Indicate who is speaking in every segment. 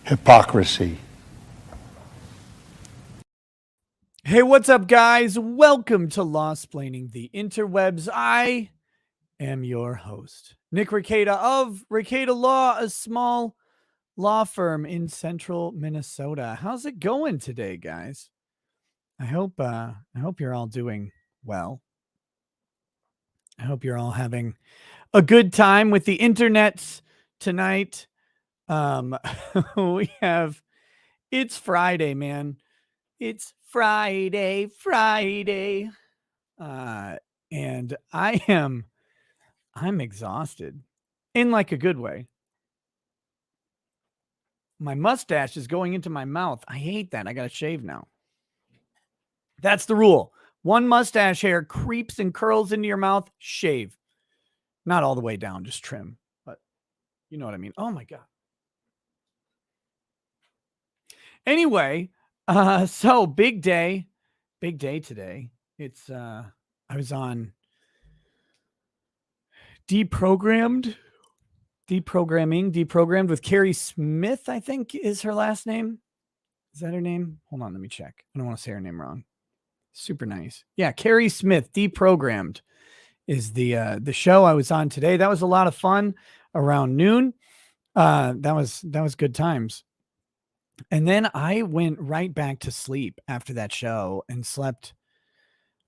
Speaker 1: Hypocrisy.
Speaker 2: Hey, what's up, guys? Welcome to Lawsplaining the Interwebs. I am your host, Nick Rekieta of Rekieta Law, a small law firm in central Minnesota. How's it going today, guys? I hope you're all doing well. I hope you're all having a good time with the internet tonight. It's Friday, man. It's Friday. And I'm exhausted in like a good way. My mustache is going into my mouth. I hate that. I got to shave now. That's the rule. One mustache hair creeps and curls into your mouth, shave. Not all the way down, just trim. But you know what I mean. Oh my God. Anyway, so big day today. It's I was on deprogrammed with Carrie Smith, I think is her last name. Is that her name? Hold on, let me check. I don't want to say her name wrong. Super nice. Yeah, Carrie Smith, Deprogrammed is the show I was on today. That was a lot of fun around noon. That was good times. And then I went right back to sleep after that show and slept.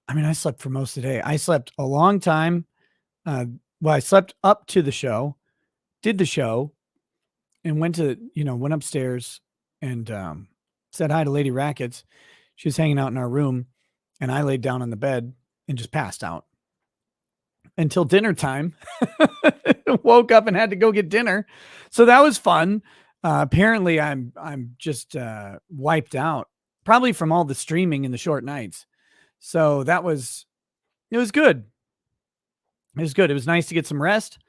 Speaker 2: I mean, I slept for most of the day. I slept a long time. I slept up to the show, did the show, and went upstairs and said hi to Lady Rackets. She was hanging out in our room, and I laid down on the bed and just passed out until dinner time. Woke up and had to go get dinner. So that was fun. Apparently I'm just wiped out, probably from all the streaming in the short nights. So it was good. It was good. It was nice to get some rest.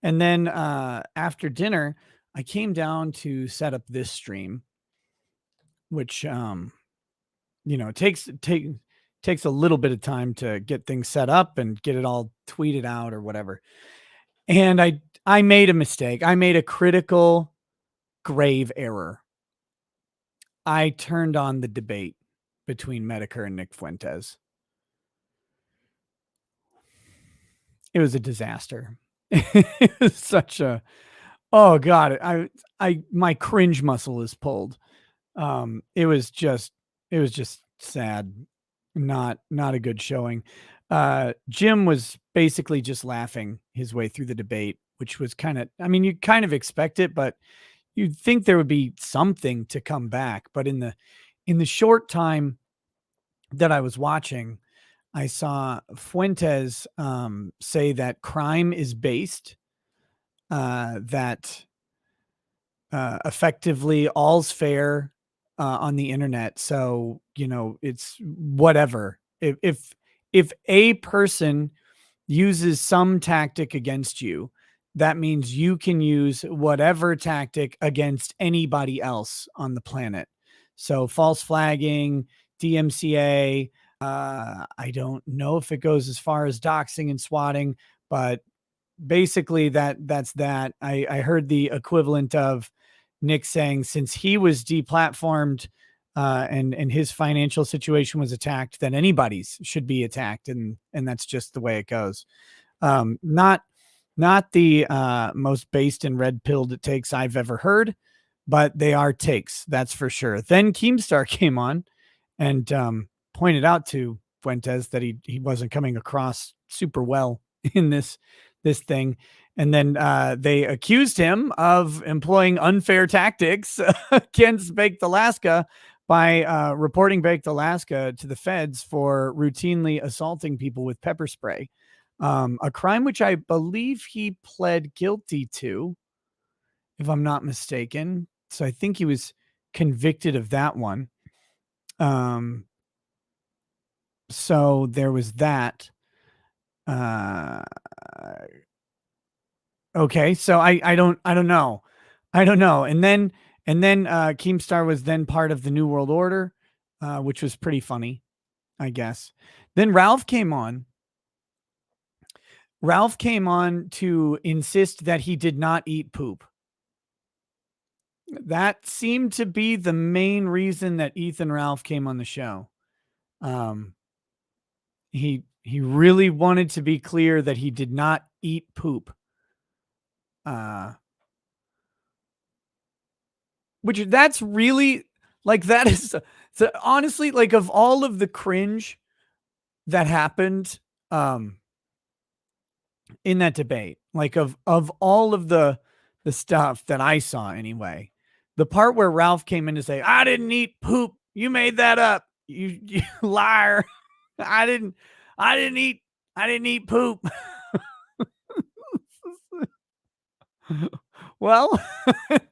Speaker 2: And then after dinner, I came down to set up this stream, which takes a little bit of time to get things set up and get it all tweeted out or whatever. And I made a mistake. I made a critical, grave error. I turned on the debate between Medicare and Nick Fuentes. It was a disaster. It was such a, oh God, my cringe muscle is pulled. It was just sad. Not a good showing. Jim was basically just laughing his way through the debate, which was you kind of expect it, but you'd think there would be something to come back. But in the short time that I was watching, I saw Fuentes say that crime is based, that effectively all's fair on the internet. So, it's whatever. If a person uses some tactic against you, that means you can use whatever tactic against anybody else on the planet. So false flagging, DMCA, I don't know if it goes as far as doxing and swatting, but basically that's that. I heard the equivalent of Nick saying since he was deplatformed and his financial situation was attacked, then anybody's should be attacked. And that's just the way it goes. Not the most based and red-pilled takes I've ever heard, but they are takes, that's for sure. Then Keemstar came on and pointed out to Fuentes that he wasn't coming across super well in this thing. And then they accused him of employing unfair tactics against Baked Alaska by reporting Baked Alaska to the feds for routinely assaulting people with pepper spray. A crime which I believe he pled guilty to, if I'm not mistaken. So I think he was convicted of that one. So there was that. Okay, so I don't know. And then Keemstar was then part of the New World Order, which was pretty funny, I guess. Then Ralph came on Ralph came on to insist that he did not eat poop. That seemed to be the main reason that Ethan Ralph came on the show. He really wanted to be clear that he did not eat poop. Which that's really like that is so honestly, like, of all of the cringe that happened in that debate, like, of all of the stuff that I saw anyway, the part where Ralph came in to say, "I didn't eat poop. You made that up. You liar. I didn't I didn't eat I didn't eat poop." Well,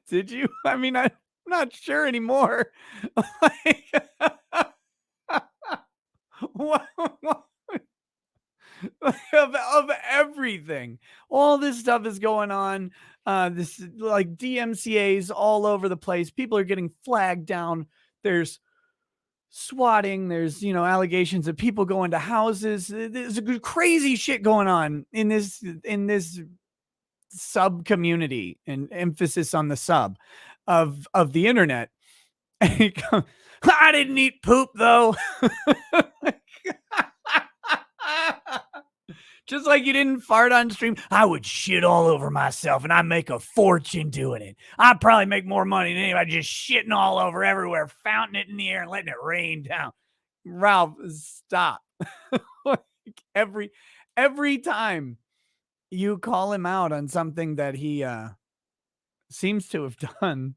Speaker 2: did you? I mean, I'm not sure anymore. Like, what, of everything, all this stuff is going on. This like DMCA's all over the place. People are getting flagged down. There's swatting. There's allegations of people going to houses. There's crazy shit going on in this sub community, and emphasis on the sub of the internet. And I didn't eat poop though. Just like you didn't fart on stream. I would shit all over myself and I make a fortune doing it. I'd probably make more money than anybody just shitting all over everywhere, fountain it in the air and letting it rain down. Ralph, stop. Like, every time you call him out on something that he seems to have done,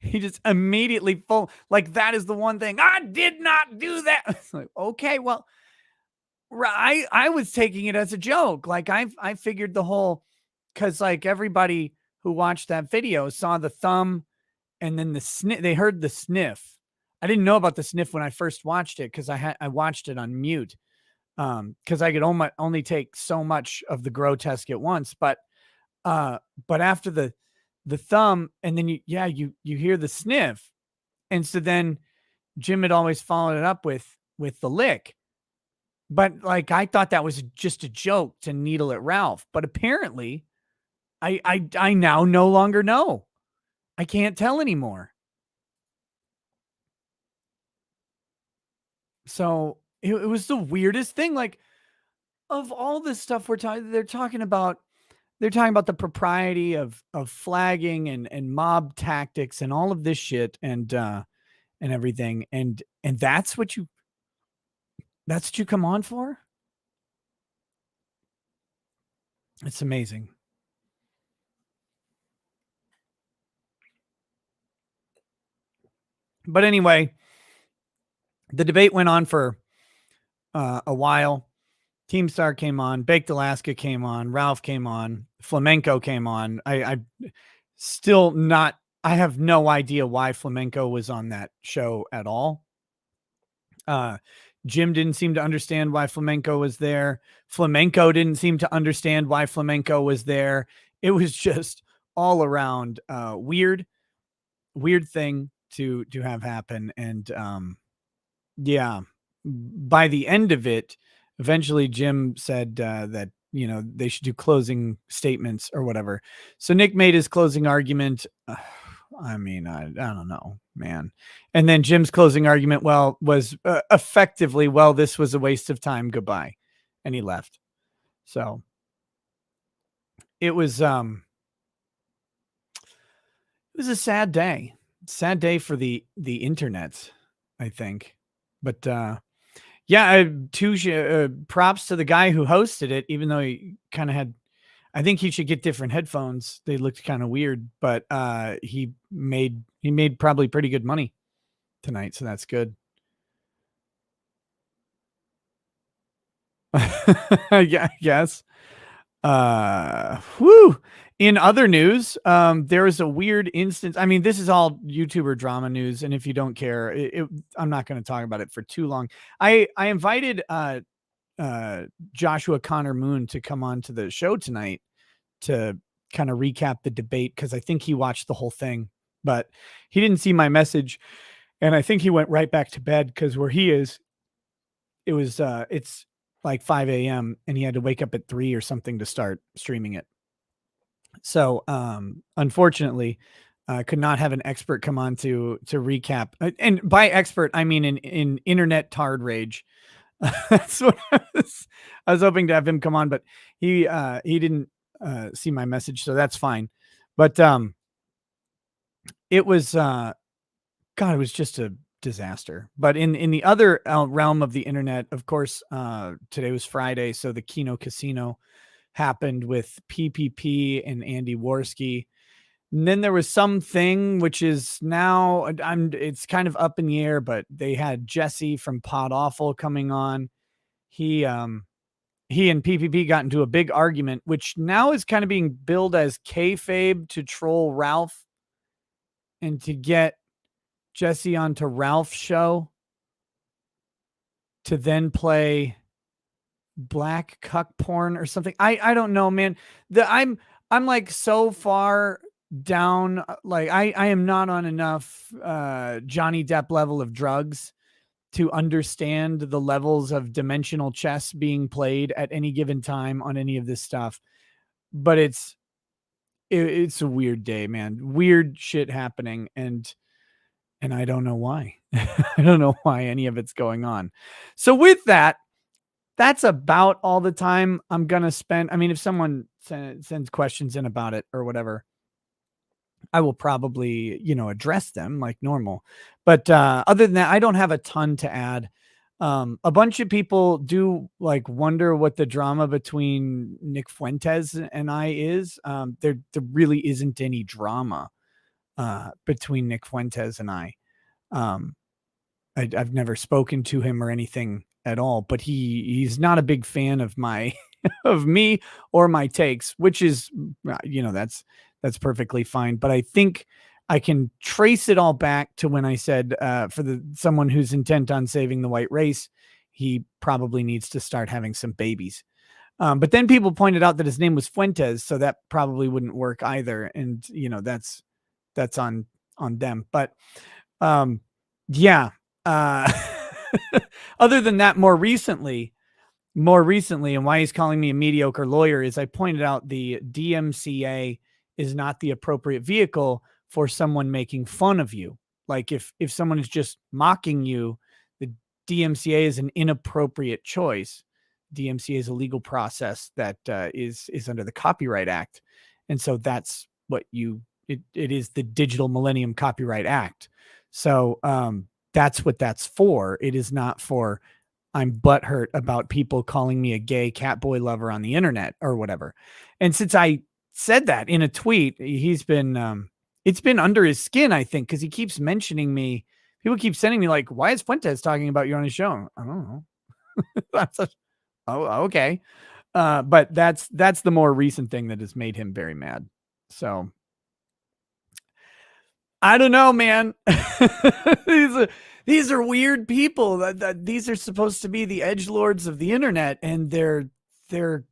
Speaker 2: he just immediately like, that is the one thing I did not do that. It's like, okay, well, I was taking it as a joke. Like, I figured the whole, because like everybody who watched that video saw the thumb and then the sniff. They heard the sniff. I didn't know about the sniff when I first watched it because I watched it on mute. Because I could only take so much of the grotesque at once. But after the thumb, and then you hear the sniff, and so then Jim had always followed it up with the lick. But like, I thought that was just a joke to needle at Ralph. But apparently, I now no longer know. I can't tell anymore. So it was the weirdest thing. Like, of all this stuff they're talking about the propriety of flagging and mob tactics and all of this shit and everything. And that's what you come on for? It's amazing. But anyway, the debate went on for a while. Team Star came on, Baked Alaska came on, Ralph came on, Flamenco came on. I still not, I have no idea why Flamenco was on that show at all. Jim didn't seem to understand why Flamenco was there. Flamenco didn't seem to understand why Flamenco was there. It was just all around weird thing to have happen. And yeah, by the end of it, eventually Jim said that they should do closing statements or whatever. So Nick made his closing argument. I mean, I don't know, man. And then Jim's closing argument, was effectively, this was a waste of time. Goodbye. And he left. So it was a sad day for the internet, I think. But yeah, props to the guy who hosted it, even though he kind of had, I think he should get different headphones. They looked kind of weird, but he made probably pretty good money tonight, so that's good. Yeah, yes. Whew. In other news, there was a weird instance. I mean, this is all YouTuber drama news, and if you don't care, I'm not going to talk about it for too long. I invited Joshua Connor Moon to come on to the show tonight to kind of recap the debate, because I think he watched the whole thing, but he didn't see my message, and I think he went right back to bed, because where he is, it was like 5 a.m. and he had to wake up at 3 or something to start streaming it. So, unfortunately, could not have an expert come on to recap. And by expert, I mean in internet tard rage. That's what I was hoping to have him come on, but he didn't see my message, so that's fine. But it was God, it was just a disaster. But in the other realm of the internet, of course, today was Friday, so the Kino Casino happened with PPP and Andy Worski. And then there was something which is now it's kind of up in the air, but they had Jesse from Pod Awful coming on. He and PPP got into a big argument, which now is kind of being billed as kayfabe to troll Ralph and to get Jesse onto Ralph's show to then play black cuck porn or something. I don't know, man. I'm like so far down. Like I am not on enough Johnny Depp level of drugs to understand the levels of dimensional chess being played at any given time on any of this stuff. But it's a weird day, man. Weird shit happening, and I don't know why. I don't know why any of it's going on. So with that, that's about all the time I'm going to spend. I mean, if someone sends questions in about it or whatever, I will probably, address them like normal. But other than that, I don't have a ton to add. A bunch of people do like wonder what the drama between Nick Fuentes and I is. There really isn't any drama between Nick Fuentes and I. I've never spoken to him or anything at all, but he's not a big fan of my of me or my takes, which is that's perfectly fine. But I think I can trace it all back to when I said for someone who's intent on saving the white race, he probably needs to start having some babies. But then people pointed out that his name was Fuentes, so that probably wouldn't work either. And that's on them. But yeah. Other than that, more recently, and why he's calling me a mediocre lawyer is I pointed out the DMCA is not the appropriate vehicle for someone making fun of you. Like if someone is just mocking you, the DMCA is an inappropriate choice. DMCA is a legal process that is under the Copyright Act. And so that's what it is, the Digital Millennium Copyright Act. So that's what that's for. It is not for I'm butthurt about people calling me a gay catboy lover on the internet or whatever. And since I said that in a tweet, he's been it's been under his skin, I think, because he keeps mentioning me. People keep sending me like, why is Fuentes talking about you on his show? I don't know. Okay. But that's the more recent thing that has made him very mad. So I don't know, man. These are weird people. These are supposed to be the edgelords of the internet, and they're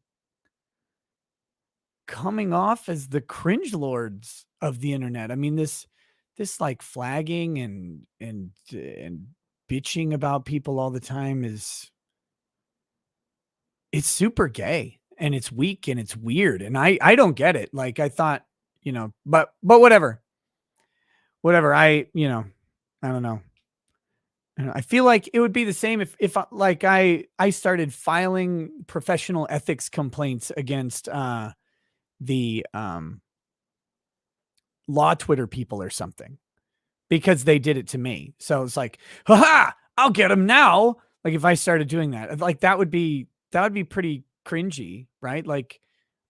Speaker 2: coming off as the cringe lords of the internet. I mean, this like flagging and bitching about people all the time it's super gay and it's weak and it's weird, and I don't get it. Like I thought, but whatever. I don't know. I feel like it would be the same if like I started filing professional ethics complaints against the law Twitter people or something because they did it to me. So it's like, haha, I'll get them now. Like if I started doing that, like that would be pretty cringy, right? Like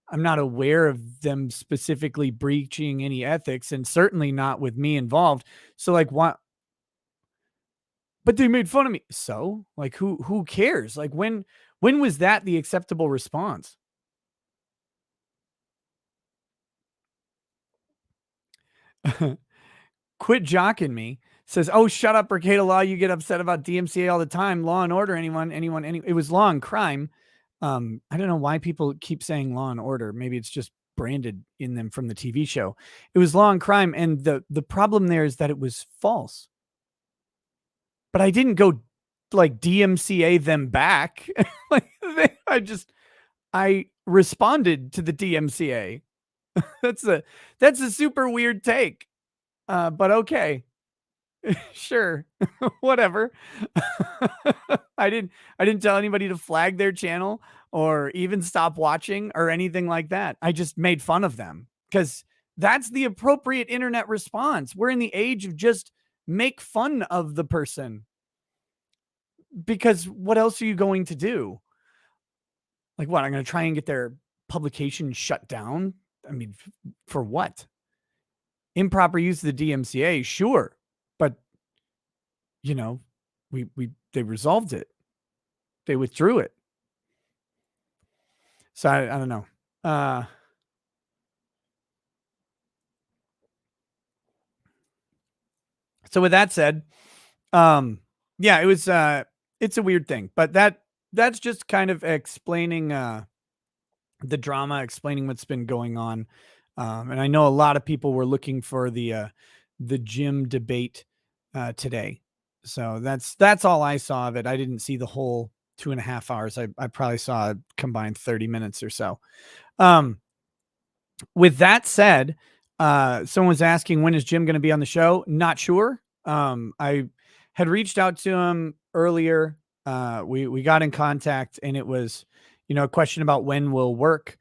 Speaker 2: I'm not aware of them specifically breaching any ethics, and certainly not with me involved. So like what? But they made fun of me. So like who cares? Like when was that the acceptable response? Quit jocking me says, oh, shut up, Brigade Law. You get upset about DMCA all the time. Law and order, anyone. It was law and crime. I don't know why people keep saying law and order. Maybe it's just branded in them from the TV show. It was law and crime. And the problem there is that it was false. But I didn't go like DMCA them back. Like I responded to the DMCA. That's a super weird take. But okay. Sure. Whatever. I didn't tell anybody to flag their channel or even stop watching or anything like that. I just made fun of them because that's the appropriate internet response. We're in the age of just make fun of the person, because what else are you going to do? Like what? I'm going to try and get their publication shut down? I mean, for what? Improper use of the DMCA, sure. But you know, they resolved it. They withdrew it. So I don't know. So with that said, yeah, it was it's a weird thing, but that's just kind of explaining the drama, explaining what's been going on. And I know a lot of people were looking for the gym debate today. So that's all I saw of it. I didn't see the whole 2.5 hours. I probably saw a combined 30 minutes or so. With that said, someone was asking, when is Jim going to be on the show? Not sure. I had reached out to him earlier. We got in contact, and it was, a question about when will work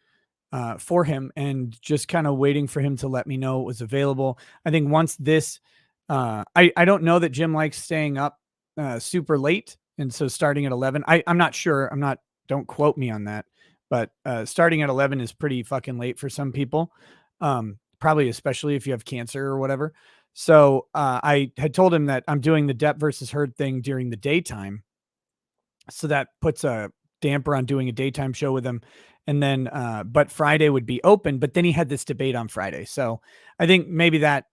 Speaker 2: for him, and just kind of waiting for him to let me know it was available. I think once this, I don't know that Jim likes staying up super late, and so starting at 11, I'm not sure. Don't quote me on that, but starting at 11 is pretty fucking late for some people. Probably especially if you have cancer or whatever. So I had told him that I'm doing the depth versus herd thing during the daytime. So that puts a damper on doing a daytime show with him. And then, but Friday would be open, but then he had this debate on Friday. So I think maybe that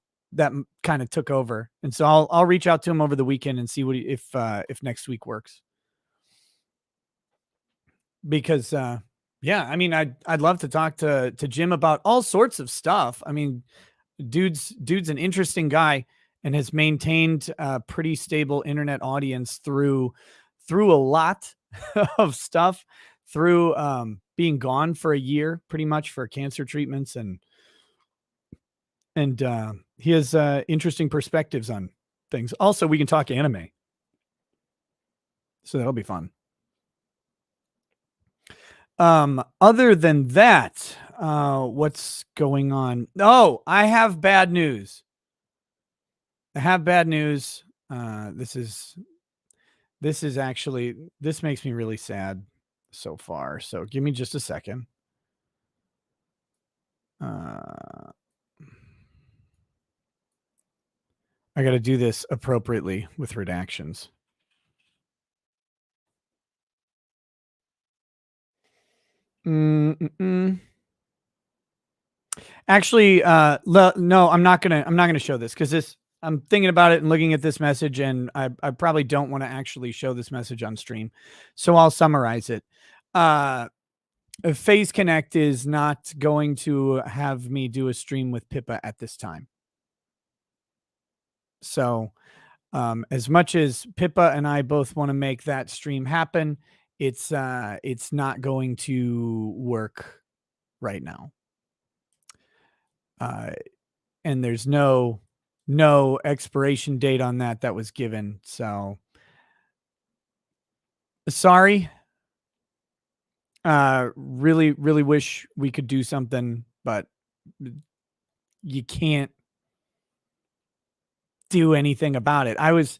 Speaker 2: kind of took over. And so I'll reach out to him over the weekend and see if next week works. Because, yeah, I mean, I'd love to talk to Jim about all sorts of stuff. I mean, dude's an interesting guy and has maintained a pretty stable internet audience through a lot of stuff, through being gone for a year pretty much for cancer treatments, and he has interesting perspectives on things. Also, we can talk anime, so that'll be fun. Other than that, what's going on? Oh, I have bad news. This is actually, this makes me really sad so far. So give me just a second. I got to do this appropriately with redactions. Actually, no, I'm not gonna show this, because I'm thinking about it and looking at this message, and I probably don't want to actually show this message on stream. So I'll summarize it. Phase Connect is not going to have me do a stream with Pippa at this time. So as much as Pippa and I both want to make that stream happen, it's not going to work right now. And there's no expiration date on that was given. So sorry. Really wish we could do something, but you can't do anything about it. I was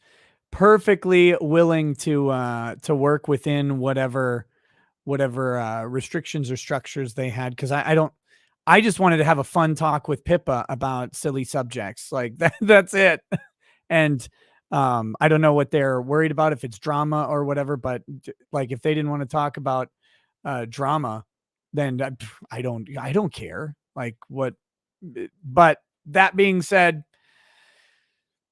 Speaker 2: perfectly willing to work within whatever restrictions or structures they had, because I just wanted to have a fun talk with Pippa about silly subjects. Like that's it. And I don't know what they're worried about, if it's drama or whatever, but like if they didn't want to talk about drama, then I don't care. Like what? But that being said,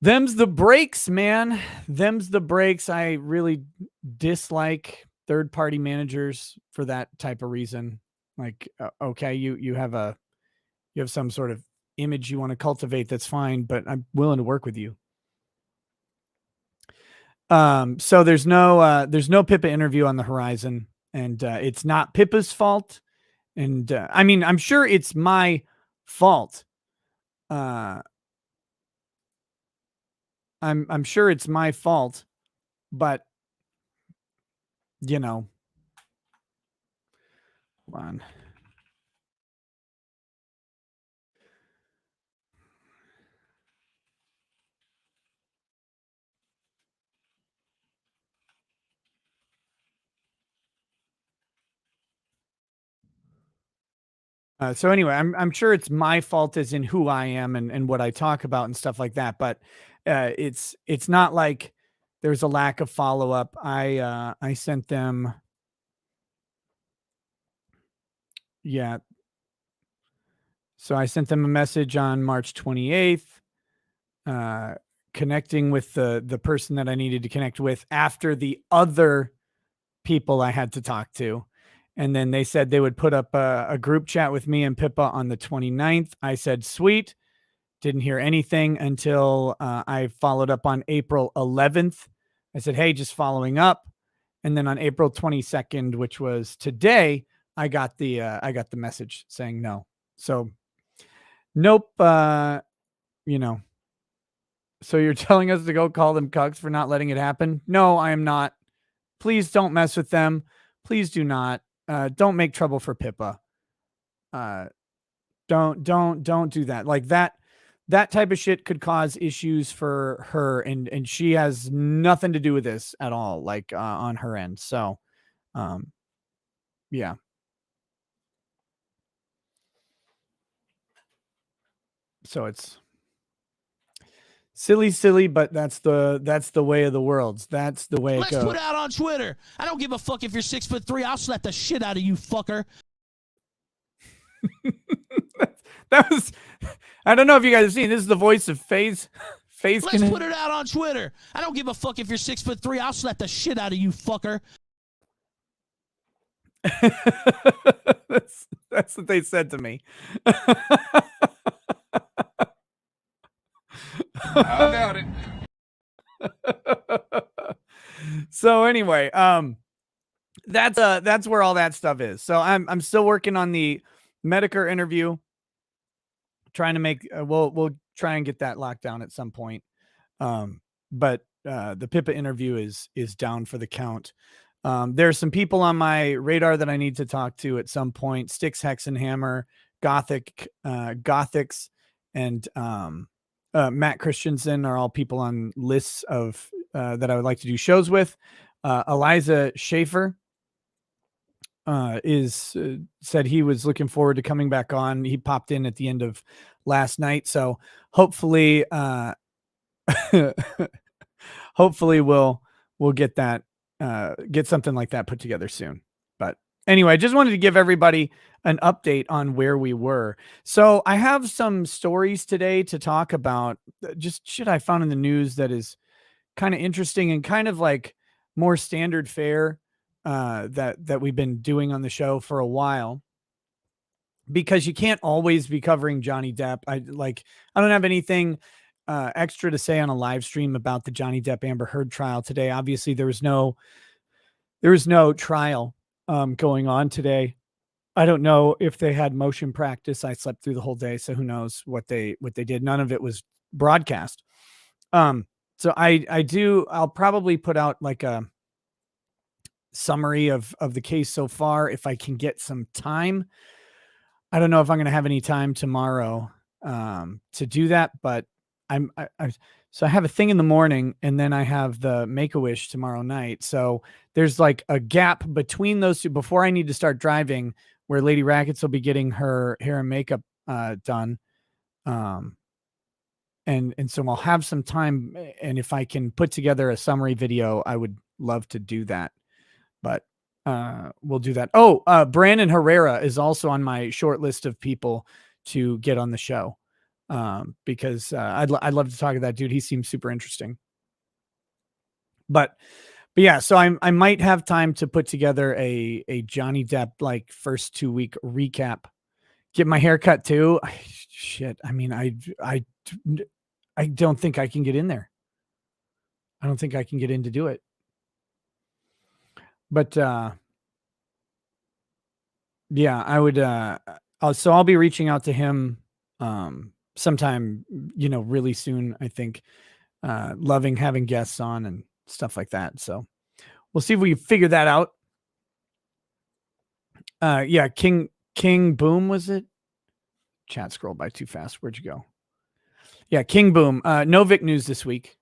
Speaker 2: them's the breaks, man. Them's the breaks. I really dislike third-party managers for that type of reason. Like, okay, you have some sort of image you want to cultivate, that's fine, but I'm willing to work with you. So there's no Pippa interview on the horizon, and it's not Pippa's fault. And I mean, I'm sure it's my fault. Uh, I'm sure it's my fault, but you know, hold on. So anyway, I'm sure it's my fault as in who I am and what I talk about and stuff like that. But it's not like there's a lack of follow up. I sent them, yeah. So I sent them a message on March 28th, uh, connecting with the person that I needed to connect with after the other people I had to talk to. And then they said they would put up a group chat with me and Pippa on the 29th. I said, sweet. Didn't hear anything until I followed up on April 11th. I said, hey, just following up. And then on April 22nd, which was today, I got the message saying no. So nope. You know, so you're telling us to go call them cucks for not letting it happen? No, I am not. Please don't mess with them. Please do not. Don't make trouble for Pippa. Uh, don't do that. Like that type of shit could cause issues for her, and she has nothing to do with this at all, like on her end. So um yeah. So it's silly, but that's the way of the world. That's the way it goes.
Speaker 1: Let's put it out on Twitter. I don't give a fuck if you're 6'3". I'll slap the shit out of you, fucker.
Speaker 2: That was, I don't know if you guys have seen, this is the voice of FaZe. FaZe
Speaker 1: Let's put it out on Twitter. I don't give a fuck if you're 6'3". I'll slap the shit out of you, fucker.
Speaker 2: that's what they said to me.
Speaker 3: I doubt it.
Speaker 2: So anyway, that's where all that stuff is. So I'm still working on the Medicare interview, trying to make we'll try and get that locked down at some point. But the Pippa interview is down for the count. There's some people on my radar that I need to talk to at some point. Styx, Hexenhammer, Gothics, and Matt Christensen are all people on lists of that I would like to do shows with. Eliza Schaefer said he was looking forward to coming back on. He popped in at the end of last night, so hopefully hopefully we'll get that get something like that put together soon. But anyway, I just wanted to give everybody an update on where we were. So I have some stories today to talk about, just shit I found in the news that is kind of interesting and kind of like more standard fare that we've been doing on the show for a while, because you can't always be covering Johnny Depp. I don't have anything extra to say on a live stream about the Johnny Depp Amber Heard trial today. Obviously there was no trial going on today. I don't know if they had motion practice. I slept through the whole day, so who knows what they did. None of it was broadcast. So I'll probably put out like a summary of the case so far if I can get some time. I don't know if I'm going to have any time tomorrow to do that, but so I have a thing in the morning and then I have the Make-A-Wish tomorrow night. So there's like a gap between those two before I need to start driving, where Lady Rackets will be getting her hair and makeup done. And so I'll have some time, and if I can put together a summary video, I would love to do that. But we'll do that. Oh, Brandon Herrera is also on my short list of people to get on the show, because I'd love to talk to that dude. He seems super interesting. But yeah, so I might have time to put together a Johnny Depp like first 2 week recap. Get my hair cut too. Shit. I mean, I don't think I can get in there. I don't think I can get in to do it. But yeah, I would. So I'll be reaching out to him sometime, really soon. I think. Loving having guests on and stuff like that. So we'll see if we figure that out. Yeah, King Boom was it? Chat scrolled by too fast. Where'd you go? Yeah, King Boom. No Vic news this week.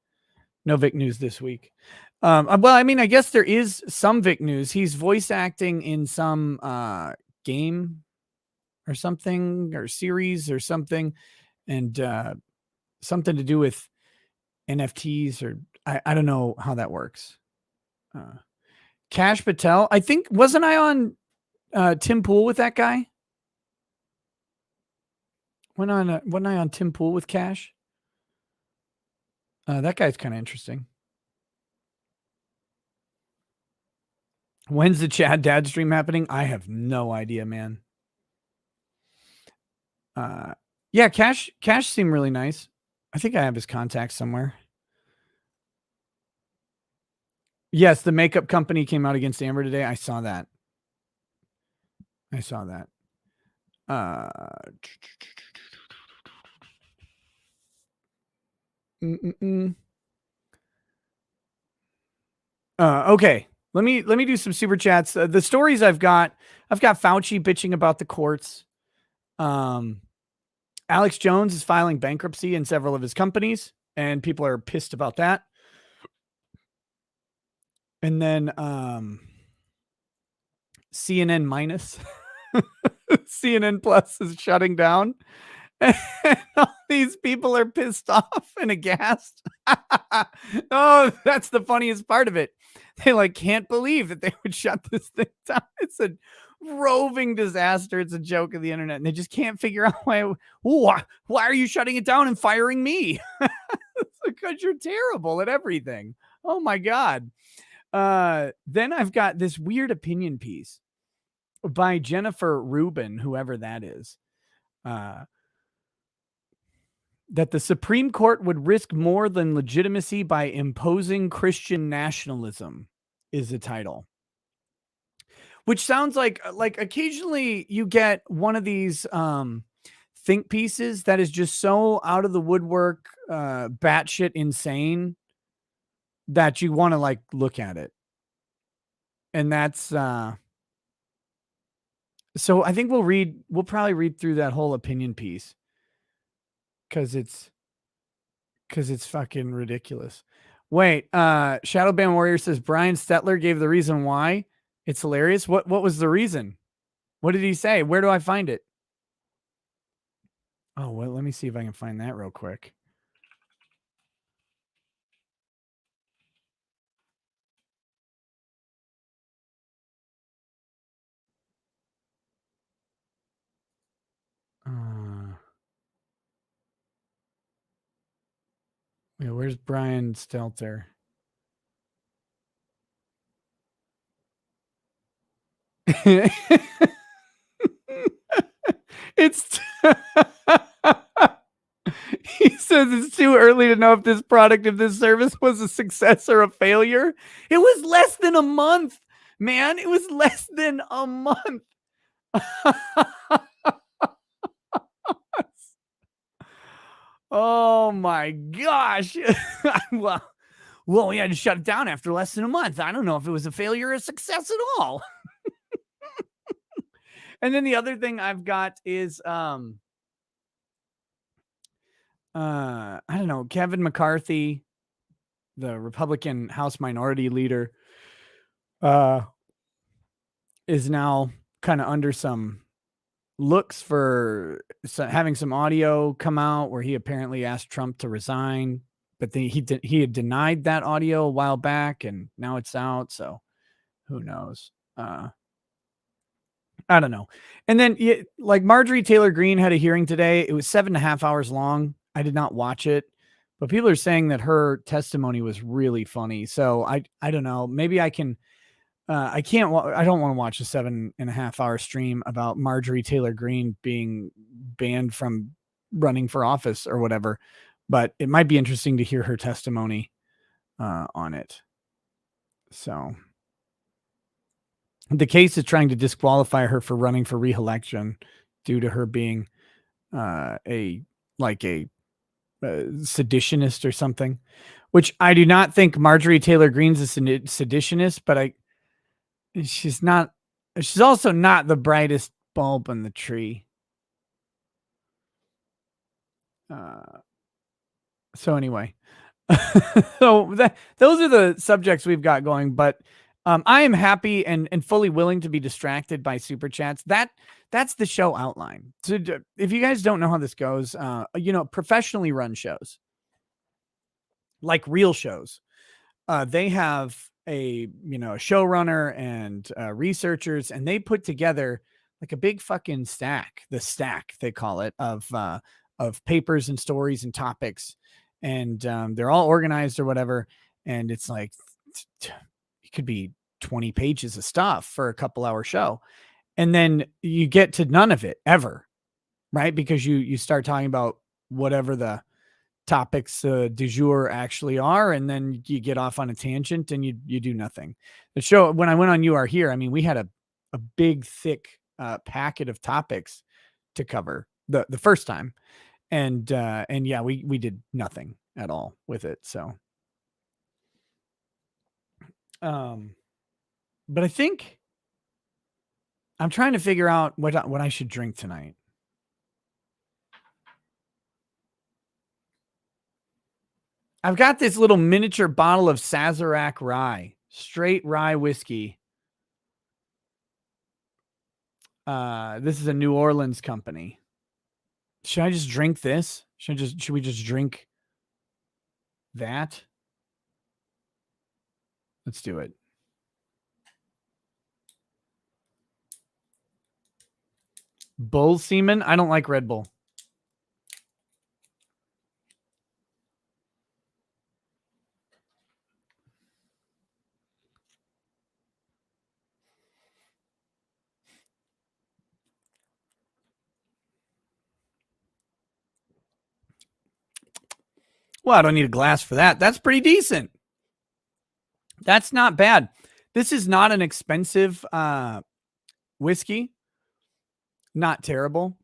Speaker 2: Well, I mean, I guess there is some Vic news. He's voice acting in some game or something, or series or something, and something to do with NFTs, or I don't know how that works. Cash Patel, I think, wasn't I on Tim Pool with that guy? Wasn't I on Tim Pool with Cash? That guy's kind of interesting. When's the Chad Dad stream happening? I have no idea, man. Yeah, Cash seemed really nice. I think I have his contact somewhere. Yes, the makeup company came out against Amber today. I saw that. Okay. Let me do some super chats. The stories I've got Fauci bitching about the courts. Alex Jones is filing bankruptcy in several of his companies, and people are pissed about that. And then CNN minus CNN Plus is shutting down. And all these people are pissed off and aghast. Oh, that's the funniest part of it. They can't believe that they would shut this thing down. It's a roving disaster. It's a joke of the internet, and they just can't figure out why are you shutting it down and firing me? It's because you're terrible at everything. Oh my God. Then I've got this weird opinion piece by Jennifer Rubin, whoever that is, that the Supreme Court would risk more than legitimacy by imposing Christian nationalism is the title. Which sounds like occasionally you get one of these think pieces that is just so out of the woodwork, batshit insane that you want to look at it. And that's so I think we'll probably read through that whole opinion piece because it's fucking ridiculous. Wait, Shadowban Warrior says Brian Stetler gave the reason why. It's hilarious. What was the reason? What did he say? Where do I find it? Oh, well, let me see if I can find that real quick. Yeah, where's Brian Stelter? It's he says it's too early to know if this service was a success or a failure. It was less than a month, man. It was less than a month. Oh my gosh. Well, we had to shut it down after less than a month. I don't know if it was a failure or a success at all. And then the other thing I've got is I don't know, Kevin McCarthy, the Republican House Minority Leader, is now kind of under some looks for having some audio come out where he apparently asked Trump to resign, but he had denied that audio a while back, and now it's out. So who knows? I don't know. And then Marjorie Taylor Greene had a hearing today. It was 7.5 hours long. I did not watch it, but people are saying that her testimony was really funny. So I don't know. Maybe I can. I don't want to watch a 7.5 hour stream about Marjorie Taylor Greene being banned from running for office or whatever, but it might be interesting to hear her testimony. on it. So the case is trying to disqualify her for running for re-election due to her being a seditionist or something, which I do not think Marjorie Taylor Greene's a seditionist, but she's not. She's also not the brightest bulb in the tree. So anyway, those are the subjects we've got going, but I am happy and fully willing to be distracted by super chats. That's the show outline. So if you guys don't know how this goes, professionally run shows, like real shows, they have a showrunner and researchers, and they put together like a big fucking stack, the stack they call it, of papers and stories and topics, and they're all organized or whatever, and it's like it could be 20 pages of stuff for a couple hour show, and then you get to none of it ever, right? Because you start talking about whatever the topics du jour actually are, and then you get off on a tangent and you do nothing. The show, when I went on You Are Here, I mean, we had a big thick packet of topics to cover the first time, and yeah, we did nothing at all with it. So but I think I'm trying to figure out what I should drink tonight. I've got this little miniature bottle of Sazerac rye, straight rye whiskey. This is a New Orleans company. Should I just drink this? Should we just drink that? Let's do it. Bull semen? I don't like Red Bull. Well, I don't need a glass for that. That's pretty decent. That's not bad. This is not an expensive whiskey. Not terrible.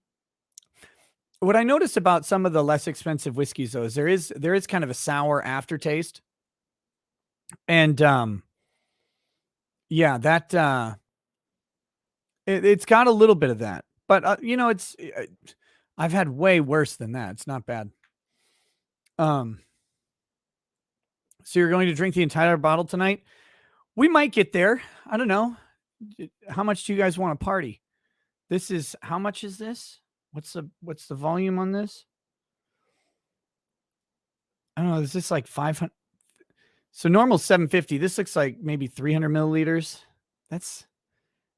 Speaker 2: What I notice about some of the less expensive whiskeys, though, is there is kind of a sour aftertaste. And yeah, that it's got a little bit of that. But it's I've had way worse than that. It's not bad. So you're going to drink the entire bottle tonight? We might get there. I don't know. How much do you guys want to party? This is, how much is this? What's the volume on this? I don't know. Is this like 500? So normal 750. This looks like maybe 300 milliliters. It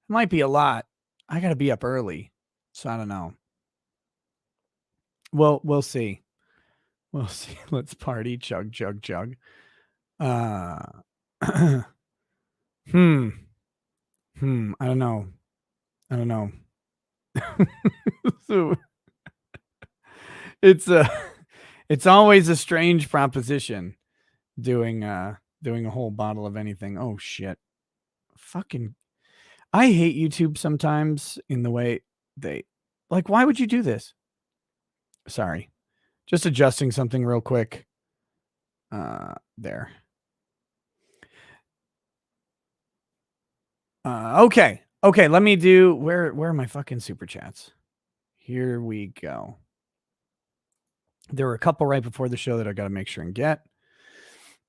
Speaker 2: might be a lot. I got to be up early, so I don't know. Well, we'll see. We'll see. Let's party. Chug, chug, chug. I don't know. So it's always a strange proposition doing a whole bottle of anything. Oh shit. Fucking, I hate YouTube sometimes in the way they, like, why would you do this? Sorry. Just adjusting something real quick. There. Okay. Let me do, where are my fucking super chats? Here we go. There were a couple right before the show that I got to make sure and get.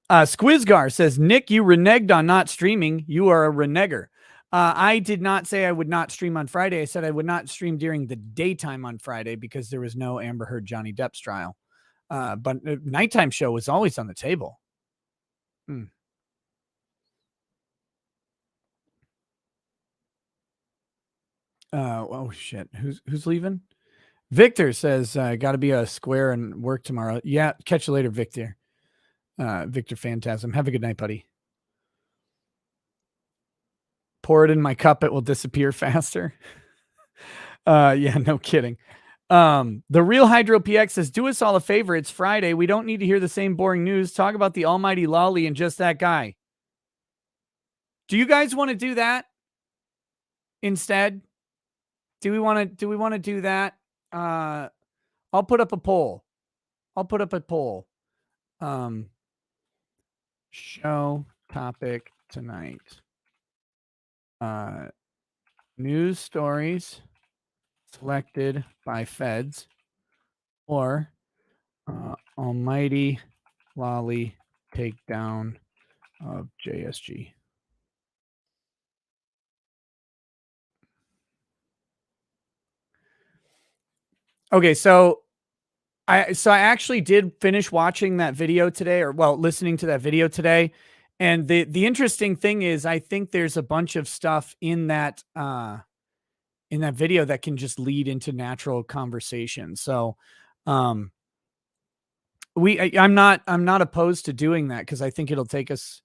Speaker 2: Squizgar says, Nick, you reneged on not streaming. You are a renegger. I did not say I would not stream on Friday. I said I would not stream during the daytime on Friday because there was no Amber Heard Johnny Depp's trial. But the nighttime show was always on the table. Oh shit. Who's leaving? Victor says, got to be a square and work tomorrow. Yeah. Catch you later, Victor. Victor Phantasm. Have a good night, buddy. Pour it in my cup. It will disappear faster. Yeah, no kidding. The real Hydro PX says, do us all a favor. It's Friday. We don't need to hear the same boring news. Talk about the almighty Loli and just that guy. Do you guys want to do that instead? Do we want to do that? I'll put up a poll. Show topic tonight. News stories selected by feds or almighty Lolly takedown of JSG. Okay, so I actually did finish watching that video today, or listening to that video today. And the interesting thing is, I think there's a bunch of stuff in that video that can just lead into natural conversation. So, I'm not opposed to doing that because I think it'll take us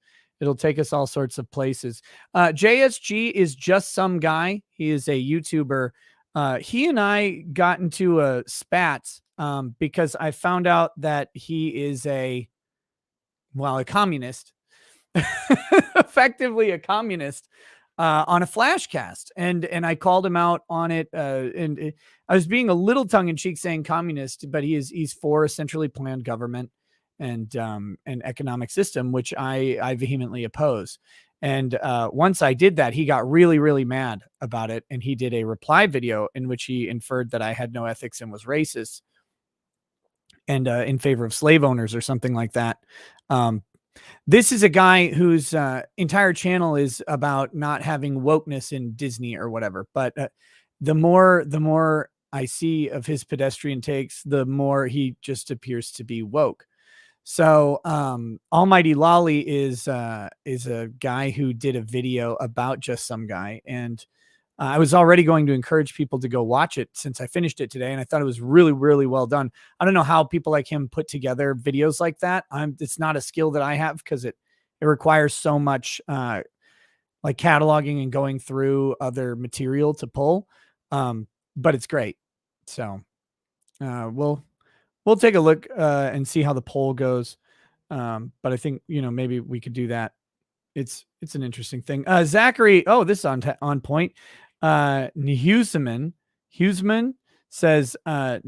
Speaker 2: all sorts of places. JSG is just some guy. He is a YouTuber. He and I got into a spat because I found out that he is a communist, effectively a communist, on a flashcast, and I called him out on it, and I was being a little tongue in cheek saying communist, but he's for a centrally planned government and an economic system, which I vehemently oppose. And once I did that, he got really, really mad about it, and he did a reply video in which he inferred that I had no ethics and was racist and in favor of slave owners or something like that. This is a guy whose entire channel is about not having wokeness in Disney or whatever. But the more I see of his pedestrian takes, the more he just appears to be woke. So almighty Lolly is a guy who did a video about just some guy, and I was already going to encourage people to go watch it since I finished it today, and I thought it was really, really well done. I don't know how people like him put together videos like that. It's not a skill that I have because it requires so much like cataloging and going through other material to pull. But it's great. So we'll take a look and see how the poll goes. But I think maybe we could do that. It's an interesting thing. Zachary, oh, this is on point. Huseman says,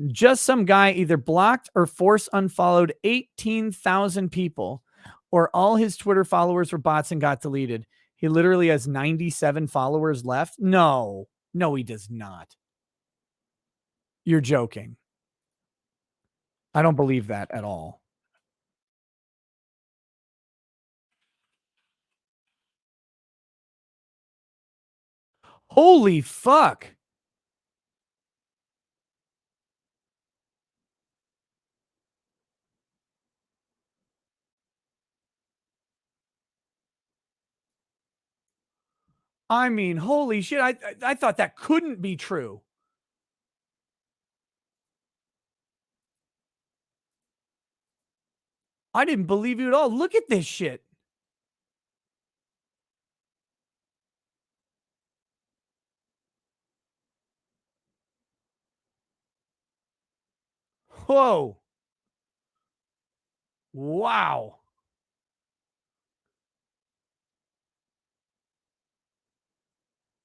Speaker 2: just some guy either blocked or force unfollowed 18,000 people, or all his Twitter followers were bots and got deleted. He literally has 97 followers left. No, he does not. You're joking. I don't believe that at all. Holy fuck. I mean, holy shit. I thought that couldn't be true. I didn't believe you at all. Look at this shit. Whoa. Wow.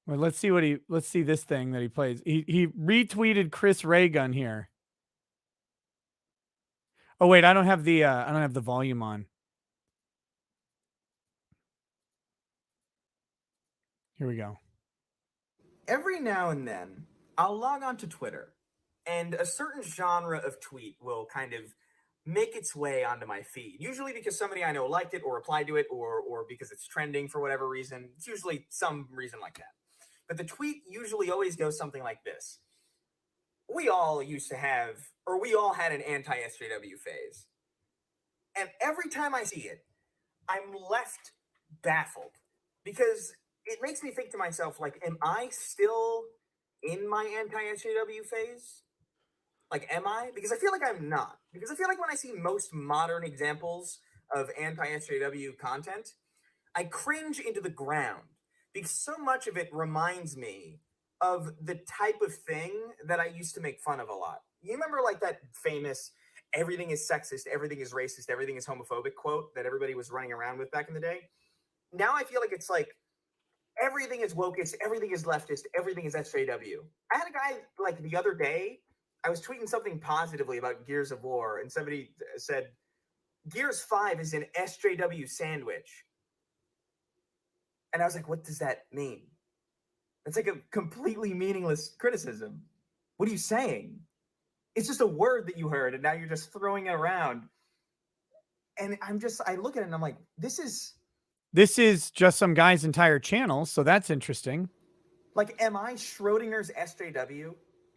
Speaker 2: Well, let's see this thing that he plays. He retweeted Chris Raygun here. Oh wait, I don't have the volume on. Here we go.
Speaker 3: Every now and then, I'll log on to Twitter, and a certain genre of tweet will kind of make its way onto my feed. Usually because somebody I know liked it or replied to it, or because it's trending for whatever reason. It's usually some reason like that. But the tweet usually always goes something like this. We all had an anti-SJW phase. And every time I see it, I'm left baffled because it makes me think to myself, like, am I still in my anti-SJW phase? Like, am I? Because I feel like I'm not. Because I feel like when I see most modern examples of anti-SJW content, I cringe into the ground because so much of it reminds me of the type of thing that I used to make fun of a lot. You remember like that famous everything is sexist, everything is racist, everything is homophobic quote that everybody was running around with back in the day? Now I feel like it's like everything is wokeist, everything is leftist, everything is SJW. I had a guy like the other day, I was tweeting something positively about Gears of War, and somebody said, Gears 5 is an SJW sandwich. And I was like, what does that mean? It's like a completely meaningless criticism. What are you saying? It's just a word that you heard, and now you're just throwing it around. And I look at it and I'm like, this is
Speaker 2: just some guy's entire channel, so that's interesting.
Speaker 3: Like, am I Schrodinger's SJW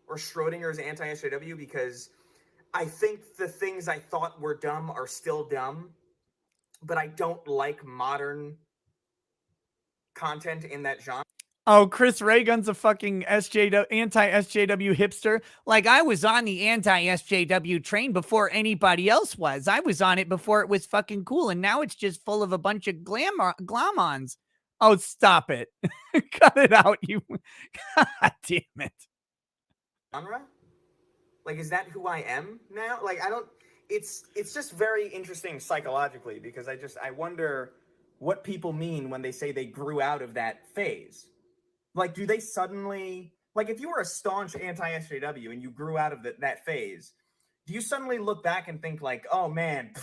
Speaker 3: or Schrodinger's anti-SJW because I think the things I thought were dumb are still dumb, but I don't like modern content in that genre?
Speaker 2: Oh, Chris Reagan's a fucking anti-SJW hipster. Like, I was on the anti-SJW train before anybody else was. I was on it before it was fucking cool, and now it's just full of a bunch of glamons. Oh, stop it. Cut it out, you. God damn it.
Speaker 3: Genre? Like, is that who I am now? Like, I don't... It's just very interesting psychologically, because I wonder what people mean when they say they grew out of that phase. Like, do they suddenly... Like, if you were a staunch anti-SJW and you grew out of that phase, do you suddenly look back and think like, oh man,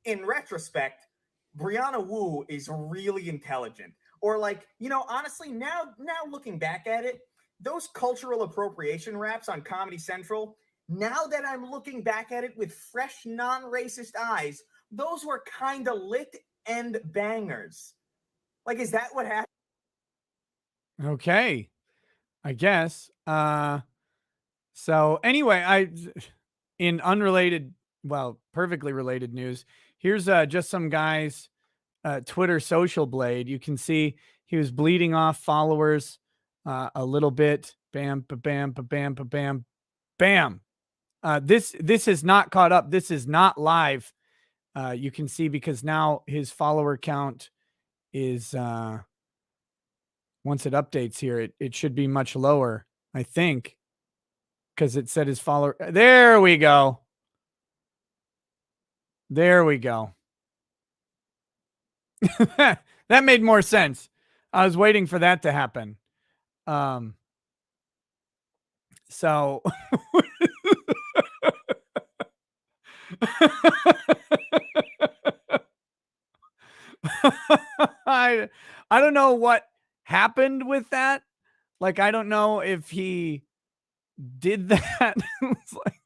Speaker 3: in retrospect, Brianna Wu is really intelligent? Or like, you know, honestly, now looking back at it, those cultural appropriation raps on Comedy Central, now that I'm looking back at it with fresh, non-racist eyes, those were kind of lit and bangers. Like, is that what happened?
Speaker 2: Okay, I guess. So anyway, in unrelated, well, perfectly related news, here's just some guy's Twitter social blade. You can see he was bleeding off followers a little bit. Bam, bam, bam, bam, bam. This is not caught up. This is not live. You can see because now his follower count is once it updates here, it should be much lower, I think, because it said his follower. There we go. There we go. That made more sense. I was waiting for that to happen. So I don't know what happened with that. Like, I don't know if he did that. It's like,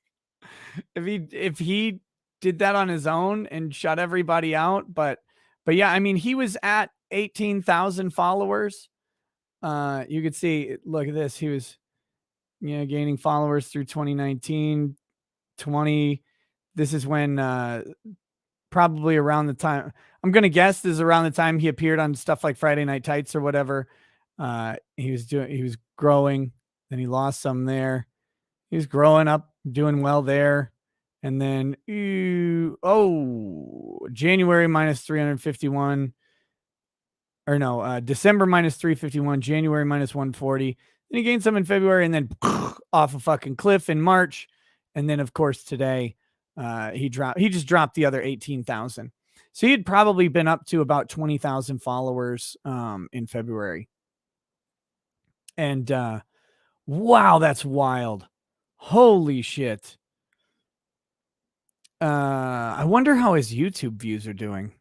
Speaker 2: if he did that on his own and shut everybody out, but yeah, I mean, he was at 18,000 followers. You could see, look at this. He was, gaining followers through 2019, 20. This is when probably around the time, I'm going to guess this is around the time he appeared on stuff like Friday Night Tights or whatever. He was growing, then he lost some there. He was growing up, doing well there. And then, January minus 351. Or no, December minus 351, January minus 140. Then he gained some in February, and then off a fucking cliff in March. And then, of course, today he just dropped the other 18,000. So he had probably been up to about 20,000 followers in February. And wow, that's wild. Holy shit. I wonder how his YouTube views are doing.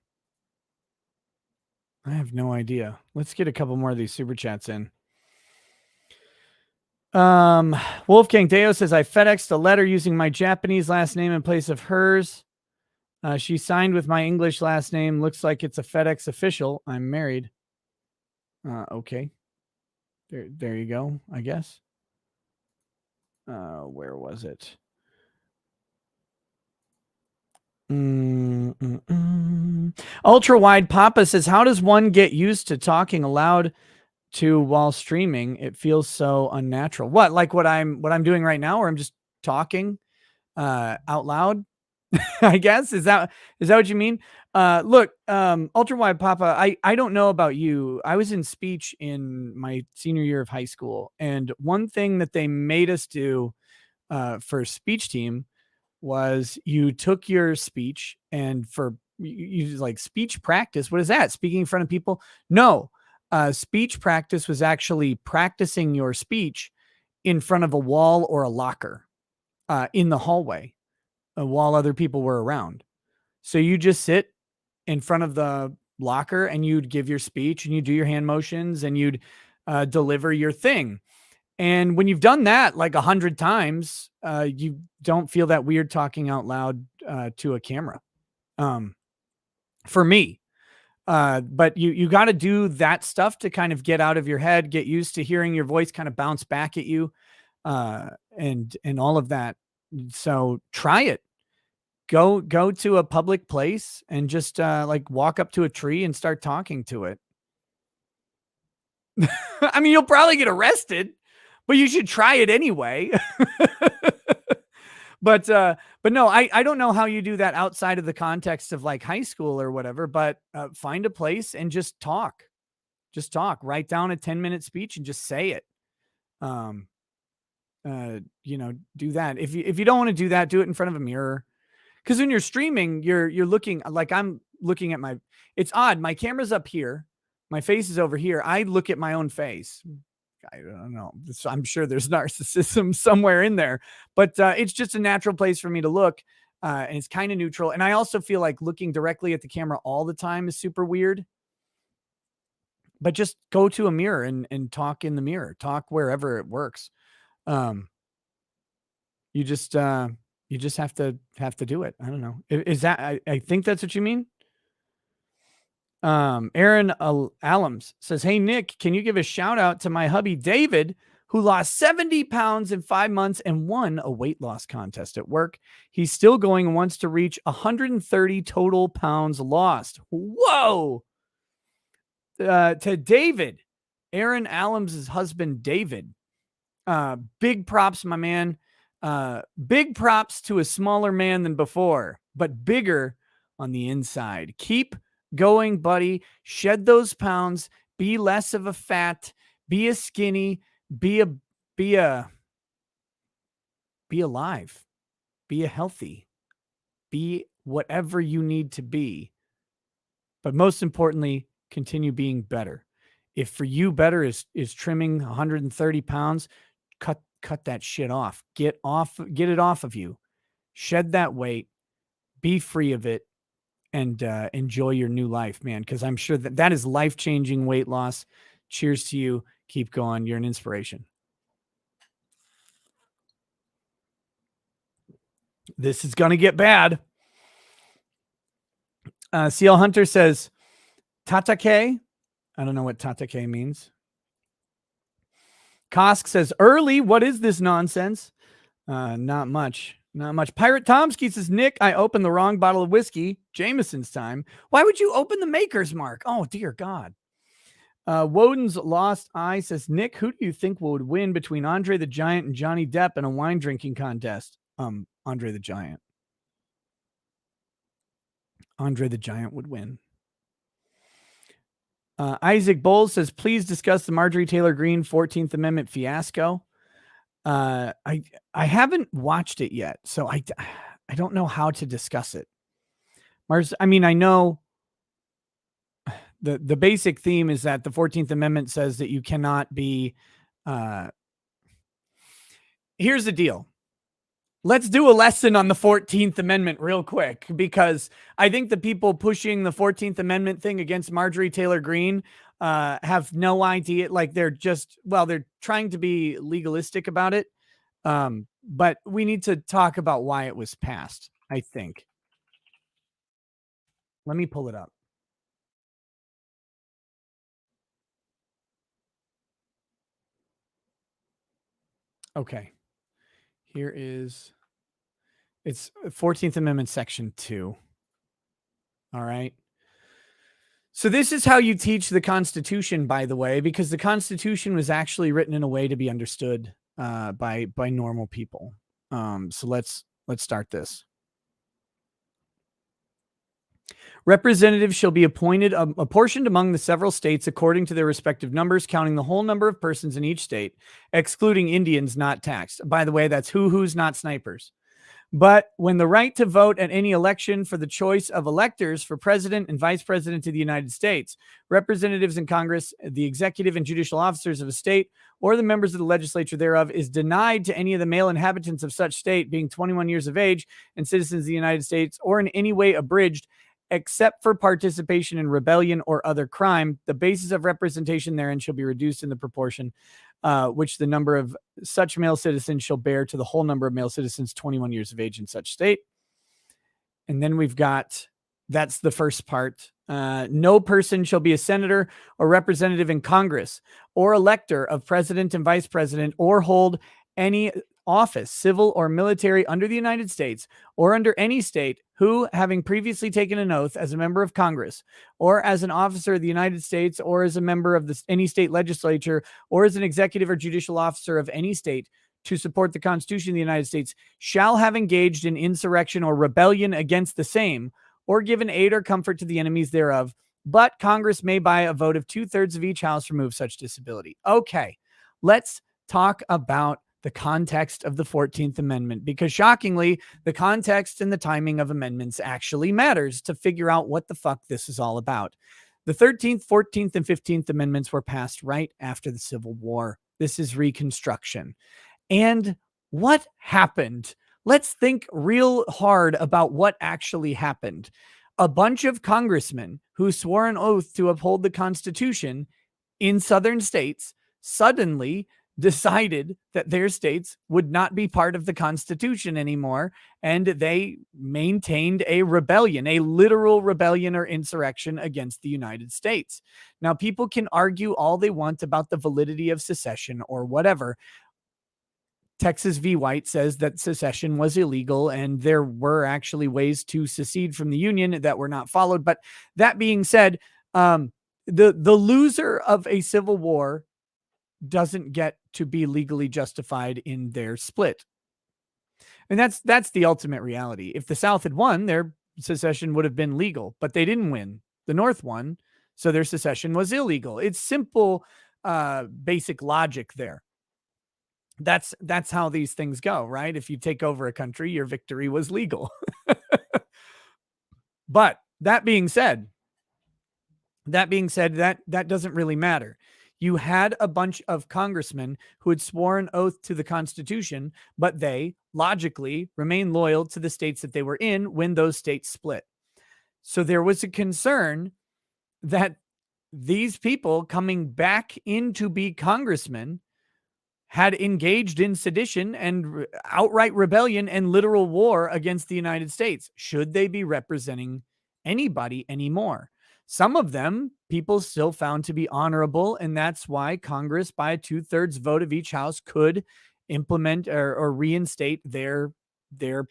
Speaker 2: I have no idea. Let's get a couple more of these super chats in. Wolfgang Deo says, I FedExed a letter using my Japanese last name in place of hers. She signed with my English last name. Looks like it's a FedEx official. I'm married. Okay. There you go, I guess. Where was it? Ultra Wide Papa says, how does one get used to talking aloud to while streaming? It feels so unnatural. What, like what I'm doing right now, where I'm just talking out loud? I guess is that what you mean? Look, Ultra Wide Papa, I don't know about you. I was in speech in my senior year of high school, and one thing that they made us do for speech team was you took your speech, and for you like speech practice. What is that? Speaking in front of people? No. Speech practice was actually practicing your speech in front of a wall or a locker in the hallway while other people were around. So you just sit in front of the locker and you'd give your speech and you do your hand motions and you'd deliver your thing. And when you've done that like 100 times, you don't feel that weird talking out loud to a camera. For me, but you got to do that stuff to kind of get out of your head, get used to hearing your voice kind of bounce back at you, and all of that. So try it. Go to a public place and just like walk up to a tree and start talking to it. I mean, you'll probably get arrested, but you should try it anyway. But no, I don't know how you do that outside of the context of like high school or whatever, but find a place and just talk. Just talk. Write down a 10-minute speech and just say it. Do that. If you don't want to do that, do it in front of a mirror. Because when you're streaming, you're looking like I'm looking at it's odd. My camera's up here. My face is over here. I look at my own face. I don't know. I'm sure there's narcissism somewhere in there, but it's just a natural place for me to look. And it's kind of neutral. And I also feel like looking directly at the camera all the time is super weird. But just go to a mirror and talk in the mirror. Talk wherever it works. You just have to do it. I don't know. Is that I think that's what you mean? Aaron Allums says, "Hey Nick, can you give a shout out to my hubby David, who lost 70 pounds in 5 months and won a weight loss contest at work? He's still going and wants to reach 130 total pounds lost." Whoa! To David, Aaron Allums' husband David. Big props, my man. Big props to a smaller man than before, but bigger on the inside. Keep going, buddy. Shed those pounds. Be less of a fat. Be a skinny. Be alive. Be a healthy. Be whatever you need to be. But most importantly, continue being better. If for you better is trimming 130 pounds, cut that shit off. Get it off of you. Shed that weight. Be free of it. And enjoy your new life, man, because I'm sure that is life-changing weight loss. Cheers to you. Keep going. You're an inspiration. This is going to get bad. CL Hunter says, Tatake. I don't know what Tatake means. Kosk says, early. What is this nonsense? Not much. Not much. Pirate Tomsky says, Nick, I opened the wrong bottle of whiskey. Jameson's time. Why would you open the maker's mark? Oh, dear God. Woden's Lost Eye says, Nick, who do you think would win between Andre the Giant and Johnny Depp in a wine drinking contest? Andre the Giant. Andre the Giant would win. Isaac Bowles says, please discuss the Marjorie Taylor Greene 14th Amendment fiasco. I haven't watched it yet, so I don't know how to discuss it. I mean, I know the basic theme is that the 14th Amendment says that you cannot be. Here's the deal. Let's do a lesson on the 14th Amendment real quick, because I think the people pushing the 14th Amendment thing against Marjorie Taylor Greene have no idea. Like they're trying to be legalistic about it. But we need to talk about why it was passed, I think. Let me pull it up. Okay. It's 14th Amendment Section 2. All right. So this is how you teach the Constitution, by the way, because the Constitution was actually written in a way to be understood by normal people. So let's start this. Representatives shall be apportioned among the several states according to their respective numbers, counting the whole number of persons in each state, excluding Indians not taxed. By the way, that's who's not snipers. But when the right to vote at any election for the choice of electors for president and vice president of the United States, representatives in Congress, the executive and judicial officers of a state, or the members of the legislature thereof is denied to any of the male inhabitants of such state being 21 years of age and citizens of the United States, or in any way abridged, except for participation in rebellion or other crime, the basis of representation therein shall be reduced in the proportion which the number of such male citizens shall bear to the whole number of male citizens 21 years of age in such state. And then we've got, that's the first part. No person shall be a senator or representative in Congress or elector of president and vice president or hold any office, civil or military, under the United States or under any state who, having previously taken an oath as a member of Congress or as an officer of the United States or as a member of any state legislature or as an executive or judicial officer of any state to support the Constitution of the United States, shall have engaged in insurrection or rebellion against the same or given aid or comfort to the enemies thereof, but Congress may by a vote of 2/3 of each house remove such disability. Okay, let's talk about the context of the 14th Amendment, because shockingly, the context and the timing of amendments actually matters to figure out what the fuck this is all about. The 13th, 14th, and 15th Amendments were passed right after the Civil War. This is Reconstruction. And what happened? Let's think real hard about what actually happened. A bunch of congressmen who swore an oath to uphold the Constitution in southern states suddenly decided that their states would not be part of the Constitution anymore, and they maintained a rebellion, a literal rebellion or insurrection against the United States. Now, people can argue all they want about the validity of secession or whatever. Texas v. White says that secession was illegal and there were actually ways to secede from the Union that were not followed. But that being said, the loser of a civil war doesn't get to be legally justified in their split. And that's the ultimate reality. If the South had won, their secession would have been legal, but they didn't win. The North won, so their secession was illegal. It's simple, basic logic there. That's how these things go, right? If you take over a country, your victory was legal. But that being said, that doesn't really matter. You had a bunch of congressmen who had sworn oath to the Constitution, but they logically remained loyal to the states that they were in when those states split. So there was a concern that these people coming back in to be congressmen had engaged in sedition and outright rebellion and literal war against the United States. Should they be representing anybody anymore? Some of them, people still found to be honorable, and that's why Congress, by a 2/3 vote of each house, could implement or reinstate their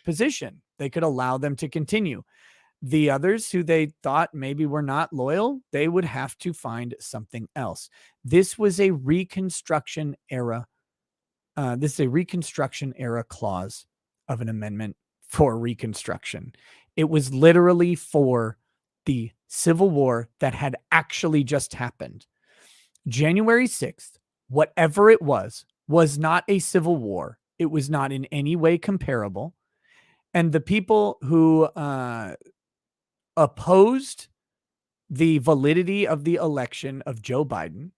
Speaker 2: position. They could allow them to continue. The others who they thought maybe were not loyal, they would have to find something else. This was a Reconstruction era. This is a Reconstruction era clause of an amendment for Reconstruction. It was literally for the Civil War that had actually just happened. January 6th, whatever it was not a civil war. It was not in any way comparable. And the people who opposed the validity of the election of Joe Biden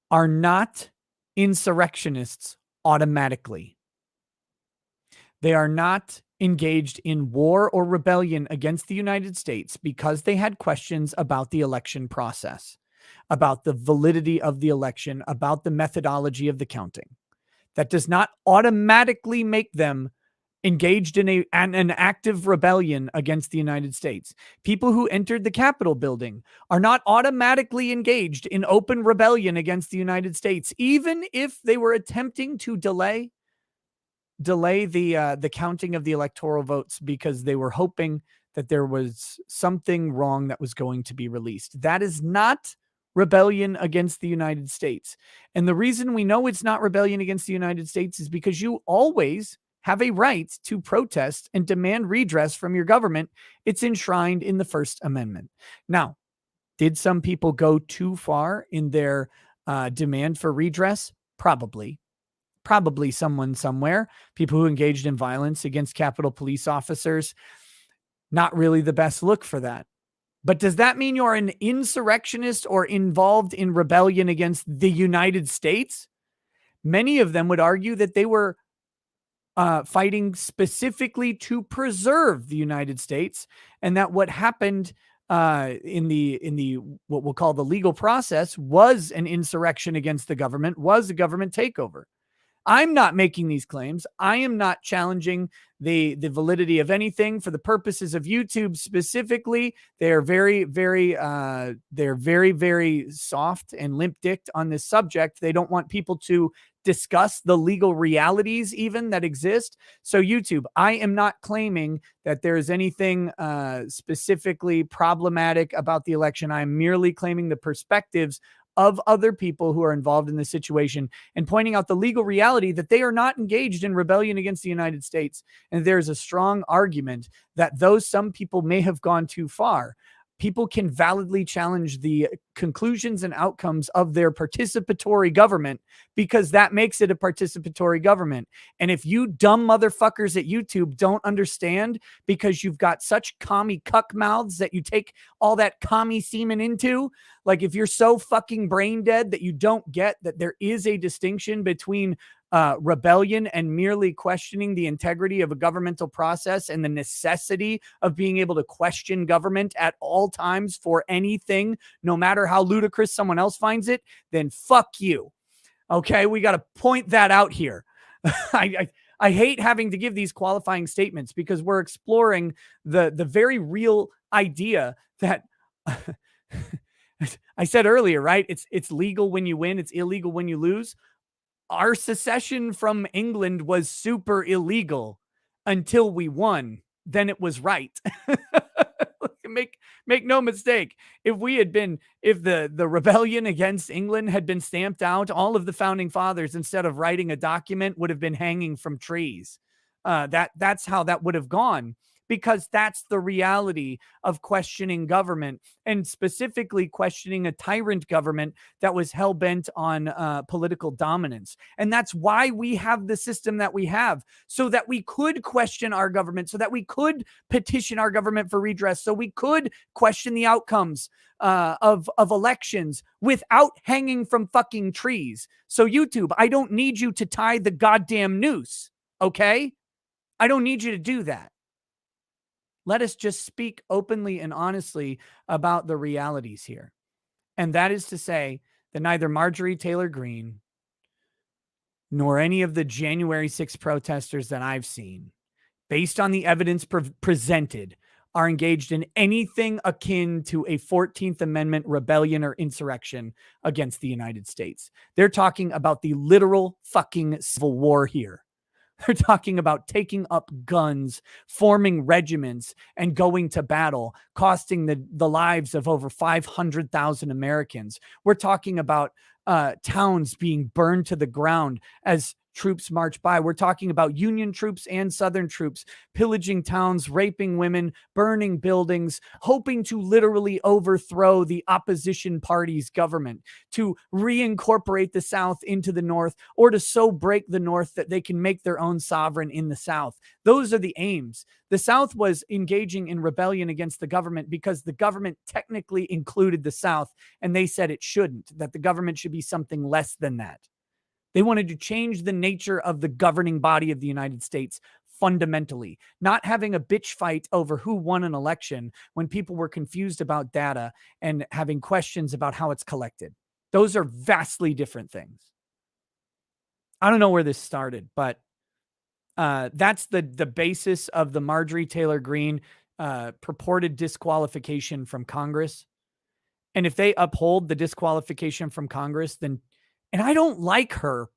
Speaker 2: are not insurrectionists automatically. They are not engaged in war or rebellion against the United States because they had questions about the election process, about the validity of the election, about the methodology of the counting. That does not automatically make them engaged in an active rebellion against the United States. People who entered the Capitol building are not automatically engaged in open rebellion against the United States, even if they were attempting to delay the counting of the electoral votes because they were hoping that there was something wrong that was going to be released. That is not rebellion against the United States. And the reason we know it's not rebellion against the United States is because you always have a right to protest and demand redress from your government. It's enshrined in the First Amendment. Now, did some people go too far in their demand for redress? Probably someone somewhere, people who engaged in violence against Capitol Police officers. Not really the best look for that. But does that mean you're an insurrectionist or involved in rebellion against the United States? Many of them would argue that they were fighting specifically to preserve the United States, and that what happened in the what we'll call the legal process was an insurrection against the government, was a government takeover. I'm not making these claims. I am not challenging the validity of anything for the purposes of YouTube specifically. They're very, very soft and limp-dicked on this subject. They don't want people to discuss the legal realities even that exist. So YouTube, I am not claiming that there is anything specifically problematic about the election. I'm merely claiming the perspectives of other people who are involved in the situation and pointing out the legal reality that they are not engaged in rebellion against the United States. And there's a strong argument that though some people may have gone too far, people can validly challenge the conclusions and outcomes of their participatory government, because that makes it a participatory government. And if you dumb motherfuckers at YouTube don't understand, because you've got such commie cuck mouths that you take all that commie semen into, like if you're so fucking brain dead that you don't get that there is a distinction between rebellion and merely questioning the integrity of a governmental process and the necessity of being able to question government at all times for anything, no matter how ludicrous someone else finds it, then fuck you. Okay, we got to point that out here. I hate having to give these qualifying statements because we're exploring the very real idea that I said earlier, right? It's legal when you win, it's illegal when you lose. Our secession from England was super illegal until we won. Then it was right. Make no mistake. If the rebellion against England had been stamped out, all of the founding fathers, instead of writing a document, would have been hanging from trees. That's how that would have gone, because that's the reality of questioning government, and specifically questioning a tyrant government that was hell-bent on political dominance. And that's why we have the system that we have, so that we could question our government, so that we could petition our government for redress, so we could question the outcomes of elections without hanging from fucking trees. So YouTube, I don't need you to tie the goddamn noose, okay? I don't need you to do that. Let us just speak openly and honestly about the realities here. And that is to say that neither Marjorie Taylor Greene nor any of the January 6th protesters that I've seen, based on the evidence presented, are engaged in anything akin to a 14th Amendment rebellion or insurrection against the United States. They're talking about the literal fucking civil war here. They're talking about taking up guns, forming regiments, and going to battle, costing the lives of over 500,000 Americans. We're talking about towns being burned to the ground as troops march by. We're talking about Union troops and Southern troops pillaging towns, raping women, burning buildings, hoping to literally overthrow the opposition party's government, to reincorporate the South into the North, or to so break the North that they can make their own sovereign in the South. Those are the aims. The South was engaging in rebellion against the government because the government technically included the South, and they said it shouldn't, that the government should be something less than that. They wanted to change the nature of the governing body of the United States fundamentally, not having a bitch fight over who won an election when people were confused about data and having questions about how it's collected. Those are vastly different things. I don't know where this started, but that's the basis of the Marjorie Taylor Greene purported disqualification from Congress. And if they uphold the disqualification from Congress, then, and I don't like her.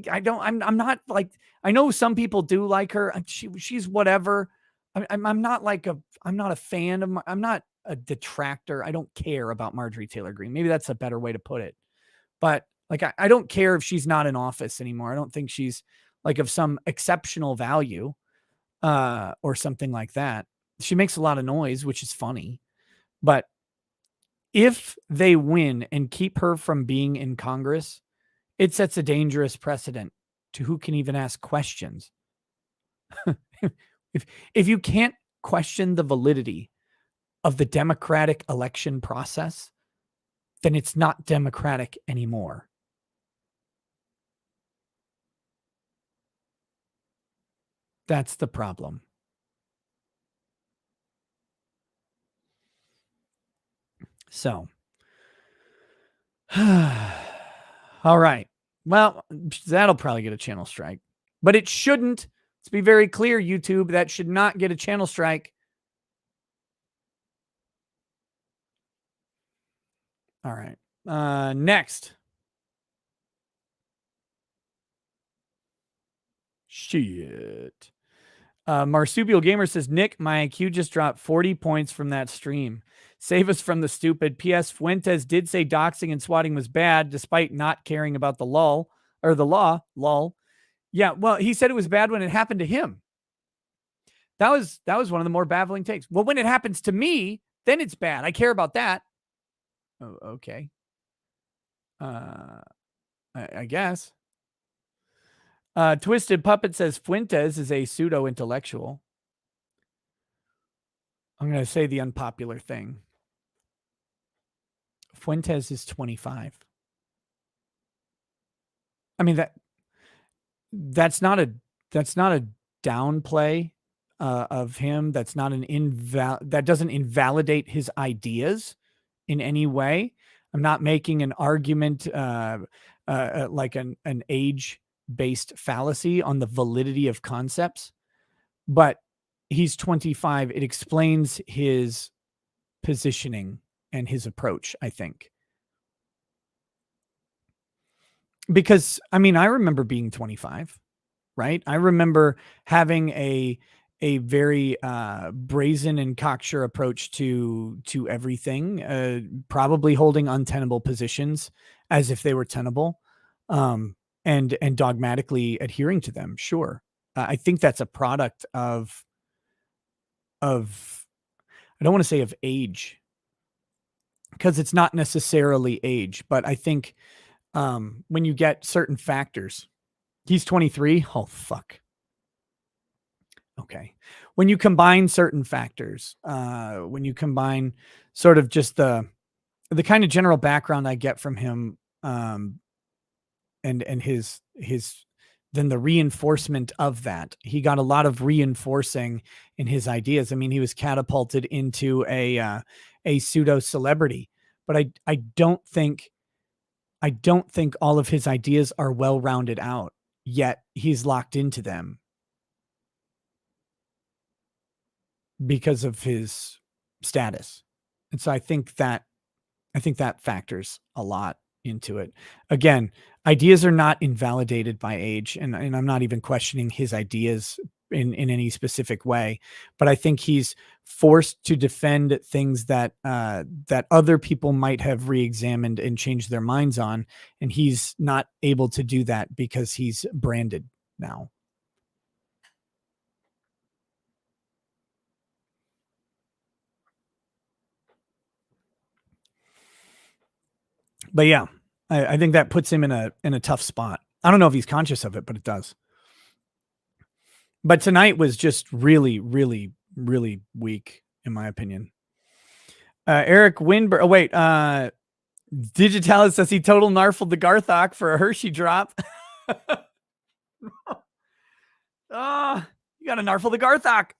Speaker 2: I'm not like, I know some people do like her. She's whatever. I'm not a fan of, I'm not a detractor. I don't care about Marjorie Taylor Greene. Maybe that's a better way to put it. But like, I don't care if she's not in office anymore. I don't think she's like of some exceptional value, or something like that. She makes a lot of noise, which is funny. But if they win and keep her from being in Congress, it sets a dangerous precedent to who can even ask questions. if you can't question the validity of the democratic election process, then it's not democratic anymore. That's the problem. So, all right. Well, that'll probably get a channel strike, but it shouldn't. Let's be very clear, YouTube. That should not get a channel strike. All right. Next. Shit. Marsupial Gamer says, Nick, my IQ just dropped 40 points from that stream. Save us from the stupid. P.S. Fuentes did say doxing and swatting was bad, despite not caring about the law. Lol. Yeah, well, he said it was bad when it happened to him. That was one of the more baffling takes. Well, when it happens to me, then it's bad. I care about that. Oh, okay. I guess. Twisted Puppet says Fuentes is a pseudo-intellectual. I'm going to say the unpopular thing. Fuentes is 25. I mean, that's not a downplay of him. That's not that doesn't invalidate his ideas in any way. I'm not making an argument like an age-based fallacy on the validity of concepts, but he's 25. It explains his positioning and his approach, I think. Because, I mean, I remember being 25, right? I remember having a very brazen and cocksure approach to everything, probably holding untenable positions as if they were tenable, and dogmatically adhering to them. Sure. I think that's a product of I don't want to say of age, because it's not necessarily age, but I think when you get certain factors, he's 23. Oh, fuck. Okay. When you combine certain factors, when you combine sort of just the kind of general background I get from him, and his then the reinforcement of that, he got a lot of reinforcing in his ideas. I mean, he was catapulted into a pseudo celebrity, but I don't think all of his ideas are well rounded out, yet he's locked into them because of his status. And so I think that factors a lot into it. Again, ideas are not invalidated by age, and I'm not even questioning his ideas in any specific way, but I think he's forced to defend things that other people might have re-examined and changed their minds on, and he's not able to do that because he's branded now. But yeah, I think that puts him in a tough spot. I don't know if he's conscious of it, but it does. But tonight was just really, really, really weak, in my opinion. Eric Winberg. Oh, wait. Digitalis says he total narfled the Garthok for a Hershey drop. You got to narfle the Garthok.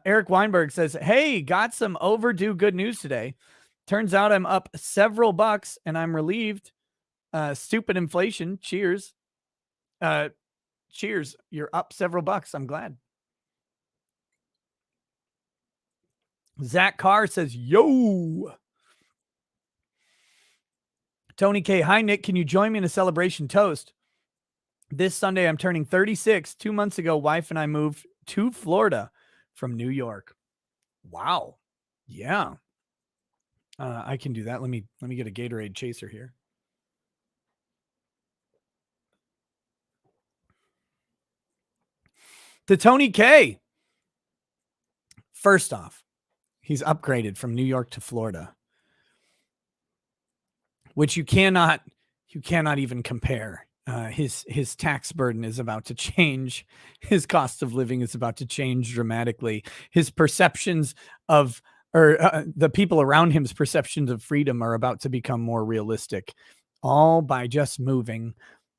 Speaker 2: Eric Weinberg says, hey, got some overdue good news today. Turns out I'm up several bucks and I'm relieved. Stupid inflation. Cheers. Cheers. You're up several bucks. I'm glad. Zach Carr says, yo. Tony K. Hi, Nick. Can you join me in a celebration toast? This Sunday, I'm turning 36. 2 months ago, wife and I moved to Florida from New York. Wow. Yeah. I can do that. Let me get a Gatorade chaser here. To Tony K. First off, he's upgraded from New York to Florida, which you cannot even compare. His tax burden is about to change. His cost of living is about to change dramatically. His perceptions of, the people around him's perceptions of freedom are about to become more realistic, all by just moving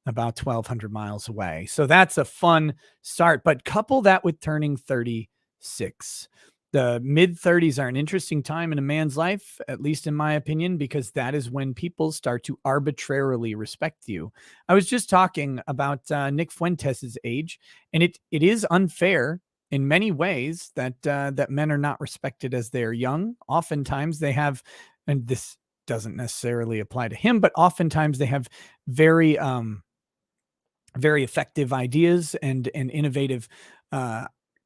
Speaker 2: about 1,200 miles away. So that's a fun start, but couple that with turning 36. The mid 30s are an interesting time in a man's life, at least in my opinion, because that is when people start to arbitrarily respect you. I was just talking about Nick Fuentes' age, and it is unfair in many ways that that men are not respected as they're young. Oftentimes they have, and this doesn't necessarily apply to him, but oftentimes they have very very effective ideas and innovative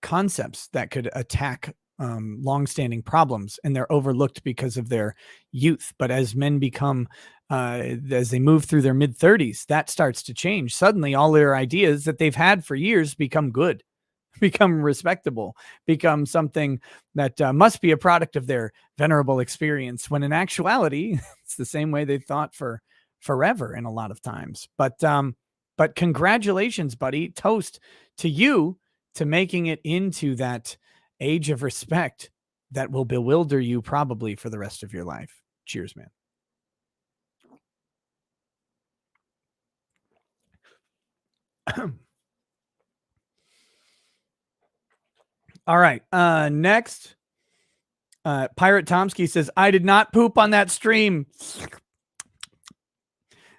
Speaker 2: concepts that could attack longstanding problems, and they're overlooked because of their youth. But as men become, as they move through their mid 30s, that starts to change. Suddenly, all their ideas that they've had for years become good, become respectable, become something that must be a product of their venerable experience, when in actuality, it's the same way they've thought for forever in a lot of times. But congratulations, buddy. Toast to you to making it into that age of respect that will bewilder you probably for the rest of your life. Cheers, man. All right. Next, Pirate Tomsky says, I did not poop on that stream.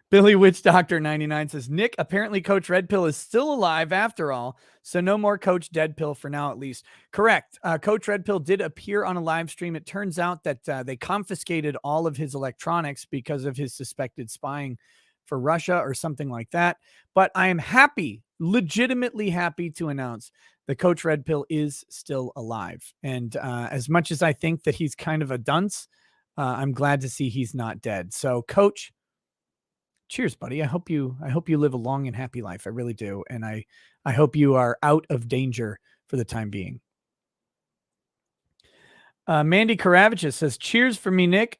Speaker 2: Billy Witch Doctor 99 says, Nick, apparently Coach Red Pill is still alive after all, so no more Coach Dead Pill for now, at least. Correct. Coach Red Pill did appear on a live stream. It turns out that they confiscated all of his electronics because of his suspected spying for Russia or something like that. But I am happy, legitimately happy to announce that Coach Red Pill is still alive. And as much as I think that he's kind of a dunce, I'm glad to see he's not dead. So, Coach, cheers, buddy. I hope you live a long and happy life. I really do. And I hope you are out of danger for the time being. Mandy Karavich says, cheer for me, Nick.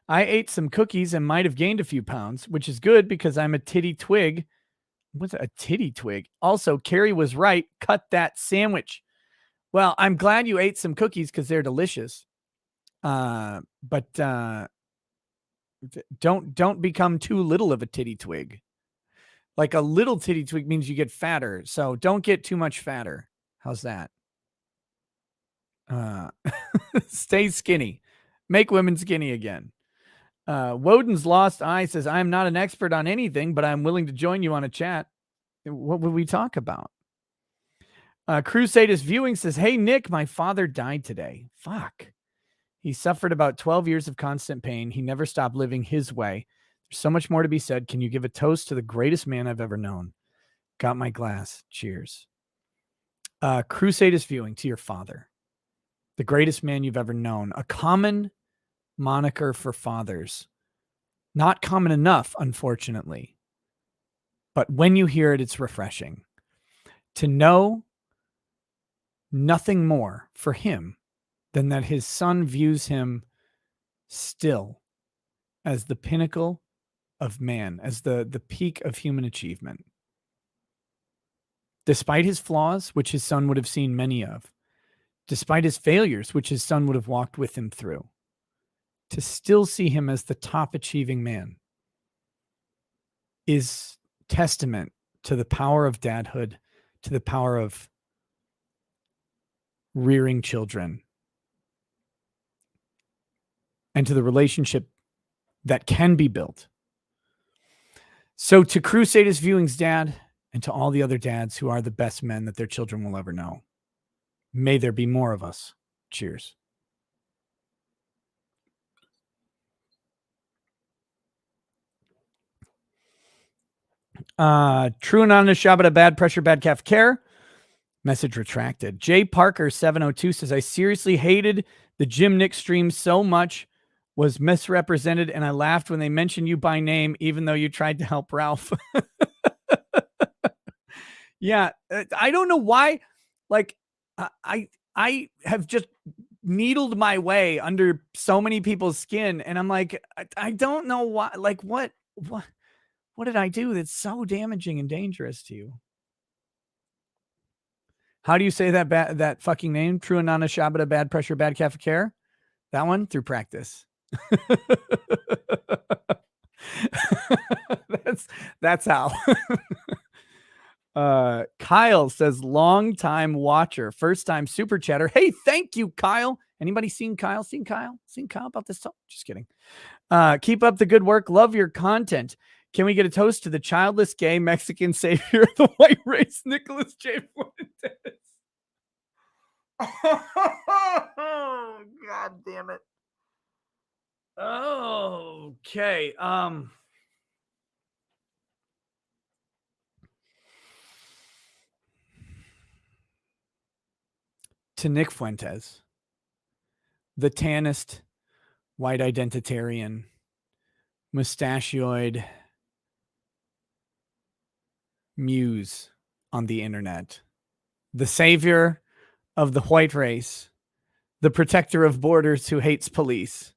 Speaker 2: I ate some cookies and might have gained a few pounds, which is good because I'm a titty twig. What's a titty twig? Also, Carrie was right. Cut that sandwich. Well, I'm glad you ate some cookies because they're delicious. But don't become too little of a titty twig. Like a little titty twig means you get fatter. So don't get too much fatter. How's that? Stay skinny. Make women skinny again. Woden's Lost Eye says, I'm not an expert on anything, but I'm willing to join you on a chat. What would we talk about? Crusadist Viewing says, hey, Nick, my father died today. Fuck. He suffered about 12 years of constant pain. He never stopped living his way. There's so much more to be said. Can you give a toast to the greatest man I've ever known? Got my glass. Cheers. Crusadist Viewing, to your father. The greatest man you've ever known. A common moniker for fathers. Not common enough, unfortunately. But when you hear it, it's refreshing. To know nothing more for him than that his son views him still as the pinnacle of man, as the peak of human achievement. Despite his flaws, which his son would have seen many of, despite his failures, which his son would have walked with him through, to still see him as the top achieving man is testament to the power of dadhood, to the power of rearing children, and to the relationship that can be built. So to Crusaders Viewing's dad and to all the other dads who are the best men that their children will ever know, may there be more of us. Cheers. True Anonymous Shabbat, bad pressure, bad calf care. Message retracted. Jay Parker 702 says, I seriously hated the Jim Nick stream so much, was misrepresented, and I laughed when they mentioned you by name, even though you tried to help Ralph. Yeah, I don't know why. Like, I have just needled my way under so many people's skin, and I'm like, I don't know why. Like, what did I do that's so damaging and dangerous to you? How do you say that fucking name? True Anana Shabada, bad pressure, bad calf care. That one through practice. that's how. Kyle says long time watcher, first time super chatter. Hey, thank you, Kyle. Anybody seen Kyle? Seen Kyle about this? Just kidding. Keep up the good work. Love your content. Can we get a toast to the childless gay Mexican savior of the white race, Nicholas J. Fuentes? Oh, God damn it. Okay. To Nick Fuentes, the tannest white identitarian, mustachioid muse on the internet, the savior of the white race, the protector of borders who hates police,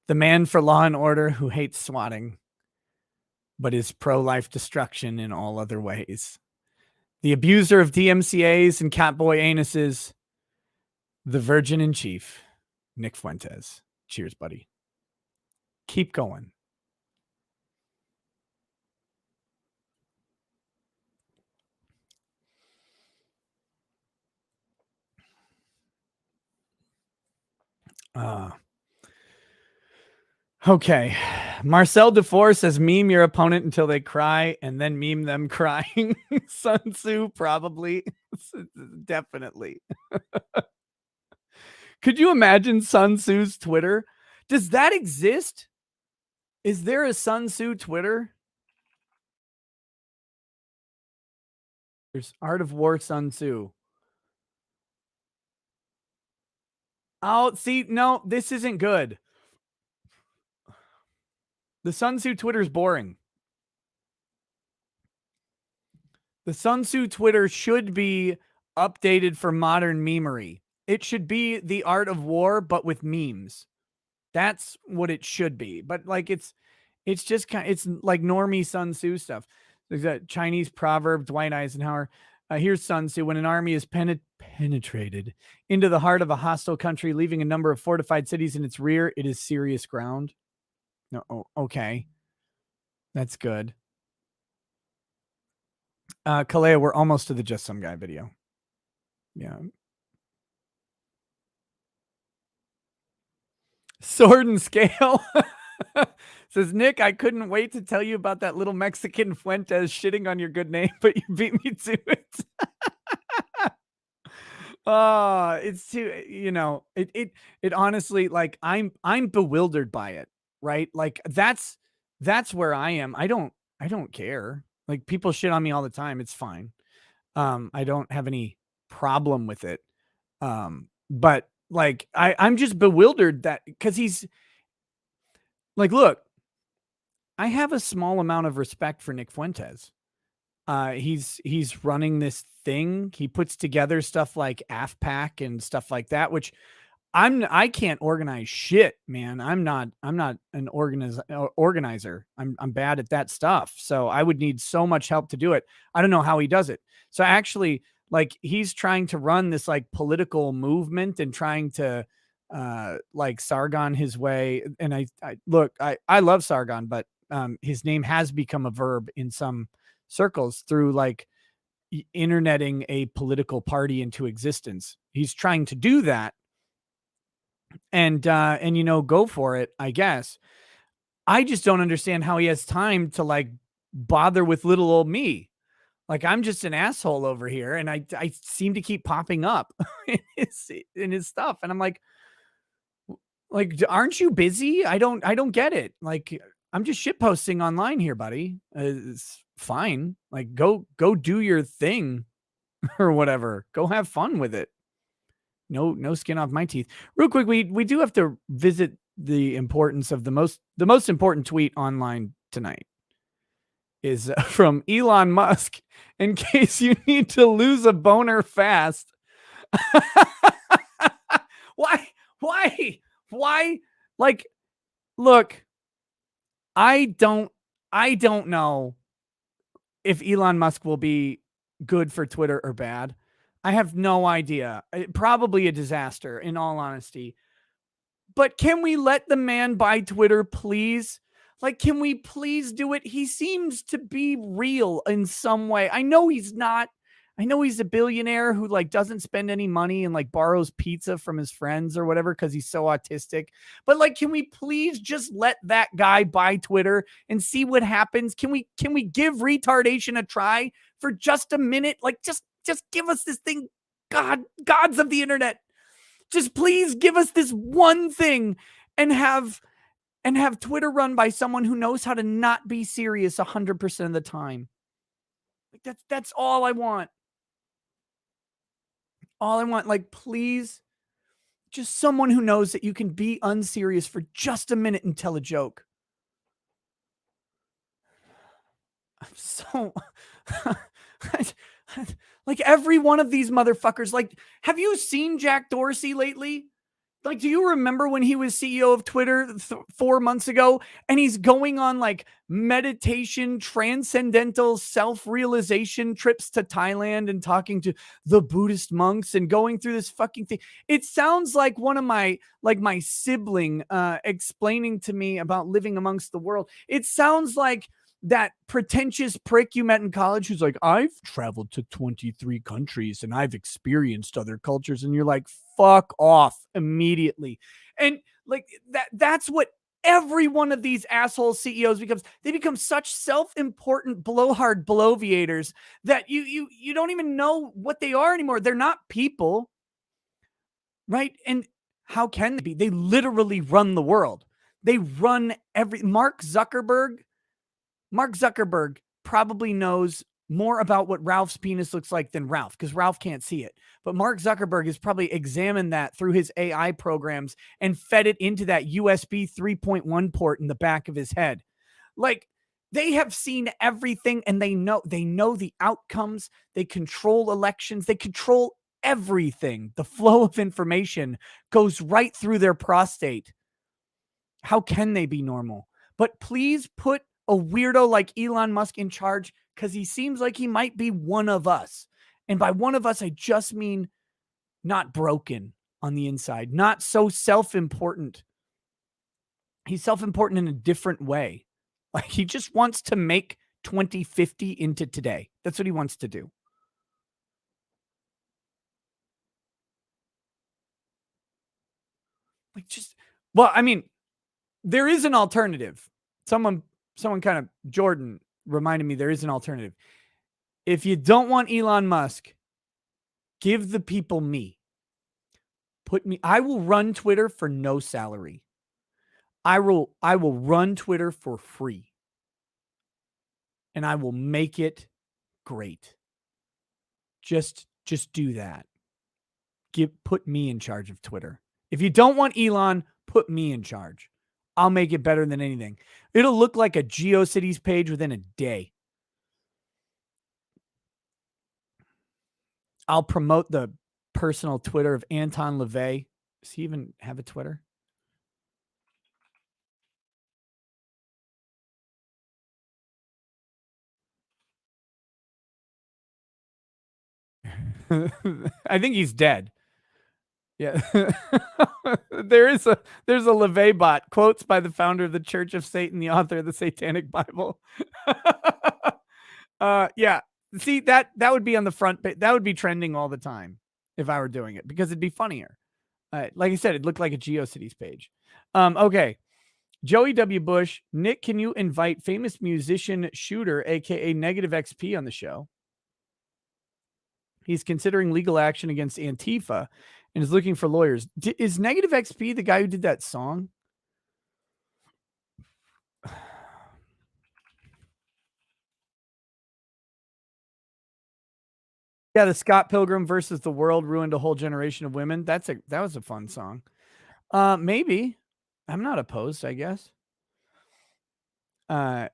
Speaker 2: the man for law and order who hates swatting, but is pro-life destruction in all other ways, the abuser of DMCAs and catboy anuses, the virgin in chief, Nick Fuentes. Cheers, buddy. Keep going. Okay. Marcel DeFore says, meme your opponent until they cry and then meme them crying. Sun Tzu, probably. Definitely. Could you imagine Sun Tzu's Twitter? Does that exist? Is there a Sun Tzu Twitter? There's Art of War Sun Tzu. Oh, see, no, this isn't good. The Sun Tzu Twitter is boring. The Sun Tzu Twitter should be updated for modern memery. It should be the Art of War, but with memes. That's what it should be. But like, it's just kind of, it's like normie Sun Tzu stuff. There's that Chinese proverb, Dwight Eisenhower. Here's Sun Tzu. When an army is penetrated into the heart of a hostile country, leaving a number of fortified cities in its rear, it is serious ground. No, okay. That's good. Kalea, we're almost to the Just Some Guy video. Yeah. Sword and Scale says, Nick, I couldn't wait to tell you about that little Mexican Fuentes shitting on your good name, but you beat me to it. It's too, you know, it honestly, like, I'm bewildered by it, right? Like, that's where I am. I don't care. Like, people shit on me all the time. It's fine. I don't have any problem with it. But like, I'm just bewildered that, because he's like, look, I have a small amount of respect for Nick Fuentes. He's running this thing. He puts together stuff like AFPAC and stuff like that, which I can't organize shit, man. I'm not an organizer. I'm bad at that stuff. So I would need so much help to do it. I don't know how he does it. So actually, like, he's trying to run this like political movement and trying to like Sargon his way. And I love Sargon, but his name has become a verb in some circles through like interneting a political party into existence. He's trying to do that. And you know, go for it, I guess. I just don't understand how he has time to like bother with little old me. Like, I'm just an asshole over here, and I seem to keep popping up in his stuff, and I'm like, aren't you busy? I don't get it. Like, I'm just shit posting online here, buddy. It's fine. Like, go do your thing or whatever. Go have fun with it. No skin off my teeth. Real quick, we do have to visit the importance of the most important tweet online tonight. is from Elon Musk. In case you need to lose a boner fast. Why? Like, look, I don't know if Elon Musk will be good for Twitter or bad. I have no idea. Probably a disaster, in all honesty. But can we let the man buy Twitter, please? Like, can we please do it? He seems to be real in some way. I know he's not. I know he's a billionaire who like doesn't spend any money and like borrows pizza from his friends or whatever because he's so autistic. But like, can we please just let that guy buy Twitter and see what happens? Can we give retardation a try for just a minute? Like, just give us this thing. Gods of the internet. Just please give us this one thing and have Twitter run by someone who knows how to not be serious 100% of the time. Like that's all I want. All I want, like, please, just someone who knows that you can be unserious for just a minute and tell a joke. I'm so like every one of these motherfuckers. Like, have you seen Jack Dorsey lately? Like, do you remember when he was CEO of Twitter 4 months ago and he's going on like meditation, transcendental self-realization trips to Thailand and talking to the Buddhist monks and going through this fucking thing? It sounds like one of my sibling explaining to me about living amongst the world. It sounds like that pretentious prick you met in college who's like, I've traveled to 23 countries and I've experienced other cultures. And you're like, fuck off immediately. And like that's what every one of these asshole CEOs becomes. They become such self-important blowhard bloviators that you don't even know what they are anymore. They're not people, right? And how can they be? They literally run the world. They run Mark Zuckerberg probably knows more about what Ralph's penis looks like than Ralph, because Ralph can't see it. But Mark Zuckerberg has probably examined that through his AI programs and fed it into that USB 3.1 port in the back of his head. Like, they have seen everything and they know the outcomes. They control elections. They control everything. The flow of information goes right through their prostate. How can they be normal? But please put a weirdo like Elon Musk in charge, because he seems like he might be one of us. And by one of us, I just mean not broken on the inside, not so self-important. He's self-important in a different way. Like, he just wants to make 2050 into today. That's what he wants to do. Like, well, I mean, there is an alternative. Someone kind of, Jordan reminded me there is an alternative. If you don't want Elon Musk, give the people me. I will run Twitter for no salary. I will run Twitter for free. And I will make it great. Just do that. Put me in charge of Twitter. If you don't want Elon, put me in charge. I'll make it better than anything. It'll look like a GeoCities page within a day. I'll promote the personal Twitter of Anton LaVey. Does he even have a Twitter? I think he's dead. Yeah. there's a LaVey bot, quotes by the founder of the Church of Satan, the author of the Satanic Bible. Yeah. See, that would be on the front page. That would be trending all the time if I were doing it, because it'd be funnier. Like I said, it looked like a GeoCities page. Okay. Joey W. Bush, Nick, can you invite famous musician Shooter, aka Negative XP, on the show? He's considering legal action against Antifa and is looking for lawyers. Is Negative XP the guy who did that song? Yeah, the Scott Pilgrim versus the World ruined a whole generation of women. That was a fun song. Maybe. I'm not opposed, I guess.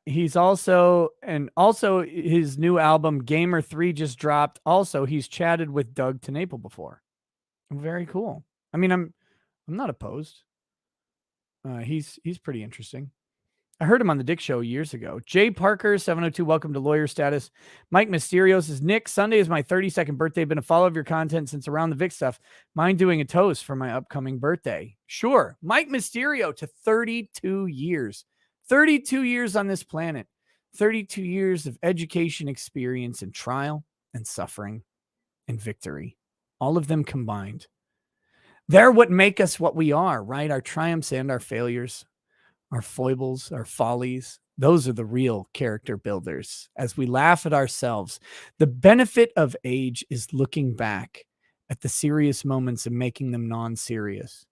Speaker 2: He's also his new album Gamer 3 just dropped. Also, he's chatted with Doug TeNapel before. Very cool. I mean, I'm not opposed. He's pretty interesting. I heard him on the Dick Show years ago. Jay Parker, 702, welcome to Lawyer Status. Mike Mysterio says, Nick, Sunday is my 32nd birthday. Been a follower of your content since around the Vic stuff. Mind doing a toast for my upcoming birthday? Sure. Mike Mysterio to 32 years. 32 years on this planet. 32 years of education, experience, and trial and suffering and victory. All of them combined. They're what make us what we are, right? Our triumphs and our failures. Our foibles, our follies, those are the real character builders. As we laugh at ourselves, the benefit of age is looking back at the serious moments and making them non-serious.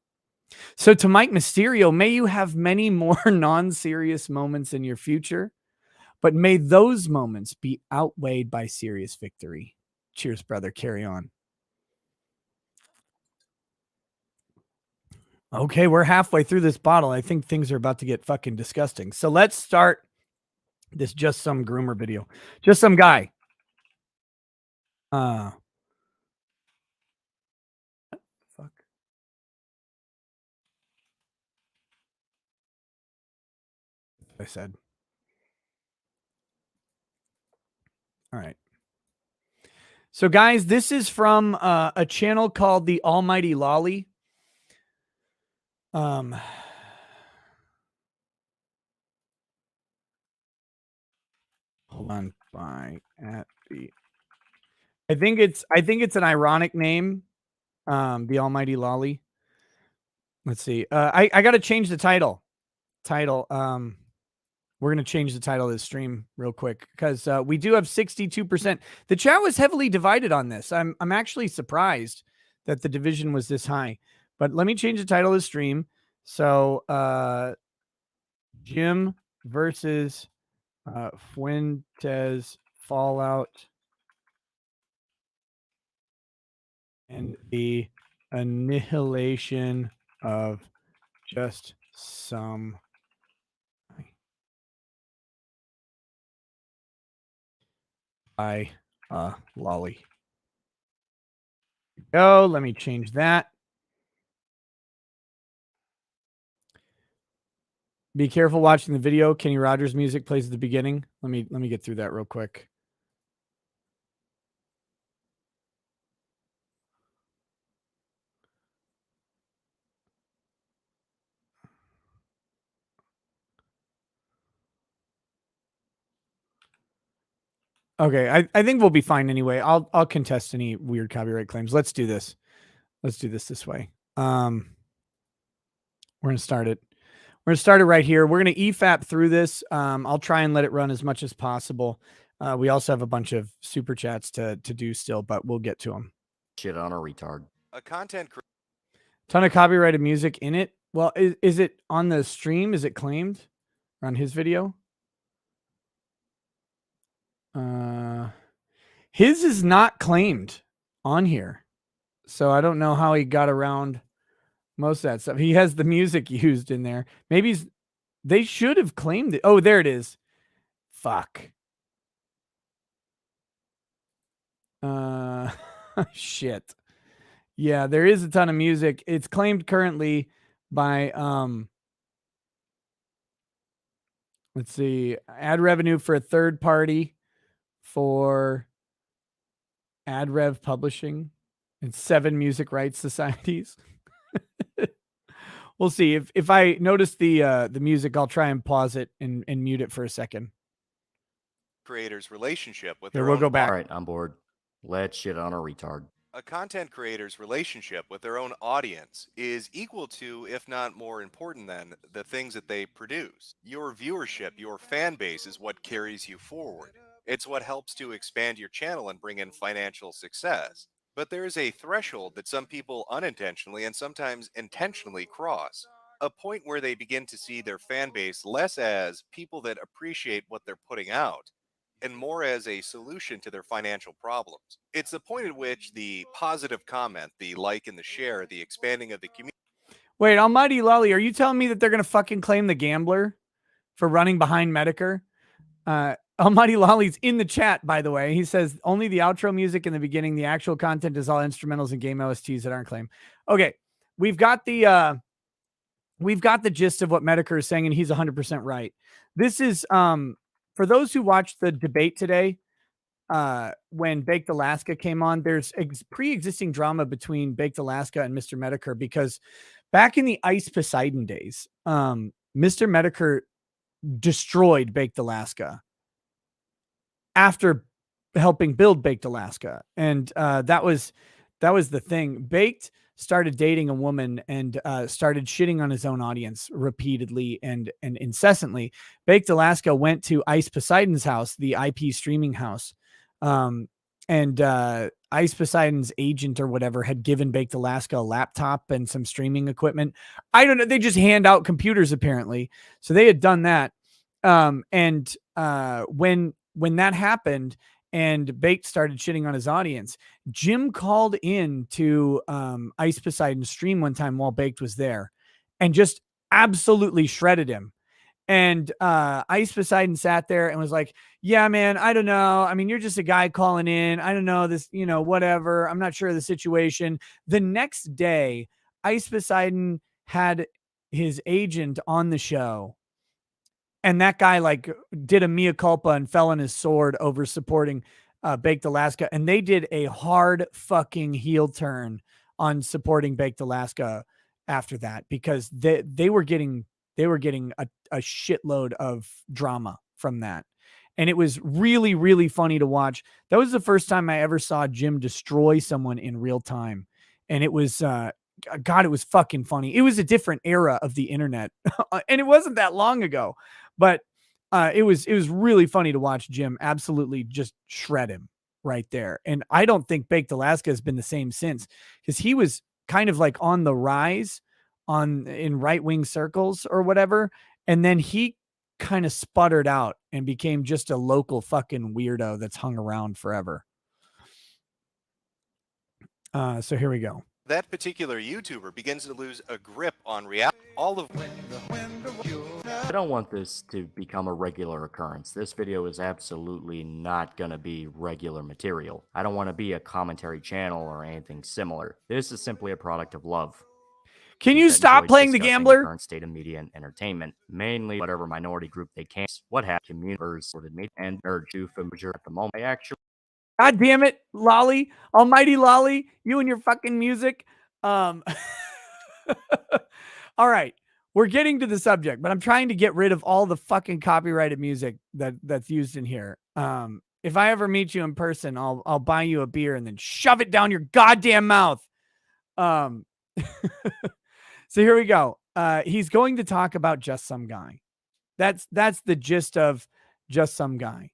Speaker 2: So to Mike Mysterio, may you have many more non-serious moments in your future, but may those moments be outweighed by serious victory. Cheers, brother. Carry on. Okay, we're halfway through this bottle. I think things are about to get fucking disgusting. So let's start this Just Some Groomer video. Just some guy. Fuck. I said. All right. So guys, this is from a channel called The Almighty Loli. Hold on. I think it's an ironic name. The Almighty Loli. Let's see. I got to change the title. We're going to change the title of the stream real quick because we do have 62%. The chat was heavily divided on this. I'm actually surprised that the division was this high. But let me change the title of the stream. So Jim versus Fuentes Fallout and the Annihilation of Just Some by Loli. Go. Let me change that. Be careful watching the video. Kenny Rogers music plays at the beginning. Let me get through that real quick. Okay, I think we'll be fine anyway. I'll contest any weird copyright claims. Let's do this. Let's do this way. We're gonna start it. We're gonna start it right here. We're gonna EFAP through this. I'll try and let it run as much as possible. We also have a bunch of super chats to do still, but we'll get to them.
Speaker 4: Shit on a retard.
Speaker 5: A content
Speaker 2: ton of copyrighted music in it. Well, is it on the stream? Is it claimed on his video? His is not claimed on here. So I don't know how he got around most of that stuff. He has the music used in there. Maybe they should have claimed it. Oh, there it is. Fuck. Shit. Yeah, there is a ton of music. It's claimed currently by let's see, ad revenue for a third party for Ad Rev Publishing and 7 music rights societies. We'll see. If I notice the music, I'll try and pause it and mute it for a second.
Speaker 5: creator's relationship with
Speaker 2: Here,
Speaker 5: their
Speaker 2: we'll
Speaker 5: own
Speaker 2: go back.
Speaker 4: All right, I'm bored. Let's shit on a retard.
Speaker 5: A content creator's relationship with their own audience is equal to, if not more important than, the things that they produce. Your viewership, your fan base is what carries you forward. It's what helps to expand your channel and bring in financial success. But there is a threshold that some people unintentionally and sometimes intentionally cross. A point where they begin to see their fan base less as people that appreciate what they're putting out, and more as a solution to their financial problems. It's the point at which the positive comment, the like and the share, the expanding of the community.
Speaker 2: Wait, Almighty Lolly, are you telling me that they're going to fucking claim The Gambler for running behind Medicare. Almighty Lolly's in the chat, by the way. He says only the outro music in the beginning. The actual content is all instrumentals and game OSTs that aren't claimed. Okay, we've got the gist of what Medicare is saying, and he's 100% right. This is for those who watched the debate today. When Baked Alaska came on, there's pre-existing drama between Baked Alaska and Mr. Medicare because back in the Ice Poseidon days, Mr. Medicare destroyed Baked Alaska after helping build Baked Alaska. And that was the thing. Baked started dating a woman and started shitting on his own audience repeatedly and incessantly. Baked Alaska went to Ice Poseidon's house, the IP streaming house. And Ice Poseidon's agent or whatever had given Baked Alaska a laptop and some streaming equipment. I don't know. They just hand out computers apparently. So they had done that. And when that happened and Baked started shitting on his audience, Jim called in to Ice Poseidon's stream one time while Baked was there and just absolutely shredded him. And Ice Poseidon sat there and was like, yeah, man, I don't know. I mean, you're just a guy calling in. I don't know this, whatever. I'm not sure of the situation. The next day, Ice Poseidon had his agent on the show. And that guy did a mea culpa and fell on his sword over supporting Baked Alaska. And they did a hard fucking heel turn on supporting Baked Alaska after that because they were getting a shitload of drama from that. And it was really, really funny to watch. That was the first time I ever saw Jim destroy someone in real time. And it was, God, it was fucking funny. It was a different era of the internet. And it wasn't that long ago, but it was really funny to watch Jim absolutely just shred him right there. And I don't think Baked Alaska has been the same since because he was kind of like on the rise in right-wing circles or whatever. And then he kind of sputtered out and became just a local fucking weirdo that's hung around forever. So here we go.
Speaker 5: That particular YouTuber begins to lose a grip on reality.
Speaker 4: I don't want this to become a regular occurrence. This video is absolutely not gonna be regular material. I don't want to be a commentary channel or anything similar. This is simply a product of love.
Speaker 2: Can you stop playing the gambler?
Speaker 4: The current state of media and entertainment, mainly whatever minority group they can. What have communities sorted me and urge to familiar at the moment. I actually.
Speaker 2: God damn it, Lolly, almighty Lolly, you and your fucking music. All right, we're getting to the subject, but I'm trying to get rid of all the fucking copyrighted music that's used in here. If I ever meet you in person, I'll buy you a beer and then shove it down your goddamn mouth. So here we go. He's going to talk about Just Some Guy. That's the gist of Just Some Guy,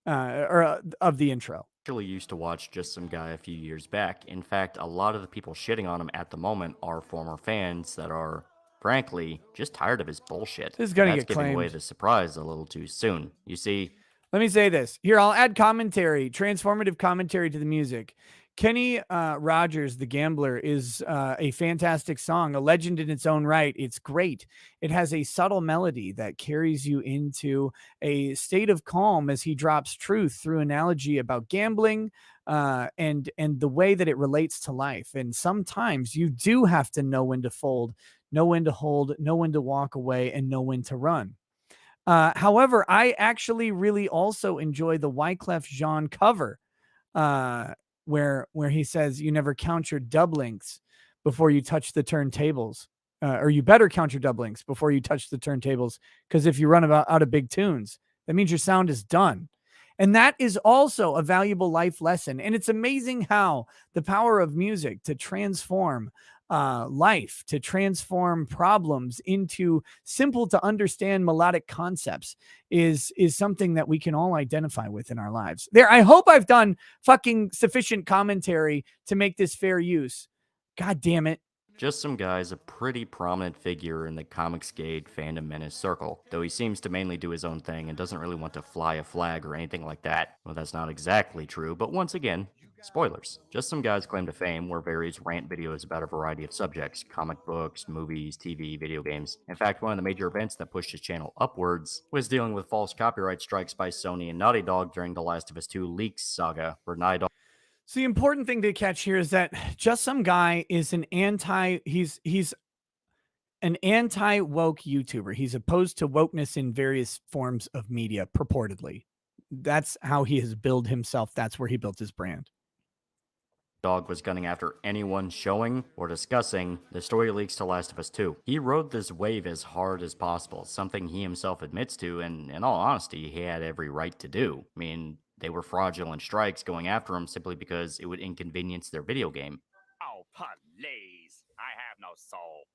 Speaker 2: or of the intro.
Speaker 4: Actually used to watch Just Some Guy a few years back. In fact, a lot of the people shitting on him at the moment are former fans that are, frankly, just tired of his bullshit.
Speaker 2: This is gonna get
Speaker 4: giving
Speaker 2: claimed.
Speaker 4: away the surprise a little too soon. You see,
Speaker 2: let me say this. Here, I'll add commentary, transformative commentary to the music. Kenny Rogers, The Gambler, is a fantastic song, a legend in its own right. It's great. It has a subtle melody that carries you into a state of calm as he drops truth through analogy about gambling and the way that it relates to life. And sometimes you do have to know when to fold, know when to hold, know when to walk away, and know when to run. However, I actually really also enjoy the Wyclef Jean cover, where he says, you never count your doublings before you touch the turntables, or you better count your doublings before you touch the turntables, because if you run out of big tunes, that means your sound is done. And that is also a valuable life lesson. And it's amazing how the power of music to transform life, to transform problems into simple to understand melodic concepts is something that we can all identify with in our lives. There, I hope I've done fucking sufficient commentary to make this fair use. God damn it.
Speaker 4: Just Some Guy's a pretty prominent figure in the Comicsgate fandom menace circle, though he seems to mainly do his own thing and doesn't really want to fly a flag or anything like that. Well, that's not exactly true, but once again, Spoilers. Just Some Guy's claim to fame were various rant videos about a variety of subjects: comic books, movies, TV, video games. In fact, one of the major events that pushed his channel upwards was dealing with false copyright strikes by Sony and Naughty Dog during the Last of Us 2 leaks saga, where Naughty Dog
Speaker 2: So the important thing to catch here is that Just Some Guy is an he's an anti-woke YouTuber. He's opposed to wokeness in various forms of media, purportedly. That's how he has billed himself. That's where he built his brand.
Speaker 4: Dog was gunning after anyone showing or discussing the story leaks to Last of Us 2. He rode this wave as hard as possible, something he himself admits to, and in all honesty, he had every right to do. I mean, they were fraudulent strikes going after him simply because it would inconvenience their video game.
Speaker 6: Oh, please. I have no soul.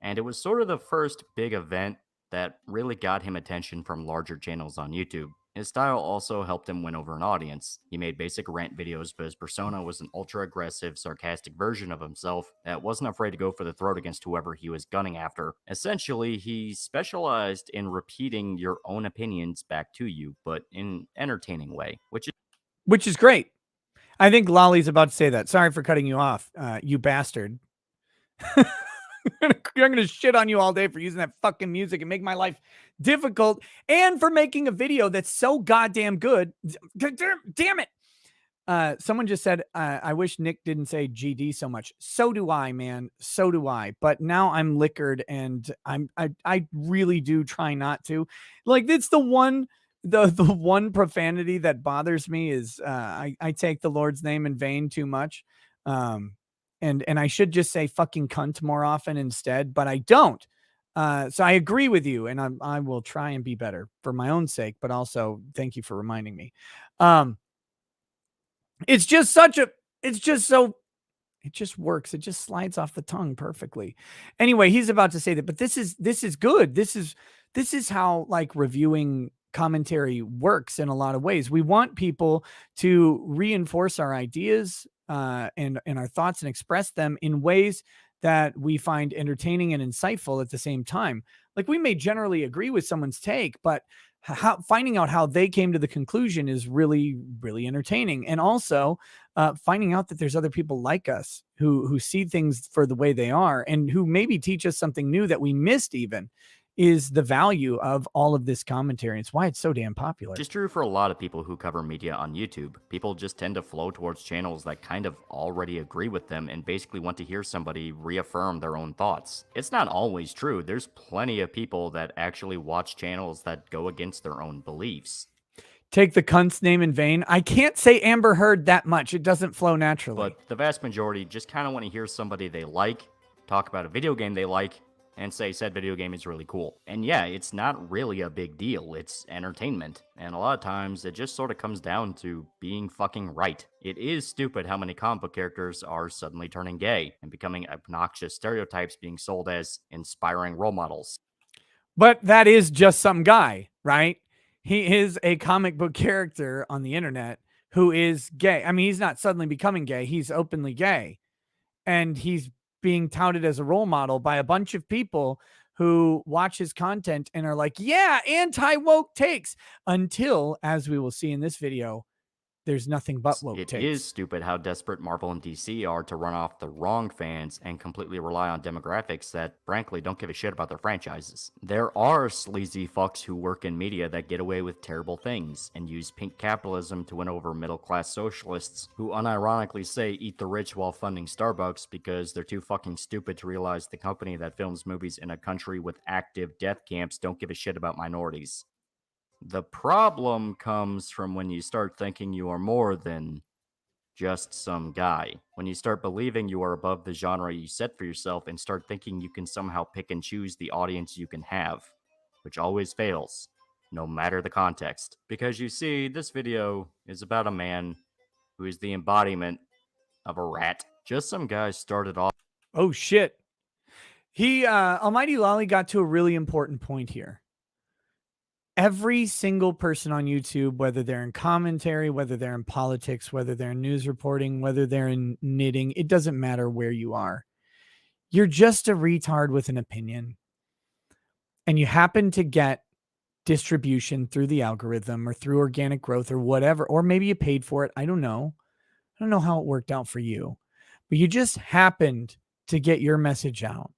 Speaker 4: And it was sort of the first big event that really got him attention from larger channels on YouTube. His style also helped him win over an audience. He made basic rant videos, but his persona was an ultra-aggressive, sarcastic version of himself that wasn't afraid to go for the throat against whoever he was gunning after. Essentially, he specialized in repeating your own opinions back to you, but in an entertaining way,
Speaker 2: Which is great. I think Lolly's about to say that. Sorry for cutting you off, you bastard. I'm going to shit on you all day for using that fucking music and make my life difficult, and for making a video that's so goddamn good. Damn it. Someone just said, I wish Nick didn't say GD so much. So do I, man. So do I. But now I'm liquored, and I really do try not to. Like, it's the one profanity that bothers me is I take the Lord's name in vain too much. And I should just say fucking cunt more often instead, but I don't. So I agree with you, and I will try and be better for my own sake, but also thank you for reminding me. It just works. It just slides off the tongue perfectly. Anyway, he's about to say that, but this is good. This is how, like, reviewing commentary works in a lot of ways. We want people to reinforce our ideas and our thoughts and express them in ways that we find entertaining and insightful at the same time. Like, we may generally agree with someone's take, but finding out how they came to the conclusion is really, really entertaining. And also finding out that there's other people like us who see things for the way they are, and who maybe teach us something new that we missed even, is the value of all of this commentary. It's why it's so damn popular.
Speaker 4: Which is true for a lot of people who cover media on YouTube. People just tend to flow towards channels that kind of already agree with them and basically want to hear somebody reaffirm their own thoughts. It's not always true. There's plenty of people that actually watch channels that go against their own beliefs.
Speaker 2: Take the cunt's name in vain. I can't say Amber Heard that much. It doesn't flow naturally.
Speaker 4: But the vast majority just kind of want to hear somebody they like talk about a video game they like and say said video game is really cool. And yeah, it's not really a big deal. It's entertainment. And a lot of times it just sort of comes down to being fucking right. It is stupid how many comic book characters are suddenly turning gay and becoming obnoxious stereotypes being sold as inspiring role models.
Speaker 2: But that is Just Some Guy, right? He is a comic book character on the internet who is gay. I mean, he's not suddenly becoming gay. He's openly gay. And he's being touted as a role model by a bunch of people who watch his content and are like, yeah, anti-woke takes, until, as we will see in this video, there's nothing but woke takes.
Speaker 4: It is stupid how desperate Marvel and DC are to run off the wrong fans and completely rely on demographics that, frankly, don't give a shit about their franchises. There are sleazy fucks who work in media that get away with terrible things and use pink capitalism to win over middle-class socialists who unironically say eat the rich while funding Starbucks because they're too fucking stupid to realize the company that films movies in a country with active death camps don't give a shit about minorities. The problem comes from when you start thinking you are more than just some guy. When you start believing you are above the genre you set for yourself and start thinking you can somehow pick and choose the audience you can have, which always fails, no matter the context. Because you see, this video is about a man who is the embodiment of a rat. Just Some Guy started off.
Speaker 2: Oh shit. Almighty Lolly got to a really important point here. Every single person on YouTube, whether they're in commentary, whether they're in politics, whether they're in news reporting, whether they're in knitting, it doesn't matter where you are. You're just a retard with an opinion. And you happen to get distribution through the algorithm or through organic growth or whatever, or maybe you paid for it. I don't know. I don't know how it worked out for you, but you just happened to get your message out.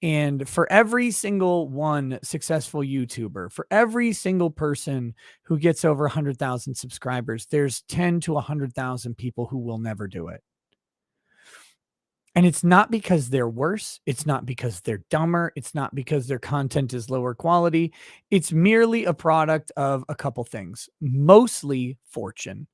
Speaker 2: And for every single one successful YouTuber, for every single person who gets over 100,000 subscribers, there's 10 to 100,000 people who will never do it. And it's not because they're worse. It's not because they're dumber. It's not because their content is lower quality. It's merely a product of a couple things, mostly fortune,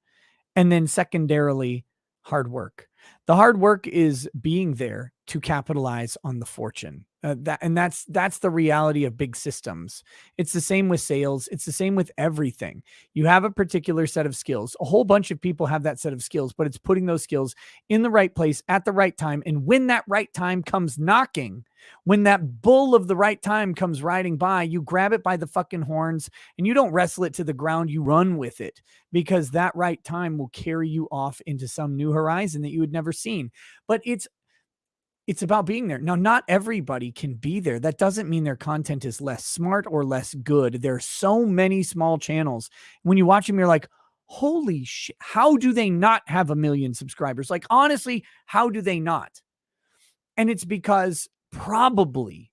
Speaker 2: and then secondarily hard work. The hard work is being there to capitalize on the fortune. That's the reality of big systems. It's the same with sales. It's the same with everything. You have a particular set of skills. A whole bunch of people have that set of skills, but it's putting those skills in the right place at the right time. And when that right time comes knocking, when that bull of the right time comes riding by, you grab it by the fucking horns and you don't wrestle it to the ground. You run with it, because that right time will carry you off into some new horizon that you had never seen. But it's about being there. Now, not everybody can be there. That doesn't mean their content is less smart or less good. There are so many small channels. When you watch them, you're like, holy shit, how do they not have 1 million subscribers? Like, honestly, how do they not? And it's because probably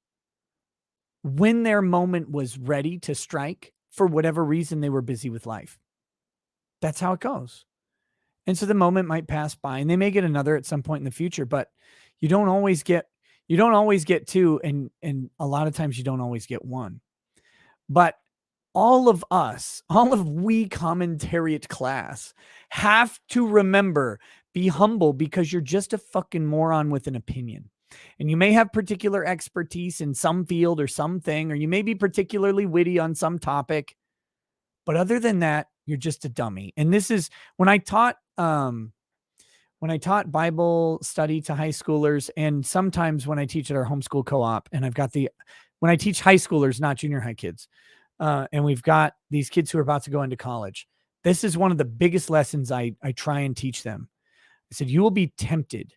Speaker 2: when their moment was ready to strike, for whatever reason, they were busy with life. That's how it goes. And so the moment might pass by and they may get another at some point in the future, but you don't always get two. And a lot of times you don't always get one. But all of we commentariat class have to remember, be humble, because you're just a fucking moron with an opinion. And you may have particular expertise in some field or something, or you may be particularly witty on some topic. But other than that, you're just a dummy. And this is when I taught Bible study to high schoolers, and sometimes when I teach at our homeschool co-op, and when I teach high schoolers, not junior high kids, and we've got these kids who are about to go into college. This is one of the biggest lessons I try and teach them. I said, you will be tempted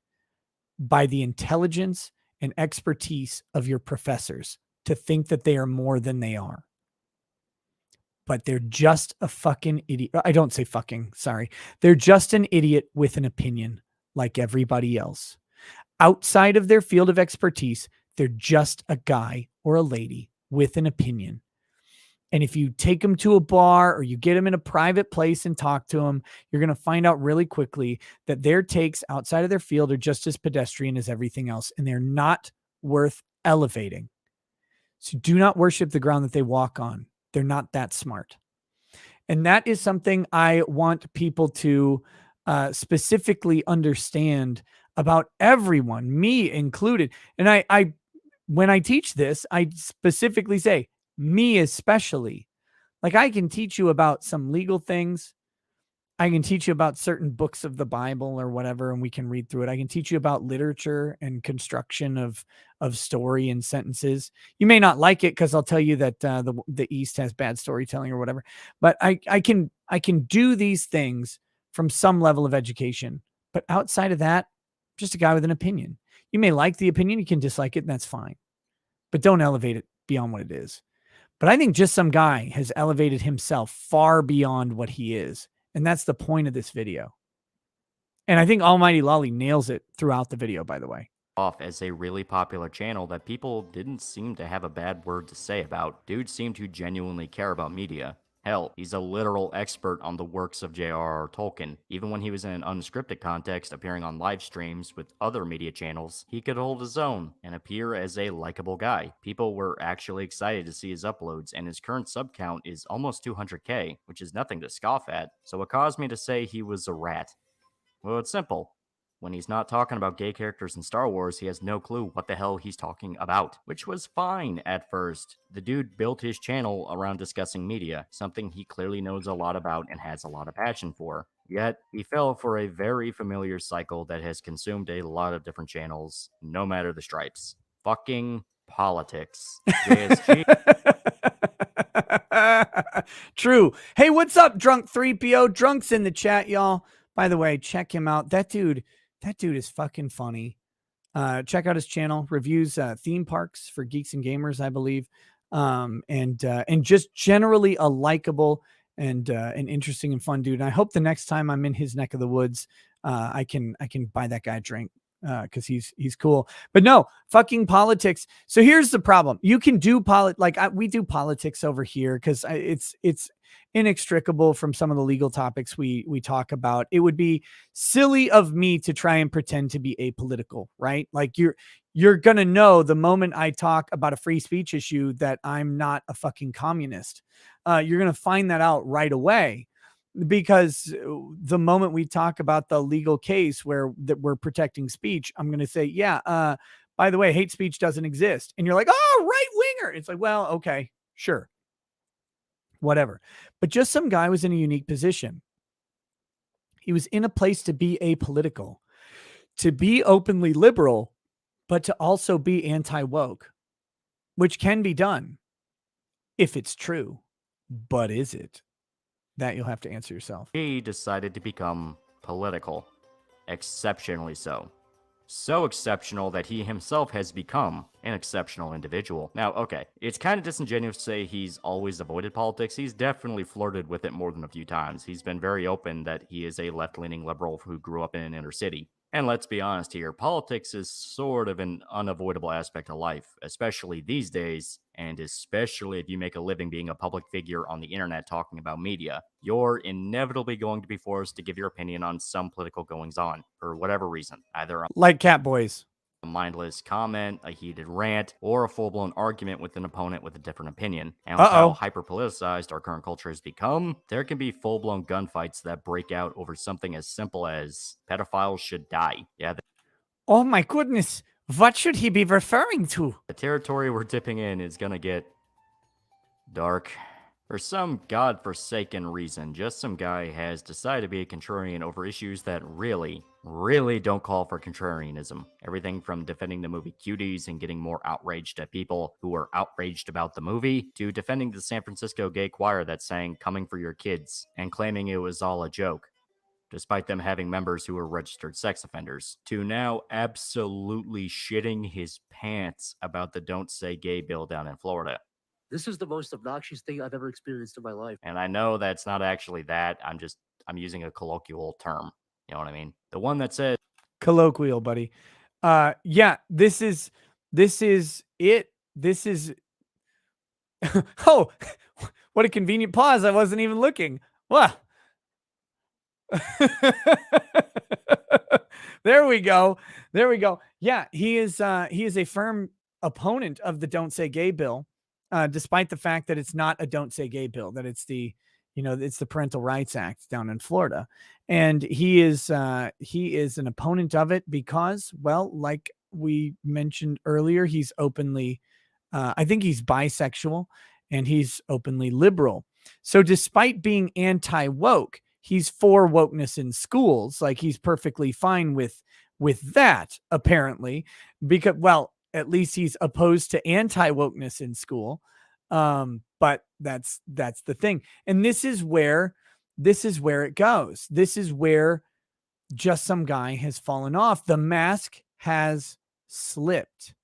Speaker 2: by the intelligence and expertise of your professors to think that they are more than they are. But they're just a fucking idiot. I don't say fucking, sorry. They're just an idiot with an opinion like everybody else. Outside of their field of expertise, they're just a guy or a lady with an opinion. And if you take them to a bar or you get them in a private place and talk to them, you're going to find out really quickly that their takes outside of their field are just as pedestrian as everything else, and they're not worth elevating. So do not worship the ground that they walk on. They're not that smart. And that is something I want people to specifically understand about everyone, me included. And I when I teach this, I specifically say, me especially. Like, I can teach you about some legal things. I can teach you about certain books of the Bible or whatever, and we can read through it. I can teach you about literature and construction of story and sentences. You may not like it because I'll tell you that the East has bad storytelling or whatever. But I can do these things from some level of education. But outside of that, just a guy with an opinion. You may like the opinion, you can dislike it, and that's fine. But don't elevate it beyond what it is. But I think just some guy has elevated himself far beyond what he is. And that's the point of this video. And I think Almighty Loli nails it throughout the video, by the way.
Speaker 4: Off as a really popular channel that people didn't seem to have a bad word to say about. Dude seemed to genuinely care about media. Hell, he's a literal expert on the works of J.R.R. Tolkien. Even when he was in an unscripted context appearing on live streams with other media channels, he could hold his own and appear as a likable guy. People were actually excited to see his uploads, and his current sub count is almost 200k, which is nothing to scoff at. So what caused me to say he was a rat? Well, it's simple. When he's not talking about gay characters in Star Wars, he has no clue what the hell he's talking about, which was fine at first. The dude built his channel around discussing media, something he clearly knows a lot about and has a lot of passion for. Yet, he fell for a very familiar cycle that has consumed a lot of different channels, no matter the stripes. Fucking politics. JSG.
Speaker 2: True. Hey, what's up, Drunk 3PO? Drunk's in the chat, y'all. By the way, check him out. That dude is fucking funny. Check out his channel. Reviews theme parks for geeks and gamers, I believe. and just generally a likable and an interesting and fun dude. And I hope the next time I'm in his neck of the woods, I can buy that guy a drink, because he's cool. But no, fucking politics. So here's the problem: you can do we do politics over here because it's inextricable from some of the legal topics we talk about. It would be silly of me to try and pretend to be apolitical, right? Like you're gonna know the moment I talk about a free speech issue that I'm not a fucking communist. You're gonna find that out right away, because the moment we talk about the legal case that we're protecting speech, I'm going to say, yeah, by the way, hate speech doesn't exist. And you're like, oh, right winger. It's like, well, okay, sure, whatever. But just some guy was in a unique position. He was in a place to be apolitical, to be openly liberal, but to also be anti-woke, which can be done if it's true. But is it? That you'll have to answer yourself.
Speaker 4: He decided to become political. Exceptionally so. So exceptional that he himself has become an exceptional individual. Now, okay, it's kind of disingenuous to say he's always avoided politics. He's definitely flirted with it more than a few times. He's been very open that he is a left-leaning liberal who grew up in an inner city. And let's be honest here, politics is sort of an unavoidable aspect of life, especially these days, and especially if you make a living being a public figure on the internet talking about media. You're inevitably going to be forced to give your opinion on some political goings-on, for whatever reason, either
Speaker 2: like Catboys.
Speaker 4: a mindless comment, a heated rant, or a full-blown argument with an opponent with a different opinion. And with how hyper-politicized our current culture has become, there can be full-blown gunfights that break out over something as simple as pedophiles should die. Yeah,
Speaker 2: Oh my goodness, what should he be referring to?
Speaker 4: the territory we're dipping in is gonna get dark. For some godforsaken reason, just some guy has decided to be a contrarian over issues that really don't call for contrarianism. Everything from defending the movie Cuties and getting more outraged at people who are outraged about the movie, to defending the San Francisco gay choir that sang Coming for Your Kids and claiming it was all a joke, despite them having members who were registered sex offenders, to now absolutely shitting his pants about the Don't Say Gay bill down in Florida.
Speaker 7: This is the most obnoxious thing I've ever experienced in my life.
Speaker 4: And I know that's not actually that. I'm using a colloquial term. You know what I mean? The one that says
Speaker 2: Colloquial, buddy. Yeah, this is it. This is oh, what a convenient pause. I wasn't even looking. Wow. There we go. Yeah, he is a firm opponent of the Don't Say Gay bill, despite the fact that it's not a Don't Say Gay bill, that it's the Parental Rights Act down in Florida. And he is an opponent of it because, well, like we mentioned earlier, he's openly, I think he's bisexual, and he's openly liberal. So despite being anti-woke, he's for wokeness in schools. Like, he's perfectly fine with that, apparently, because, well, at least he's opposed to anti-wokeness in school. But that's the thing. And this is where it goes. This is where just some guy has fallen off. The mask has slipped.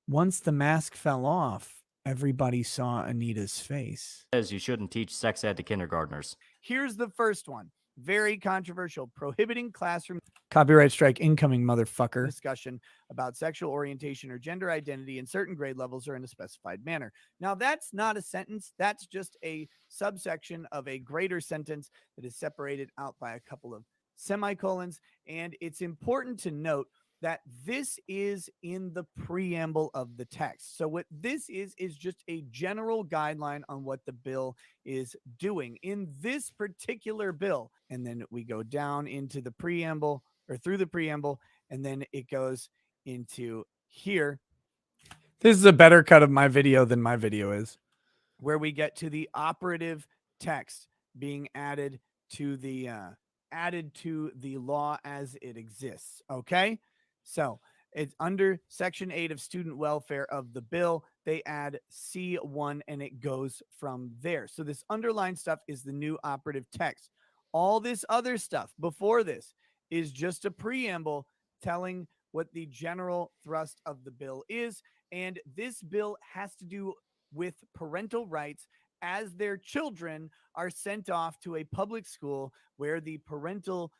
Speaker 2: Once the mask fell off, everybody saw Anita's face.
Speaker 4: you shouldn't teach sex ed to kindergartners.
Speaker 2: Here's the first one. Very controversial. Prohibiting classroom copyright strike incoming, motherfucker. Discussion about sexual orientation or gender identity in certain grade levels or in a specified manner. Now, that's not a sentence. That's just a subsection of a greater sentence that is separated out by a couple of semicolons. And it's important to note that this is in the preamble of the text. So what this is just a general guideline on what the bill is doing in this particular bill. And then we go down into the preamble, or through the preamble, and then it goes into here. This is a better cut of my video than my video is, where we get to the operative text being added to the law as it exists. Okay. So it's under Section 8 of student welfare of the bill. They add C1 and it goes from there. So this underlined stuff is the new operative text. All this other stuff before this is just a preamble telling what the general thrust of the bill is. And this bill has to do with parental rights as their children are sent off to a public school where the parental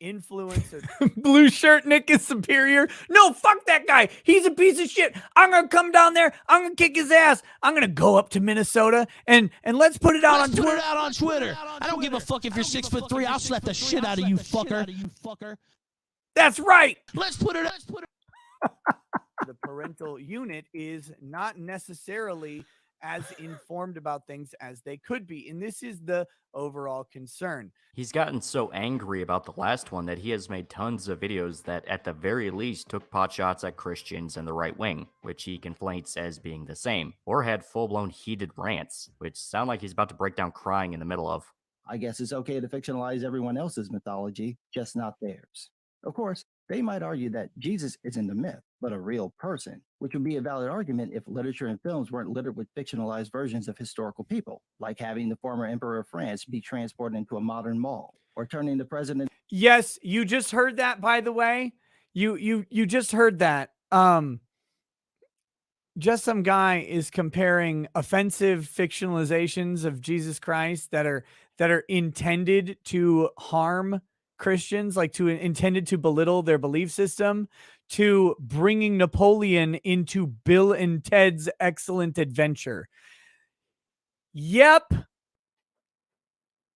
Speaker 2: influence or blue shirt Nick is superior. No, fuck that guy. He's a piece of shit. I'm gonna come down there. I'm gonna kick his ass. I'm gonna go up to Minnesota and let's put it out on Twitter.
Speaker 1: Put it out on Twitter. I don't give a fuck if you're 6'3". I'll slap the shit out of you, fucker.
Speaker 2: That's right.
Speaker 1: Let's put it.
Speaker 2: The parental unit is not necessarily as informed about things as they could be. And this is the overall concern.
Speaker 4: He's gotten so angry about the last one that he has made tons of videos that at the very least took pot shots at Christians and the right wing, which he conflates as being the same, or had full-blown heated rants, which sound like he's about to break down crying in the middle of.
Speaker 8: I guess it's okay to fictionalize everyone else's mythology, just not theirs. Of course, they might argue that Jesus isn't a myth, but a real person, which would be a valid argument if literature and films weren't littered with fictionalized versions of historical people, like having the former emperor of France be transported into a modern mall, or turning the president.
Speaker 2: Yes, you just heard that, by the way. You just heard that. Just some guy is comparing offensive fictionalizations of Jesus Christ that are intended to harm Christians, like intended to belittle their belief system, to bringing Napoleon into Bill and Ted's Excellent Adventure. Yep.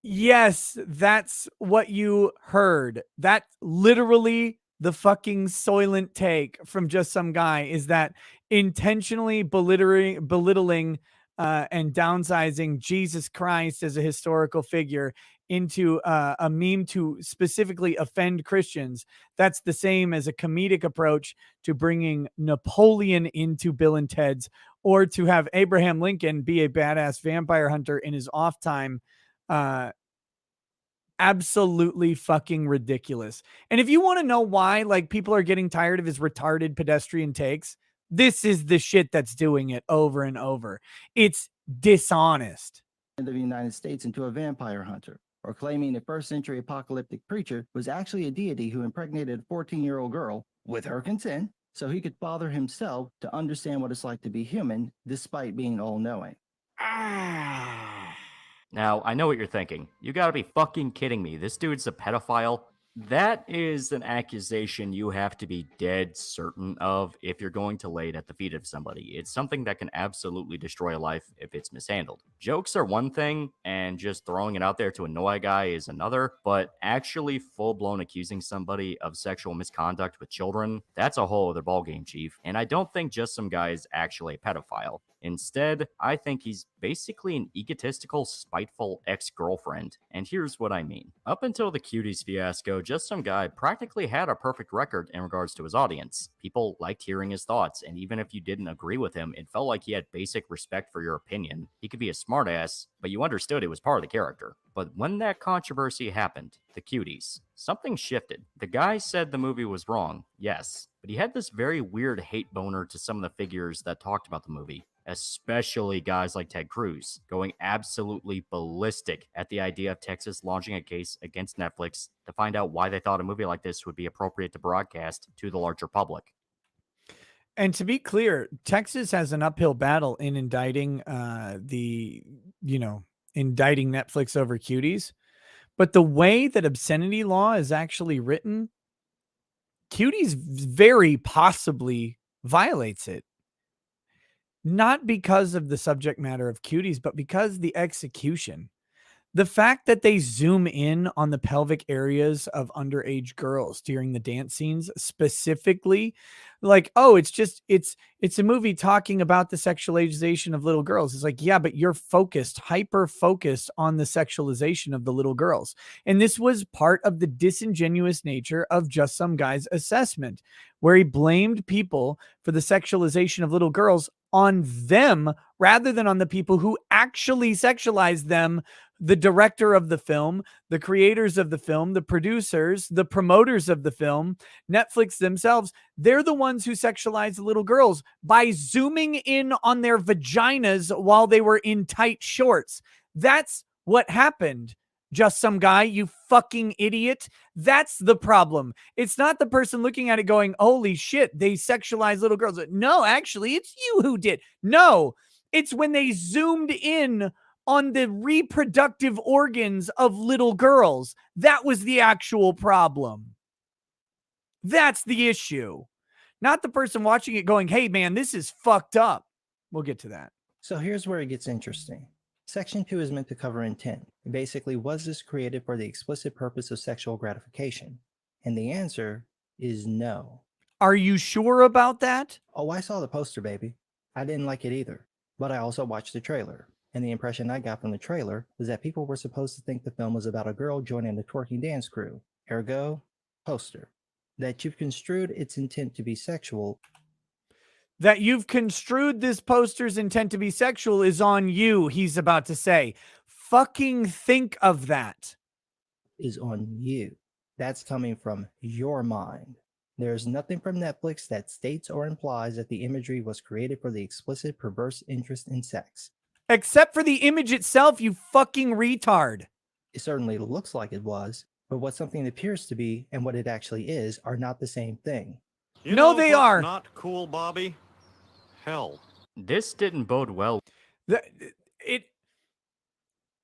Speaker 2: Yes, that's what you heard. That literally the fucking Soylent take from just some guy is that intentionally belittling and downsizing Jesus Christ as a historical figure into a meme to specifically offend Christians. That's the same as a comedic approach to bringing Napoleon into Bill and Ted's, or to have Abraham Lincoln be a badass vampire hunter in his off time. Absolutely fucking ridiculous. And if you want to know why, like, people are getting tired of his retarded pedestrian takes, this is the shit that's doing it over and over. It's dishonest.
Speaker 8: Of the United States into a vampire hunter, or claiming the first century apocalyptic preacher was actually a deity who impregnated a 14-year-old girl with her consent so he could father himself to understand what it's like to be human despite being all-knowing.
Speaker 4: Now, I know what you're thinking. You gotta be fucking kidding me. This dude's a pedophile? That is an accusation you have to be dead certain of if you're going to lay it at the feet of somebody. It's something that can absolutely destroy a life if it's mishandled. Jokes are one thing, and just throwing it out there to annoy a guy is another, but actually full-blown accusing somebody of sexual misconduct with children, that's a whole other ballgame, Chief. And I don't think just some guy is actually a pedophile. Instead, I think he's basically an egotistical, spiteful ex-girlfriend. And here's what I mean. Up until the Cuties fiasco, Just Some Guy practically had a perfect record in regards to his audience. People liked hearing his thoughts, and even if you didn't agree with him, it felt like he had basic respect for your opinion. He could be a smartass, but you understood it was part of the character. But when that controversy happened, the Cuties, something shifted. The guy said the movie was wrong, yes, but he had this very weird hate boner to some of the figures that talked about the movie. Especially guys like Ted Cruz, going absolutely ballistic at the idea of Texas launching a case against Netflix to find out why they thought a movie like this would be appropriate to broadcast to the larger public.
Speaker 2: And to be clear, Texas has an uphill battle in indicting indicting Netflix over Cuties. But the way that obscenity law is actually written, Cuties very possibly violates it. Not because of the subject matter of Cuties, but because the execution. The fact that they zoom in on the pelvic areas of underage girls during the dance scenes specifically, like, oh, it's a movie talking about the sexualization of little girls. It's like, yeah, but you're hyper focused on the sexualization of the little girls. And this was part of the disingenuous nature of Just Some Guy's assessment, where he blamed people for the sexualization of little girls on them rather than on the people who actually sexualized them. The director of the film, the creators of the film, the producers, the promoters of the film, Netflix themselves, they're the ones who sexualize little girls by zooming in on their vaginas while they were in tight shorts. That's what happened. Just some guy, you fucking idiot. That's the problem. It's not the person looking at it going, holy shit, they sexualize little girls. No, actually, it's you who did. No, it's when they zoomed in on the reproductive organs of little girls. That was the actual problem. That's the issue. Not the person watching it going, hey, man, this is fucked up. We'll get to that.
Speaker 8: So here's where it gets interesting. Section 2 is meant to cover intent. Basically, was this created for the explicit purpose of sexual gratification? And the answer is no.
Speaker 2: Are you sure about that?
Speaker 8: Oh, I saw the poster, baby. I didn't like it either. But I also watched the trailer. And the impression I got from the trailer was that people were supposed to think the film was about a girl joining the twerking dance crew. Ergo, poster. That you've construed its intent to be sexual.
Speaker 2: That you've construed this poster's intent to be sexual is on you, he's about to say. Fucking think of that.
Speaker 8: Is on you. That's coming from your mind. There's nothing from Netflix that states or implies that the imagery was created for the explicit perverse interest in sex.
Speaker 2: Except for the image itself, you fucking retard.
Speaker 8: It certainly looks like it was, but what something appears to be and what it actually is are not the same thing.
Speaker 2: You know they are.
Speaker 9: Not cool, Bobby. Hell.
Speaker 4: This didn't bode well.
Speaker 2: It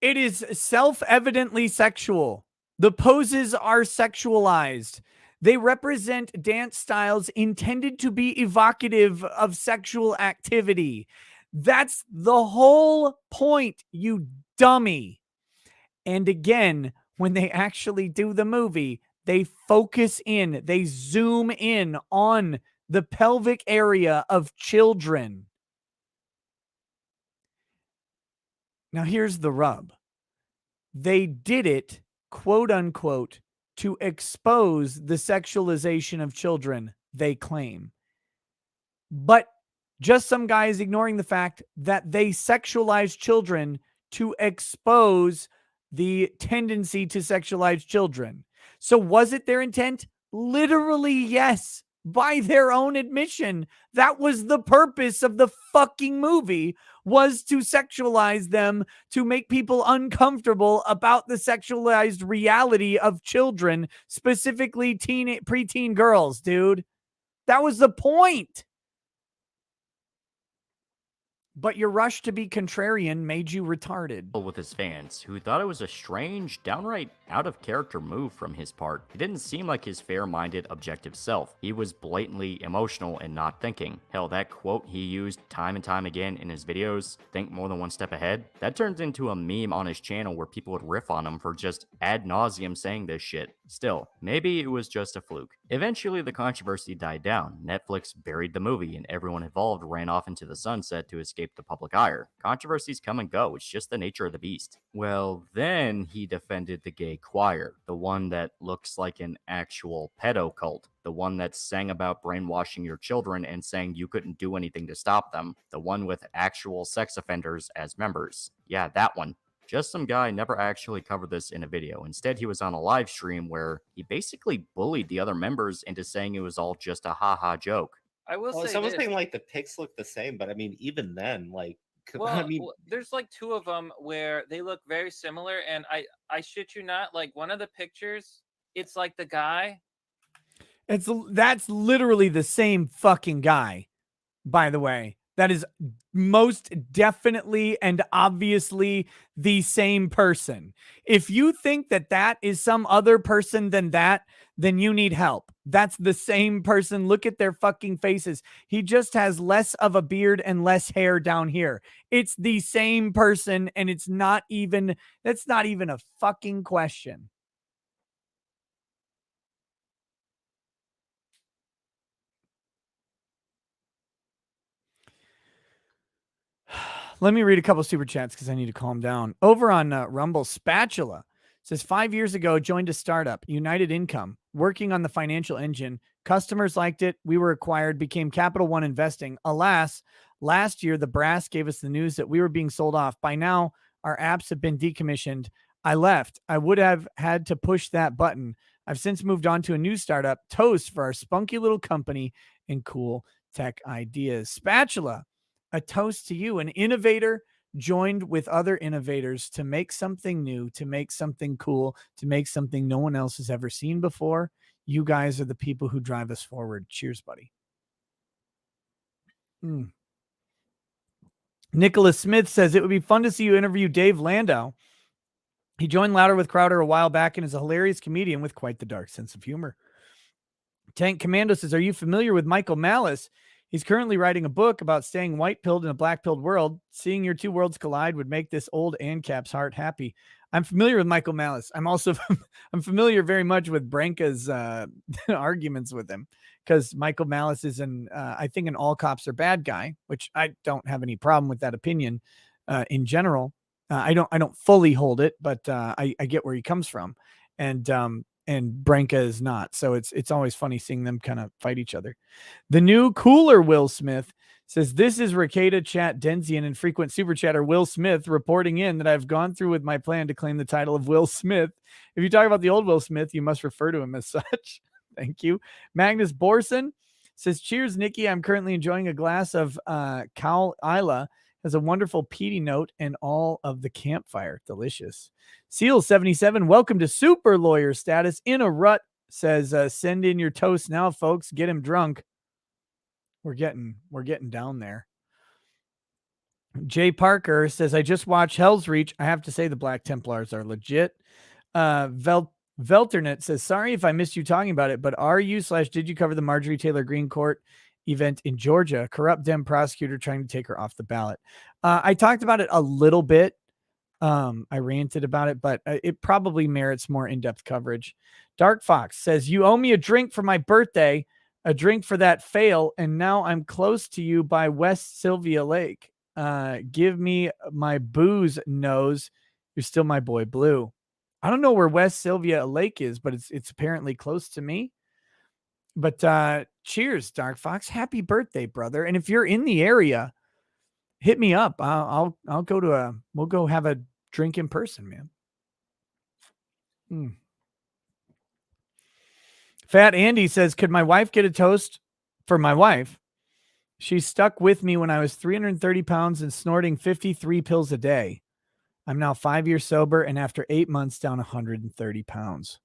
Speaker 2: is self-evidently sexual. The poses are sexualized. They represent dance styles intended to be evocative of sexual activity. That's the whole point, you dummy. And again, when they actually do the movie, they focus in, they zoom in on the pelvic area of children. Now, here's the rub. They did it, quote unquote, to expose the sexualization of children, they claim. But just some guys ignoring the fact that they sexualize children to expose the tendency to sexualize children. So was it their intent? Literally, yes. By their own admission, that was the purpose of the fucking movie, was to sexualize them, to make people uncomfortable about the sexualized reality of children, specifically preteen girls, dude. That was the point. But your rush to be contrarian made you retarded.
Speaker 4: With his fans, who thought it was a strange, downright out-of-character move from his part. It didn't seem like his fair-minded, objective self. He was blatantly emotional and not thinking. Hell, that quote he used time and time again in his videos, think more than one step ahead, that turned into a meme on his channel where people would riff on him for just ad nauseum saying this shit. Still, maybe it was just a fluke. Eventually, the controversy died down. Netflix buried the movie, and everyone involved ran off into the sunset to escape the public ire. Controversies come and go, it's just the nature of the beast. Well, then he defended the gay choir, the one that looks like an actual pedo cult, the one that sang about brainwashing your children and saying you couldn't do anything to stop them, the one with actual sex offenders as members. Yeah, that one. Just some guy never actually covered this in a video. Instead, he was on a live stream where he basically bullied the other members into saying it was all just a haha joke.
Speaker 10: I will say
Speaker 11: someone's
Speaker 10: this.
Speaker 11: saying like the pics look the same, but I mean, even then, like,
Speaker 10: Well,
Speaker 11: I mean,
Speaker 10: there's like two of them where they look very similar, and I shit you not, like one of the pictures, it's like the guy.
Speaker 2: That's literally the same fucking guy, by the way. That is most definitely and obviously the same person. If you think that that is some other person than that, then you need help. That's the same person. Look at their fucking faces. He just has less of a beard and less hair down here. It's the same person, and that's not even a fucking question. Let me read a couple super chats because I need to calm down. Over on Rumble, Spatula says 5 years ago, joined a startup, United Income, working on the financial engine. Customers liked it. We were acquired, became Capital One Investing. Alas, last year, the brass gave us the news that we were being sold off. By now, our apps have been decommissioned. I left. I would have had to push that button. I've since moved on to a new startup, Toast, for our spunky little company and cool tech ideas. Spatula, a toast to you, an innovator joined with other innovators to make something new, to make something cool, to make something no one else has ever seen before. You guys are the people who drive us forward. Cheers, buddy. Nicholas Smith says it would be fun to see you interview Dave Landau. He joined Louder with Crowder a while back and is a hilarious comedian with quite the dark sense of humor. Tank Commando says, are you familiar with Michael Malice? He's currently writing a book about staying white-pilled in a black-pilled world. Seeing your two worlds collide would make this old ANCAP's heart happy. I'm familiar with Michael Malice. I'm also I'm familiar very much with Branca's arguments with him, because Michael Malice is I think an all cops are bad guy, which I don't have any problem with that opinion in general. I don't fully hold it, but I get where he comes from, and Branca is not. So it's always funny seeing them kind of fight each other. The new cooler Will Smith says, this is Rakeda Chat Denzian and frequent super chatter Will Smith reporting in that I've gone through with my plan to claim the title of Will Smith. If you talk about the old Will Smith, you must refer to him as such. Thank you. Magnus Borson says, cheers, Nikki. I'm currently enjoying a glass of Cal Isla. Has a wonderful peaty note and all of the campfire. Delicious. Seal77, welcome to super lawyer status in a rut. Says, send in your toast now, folks. Get him drunk. We're getting down there. Jay Parker says, I just watched Hell's Reach. I have to say the Black Templars are legit. Velternet says, sorry if I missed you talking about it, but did you cover the Marjorie Taylor Greene court event in Georgia? Corrupt Dem prosecutor trying to take her off the ballot. I talked about it a little bit. I ranted about it, but it probably merits more in-depth coverage. Dark Fox says, you owe me a drink for my birthday, a drink for that fail, and now I'm close to you by West Sylvia Lake. Give me my booze nose. You're still my boy Blue. I don't know where West Sylvia Lake is, but it's apparently close to me. But cheers, Dark Fox. Happy birthday, brother. And if you're in the area, hit me up. I'll go we'll go have a drink in person, man. Fat Andy says, could my wife get a toast for my wife? She stuck with me when I was 330 pounds and snorting 53 pills a day. I'm now 5 years sober and after 8 months down 130 pounds.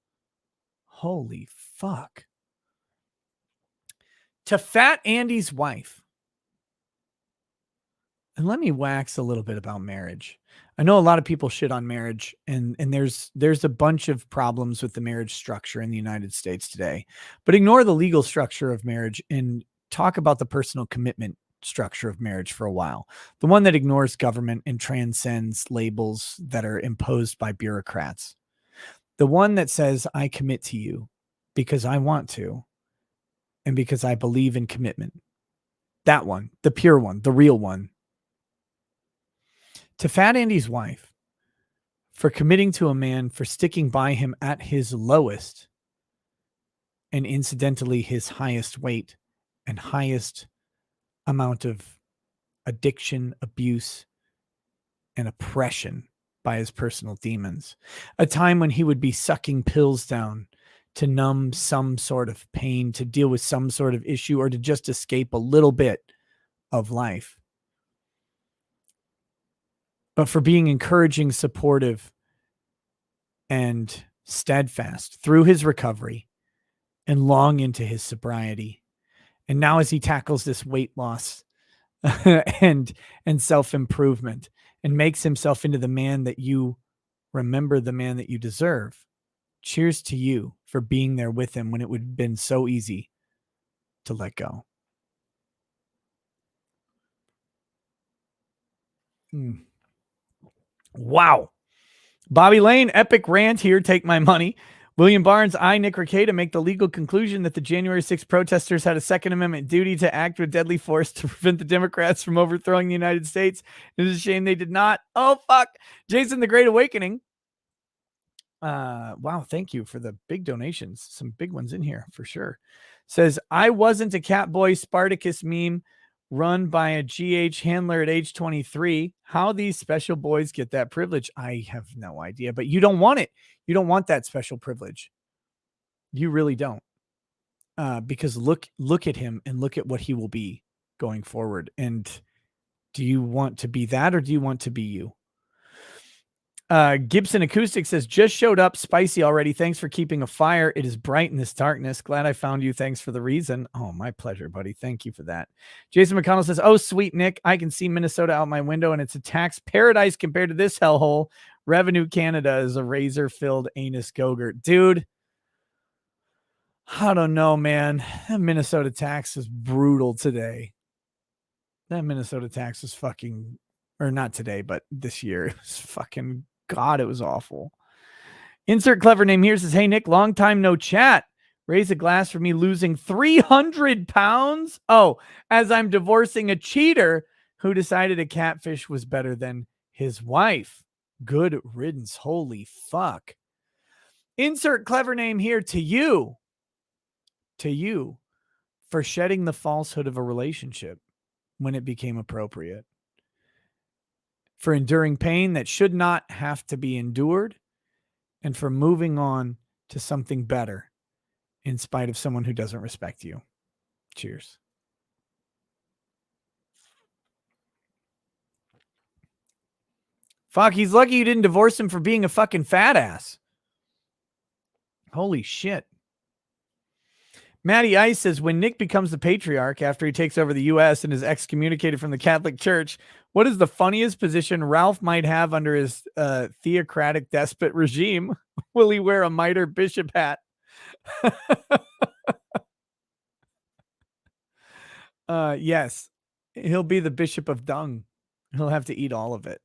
Speaker 2: Holy fuck. To Fat Andy's wife. And let me wax a little bit about marriage. I know a lot of people shit on marriage, and there's a bunch of problems with the marriage structure in the United States today. But ignore the legal structure of marriage and talk about the personal commitment structure of marriage for a while. The one that ignores government and transcends labels that are imposed by bureaucrats. The one that says, I commit to you because I want to and because I believe in commitment. That one, the pure one, the real one. To Fat Andy's wife, for committing to a man, for sticking by him at his lowest and incidentally his highest weight and highest amount of addiction, abuse, and oppression by his personal demons. A time when he would be sucking pills down to numb some sort of pain, to deal with some sort of issue, or to just escape a little bit of life. But for being encouraging, supportive, and steadfast through his recovery and long into his sobriety. And now as he tackles this weight loss and self-improvement and makes himself into the man that you remember, the man that you deserve, cheers to you for being there with him when it would have been so easy to let go. Wow. Bobby Lane, epic rant here. Take my money. William Barnes, Nick Rekieta, make the legal conclusion that the January 6th protesters had a Second Amendment duty to act with deadly force to prevent the Democrats from overthrowing the United States. It is a shame they did not. Oh, fuck. Jason, the Great Awakening. Wow. Thank you for the big donations. Some big ones in here for sure. Says, I wasn't a Catboy Spartacus meme run by a GH handler at age 23. How these special boys get that privilege, I have no idea, but you don't want it. You don't want that special privilege. You really don't. Because look at him and look at what he will be going forward. And Do you want to be that or do you want to be you? Gibson Acoustic says, just showed up spicy already. Thanks for keeping a fire. It is bright in this darkness. Glad I found you. Thanks for the reason. Oh, my pleasure, buddy. Thank you for that. Jason McConnell says, oh, sweet Nick. I can see Minnesota out my window and it's a tax paradise compared to this hellhole. Revenue Canada is a razor-filled anus gogurt. Dude, I don't know, man. That Minnesota tax is brutal today. That Minnesota tax is fucking, or not today, but this year. It was fucking, God, it was awful. Insert clever name here says, hey, Nick, long time no chat. Raise a glass for me losing 300 pounds. Oh, as I'm divorcing a cheater who decided a catfish was better than his wife. Good riddance. Holy fuck. Insert clever name here to you for shedding the falsehood of a relationship when it became appropriate, for enduring pain that should not have to be endured, and for moving on to something better in spite of someone who doesn't respect you. Cheers. Fuck, he's lucky you didn't divorce him for being a fucking fat ass. Holy shit. Matty Ice says, when Nick becomes the patriarch after he takes over the U.S. and is excommunicated from the Catholic Church, what is the funniest position Ralph might have under his theocratic despot regime? Will he wear a mitre bishop hat? Yes. He'll be the bishop of dung. He'll have to eat all of it.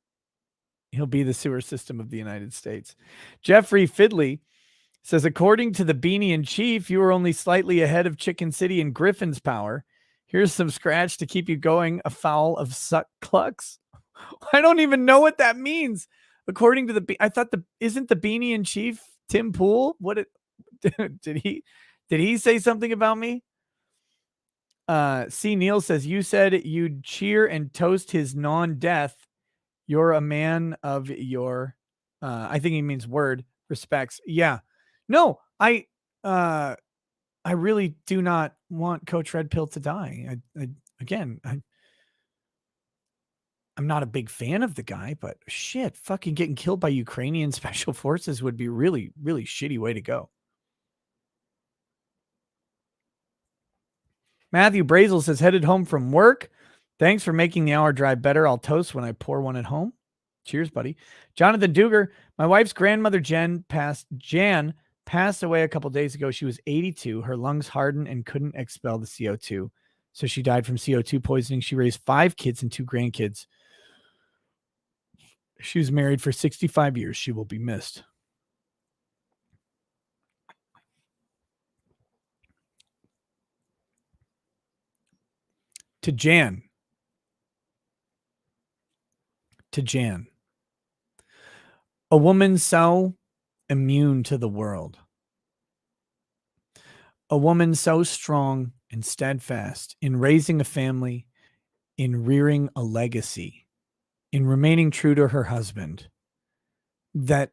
Speaker 2: He'll be the sewer system of the United States. Jeffrey Fidley says, according to the Beanie in Chief, you were only slightly ahead of Chicken City and Griffin's power. Here's some scratch to keep you going afoul of suck clucks. I don't even know what that means. According to the, I thought isn't the Beanie in Chief Tim Pool? Did he say something about me? C. Neal says, you said you'd cheer and toast his non-death. You're a man of your, I think he means word, respects. Yeah. No, I really do not want Coach Red Pill to die. I'm not a big fan of the guy, but shit, fucking getting killed by Ukrainian special forces would be really, really shitty way to go. Matthew Brazel says, headed home from work. Thanks for making the hour drive better. I'll toast when I pour one at home. Cheers, buddy. Jonathan Duger, my wife's grandmother Jan passed away a couple days ago. She was 82. Her lungs hardened and couldn't expel the CO2. So she died from CO2 poisoning. She raised 5 kids and 2 grandkids. She was married for 65 years. She will be missed. To Jan. A woman so immune to the world. A woman so strong and steadfast in raising a family, in rearing a legacy, in remaining true to her husband, that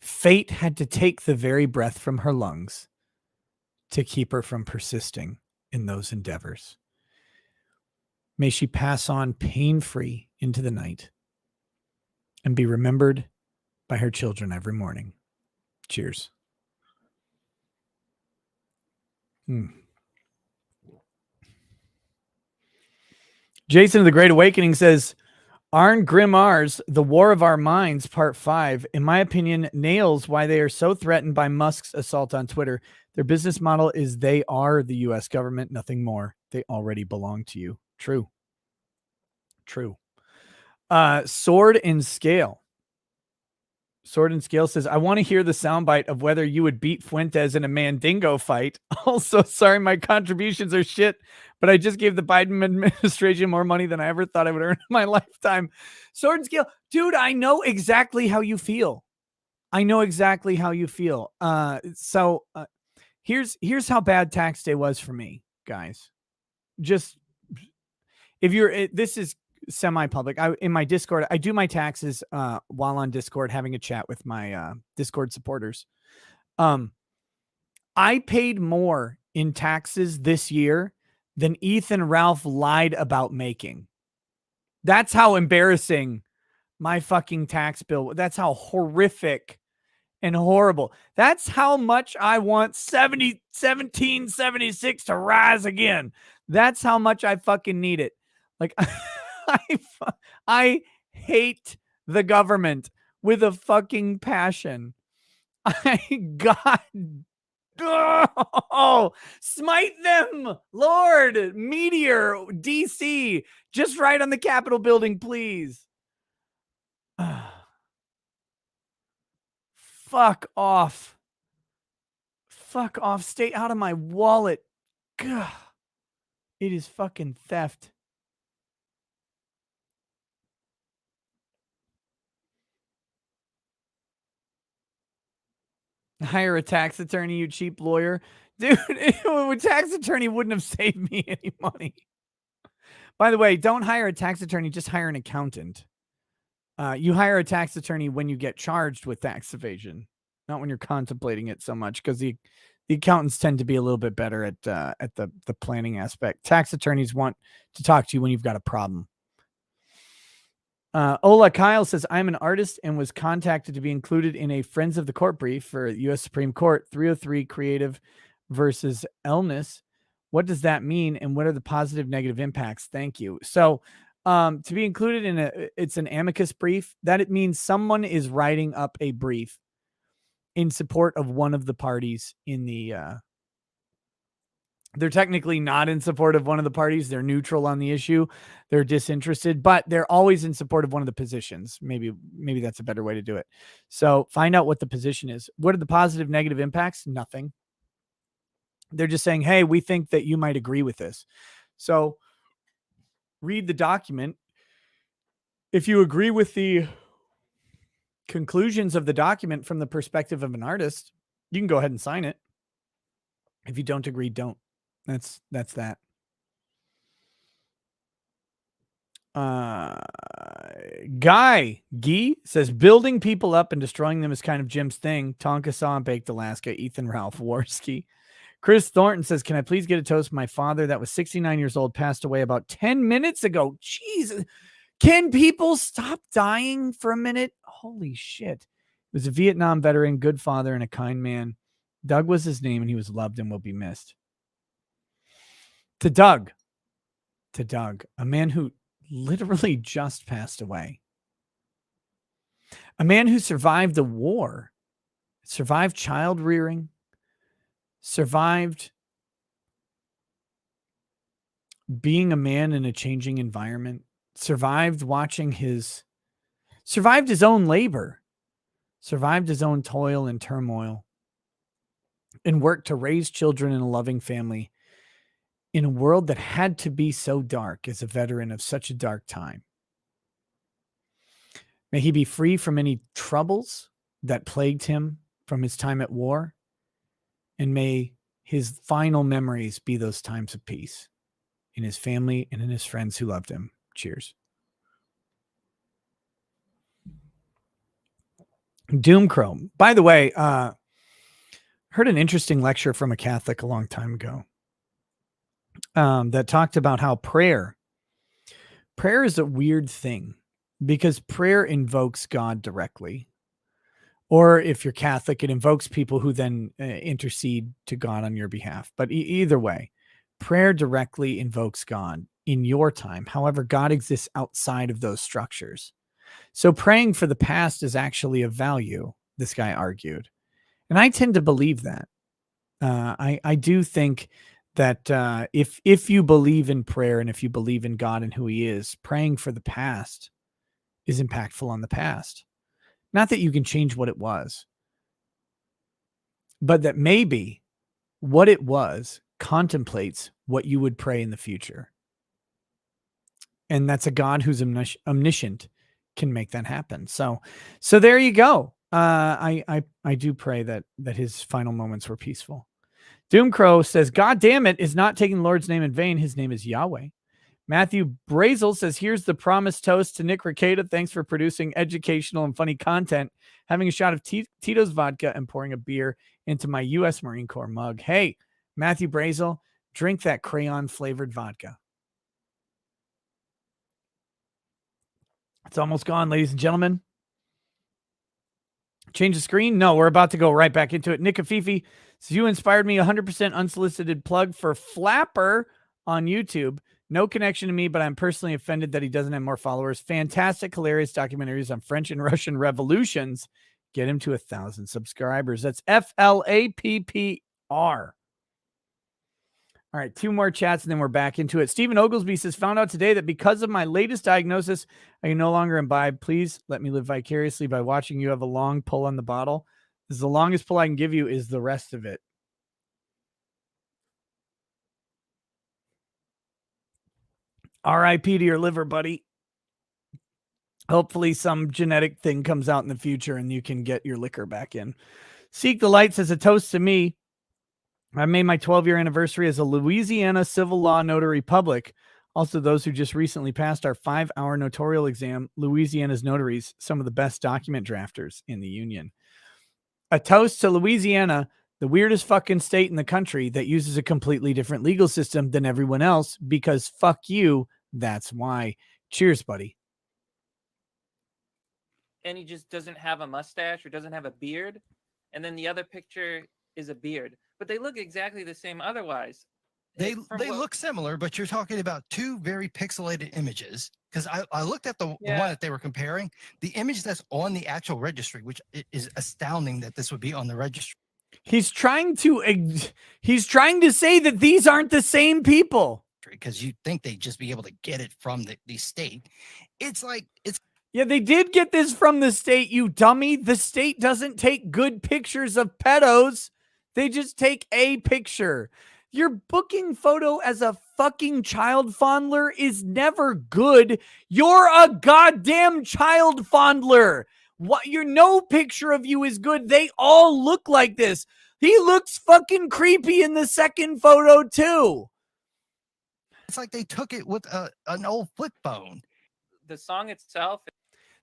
Speaker 2: fate had to take the very breath from her lungs to keep her from persisting in those endeavors. May she pass on pain-free into the night and be remembered by her children every morning. Cheers. Jason of the Great Awakening says, Arn Grimar's The War of Our Minds, Part 5, in my opinion, nails why they are so threatened by Musk's assault on Twitter. Their business model is they are the U.S. government, nothing more. They already belong to you. True. Sword and Scale. Sword and Scale says, I want to hear the soundbite of whether you would beat Fuentes in a Mandingo fight. Also, sorry, my contributions are shit, but I just gave the Biden administration more money than I ever thought I would earn in my lifetime. Sword and Scale. Dude, I know exactly how you feel. Here's how bad tax day was for me, guys. Just, if you're, this is semi-public. In my Discord, I do my taxes while on Discord, having a chat with my Discord supporters. I paid more in taxes this year than Ethan Ralph lied about making. That's how embarrassing my fucking tax bill. That's how horrific and horrible. That's how much I want 1776 to rise again. That's how much I fucking need it. Like, I hate the government with a fucking passion. God, oh, smite them, Lord, meteor, DC, just right on the Capitol building, please. Fuck off. Fuck off. Stay out of my wallet. Gah. It is fucking theft. Hire a tax attorney, you cheap lawyer. Dude, a tax attorney wouldn't have saved me any money. By the way, don't hire a tax attorney, just hire an accountant. You hire a tax attorney when you get charged with tax evasion, not when you're contemplating it so much, because the accountants tend to be a little bit better at the planning aspect. Tax attorneys want to talk to you when you've got a problem. Ola Kyle says, I'm an artist and was contacted to be included in a Friends of the Court brief for U.S. Supreme Court 303 Creative versus Illness. What does that mean? And what are the positive, negative impacts? Thank you. So to be included in it's an amicus brief. That it means someone is writing up a brief in support of one of the parties in the, they're technically not in support of one of the parties. They're neutral on the issue. They're disinterested, but they're always in support of one of the positions. Maybe that's a better way to do it. So find out what the position is. What are the positive, negative impacts? Nothing. They're just saying, hey, we think that you might agree with this. So read the document. If you agree with the conclusions of the document from the perspective of an artist, you can go ahead and sign it. If you don't agree, don't. That's that. Guy says building people up and destroying them is kind of Jim's thing. Tonka saw in Baked Alaska. Ethan Ralph Warski. Chris Thornton says, can I please get a toast? My father, that was 69 years old, passed away about 10 minutes ago. Jesus. Can people stop dying for a minute? Holy shit. He was a Vietnam veteran, good father, and a kind man. Doug was his name, and he was loved and will be missed. To Doug, a man who literally just passed away. A man who survived the war, survived child rearing, survived being a man in a changing environment, survived his own labor, survived his own toil and turmoil, and worked to raise children in a loving family in a world that had to be so dark as a veteran of such a dark time. May he be free from any troubles that plagued him from his time at war, and may his final memories be those times of peace in his family and in his friends who loved him. Cheers. Doomchrome. By the way, heard an interesting lecture from a Catholic a long time ago that talked about how prayer is a weird thing because prayer invokes God directly. Or if you're Catholic, it invokes people who then intercede to God on your behalf. But either way, prayer directly invokes God in your time. However, God exists outside of those structures. So praying for the past is actually of value, this guy argued. And I tend to believe that. I do think that if you believe in prayer and if you believe in God and who he is, praying for the past is impactful on the past. Not that you can change what it was, but that maybe what it was contemplates what you would pray in the future. And that's a God who's omniscient can make that happen. So there you go. I do pray that his final moments were peaceful. Doomcrow says, God damn it, is not taking the Lord's name in vain. His name is Yahweh. Matthew Brazel says, here's the promised toast to Nick Rekieta. Thanks for producing educational and funny content, having a shot of Tito's vodka and pouring a beer into my U.S. Marine Corps mug. Hey, Matthew Brazel, drink that crayon flavored vodka. It's almost gone, ladies and gentlemen. Change the screen? No, we're about to go right back into it. Nick Afifi says, you inspired me. 100% unsolicited plug for Flapper on YouTube. No connection to me, but I'm personally offended that he doesn't have more followers. Fantastic, hilarious documentaries on French and Russian revolutions. Get him to 1,000 subscribers. That's FLAPPR. All right, 2 more chats and then we're back into it. Stephen Oglesby says, found out today that because of my latest diagnosis, I can no longer imbibe. Please let me live vicariously by watching you have a long pull on the bottle. This is the longest pull I can give you is the rest of it. RIP to your liver, buddy. Hopefully some genetic thing comes out in the future and you can get your liquor back in. Seek the Light says, a toast to me. I made my 12-year anniversary as a Louisiana civil law notary public. Also, those who just recently passed our 5-hour notarial exam, Louisiana's notaries, some of the best document drafters in the union. A toast to Louisiana, the weirdest fucking state in the country that uses a completely different legal system than everyone else, because fuck you, that's why. Cheers, buddy.
Speaker 10: And he just doesn't have a mustache or doesn't have a beard. And then the other picture is a beard. But they look exactly the same otherwise.
Speaker 12: They look similar, but you're talking about 2 very pixelated images. Because I looked at the one that they were comparing, the image that's on the actual registry, which is astounding that this would be on the registry.
Speaker 2: He's trying to say that these aren't the same people.
Speaker 12: Because you'd think they'd just be able to get it from the state.
Speaker 2: Yeah, they did get this from the state, you dummy. The state doesn't take good pictures of pedos. They just take a picture. Your booking photo as a fucking child fondler is never good. You're a goddamn child fondler. What? No picture of you is good. They all look like this. He looks fucking creepy in the second photo too.
Speaker 12: It's like they took it with an old flip phone.
Speaker 10: The song itself.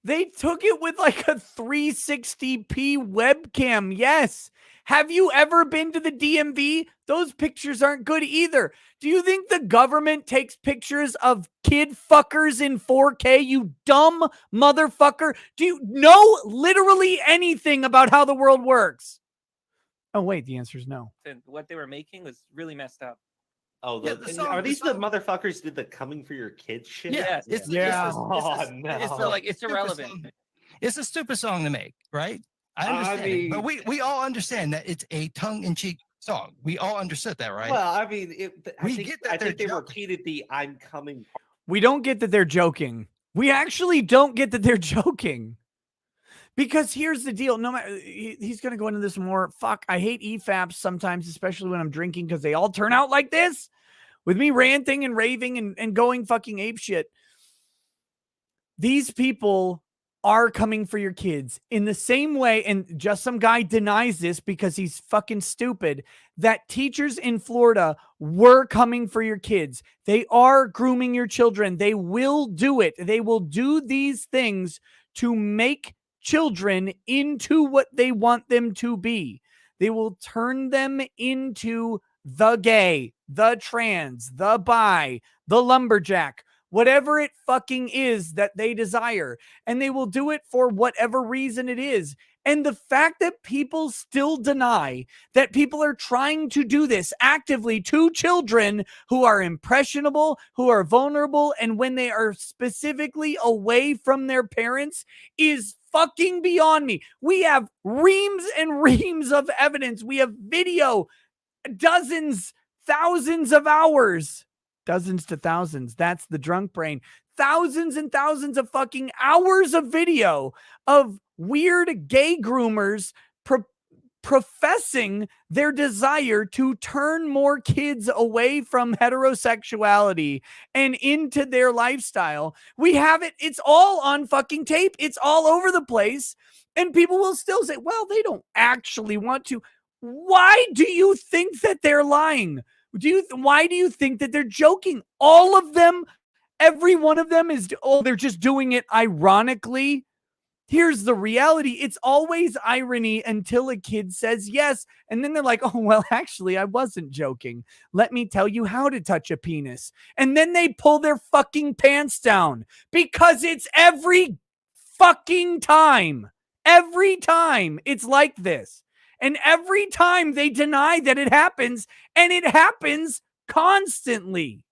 Speaker 2: They took it with like a 360p webcam. Yes. Have you ever been to the DMV? Those pictures aren't good either. Do you think the government takes pictures of kid fuckers in 4K, you dumb motherfucker? Do you know literally anything about how the world works? Oh, wait, the answer is no.
Speaker 10: And what they were making was really messed up.
Speaker 11: Oh,
Speaker 12: Yeah,
Speaker 11: are these the motherfuckers did the coming for your kids shit?
Speaker 10: Yes.
Speaker 12: It's
Speaker 10: It's irrelevant.
Speaker 12: It's a stupid song to make, right? I understand it, but we all understand that it's a tongue-in-cheek song. We all understood that, right?
Speaker 11: Well, I mean, I think they
Speaker 12: joking.
Speaker 11: repeated the "I'm coming."
Speaker 2: We don't get that they're joking. We actually don't get that they're joking. Because here's the deal. No matter, he's going to go into this more. Fuck, I hate EFAPs sometimes, especially when I'm drinking, because they all turn out like this. With me ranting and raving and going fucking apeshit. These people are coming for your kids in the same way, and just some guy denies this because he's fucking stupid, that teachers in Florida were coming for your kids. They are grooming your children. They will do it. They will do these things to make children into what they want them to be. They will turn them into the gay, the trans, the bi, the lumberjack, whatever it fucking is that they desire. And they will do it for whatever reason it is. And the fact that people still deny that people are trying to do this actively to children who are impressionable, who are vulnerable, and when they are specifically away from their parents is fucking beyond me. We have reams and reams of evidence. We have video, dozens, thousands of hours. Dozens to thousands. That's the drunk brain. Thousands and thousands of fucking hours of video of weird gay groomers professing their desire to turn more kids away from heterosexuality and into their lifestyle. We have it. It's all on fucking tape. It's all over the place. And people will still say, well, they don't actually want to. Why do you think that they're lying? Why do you think that they're joking? All of them, every one of them is, they're just doing it ironically. Here's the reality. It's always irony until a kid says yes. And then they're like, oh, well, actually, I wasn't joking. Let me tell you how to touch a penis. And then they pull their fucking pants down because it's every fucking time. Every time it's like this. And every time they deny that it happens, and it happens constantly.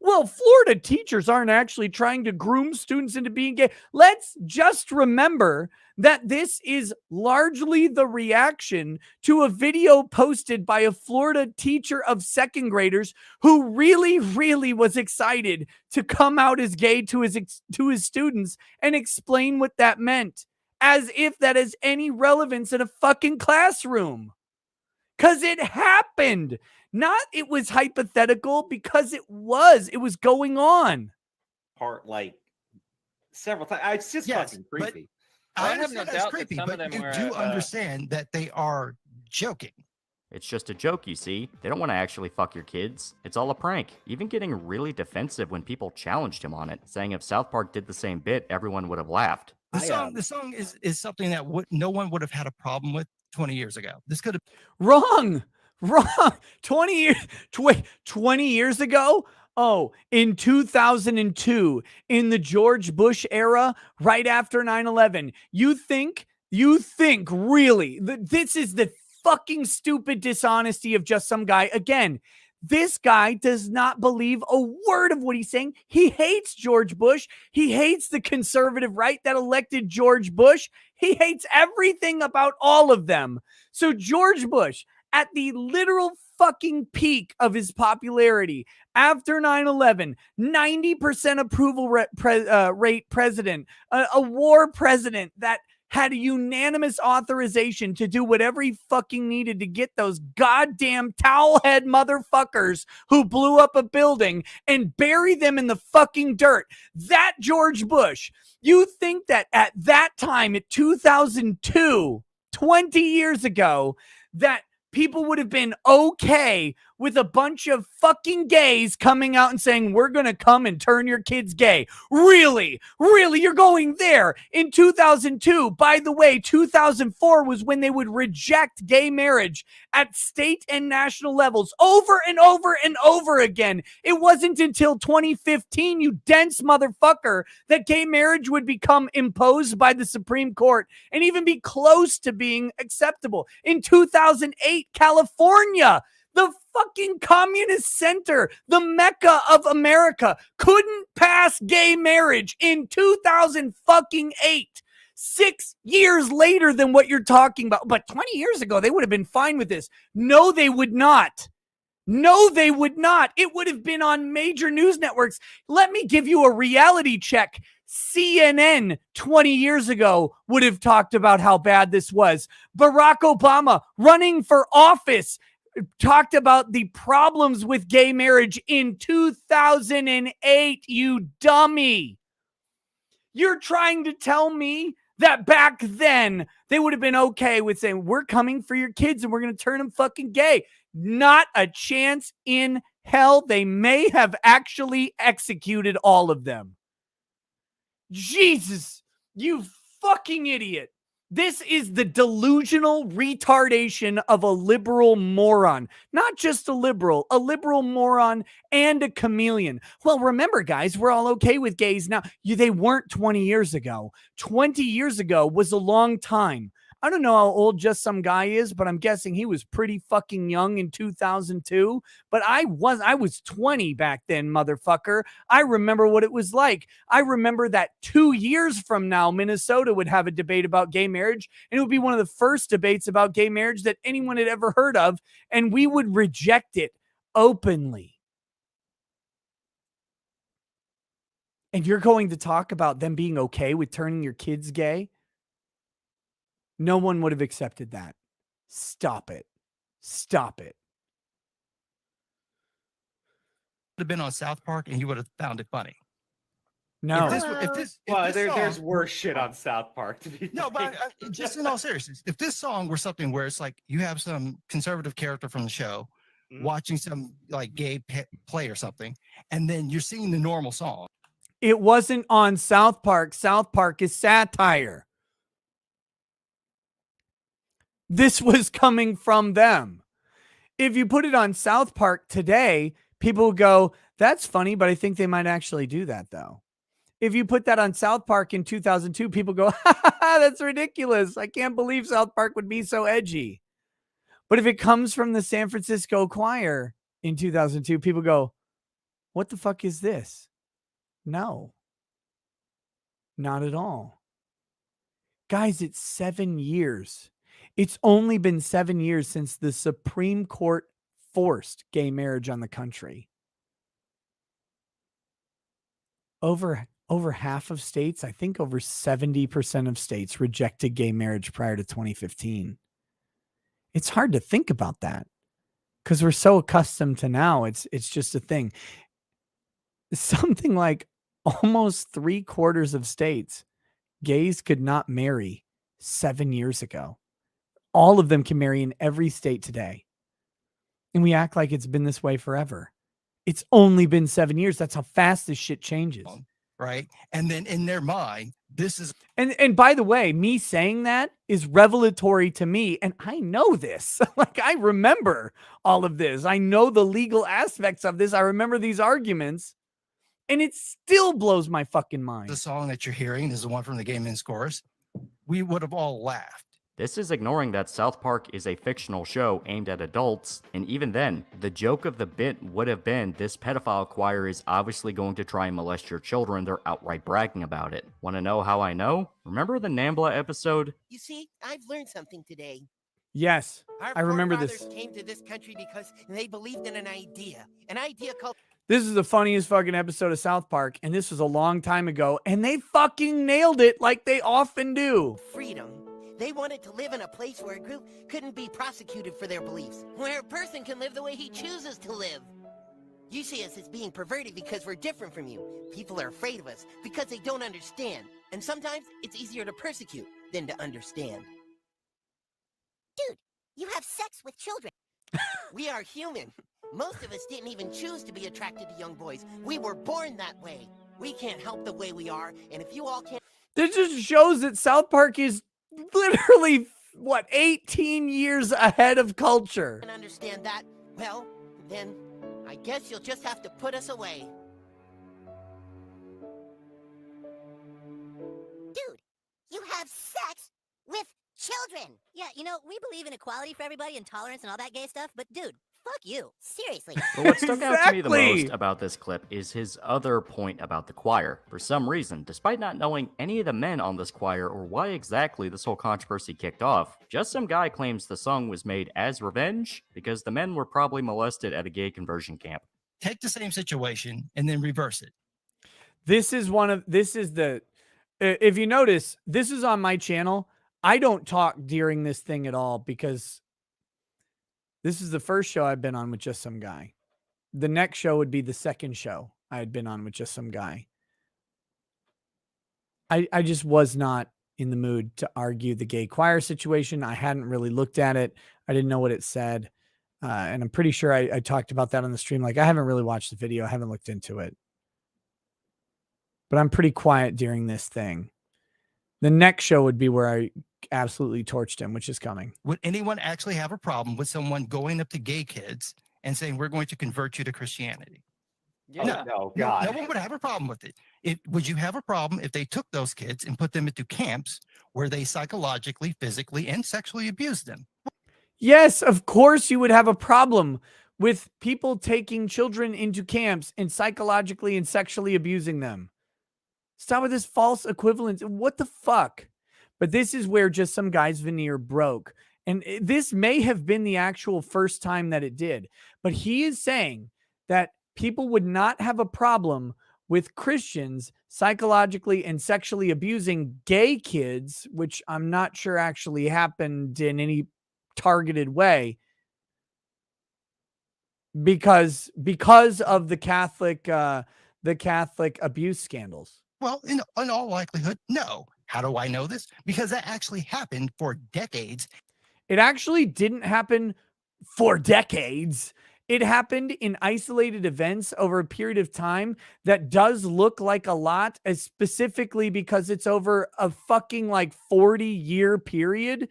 Speaker 2: Well, Florida teachers aren't actually trying to groom students into being gay. Let's just remember that this is largely the reaction to a video posted by a Florida teacher of second graders who really, really was excited to come out as gay to his students and explain what that meant, as if that has any relevance in a fucking classroom. Because it happened. Not it was hypothetical, because it was going on.
Speaker 11: Part like several times. It's just fucking creepy.
Speaker 12: I have no doubt creepy, that some of them you do understand that they are joking.
Speaker 4: It's just a joke, you see. They don't want to actually fuck your kids. It's all a prank. Even getting really defensive when people challenged him on it, saying if South Park did the same bit, everyone would have laughed.
Speaker 12: The song is something that no one would have had a problem with 20 years ago. This could have
Speaker 2: wrong. 20 years ago. Oh, in 2002, in the George Bush era, right after 9/11, you think really this is the fucking stupid dishonesty of just some guy. Again, this guy does not believe a word of what he's saying. He hates George Bush. He hates the conservative right that elected George Bush. He hates everything about all of them. So George Bush, at the literal fucking peak of his popularity after 9/11, 90% approval rate president, a war president that had a unanimous authorization to do whatever he fucking needed to get those goddamn towelhead motherfuckers who blew up a building and bury them in the fucking dirt. That George Bush, you think that at that time, at 2002, 20 years ago, that people would have been okay with a bunch of fucking gays coming out and saying, we're going to come and turn your kids gay? Really? Really? You're going there? In 2002, by the way, 2004 was when they would reject gay marriage at state and national levels over and over and over again. It wasn't until 2015, you dense motherfucker, that gay marriage would become imposed by the Supreme Court and even be close to being acceptable. In 2008, California, the fucking communist center, the Mecca of America, couldn't pass gay marriage in 2008. 6 years later than what you're talking about. But 20 years ago, they would have been fine with this. No, they would not. No, they would not. It would have been on major news networks. Let me give you a reality check. CNN 20 years ago would have talked about how bad this was. Barack Obama, running for office, talked about the problems with gay marriage in 2008, you dummy. You're trying to tell me that back then they would have been okay with saying, we're coming for your kids and we're going to turn them fucking gay? Not a chance in hell. They may have actually executed all of them. Jesus, you fucking idiot. This is the delusional retardation of a liberal moron. Not just a liberal moron and a chameleon. Well, remember, guys, we're all okay with gays now. They weren't 20 years ago. 20 years ago was a long time. I don't know how old Just Some Guy is, but I'm guessing he was pretty fucking young in 2002. But I was 20 back then, motherfucker. I remember what it was like. I remember that 2 years from now, Minnesota would have a debate about gay marriage, and it would be one of the first debates about gay marriage that anyone had ever heard of, and we would reject it openly. And you're going to talk about them being okay with turning your kids gay? No one would have accepted that. Stop it. Stop it.
Speaker 12: Would have been on South Park and you would have found it funny.
Speaker 2: No.
Speaker 11: There's worse shit on South Park.
Speaker 12: But just in all seriousness, if this song were something where it's like you have some conservative character from the show watching some like gay play or something, and then you're singing the normal song,
Speaker 2: It wasn't on South Park. South Park is satire. This was coming from them. If you put it on South Park today, people will go, that's funny, but I think they might actually do that though. If you put that on South Park in 2002, people go, that's ridiculous. I can't believe South Park would be so edgy. But if it comes from the San Francisco Choir in 2002, people go, what the fuck is this? No, not at all. Guys, it's 7 years. It's only been 7 years since the Supreme Court forced gay marriage on the country. Over half of states, I think over 70% of states rejected gay marriage prior to 2015. It's hard to think about that because we're so accustomed to now. It's just a thing. Something like almost 3/4 of states, gays could not marry 7 years ago. All of them can marry in every state today. And we act like it's been this way forever. It's only been 7 years. That's how fast this shit changes.
Speaker 12: Right. And then in their mind, this is.
Speaker 2: And by the way, me saying that is revelatory to me. And I know this. Like, I remember all of this. I know the legal aspects of this. I remember these arguments. And it still blows my fucking mind.
Speaker 12: The song that you're hearing is the one from the Gay Men's Chorus. We would have all laughed.
Speaker 4: This is ignoring that South Park is a fictional show aimed at adults, and even then, the joke of the bit would have been this pedophile choir is obviously going to try and molest your children. They're outright bragging about it. Want to know how I know? Remember the Nambla episode?
Speaker 13: You see, I've learned something today.
Speaker 2: Yes,
Speaker 13: Our
Speaker 2: I remember this.
Speaker 13: forefathers came to this country because they believed in an idea called.
Speaker 2: This is the funniest fucking episode of South Park, and this was a long time ago, and they fucking nailed it like they often do.
Speaker 13: Freedom. They wanted to live in a place where a group couldn't be prosecuted for their beliefs, where a person can live the way he chooses to live. You see us as being perverted because we're different from you. People are afraid of us because they don't understand. And sometimes it's easier to persecute than to understand.
Speaker 14: Dude, you have sex with children.
Speaker 13: We are human. Most of us didn't even choose to be attracted to young boys. We were born that way. We can't help the way we are, and if you all can't...
Speaker 2: This just shows that South Park is literally, 18 years ahead of culture.
Speaker 13: And understand that, well, then I guess you'll just have to put us away.
Speaker 14: Dude, you have sex with children. Yeah, we believe in equality for everybody and tolerance and all that gay stuff, but dude, fuck you. Seriously.
Speaker 4: But what stuck out to me the
Speaker 2: Exactly.
Speaker 4: most about this clip is his other point about the choir. For some reason, despite not knowing any of the men on this choir or why exactly this whole controversy kicked off, just some guy claims the song was made as revenge because the men were probably molested at a gay conversion camp.
Speaker 12: Take the same situation and then reverse it.
Speaker 2: This is if you notice, this is on my channel. I don't talk during this thing at all because this is the first show I've been on with just some guy. The next show would be the second show I had been on with just some guy. I just was not in the mood to argue the gay choir situation. I hadn't really looked at it. I didn't know what it said. And I'm pretty sure I talked about that on the stream. Like, I haven't really watched the video. I haven't looked into it. But I'm pretty quiet during this thing. The next show would be where I absolutely torched him, which is coming.
Speaker 12: Would anyone actually have a problem with someone going up to gay kids and saying, we're going to convert you to Christianity?
Speaker 11: Yeah. Oh, God.
Speaker 12: No one would have a problem with it. Would you have a problem if they took those kids and put them into camps where they psychologically, physically, and sexually abused them?
Speaker 2: Yes, of course you would have a problem with people taking children into camps and psychologically and sexually abusing them. Stop with this false equivalence. What the fuck? But this is where just some guy's veneer broke. And this may have been the actual first time that it did. But he is saying that people would not have a problem with Christians psychologically and sexually abusing gay kids, which I'm not sure actually happened in any targeted way, because of the Catholic abuse scandals.
Speaker 12: Well, in all likelihood, no. How do I know this? Because that actually happened for decades.
Speaker 2: It actually didn't happen for decades. it happened in isolated events over a period of time that does look like a lot, as specifically because it's over a fucking like 40-year period.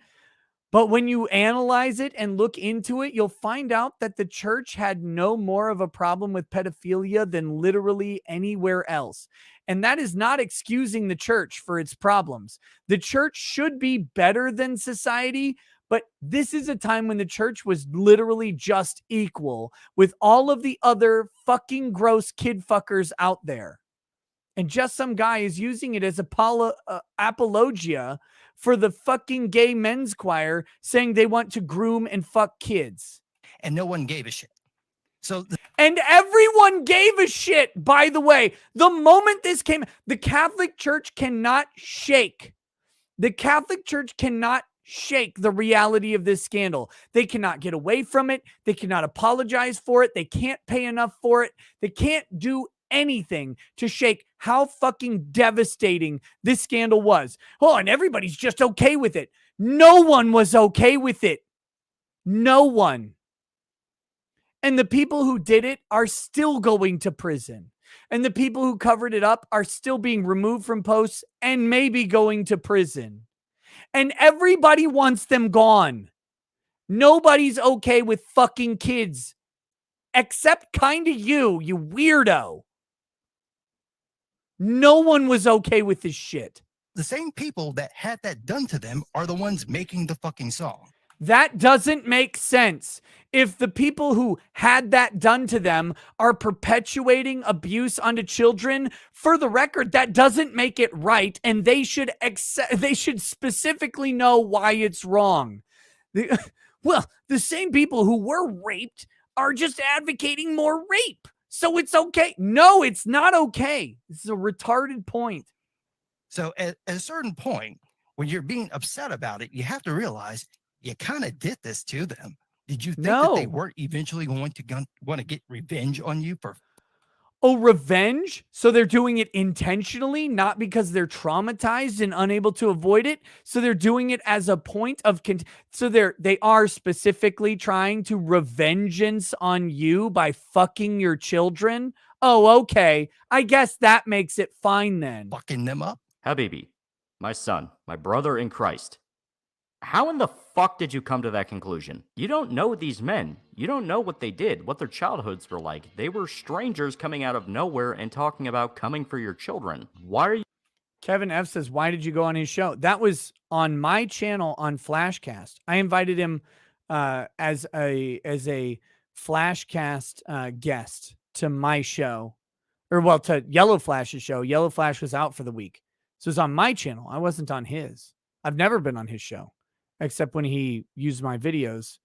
Speaker 2: But when you analyze it and look into it, you'll find out that the church had no more of a problem with pedophilia than literally anywhere else. And that is not excusing the church for its problems. The church should be better than society, but this is a time when the church was literally just equal with all of the other fucking gross kid fuckers out there. And just some guy is using it as apologia for the fucking gay men's choir, saying they want to groom and fuck kids.
Speaker 12: And no one gave a shit.
Speaker 2: And everyone gave a shit, by the way. The moment this came, the Catholic Church cannot shake. The Catholic Church cannot shake the reality of this scandal. They cannot get away from it. They cannot apologize for it. They can't pay enough for it. They can't do anything to shake how fucking devastating this scandal was. Oh, and everybody's just okay with it. No one was okay with it. No one. And the people who did it are still going to prison. And the people who covered it up are still being removed from posts and maybe going to prison. And everybody wants them gone. Nobody's okay with fucking kids. Except kind of you weirdo. No one was okay with this shit.
Speaker 12: The same people that had that done to them are the ones making the fucking song.
Speaker 2: That doesn't make sense. If the people who had that done to them are perpetuating abuse onto children, for the record, that doesn't make it right, and they should specifically know why it's wrong. The same people who were raped are just advocating more rape. So it's okay. No, it's not okay. This is a retarded point.
Speaker 12: So at a certain point, when you're being upset about it, you have to realize you kind of did this to them. Did you think that they weren't eventually going to want to get revenge on you for?
Speaker 2: Oh, revenge? So they're doing it intentionally, not because they're traumatized and unable to avoid it. So they're doing it as a point of so they are specifically trying to revengeance on you by fucking your children. Oh, okay. I guess that makes it fine then.
Speaker 12: Fucking them up.
Speaker 4: Habibi, my son, my brother in Christ. How in the fuck did you come to that conclusion? You don't know these men. You don't know what they did, what their childhoods were like. They were strangers coming out of nowhere and talking about coming for your children. Why are you...
Speaker 2: Kevin F says, why did you go on his show? That was on my channel on Flashcast. I invited him as a Flashcast guest to my show. To Yellow Flash's show. Yellow Flash was out for the week. So it was on my channel. I wasn't on his. I've never been on his show, except when he used my videos,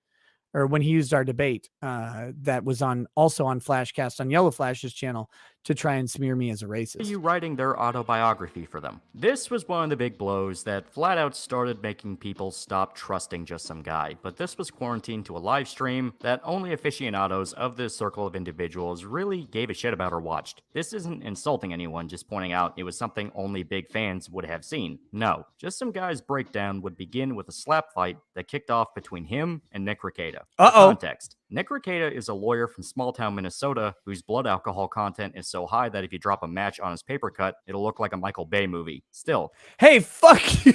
Speaker 2: or when he used our debate that was also on Flashcast on Yellow Flash's channel to try and smear me as a racist.
Speaker 4: Are you writing their autobiography for them? This was one of the big blows that flat out started making people stop trusting just some guy, but this was quarantined to a live stream that only aficionados of this circle of individuals really gave a shit about or watched. This isn't insulting anyone, just pointing out it was something only big fans would have seen. No, just some guy's breakdown would begin with a slap fight that kicked off between him and Nick Rekieta.
Speaker 2: Uh-oh.
Speaker 4: Context. Nick Rekieta is a lawyer from small-town Minnesota whose blood alcohol content is so high that if you drop a match on his paper cut, it'll look like a Michael Bay movie. Still.
Speaker 2: Hey, fuck you.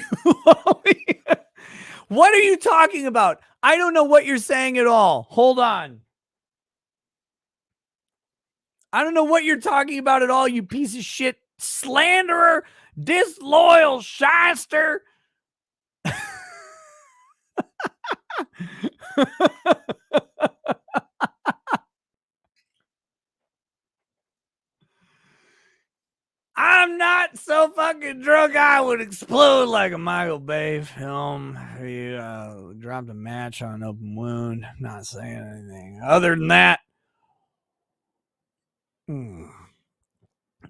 Speaker 2: What are you talking about? I don't know what you're saying at all. Hold on. I don't know what you're talking about at all, you piece of shit slanderer, disloyal shyster. I'm not so fucking drunk I would explode like a Michael Bay film. He dropped a match on an open wound. Not saying anything other than that.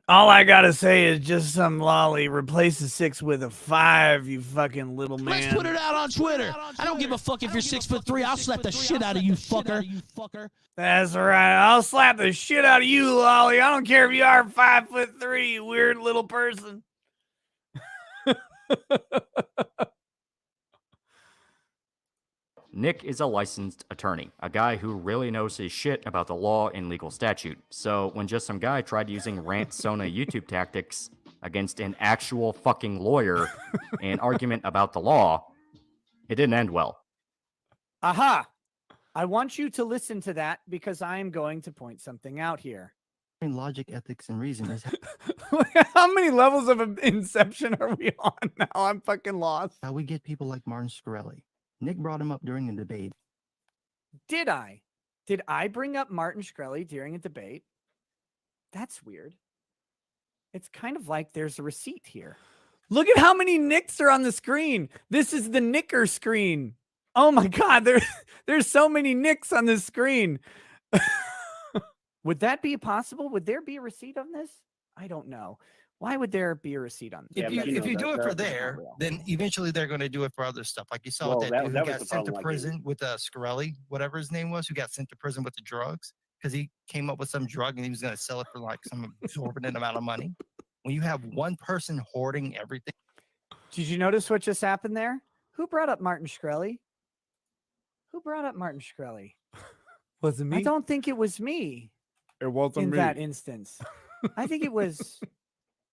Speaker 2: All I gotta say is just some Loli. Replace a 6 with a 5, you fucking little man.
Speaker 1: Let's put it out on Twitter. I don't give a fuck if you're 6'3". I'll slap the shit out of you, fucker.
Speaker 2: That's right. I'll slap the shit out of you, Loli. I don't care if you are 5'3", you weird little person.
Speaker 4: Nick is a licensed attorney, a guy who really knows his shit about the law and legal statute. So when just some guy tried using rant Sona YouTube tactics against an actual fucking lawyer in an argument about the law, it didn't end well.
Speaker 2: Aha! I want you to listen to that because I am going to point something out here.
Speaker 8: Logic, ethics, and reason is
Speaker 2: How many levels of Inception are we on now? I'm fucking lost.
Speaker 8: how we get people like Martin Shkreli. Nick brought him up during the debate.
Speaker 2: Did I? Did I bring up Martin Shkreli during a debate? That's weird. It's kind of like there's a receipt here. Look at how many Nicks are on the screen. This is the Nicker screen. Oh my God, there's so many Nicks on this screen. Would that be possible? Would there be a receipt on this? I don't know. Why would there be a receipt on this?
Speaker 12: If you do it for there, then eventually they're going to do it for other stuff. Like you saw with that dude who got sent to prison with Shkreli, whatever his name was, who got sent to prison with the drugs because he came up with some drug and he was going to sell it for like some exorbitant amount of money. When you have one person hoarding everything.
Speaker 2: Did you notice what just happened there? Who brought up Martin Shkreli? Who brought up Martin Shkreli?
Speaker 1: Was it me?
Speaker 2: I don't think it was me.
Speaker 1: It wasn't
Speaker 2: in
Speaker 1: me.
Speaker 2: that instance. I think it was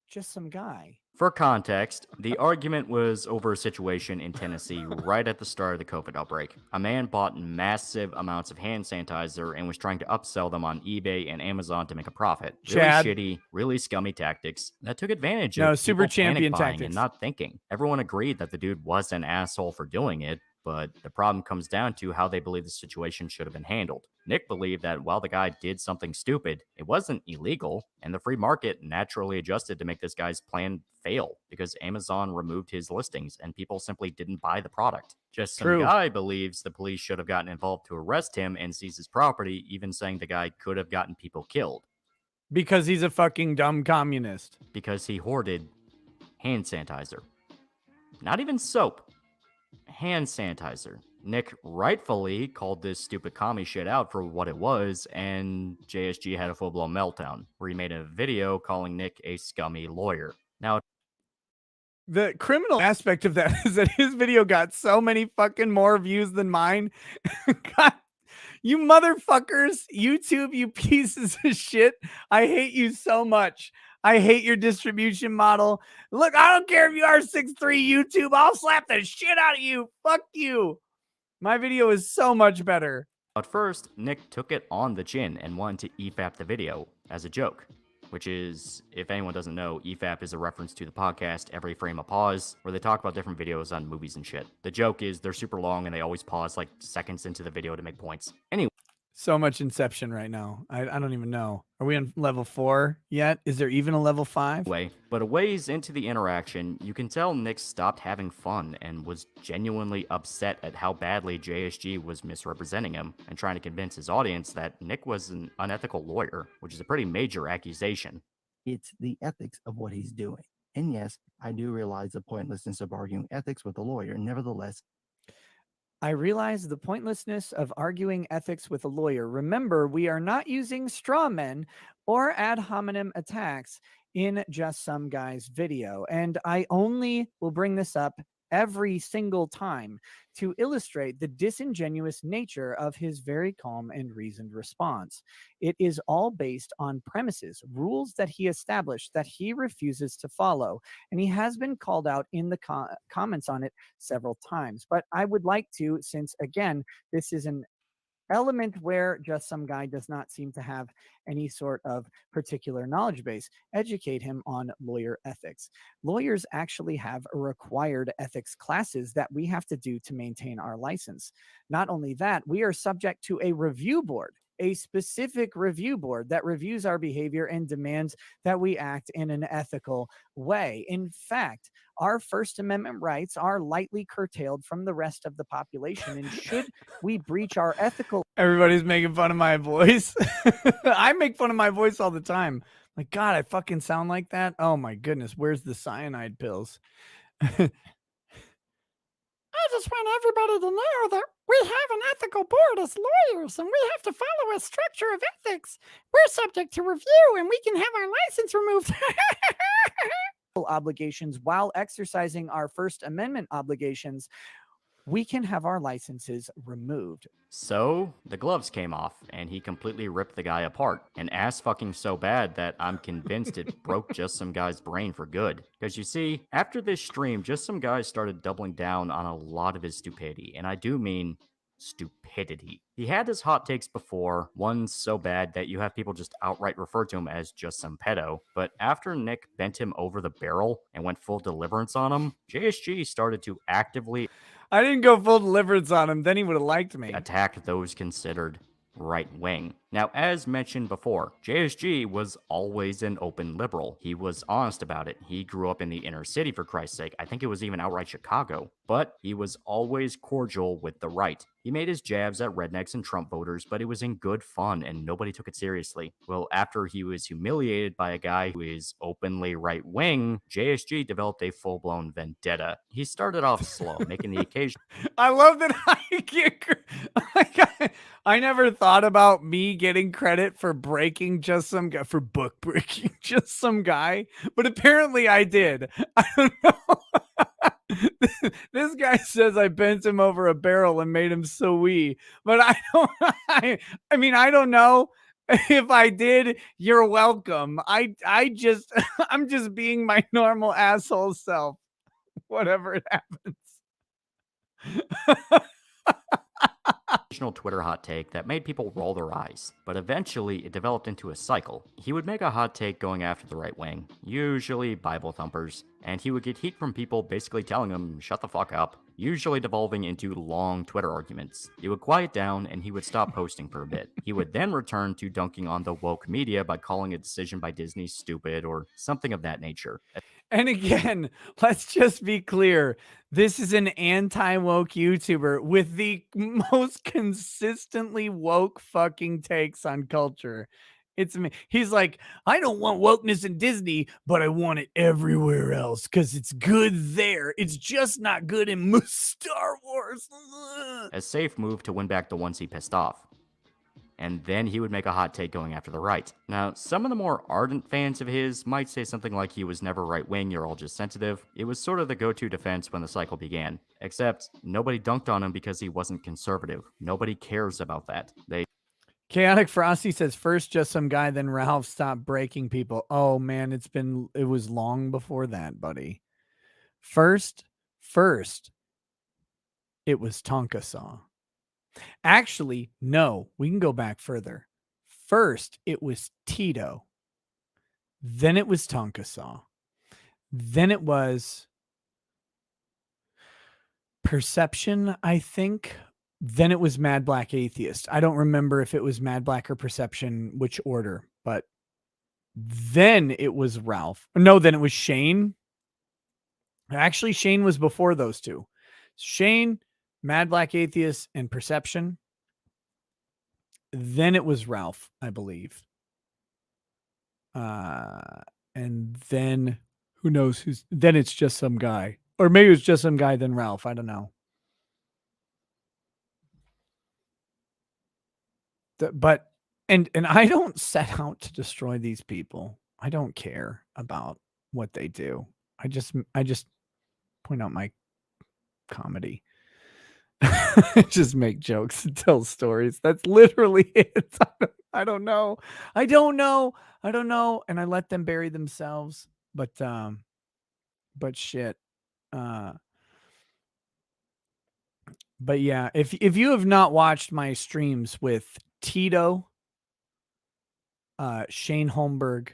Speaker 2: just some guy.
Speaker 4: For context, the argument was over a situation in Tennessee right at the start of the COVID outbreak. A man bought massive amounts of hand sanitizer and was trying to upsell them on eBay and Amazon to make a profit. Really
Speaker 2: Chad.
Speaker 4: shitty, really scummy tactics that took advantage
Speaker 2: No,
Speaker 4: of
Speaker 2: super
Speaker 4: people
Speaker 2: champion
Speaker 4: panic buying
Speaker 2: tactics.
Speaker 4: and not thinking. Everyone agreed that the dude was an asshole for doing it, but the problem comes down to how they believe the situation should have been handled. Nick believed that while the guy did something stupid, it wasn't illegal, and the free market naturally adjusted to make this guy's plan fail because Amazon removed his listings and people simply didn't buy the product. Just some
Speaker 2: True.
Speaker 4: guy believes the police should have gotten involved to arrest him and seize his property, even saying the guy could have gotten people killed.
Speaker 2: Because he's a fucking dumb communist.
Speaker 4: Because he hoarded hand sanitizer. Not even soap. Hand sanitizer. Nick rightfully called this stupid commie shit out for what it was, and JSG had a full-blown meltdown, where he made a video calling Nick a scummy lawyer. Now,
Speaker 2: The criminal aspect of that is that his video got so many fucking more views than mine. God, you motherfuckers, YouTube, you pieces of shit. I hate you so much. I hate your distribution model. Look, I don't care if you are 6'3" YouTube. I'll slap the shit out of you. Fuck you. My video is so much better.
Speaker 4: at first, Nick took it on the chin and wanted to EFAP the video as a joke. Which is, if anyone doesn't know, EFAP is a reference to the podcast Every Frame a Pause, where they talk about different videos on movies and shit. The joke is they're super long and they always pause like seconds into the video to make points. Anyway.
Speaker 2: So much Inception right now. I don't even know. Are we on level 4 yet? Is there even a level 5?
Speaker 4: But a ways into the interaction, you can tell Nick stopped having fun and was genuinely upset at how badly JSG was misrepresenting him and trying to convince his audience that Nick was an unethical lawyer, which is a pretty major accusation.
Speaker 8: It's the ethics of what he's doing. And yes, I do realize the pointlessness of arguing ethics with a lawyer. Nevertheless,
Speaker 2: I realize the pointlessness of arguing ethics with a lawyer. Remember, we are not using straw men or ad hominem attacks in Just Some Guy's video. And I only will bring this up every single time to illustrate the disingenuous nature of his very calm and reasoned response. It is all based on premises, rules that he established that he refuses to follow, and he has been called out in the comments on it several times. But I would like to, since again, this is an element where Just Some Guy does not seem to have any sort of particular knowledge base, educate him on lawyer ethics. Lawyers actually have required ethics classes that we have to do to maintain our license. Not only that, we are subject to a review board, a specific review board that reviews our behavior and demands that we act in an ethical way. In fact, our First Amendment rights are lightly curtailed from the rest of the population. And should we breach our ethical... Everybody's making fun of my voice. I make fun of my voice all the time. Like, God, I fucking sound like that. Oh my goodness. Where's the cyanide pills?
Speaker 15: I just want everybody to know that we have an ethical board as lawyers, and we have to follow a structure of ethics. We're subject to review, and we can have our license removed.
Speaker 2: Obligations while exercising our First Amendment obligations. we can have our licenses removed.
Speaker 4: So, the gloves came off, and he completely ripped the guy apart. And ass fucking so bad that I'm convinced it broke Just Some Guy's brain for good. Because you see, after this stream, Just Some Guy started doubling down on a lot of his stupidity. And I do mean stupidity. He had his hot takes before, one so bad that you have people just outright refer to him as just some pedo. But after Nick bent him over the barrel and went full deliverance on him, JSG started to actively
Speaker 2: I didn't go full deliverance on him, then he would have liked me.
Speaker 4: attack those considered right wing. Now, as mentioned before, JSG was always an open liberal. He was honest about it. He grew up in the inner city, for Christ's sake. I think it was even outright Chicago. But he was always cordial with the right. He made his jabs at rednecks and Trump voters, but it was in good fun and nobody took it seriously. Well, after he was humiliated by a guy who is openly right-wing, JSG developed a full-blown vendetta. He started off slow, making the occasion
Speaker 2: I love that I get. I never thought about me getting credit for breaking just some guy, for book breaking just some guy, but apparently I did. I don't know. This guy says I bent him over a barrel and made him so wee, but I don't. I mean, I don't know. If I did, you're welcome. I'm just being my normal asshole self, whatever it happens.
Speaker 4: Twitter hot take that made people roll their eyes, but eventually it developed into a cycle. He would make a hot take going after the right wing, usually Bible thumpers, and he would get heat from people basically telling him, shut the fuck up, usually devolving into long Twitter arguments. It would quiet down and he would stop posting for a bit. He would then return to dunking on the woke media by calling a decision by Disney stupid or something of that nature.
Speaker 2: And again, let's just be clear. This is an anti-woke YouTuber with the most consistently woke fucking takes on culture. It's me. He's like, I don't want wokeness in Disney, but I want it everywhere else because it's good there. It's just not good in Star Wars.
Speaker 4: A safe move to win back the ones he pissed off. And then he would make a hot take going after the right. Now, some of the more ardent fans of his might say something like he was never right-wing, you're all just sensitive. It was sort of the go-to defense when the cycle began. Except, nobody dunked on him because he wasn't conservative. Nobody cares about that.
Speaker 2: Chaotic Frosty says, first just some guy, then Ralph stopped breaking people. Oh man, it was long before that, buddy. First, it was Tonka Saw. Actually, no, we can go back further. First, it was Tito. Then it was Tonka Saw. Then it was Perception, I think. Then it was Mad Black Atheist. I don't remember if it was Mad Black or Perception, which order, but then it was Ralph. No, then it was Shane. Actually, Shane was before those two. Shane, Mad Black Atheist, and Perception. Then it was Ralph, I believe. And then who knows who's then it's just some guy. Or maybe it was just some guy, then Ralph. I don't know. But and I don't set out to destroy these people. I don't care about what they do. I just point out my comedy. Just make jokes and tell stories. That's literally it. I don't know. And I let them bury themselves. But shit. But yeah, if you have not watched my streams with Tito, Shane Holmberg,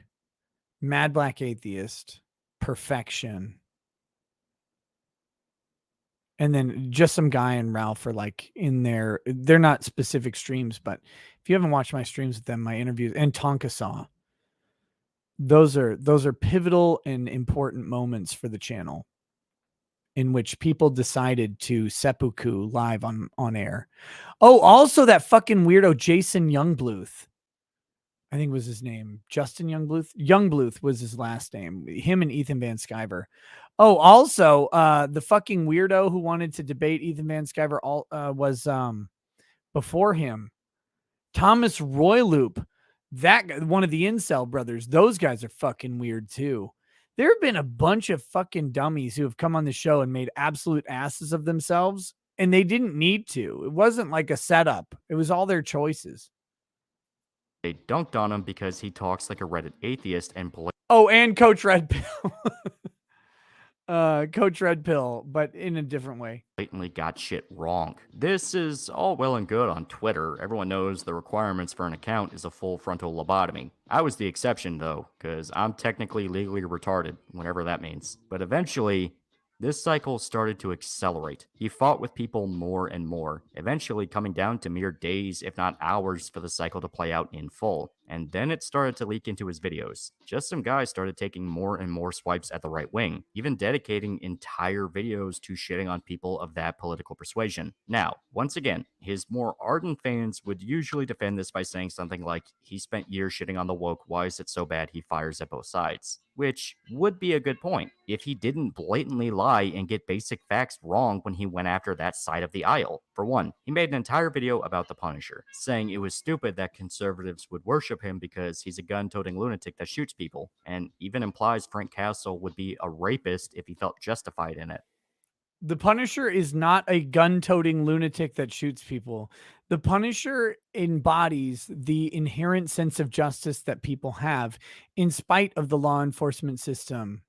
Speaker 2: Mad Black Atheist, Perfection, and then just some guy and Ralph are like in there. They're not specific streams, but if you haven't watched my streams with them, my interviews, and Tonka Saw, those are pivotal and important moments for the channel in which people decided to seppuku live on air. Oh, also that fucking weirdo Jason Youngbluth, I think was his name. Justin Youngbluth. Youngbluth was his last name. Him and Ethan Van Sciver. Oh, also, the fucking weirdo who wanted to debate Ethan Van Sciver was before him. Thomas Royloop. That guy, one of the incel brothers. Those guys are fucking weird too. There have been a bunch of fucking dummies who have come on the show and made absolute asses of themselves And they didn't need to. It wasn't like a setup. It was all their choices.
Speaker 4: They dunked on him because he talks like a Reddit atheist and
Speaker 2: Oh, and Coach Red Pill. Coach Red Pill, but in a different way.
Speaker 4: blatantly got shit wrong. This is all well and good on Twitter. Everyone knows the requirements for an account is a full frontal lobotomy. I was the exception though, because I'm technically legally retarded, whatever that means. But eventually, this cycle started to accelerate. He fought with people more and more, eventually coming down to mere days, if not hours, for the cycle to play out in full. And then it started to leak into his videos. Just some guys started taking more and more swipes at the right wing, even dedicating entire videos to shitting on people of that political persuasion. Now, once again, his more ardent fans would usually defend this by saying something like, he spent years shitting on the woke, why is it so bad he fires at both sides? Which would be a good point, if he didn't blatantly lie and get basic facts wrong when he went after that side of the aisle. For one, he made an entire video about the Punisher, saying it was stupid that conservatives would worship him because he's a gun-toting lunatic that shoots people, and even implies Frank Castle would be a rapist if he felt justified in it.
Speaker 2: The Punisher is not a gun-toting lunatic that shoots people. The Punisher embodies the inherent sense of justice that people have in spite of the law enforcement system.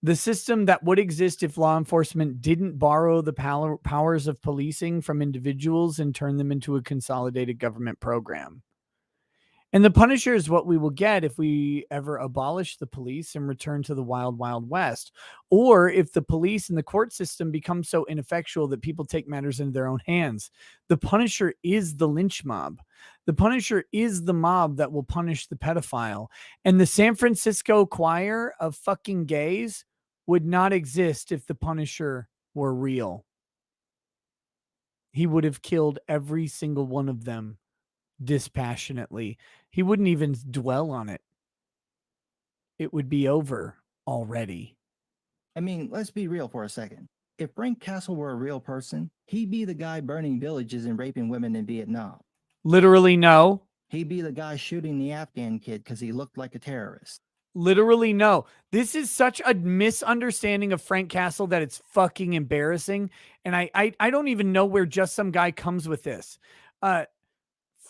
Speaker 2: The system that would exist if law enforcement didn't borrow the powers of policing from individuals and turn them into a consolidated government program. And the Punisher is what we will get if we ever abolish the police and return to the wild, wild west. Or if the police and the court system become so ineffectual that people take matters into their own hands. The Punisher is the lynch mob. The Punisher is the mob that will punish the pedophile. And the San Francisco choir of fucking gays would not exist if the Punisher were real. He would have killed every single one of them dispassionately. He wouldn't even dwell on it. It would be over already.
Speaker 8: I mean, let's be real for a second. If Frank Castle were a real person, he'd be the guy burning villages and raping women in Vietnam.
Speaker 2: Literally, no.
Speaker 8: He'd be the guy shooting the Afghan kid because he looked like a terrorist.
Speaker 2: Literally, no. This is such a misunderstanding of Frank Castle that it's fucking embarrassing. And I don't even know where just some guy comes with this.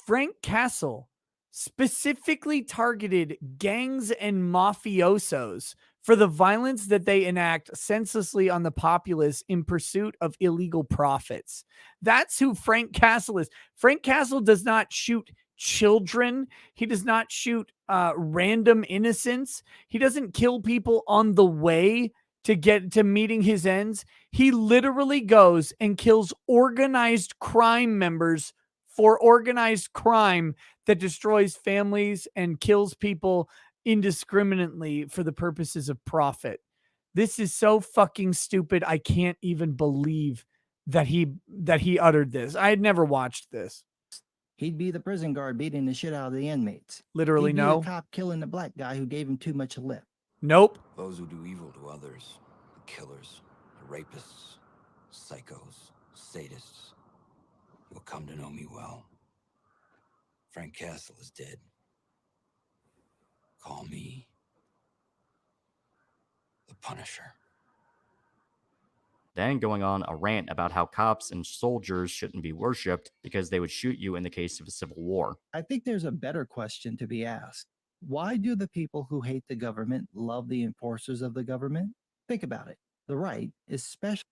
Speaker 2: Frank Castle specifically targeted gangs and mafiosos for the violence that they enact senselessly on the populace in pursuit of illegal profits. That's who Frank Castle is. Frank Castle does not shoot children. He does not shoot random innocents. He doesn't kill people on the way to get to meeting his ends. He literally goes and kills organized crime members for organized crime that destroys families and kills people indiscriminately for the purposes of profit. This is so fucking stupid. I can't even believe that he uttered this. I had never watched this.
Speaker 8: He'd be the prison guard beating the shit out of the inmates.
Speaker 2: Literally,
Speaker 8: He'd be
Speaker 2: no.
Speaker 8: the cop killing the black guy who gave him too much lip.
Speaker 2: Nope.
Speaker 16: Those who do evil to others, the killers, the rapists, psychos, sadists, will come to know me well. Frank Castle is dead. Call me the Punisher.
Speaker 4: Then going on a rant about how cops and soldiers shouldn't be worshipped because they would shoot you in the case of a civil war.
Speaker 8: I think there's a better question to be asked. Why do the people who hate the government love the enforcers of the government? Think about it. The right is special.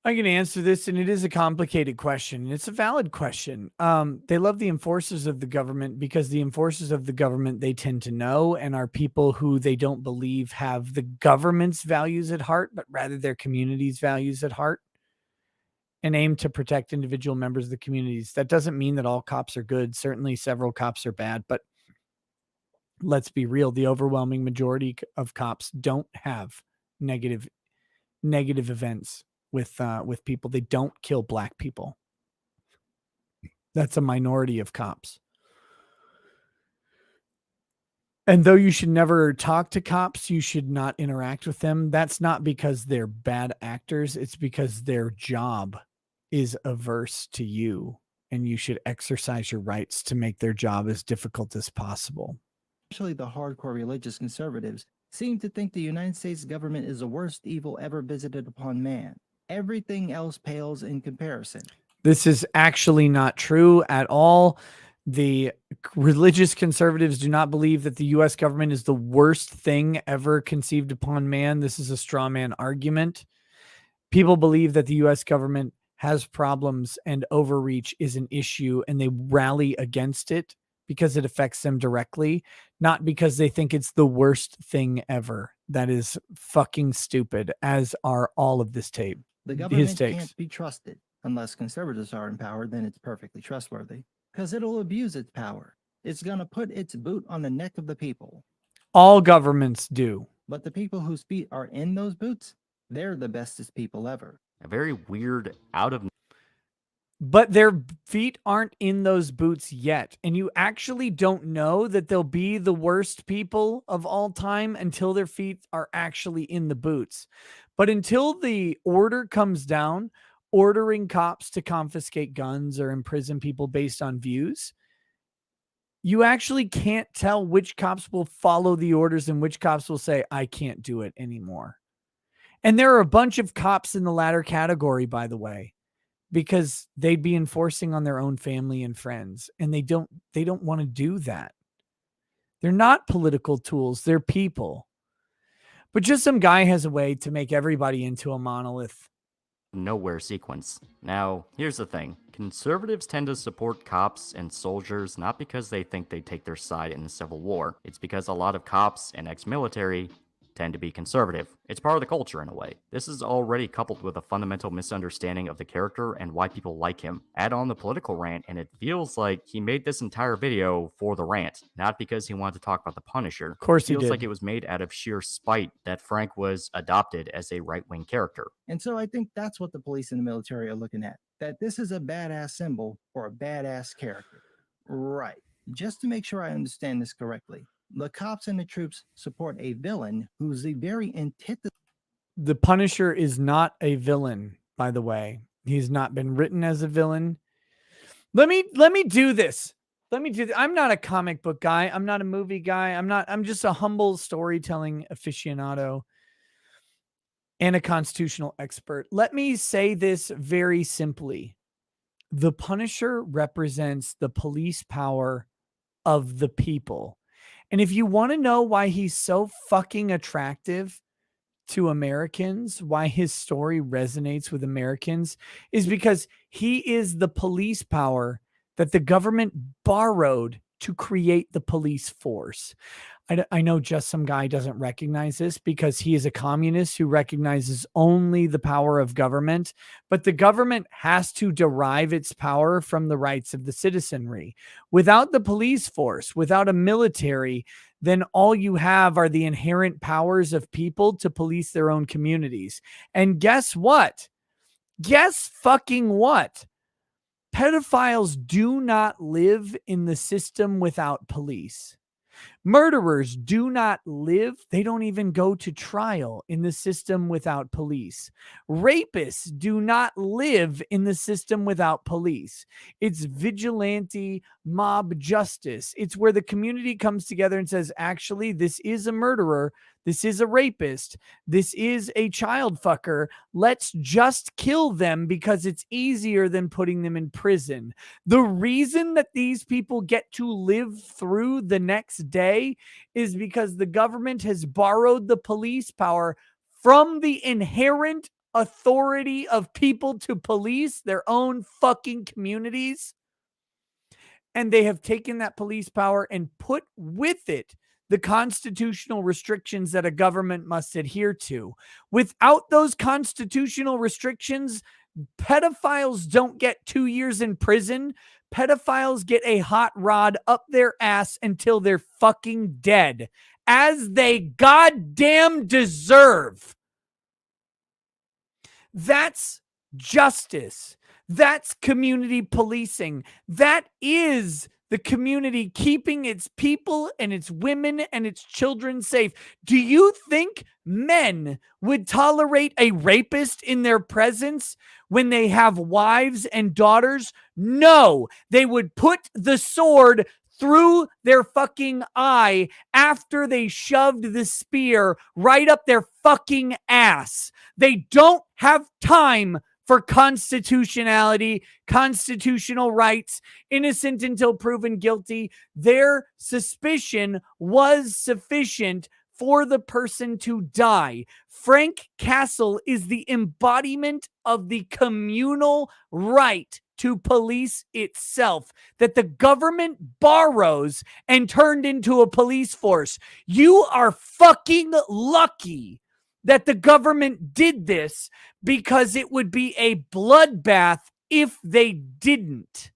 Speaker 2: I can answer this, and it is a complicated question. It's a valid question. They love the enforcers of the government because the enforcers of the government they tend to know and are people who they don't believe have the government's values at heart, but rather their community's values at heart, and aim to protect individual members of the communities. That doesn't mean that all cops are good. Certainly several cops are bad, but let's be real. The overwhelming majority of cops don't have negative events with people. They don't kill black people. That's a minority of cops. And though you should never talk to cops, you should not interact with them. That's not because they're bad actors. It's because their job is averse to you, and you should exercise your rights to make their job as difficult as possible.
Speaker 8: Especially the hardcore religious conservatives seem to think the United States government is the worst evil ever visited upon man. Everything else pales in comparison.
Speaker 2: This is actually not true at all. The religious conservatives do not believe that the U.S. government is the worst thing ever conceived upon man. This is a straw man argument. People believe that the U.S. government has problems and overreach is an issue, and they rally against it because it affects them directly, not because they think it's the worst thing ever. That is fucking stupid, as are all of this tape.
Speaker 8: The
Speaker 2: His
Speaker 8: government
Speaker 2: takes.
Speaker 8: can't be trusted. Unless conservatives are in power, then it's perfectly trustworthy. Because it'll abuse its power. It's going to put its boot on the neck of the people.
Speaker 2: All governments do.
Speaker 8: But the people whose feet are in those boots, they're the bestest people ever.
Speaker 4: A very weird, out of
Speaker 2: But their feet aren't in those boots yet. And you actually don't know that they'll be the worst people of all time until their feet are actually in the boots. But until the order comes down, ordering cops to confiscate guns or imprison people based on views, you actually can't tell which cops will follow the orders and which cops will say, I can't do it anymore. And there are a bunch of cops in the latter category, by the way, because they'd be enforcing on their own family and friends, and they don't want to do that. They're not political tools, they're people. But just some guy has a way to make everybody into a monolith.
Speaker 4: nowhere sequence. Now, here's the thing. Conservatives tend to support cops and soldiers not because they think they take their side in the Civil War. It's because a lot of cops and ex-military tend to be conservative. It's part of the culture in a way. This is already coupled with a fundamental misunderstanding of the character and why people like him. Add on the political rant and it feels like he made this entire video for the rant, not because he wanted to talk about the Punisher.
Speaker 2: Of course he
Speaker 4: feels
Speaker 2: did.
Speaker 4: like it was made out of sheer spite that Frank was adopted as a right-wing character.
Speaker 8: And so I think that's what the police and the military are looking at, that this is a badass symbol for a badass character. Right. Just to make sure I understand this correctly, the cops and the troops support a villain who's the very antithesis.
Speaker 2: The Punisher is not a villain, by the way. He's not been written as a villain. Let me do this. I'm not a comic book guy. I'm not a movie guy. I'm just a humble storytelling aficionado and a constitutional expert. Let me say this very simply. The Punisher represents the police power of the people. And if you want to know why he's so fucking attractive to Americans, why his story resonates with Americans, is because he is the police power that the government borrowed to create the police force. I know just some guy doesn't recognize this because he is a communist who recognizes only the power of government, but the government has to derive its power from the rights of the citizenry. Without the police force, without a military, then all you have are the inherent powers of people to police their own communities. And guess what? Guess fucking what? Pedophiles do not live in the system without police. Murderers do not live, they don't even go to trial in the system without police. Rapists do not live in the system without police. It's vigilante mob justice. It's where the community comes together and says, actually, this is a murderer. This is a rapist. This is a child fucker. Let's just kill them because it's easier than putting them in prison. The reason that these people get to live through the next day is because the government has borrowed the police power from the inherent authority of people to police their own fucking communities. And they have taken that police power and put with it the constitutional restrictions that a government must adhere to. Without those constitutional restrictions, pedophiles don't get 2 years in prison. Pedophiles get a hot rod up their ass until they're fucking dead, as they goddamn deserve. That's justice. That's community policing. That is the community keeping its people and its women and its children safe. Do you think men would tolerate a rapist in their presence when they have wives and daughters? No, they would put the sword through their fucking eye after they shoved the spear right up their fucking ass. They don't have time for constitutionality, constitutional rights, innocent until proven guilty. Their suspicion was sufficient for the person to die. Frank Castle is the embodiment of the communal right to police itself that the government borrows and turned into a police force. You are fucking lucky that the government did this, because it would be a bloodbath if they didn't.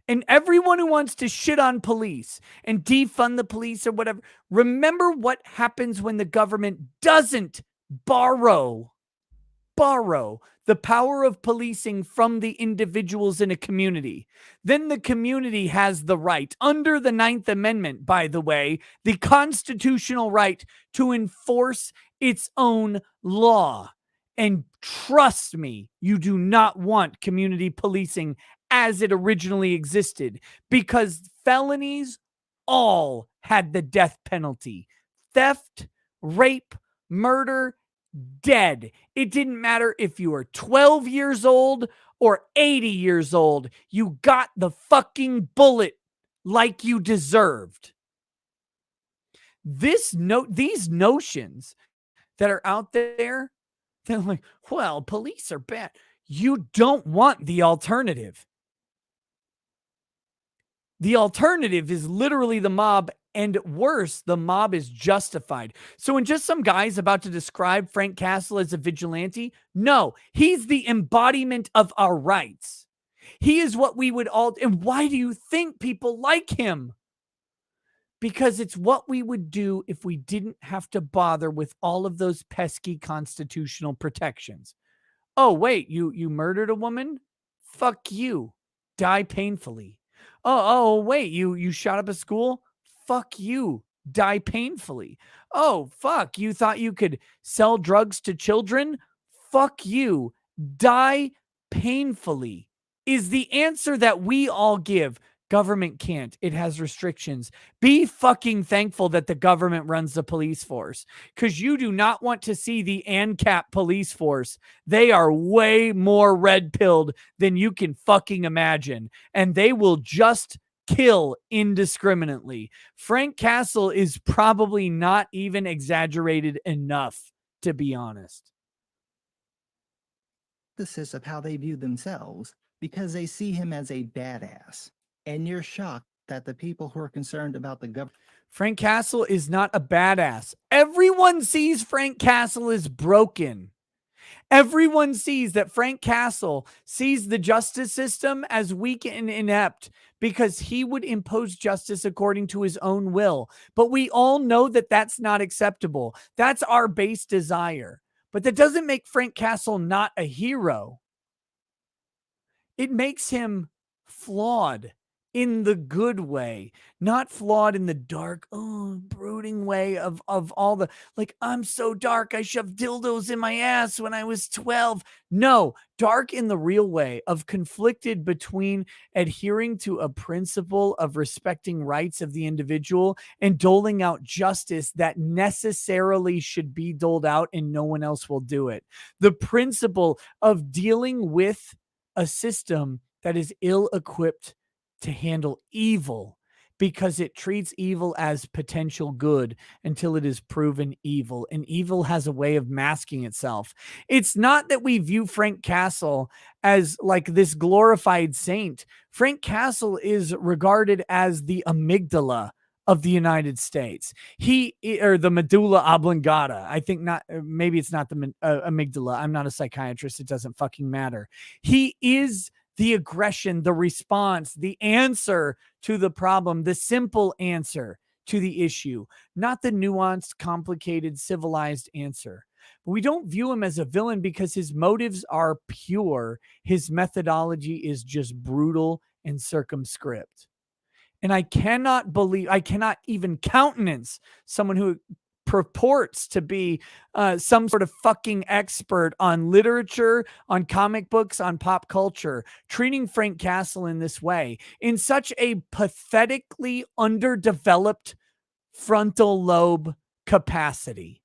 Speaker 2: And everyone who wants to shit on police and defund the police or whatever, remember what happens when the government doesn't borrow the power of policing from the individuals in a community. Then the community has the right, under the 9th Amendment, by the way, the constitutional right to enforce its own law. And trust me, you do not want community policing as it originally existed, because felonies all had the death penalty. Theft, rape, murder, dead. It didn't matter if you were 12 years old or 80 years old. You got the fucking bullet like you deserved. These notions that are out there, they're like, well, police are bad. You don't want the alternative. The alternative is literally the mob, and worse, the mob is justified. So when just some guy's about to describe Frank Castle as a vigilante, no, he's the embodiment of our rights. He is what we would all, and why do you think people like him? Because it's what we would do if we didn't have to bother with all of those pesky constitutional protections. Oh, wait, you murdered a woman? Fuck you. Die painfully. Oh, wait, you shot up a school? Fuck you. Die painfully. Oh, fuck, you thought you could sell drugs to children? Fuck you. Die painfully is the answer that we all give. Government can't. It has restrictions. Be fucking thankful that the government runs the police force, because you do not want to see the ANCAP police force. They are way more red-pilled than you can fucking imagine, and they will just kill indiscriminately. Frank Castle is probably not even exaggerated enough, to be honest.
Speaker 8: Of how they view themselves, because they see him as a badass. And you're shocked that the people who are concerned about the government.
Speaker 2: Frank Castle is not a badass. Everyone sees Frank Castle as broken. Everyone sees that Frank Castle sees the justice system as weak and inept, because he would impose justice according to his own will. But we all know that that's not acceptable. That's our base desire. But that doesn't make Frank Castle not a hero. It makes him flawed in the good way, not flawed in the dark, brooding way of all the, like, I'm so dark, I shoved dildos in my ass when I was 12. No, dark in the real way of conflicted between adhering to a principle of respecting rights of the individual and doling out justice that necessarily should be doled out and no one else will do it. The principle of dealing with a system that is ill-equipped to handle evil, because it treats evil as potential good until it is proven evil, and evil has a way of masking itself. It's not that we view Frank Castle as like this glorified saint. Frank Castle is regarded as the amygdala of the United States. Or the medulla oblongata. I think not, maybe it's not the amygdala. I'm not a psychiatrist. It doesn't fucking matter. He is the aggression, the response, the answer to the problem, the simple answer to the issue, not the nuanced, complicated, civilized answer. But we don't view him as a villain because his motives are pure. His methodology is just brutal and circumscript. And I cannot even countenance someone who purports to be some sort of fucking expert on literature, on comic books, on pop culture, treating Frank Castle in this way, in such a pathetically underdeveloped frontal lobe capacity.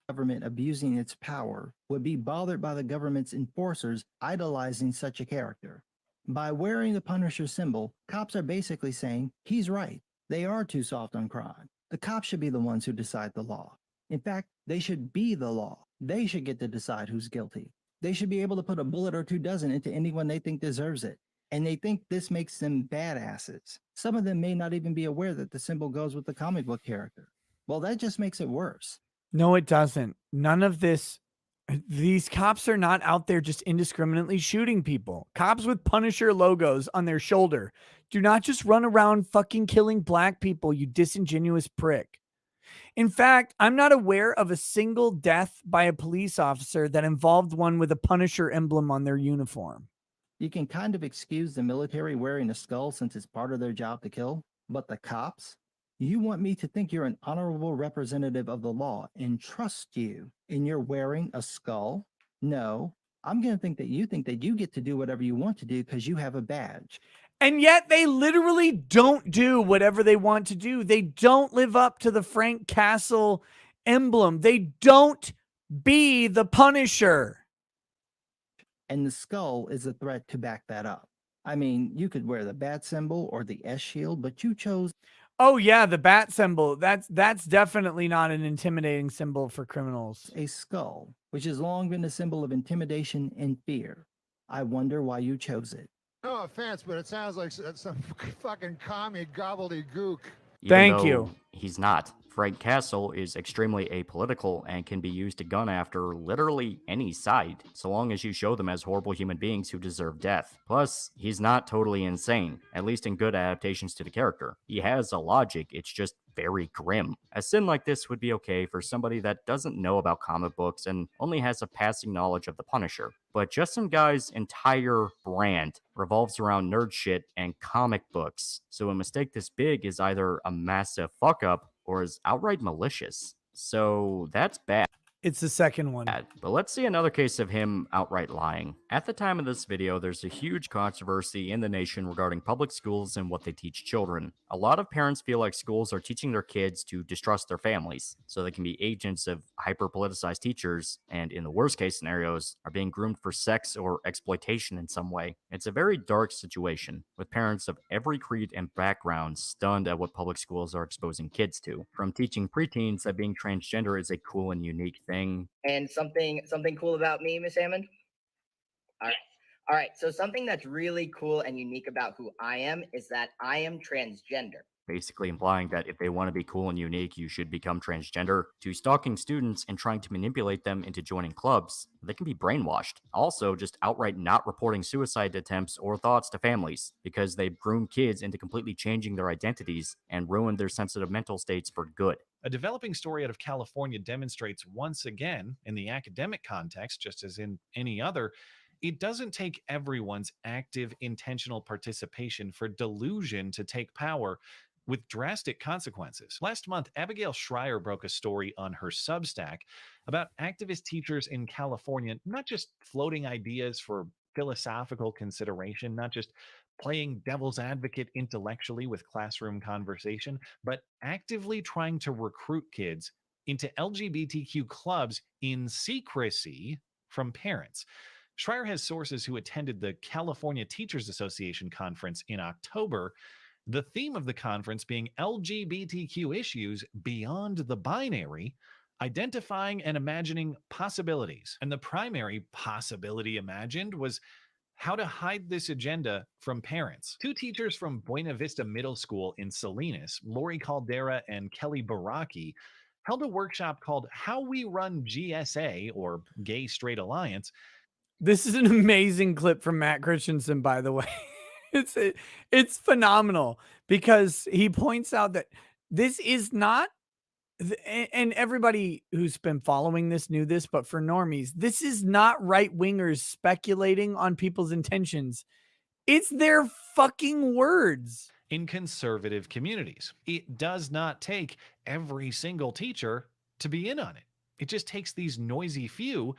Speaker 8: Government abusing its power would be bothered by the government's enforcers idolizing such a character. By wearing the Punisher symbol, cops are basically saying, he's right. They are too soft on crime. The cops should be the ones who decide the law. In fact, they should be the law. They should get to decide who's guilty. They should be able to put a bullet or 2 dozen into anyone they think deserves it. And they think this makes them badasses. Some of them may not even be aware that the symbol goes with the comic book character. Well, that just makes it worse.
Speaker 2: No, it doesn't. None of this. These cops are not out there just indiscriminately shooting people. Cops with Punisher logos on their shoulder do not just run around fucking killing black people, you disingenuous prick. In fact, I'm not aware of a single death by a police officer that involved one with a Punisher emblem on their uniform.
Speaker 8: You can kind of excuse the military wearing a skull since it's part of their job to kill, but the cops? You want me to think you're an honorable representative of the law and trust you, and you're wearing a skull? No, I'm going to think that you get to do whatever you want to do because you have a badge.
Speaker 2: And yet they literally don't do whatever they want to do. They don't live up to the Frank Castle emblem. They don't be the Punisher.
Speaker 8: And the skull is a threat to back that up. I mean, you could wear the bat symbol or the S shield, but you chose...
Speaker 2: Oh yeah, the bat symbol. That's definitely not an intimidating symbol for criminals.
Speaker 8: A skull, which has long been a symbol of intimidation and fear. I wonder why you chose it.
Speaker 17: No offense, but it sounds like some fucking commie gobbledygook.
Speaker 2: Thank you.
Speaker 4: He's not. Frank Castle is extremely apolitical and can be used to gun after literally any side, so long as you show them as horrible human beings who deserve death. Plus, he's not totally insane, at least in good adaptations to the character. He has a logic, it's just very grim. A sin like this would be okay for somebody that doesn't know about comic books and only has a passing knowledge of the Punisher. But just some guy's entire brand revolves around nerd shit and comic books, so a mistake this big is either a massive fuck up or is outright malicious. So that's bad.
Speaker 2: It's the second one.
Speaker 4: But let's see another case of him outright lying. At the time of this video, there's a huge controversy in the nation regarding public schools and what they teach children. A lot of parents feel like schools are teaching their kids to distrust their families, so they can be agents of hyper-politicized teachers, and in the worst case scenarios, are being groomed for sex or exploitation in some way. It's a very dark situation, with parents of every creed and background stunned at what public schools are exposing kids to. From teaching preteens that being transgender is a cool and unique thing.
Speaker 18: And something cool about me, Miss Hammond? All right. So something that's really cool and unique about who I am is that I am transgender.
Speaker 4: Basically implying that if they want to be cool and unique, you should become transgender, to stalking students and trying to manipulate them into joining clubs. They can be brainwashed. Also, just outright not reporting suicide attempts or thoughts to families, because they've groomed kids into completely changing their identities and ruined their sensitive mental states for good.
Speaker 19: A developing story out of California demonstrates once again, in the academic context, just as in any other, it doesn't take everyone's active, intentional participation for delusion to take power, with drastic consequences. Last month, Abigail Schreier broke a story on her Substack about activist teachers in California not just floating ideas for philosophical consideration, not just playing devil's advocate intellectually with classroom conversation, but actively trying to recruit kids into LGBTQ clubs in secrecy from parents. Schreier has sources who attended the California Teachers Association conference in October, the theme of the conference being LGBTQ issues beyond the binary, identifying and imagining possibilities. And the primary possibility imagined was how to hide this agenda from parents. Two teachers from Buena Vista Middle School in Salinas, Lori Caldera and Kelly Baraki, held a workshop called How We Run GSA, or Gay Straight Alliance.
Speaker 2: This is an amazing clip from Matt Christensen, by the way. It's phenomenal because he points out that this is not, and everybody who's been following this knew this, but for normies, this is not right-wingers speculating on people's intentions. It's their fucking words.
Speaker 19: In conservative communities, it does not take every single teacher to be in on it. It just takes these noisy few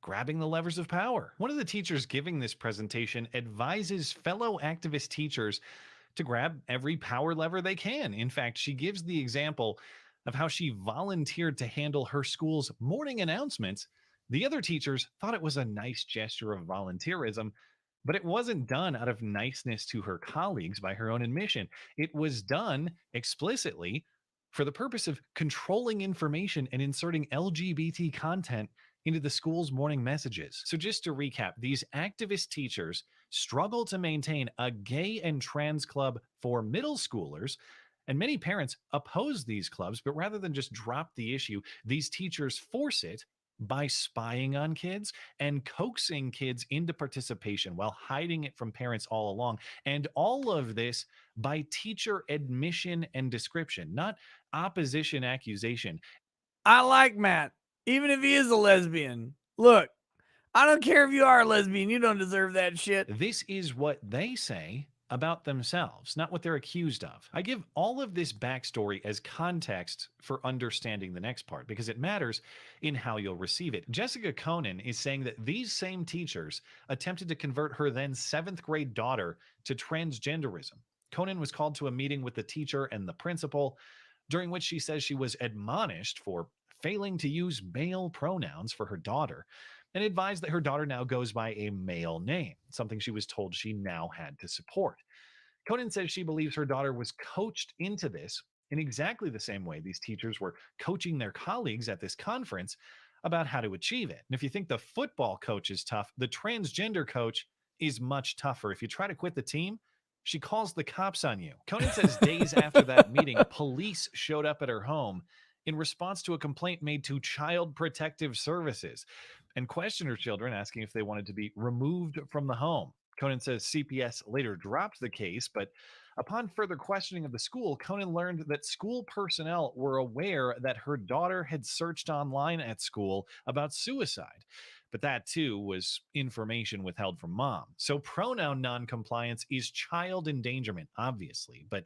Speaker 19: grabbing the levers of power. One of the teachers giving this presentation advises fellow activist teachers to grab every power lever they can. In fact, she gives the example of how she volunteered to handle her school's morning announcements, the other teachers thought it was a nice gesture of volunteerism, but it wasn't done out of niceness to her colleagues by her own admission. It was done explicitly for the purpose of controlling information and inserting LGBT content into the school's morning messages. So just to recap, these activist teachers struggle to maintain a gay and trans club for middle schoolers, and many parents oppose these clubs, but rather than just drop the issue, these teachers force it by spying on kids and coaxing kids into participation while hiding it from parents all along. And all of this by teacher admission and description, not opposition accusation.
Speaker 2: I like Matt, even if he is a lesbian. Look, I don't care if you are a lesbian. You don't deserve that shit.
Speaker 19: This is what they say about themselves, not what they're accused of. I give all of this backstory as context for understanding the next part because it matters in how you'll receive it. Jessica Conan is saying that these same teachers attempted to convert her then 7th grade daughter to transgenderism. Conan was called to a meeting with the teacher and the principal, during which she says she was admonished for failing to use male pronouns for her daughter, and advised that her daughter now goes by a male name, something she was told she now had to support. Conan says she believes her daughter was coached into this in exactly the same way these teachers were coaching their colleagues at this conference about how to achieve it. And if you think the football coach is tough, the transgender coach is much tougher. If you try to quit the team, she calls the cops on you. Conan says days after that meeting, police showed up at her home in response to a complaint made to Child Protective Services and questioned her children, asking if they wanted to be removed from the home. Conan says CPS later dropped the case, but upon further questioning of the school, Conan learned that school personnel were aware that her daughter had searched online at school about suicide. But that too was information withheld from mom. So pronoun noncompliance is child endangerment, obviously, but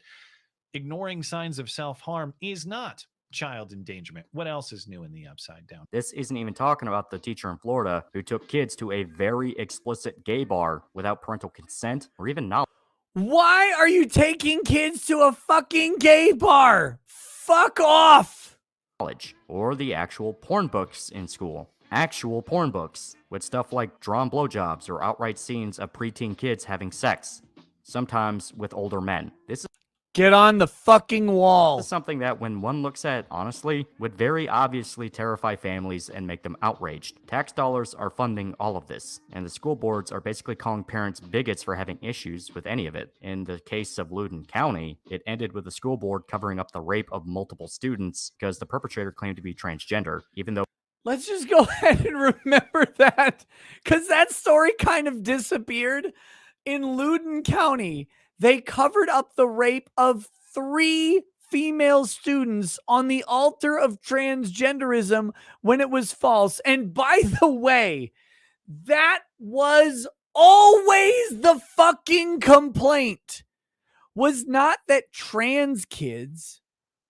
Speaker 19: ignoring signs of self-harm is not child endangerment. What else is new in the Upside Down?
Speaker 4: This isn't even talking about the teacher in Florida who took kids to a very explicit gay bar without parental consent or even knowledge.
Speaker 2: Why are you taking kids to a fucking gay bar? Fuck off!
Speaker 4: Or the actual porn books in school. Actual porn books with stuff like drawn blowjobs or outright scenes of preteen kids having sex, sometimes with older men. This is
Speaker 2: Get on the fucking wall.
Speaker 4: something that, when one looks at honestly, would very obviously terrify families and make them outraged. Tax dollars are funding all of this, and the school boards are basically calling parents bigots for having issues with any of it. In the case of Loudoun County, it ended with the school board covering up the rape of multiple students because the perpetrator claimed to be transgender, even though
Speaker 2: Let's just go ahead and remember that, because that story kind of disappeared. In Loudoun County, they covered up the rape of 3 female students on the altar of transgenderism when it was false. And by the way, that was always the fucking complaint, was not that trans kids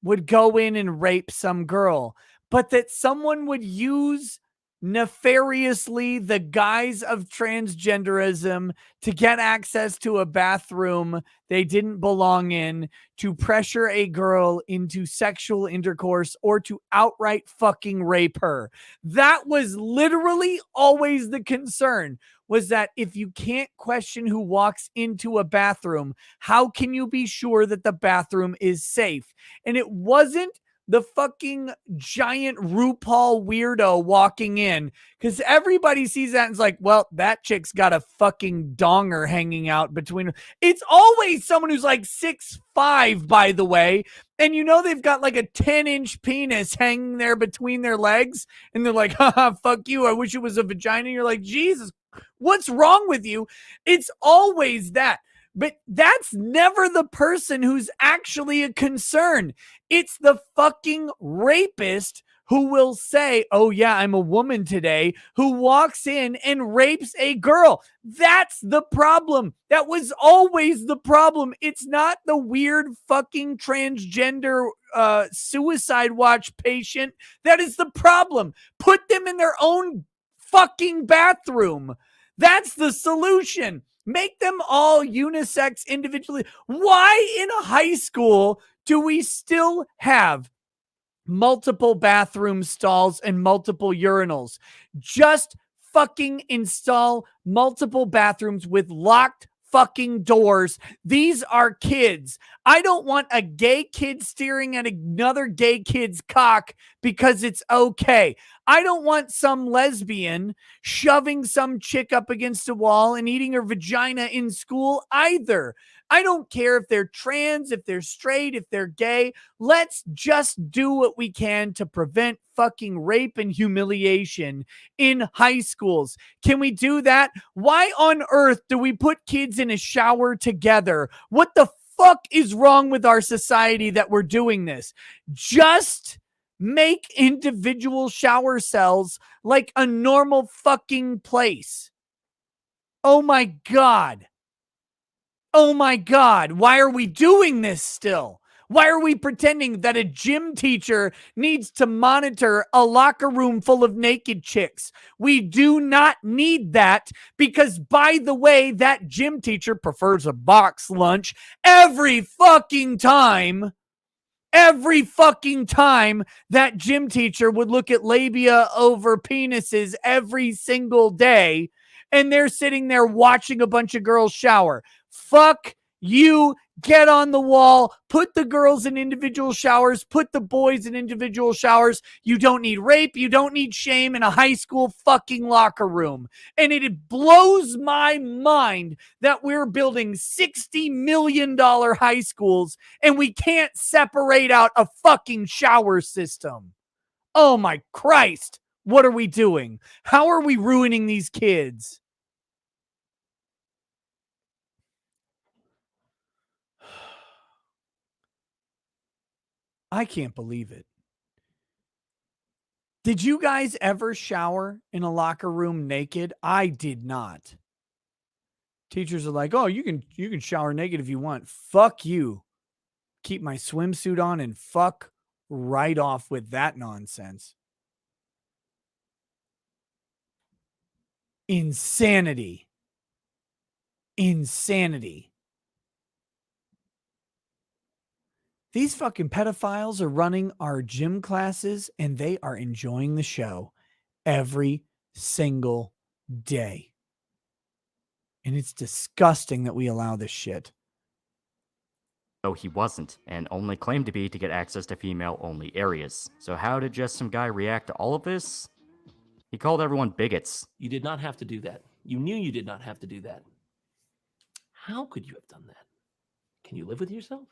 Speaker 2: would go in and rape some girl, but that someone would use nefariously the guise of transgenderism to get access to a bathroom they didn't belong in, to pressure a girl into sexual intercourse, or to outright fucking rape her. That was literally always the concern, was that if you can't question who walks into a bathroom, how can you be sure that the bathroom is safe? And it wasn't the fucking giant RuPaul weirdo walking in, because everybody sees that and is like, well, that chick's got a fucking donger hanging out between. It's always someone who's like 6'5", by the way, and you know they've got like a 10-inch penis hanging there between their legs, and they're like, haha, fuck you, I wish it was a vagina. You're like, Jesus, what's wrong with you? It's always that. But that's never the person who's actually a concern. It's the fucking rapist who will say, oh yeah, I'm a woman today, who walks in and rapes a girl. That's the problem. That was always the problem. It's not the weird fucking transgender suicide watch patient. That is the problem. Put them in their own fucking bathroom. That's the solution. Make them all unisex individually. Why in high school do we still have multiple bathroom stalls and multiple urinals. Just fucking install multiple bathrooms with locked fucking doors. These are kids. I don't want a gay kid staring at another gay kid's cock because it's okay. I don't want some lesbian shoving some chick up against a wall and eating her vagina in school either. I don't care if they're trans, if they're straight, if they're gay. Let's just do what we can to prevent fucking rape and humiliation in high schools. Can we do that? Why on earth do we put kids in a shower together? What the fuck is wrong with our society that we're doing this? Just make individual shower cells like a normal fucking place. Oh my God. Oh my God. Why are we doing this still? Why are we pretending that a gym teacher needs to monitor a locker room full of naked chicks? We do not need that because, by the way, that gym teacher prefers a box lunch every fucking time. Every fucking time that gym teacher would look at labia over penises every single day, and they're sitting there watching a bunch of girls shower. Fuck you. Get on the wall, put the girls in individual showers, put the boys in individual showers. You don't need rape. You don't need shame in a high school fucking locker room. And it blows my mind that we're building $60 million high schools and we can't separate out a fucking shower system. Oh my Christ. What are we doing? How are we ruining these kids? I can't believe it. Did you guys ever shower in a locker room naked? I did not. Teachers are like, "Oh, you can shower naked if you want." Fuck you. Keep my swimsuit on and fuck right off with that nonsense. Insanity. Insanity. These fucking pedophiles are running our gym classes and they are enjoying the show every single day. And it's disgusting that we allow this shit.
Speaker 4: Though he wasn't, and only claimed to be to get access to female-only areas. So how did just some guy react to all of this? He called everyone bigots.
Speaker 1: You did not have to do that. You knew you did not have to do that. How could you have done that? Can you live with yourself?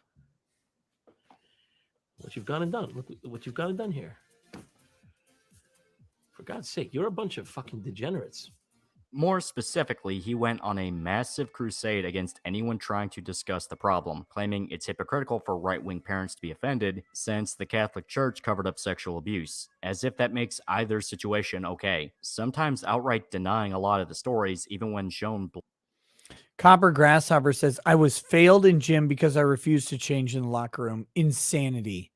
Speaker 1: What you've gone and done. Look what you've gone and done here. For God's sake, you're a bunch of fucking degenerates.
Speaker 4: More specifically, he went on a massive crusade against anyone trying to discuss the problem, claiming it's hypocritical for right-wing parents to be offended since the Catholic Church covered up sexual abuse, as if that makes either situation okay, sometimes outright denying a lot of the stories even when shown.
Speaker 2: Copper Grasshopper says, "I was failed in gym because I refused to change in the locker room." Insanity.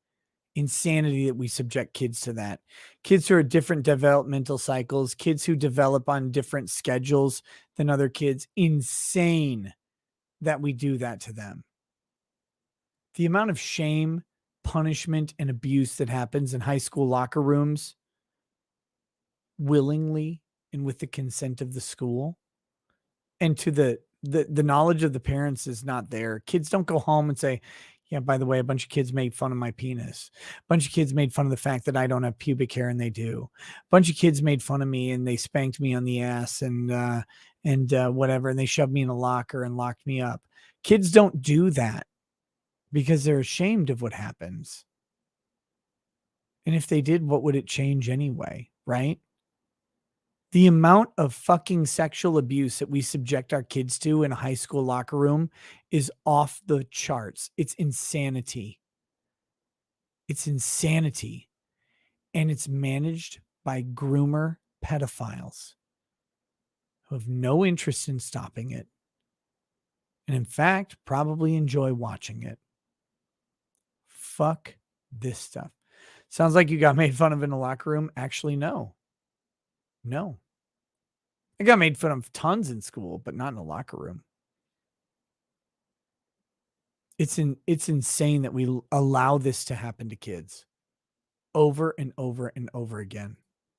Speaker 2: Insanity that we subject kids to that. Kids who are different developmental cycles, kids who develop on different schedules than other kids. Insane that we do that to them. The amount of shame, punishment, and abuse that happens in high school locker rooms willingly and with the consent of the school and to the knowledge of the parents is not there. Kids don't go home and say, "Yeah, by the way, a bunch of kids made fun of my penis. A bunch of kids made fun of the fact that I don't have pubic hair and they do. A bunch of kids made fun of me and they spanked me on the ass and whatever. And they shoved me in a locker and locked me up." Kids don't do that because they're ashamed of what happens. And if they did, what would it change anyway? Right? The amount of fucking sexual abuse that we subject our kids to in a high school locker room is off the charts. It's insanity. It's insanity. And it's managed by groomer pedophiles who have no interest in stopping it. And in fact, probably enjoy watching it. Fuck this stuff. Sounds like you got made fun of in the locker room. Actually, no. No. I got made fun of tons in school, but not in the locker room. It's insane that we allow this to happen to kids. over and over and over again.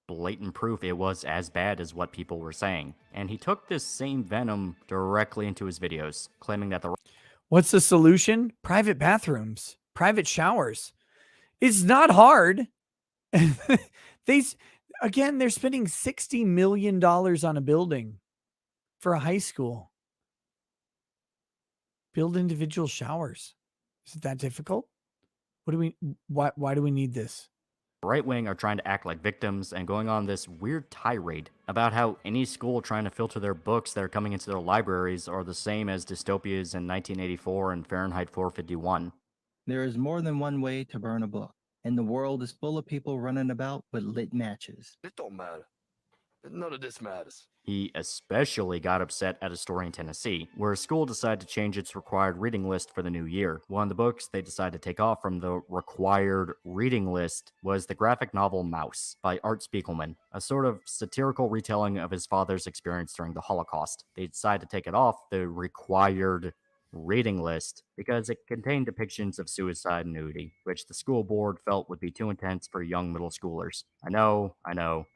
Speaker 4: Blatant proof it was as bad as what people were saying. And he took this same venom directly into his videos, claiming that the
Speaker 2: What's the solution? Private bathrooms, private showers. It's not hard. They're spending $60 million on a building for a high school. Build individual showers. Is it that difficult? Why do we need this?
Speaker 4: right wing are trying to act like victims and going on this weird tirade about how any school trying to filter their books that are coming into their libraries are the same as dystopias in 1984 and Fahrenheit 451.
Speaker 8: There is more than one way to burn a book, and the world is full of people running about with lit matches.
Speaker 16: It don't matter. None of this matters.
Speaker 4: He especially got upset at a story in Tennessee, where a school decided to change its required reading list for the new year. One of the books they decided to take off from the required reading list was the graphic novel Mouse by Art Spiegelman, a sort of satirical retelling of his father's experience during the Holocaust. They decided to take it off the required reading list because it contained depictions of suicide and nudity, which the school board felt would be too intense for young middle schoolers. I know.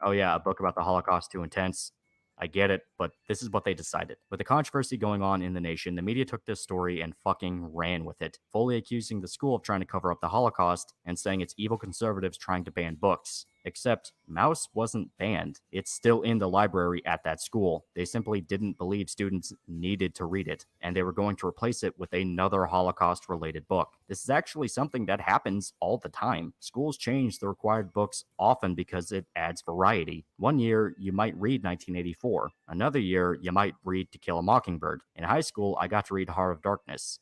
Speaker 4: Oh yeah, a book about the Holocaust too intense. I get it, but this is what they decided. With the controversy going on in the nation, the media took this story and fucking ran with it, fully accusing the school of trying to cover up the Holocaust and saying it's evil conservatives trying to ban books. Except, Mouse wasn't banned. It's still in the library at that school. They simply didn't believe students needed to read it, and they were going to replace it with another Holocaust-related book. This is actually something that happens all the time. Schools change the required books often because it adds variety. One year, you might read 1984. Another year, you might read To Kill a Mockingbird. In high school, I got to read Heart of Darkness.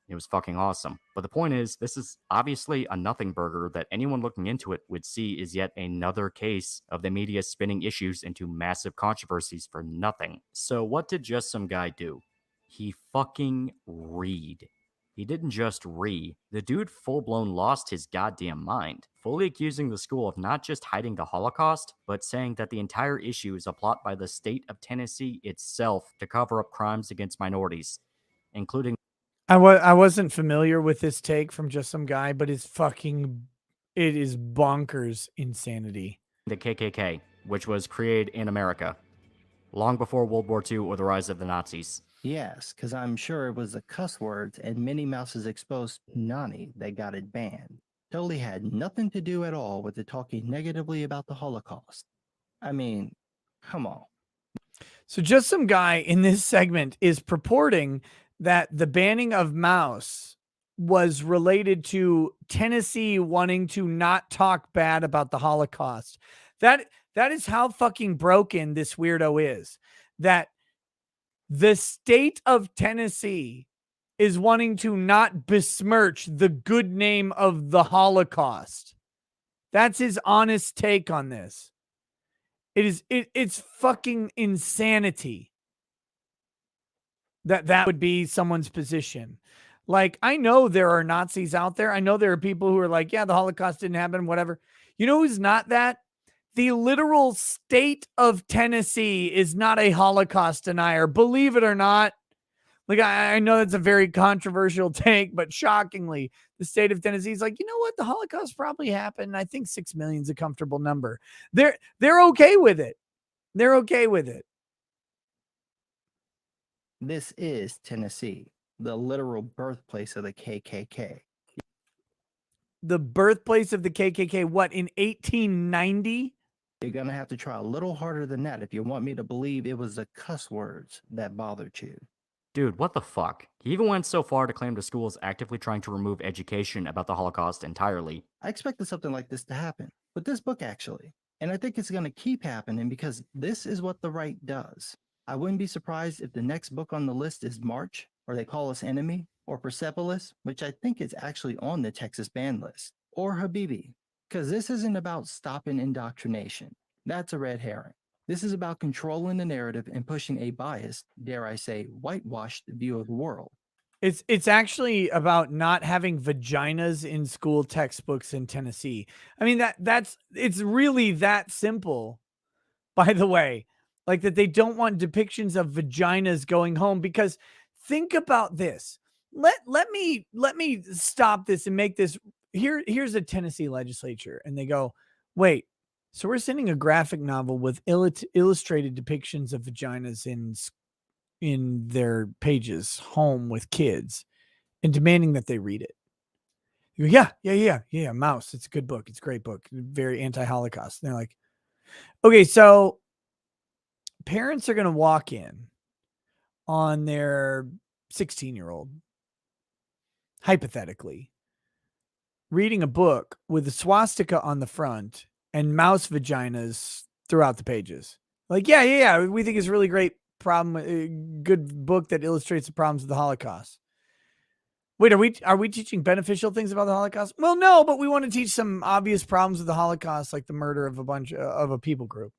Speaker 4: It was fucking awesome. But the point is, this is obviously a nothing burger that anyone looking into it would see is yet another case of the media spinning issues into massive controversies for nothing. So what did just some guy do? He fucking read. He didn't just the dude full-blown lost his goddamn mind, fully accusing the school of not just hiding the Holocaust, but saying that the entire issue is a plot by the state of Tennessee itself to cover up crimes against minorities, including
Speaker 2: I wasn't familiar with this take from just some guy, but it is bonkers insanity.
Speaker 4: the KKK, which was created in America, long before World War II or the rise of the Nazis.
Speaker 8: Yes, because I'm sure it was the cuss words and Minnie Mouse's exposed Nani that got it banned. Totally had nothing to do at all with the talking negatively about the Holocaust. I mean, come on.
Speaker 2: So just some guy in this segment is purporting that the banning of Mouse was related to Tennessee wanting to not talk bad about the Holocaust. That is how fucking broken this weirdo is. That the state of Tennessee is wanting to not besmirch the good name of the Holocaust. That's his honest take on this. It's fucking insanity that would be someone's position. Like, I know there are Nazis out there. I know there are people who are like, yeah, the Holocaust didn't happen, whatever. You know who's not that? The literal state of Tennessee is not a Holocaust denier, believe it or not. Like, I know that's a very controversial take, but shockingly, the state of Tennessee is like, you know what? The Holocaust probably happened. I think 6 million is a comfortable number. They're okay with it. They're okay with it.
Speaker 8: This is Tennessee, the literal birthplace of the KKK.
Speaker 2: The birthplace of the KKK, what, in 1890?
Speaker 8: You're going to have to try a little harder than that if you want me to believe it was the cuss words that bothered you.
Speaker 4: Dude, what the fuck? He even went so far to claim the school is actively trying to remove education about the Holocaust entirely.
Speaker 8: I expected something like this to happen with this book, actually. And I think it's going to keep happening because this is what the right does. I wouldn't be surprised if the next book on the list is March, or They Call Us Enemy, or Persepolis, which I think is actually on the Texas ban list, or Habibi, because this isn't about stopping indoctrination. That's a red herring. This is about controlling the narrative and pushing a biased, dare I say, whitewashed view of the world.
Speaker 2: It's actually about not having vaginas in school textbooks in Tennessee. I mean, it's really that simple, by the way. Like, that they don't want depictions of vaginas going home, because think about this. Let me stop this and make this here's a Tennessee legislature, and they go, wait, so we're sending a graphic novel with illustrated depictions of vaginas in their pages home with kids and demanding that they read it. You go, yeah. Mouse. It's a good book. It's a great book. Very anti-Holocaust. And they're like, okay, so parents are going to walk in on their 16-year-old, hypothetically, reading a book with a swastika on the front and mouse vaginas throughout the pages. Like, yeah. We think it's a really great good book that illustrates the problems of the Holocaust. Wait, are we teaching beneficial things about the Holocaust? Well, no, but we want to teach some obvious problems of the Holocaust, like the murder of a people group.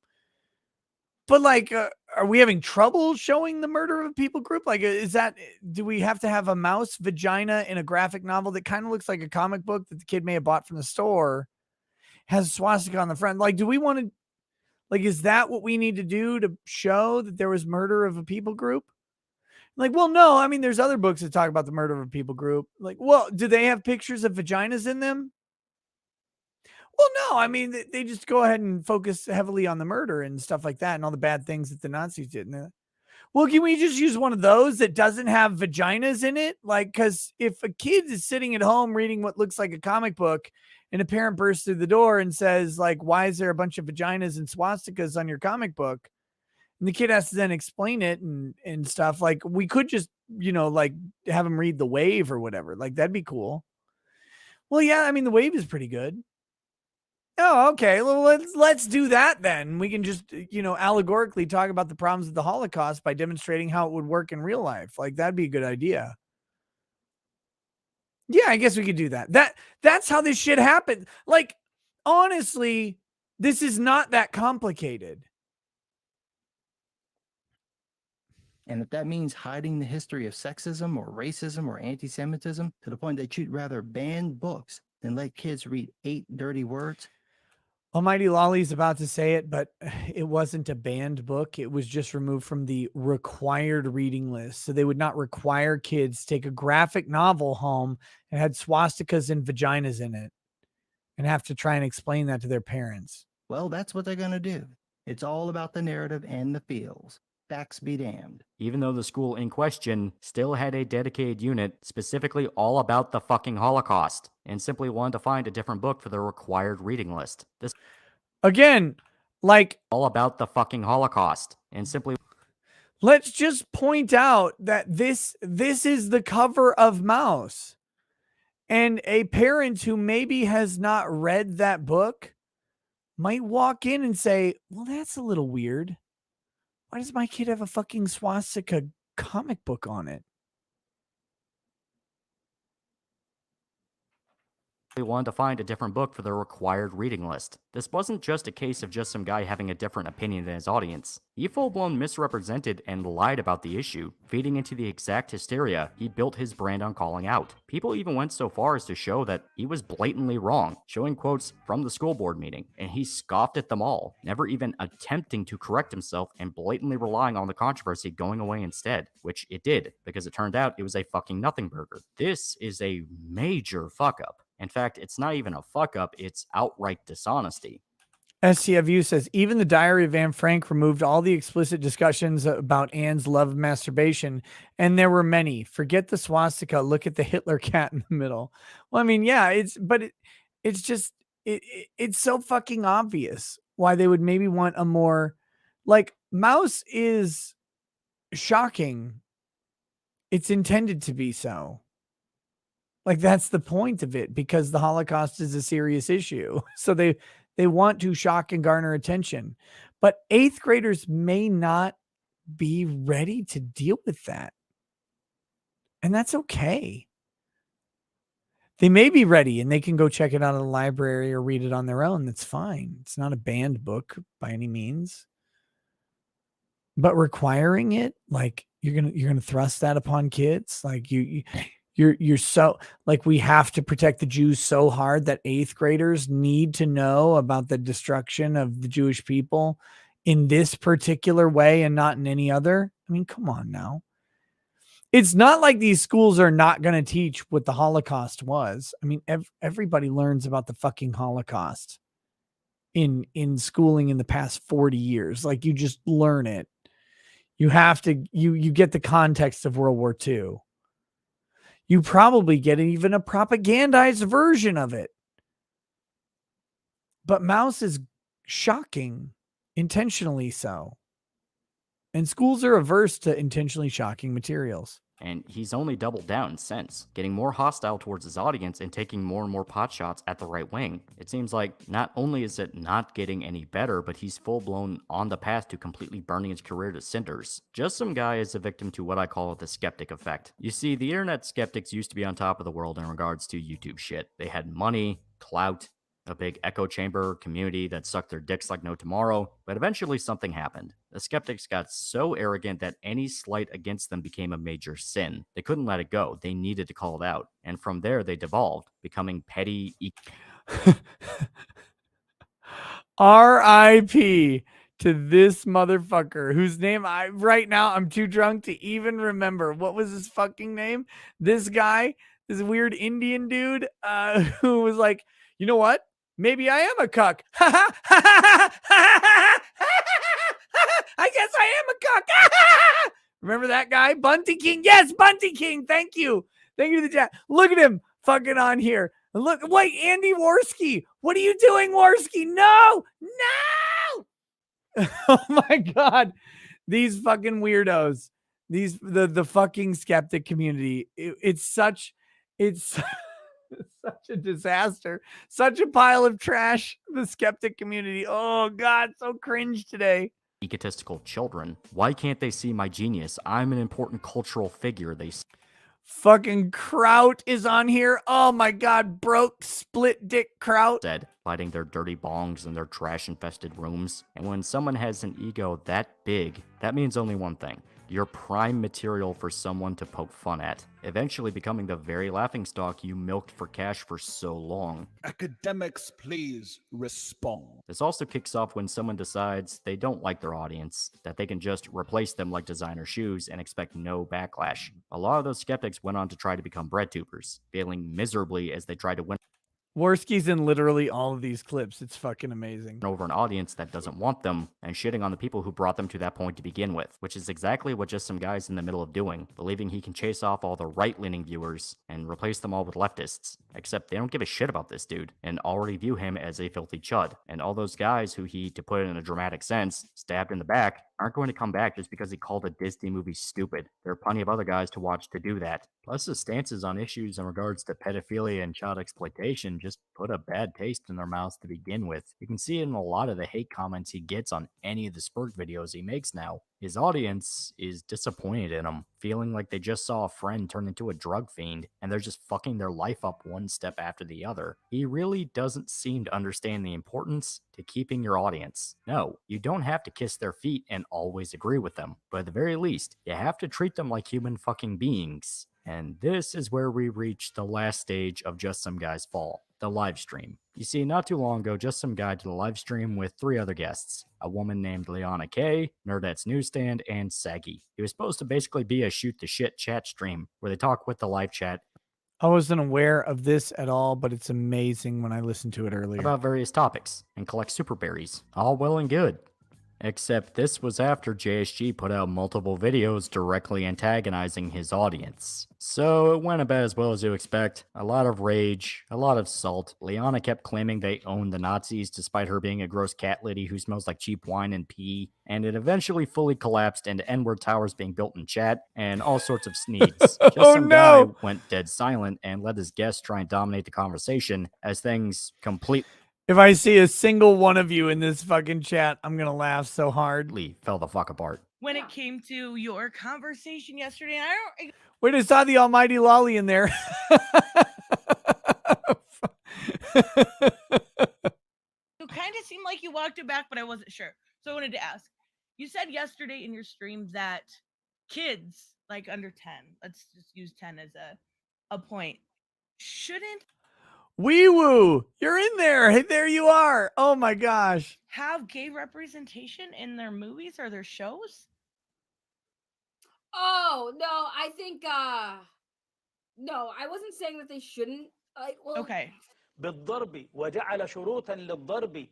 Speaker 2: But like, are we having trouble showing the murder of a people group? Like, do we have to have a mouse vagina in a graphic novel that kind of looks like a comic book that the kid may have bought from the store, has a swastika on the front? Like, do we want to, like, is that what we need to do to show that there was murder of a people group? Like, well, no, I mean, there's other books that talk about the murder of a people group. Like, well, do they have pictures of vaginas in them? Well, no, I mean, they just go ahead and focus heavily on the murder and stuff like that and all the bad things that the Nazis did. Well, can we just use one of those that doesn't have vaginas in it? Like, because if a kid is sitting at home reading what looks like a comic book and a parent bursts through the door and says, like, why is there a bunch of vaginas and swastikas on your comic book? And the kid has to then explain it and stuff. Like, we could just, like, have him read The Wave or whatever. Like, that'd be cool. Well, yeah, I mean, The Wave is pretty good. Oh, okay. Well, let's do that then. We can just, allegorically talk about the problems of the Holocaust by demonstrating how it would work in real life. Like, that'd be a good idea. Yeah, I guess we could do that. That's how this shit happened. Like, honestly, this is not that complicated.
Speaker 8: And if that means hiding the history of sexism or racism or anti-Semitism to the point that you'd rather ban books than let kids read 8 dirty words.
Speaker 2: Almighty Lolly's about to say it, but it wasn't a banned book. It was just removed from the required reading list. So they would not require kids to take a graphic novel home and had swastikas and vaginas in it and have to try and explain that to their parents.
Speaker 8: Well, that's what they're going to do. It's all about the narrative and the feels. Facts be damned.
Speaker 4: Even though the school in question still had a dedicated unit specifically all about the fucking Holocaust and simply wanted to find a different book for their required reading list. This
Speaker 2: again, like,
Speaker 4: all about the fucking Holocaust and simply
Speaker 2: let's just point out that this is the cover of Mouse. And a parent who maybe has not read that book might walk in and say, well, that's a little weird. Why does my kid have a fucking swastika comic book on it?
Speaker 4: they wanted to find a different book for their required reading list. This wasn't just a case of just some guy having a different opinion than his audience. He full-blown misrepresented and lied about the issue, feeding into the exact hysteria he built his brand on calling out. People even went so far as to show that he was blatantly wrong, showing quotes from the school board meeting, and he scoffed at them all, never even attempting to correct himself and blatantly relying on the controversy going away instead, which it did, because it turned out it was a fucking nothing burger. This is a major fuck-up. In fact, it's not even a fuck-up, it's outright dishonesty.
Speaker 2: STFU says, even the Diary of Anne Frank removed all the explicit discussions about Anne's love of masturbation, and there were many. Forget the swastika, look at the Hitler cat in the middle. Well, I mean, yeah, it's so fucking obvious why they would maybe want a more, like, Mouse is shocking. It's intended to be so. Like, that's the point of it, because the Holocaust is a serious issue. So they want to shock and garner attention. But 8th graders may not be ready to deal with that. And that's okay. They may be ready and they can go check it out at the library or read it on their own. That's fine. It's not a banned book by any means. But requiring it, like, you're gonna thrust that upon kids, like you're so, like, we have to protect the Jews so hard that 8th graders need to know about the destruction of the Jewish people in this particular way and not in any other. I mean, come on now. It's not like these schools are not going to teach what the Holocaust was. I mean, everybody learns about the fucking Holocaust in schooling in the past 40 years. Like, you just learn it. You have to, you get the context of World War II. You probably get even a propagandized version of it. But Mouse is shocking, intentionally so. And schools are averse to intentionally shocking materials.
Speaker 4: And he's only doubled down since, getting more hostile towards his audience and taking more and more potshots at the right wing. It seems like not only is it not getting any better, but he's full-blown on the path to completely burning his career to cinders. Just Some Guy is a victim to what I call the skeptic effect. You see, the internet skeptics used to be on top of the world in regards to YouTube shit. They had money, clout, a big echo chamber community that sucked their dicks like no tomorrow, but eventually something happened. The skeptics got so arrogant that any slight against them became a major sin. They couldn't let it go. They needed to call it out. And from there, they devolved, becoming petty.
Speaker 2: R.I.P. to this motherfucker whose name right now I'm too drunk to even remember. What was his fucking name? This guy, this weird Indian dude who was like, you know what? Maybe I am a cuck. I guess I am a cuck. Remember that guy? Bunty King. Yes, Bunty King. Thank you. Thank you to the chat. Look at him fucking on here. Look, wait, Andy Worski. What are you doing, Worski? No, no. Oh my God. These fucking weirdos. The fucking skeptic community. It's such such a disaster, such a pile of trash. The skeptic community. Oh God, so cringe today.
Speaker 4: Egotistical children. Why can't they see my genius? I'm an important cultural figure.
Speaker 2: Fucking Kraut is on here. Oh my God, broke split dick Kraut.
Speaker 4: Said, fighting their dirty bongs in their trash-infested rooms. And when someone has an ego that big, that means only one thing. You're prime material for someone to poke fun at, eventually becoming the very laughingstock you milked for cash for so long.
Speaker 20: Academics, please respond.
Speaker 4: This also kicks off when someone decides they don't like their audience, that they can just replace them like designer shoes and expect no backlash. A lot of those skeptics went on to try to become bread tubers, failing miserably as they tried to win
Speaker 2: Worski's in literally all of these clips. It's fucking amazing.
Speaker 4: over an audience that doesn't want them and shitting on the people who brought them to that point to begin with, which is exactly what Just Some Guy's in the middle of doing, believing he can chase off all the right-leaning viewers and replace them all with leftists. Except they don't give a shit about this dude and already view him as a filthy chud. And all those guys who he, to put it in a dramatic sense, stabbed in the back aren't going to come back just because he called a Disney movie stupid. There are plenty of other guys to watch to do that. Plus, his stances on issues in regards to pedophilia and child exploitation just put a bad taste in their mouths to begin with. You can see it in a lot of the hate comments he gets on any of the Spurk videos he makes now. His audience is disappointed in him, feeling like they just saw a friend turn into a drug fiend, and they're just fucking their life up one step after the other. He really doesn't seem to understand the importance to keeping your audience. No, you don't have to kiss their feet and always agree with them, but at the very least, you have to treat them like human fucking beings. And this is where we reach the last stage of Just Some Guy's fall, the live stream. You see, not too long ago, Just Some Guy did a live stream with 3 other guests, a woman named Liana K, Nerdette's Newsstand, and Saggy. It was supposed to basically be a shoot the shit chat stream, where they talk with the live chat
Speaker 2: I wasn't aware of this at all, but it's amazing when I listened to it earlier.
Speaker 4: about various topics and collect super berries. All well and good. Except this was after JSG put out multiple videos directly antagonizing his audience. So it went about as well as you expect. A lot of rage, a lot of salt. Liana kept claiming they owned the Nazis despite her being a gross cat lady who smells like cheap wine and pee. And it eventually fully collapsed into N-word towers being built in chat and all sorts of sneeds. Just Some guy went dead silent and let his guests try and dominate the conversation as things completely
Speaker 2: If I see a single one of you in this fucking chat, I'm gonna laugh so hard.
Speaker 4: fell the fuck apart.
Speaker 21: When it came to your conversation yesterday, I don't.
Speaker 2: Wait, I saw the almighty Loli in there.
Speaker 21: It kind of seemed like you walked it back, but I wasn't sure. So I wanted to ask. You said yesterday in your stream that kids, like under 10, let's just use 10 as a point, shouldn't
Speaker 2: Wee woo, you're in there. Hey, there you are. Oh my gosh.
Speaker 21: have gay representation in their movies or their shows?
Speaker 3: Oh no, I think no, I wasn't saying that they shouldn't. Well,
Speaker 21: Okay.
Speaker 22: بالضرب وجعل شروطا للضرب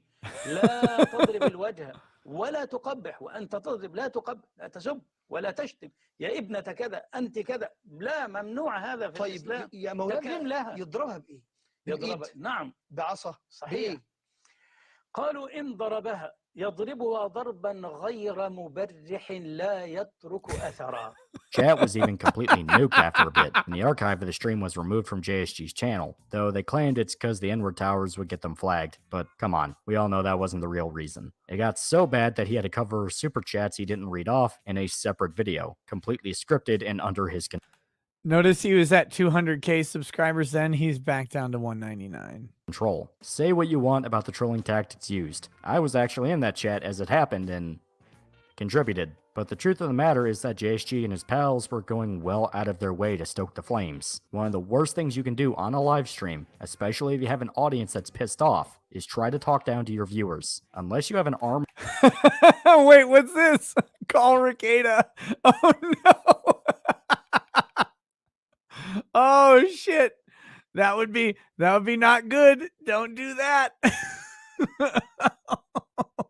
Speaker 22: لا تضرب الوجه ولا تقبح وأنت تضرب لا تقبح لا تسب ولا تشتم يا ابنة كذا أنت كذا لا ممنوع هذا في الإسلام.
Speaker 12: يا
Speaker 22: تكريم
Speaker 12: مولانا
Speaker 22: لها
Speaker 12: يضربها بإيه؟
Speaker 22: يضربها
Speaker 12: بالإيد؟
Speaker 22: نعم
Speaker 12: بعصا؟
Speaker 22: صحيح
Speaker 12: بإيه؟
Speaker 22: قالوا إن ضربها يضربها ضربا غير مبرح لا يترك أثرا.
Speaker 4: Chat was even completely nuked after a bit, and the archive of the stream was removed from JSG's channel, though they claimed it's because the N-word towers would get them flagged. But come on, we all know that wasn't the real reason. It got so bad that he had to cover super chats he didn't read off in a separate video, completely scripted and under his
Speaker 2: Notice he was at 200K subscribers then. He's back down to 199.
Speaker 4: control. Say what you want about the trolling tactics used. I was actually in that chat as it happened and contributed. But the truth of the matter is that JSG and his pals were going well out of their way to stoke the flames. One of the worst things you can do on a live stream, especially if you have an audience that's pissed off, is try to talk down to your viewers. Unless you have an army.
Speaker 2: Wait, what's this? Call Ricada. Oh no. Oh shit. That would be not good. Don't do that.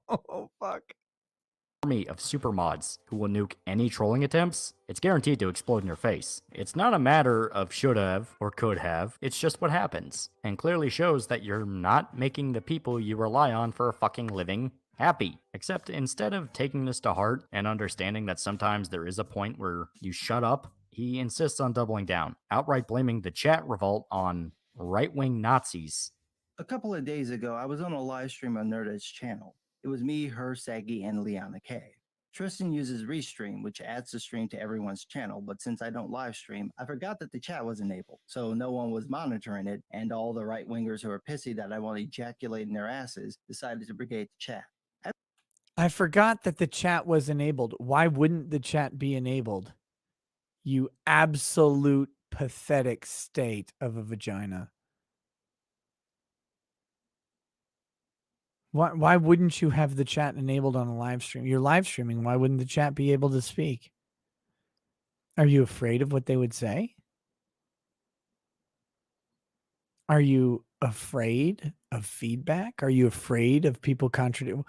Speaker 2: Oh fuck.
Speaker 4: Army of super mods who will nuke any trolling attempts, it's guaranteed to explode in your face. It's not a matter of should have or could have, it's just what happens, and clearly shows that you're not making the people you rely on for a fucking living happy. Except instead of taking this to heart and understanding that sometimes there is a point where you shut up, he insists on doubling down, outright blaming the chat revolt on right-wing Nazis.
Speaker 8: A couple of days ago, I was on a live stream on Nerded's channel. It was me, her, Saggy, and Liana K. Tristan uses Restream, which adds the stream to everyone's channel, but since I don't live stream, I forgot that the chat was enabled, so no one was monitoring it, and all the right-wingers who are pissy that I won't ejaculate in their asses decided to brigade the chat.
Speaker 2: I forgot that the chat was enabled. Why wouldn't the chat be enabled? You absolute pathetic state of a vagina. Why wouldn't you have the chat enabled on a live stream? You're live streaming. Why wouldn't the chat be able to speak? Are you afraid of what they would say? Are you afraid of feedback? Are you afraid of people contradicting?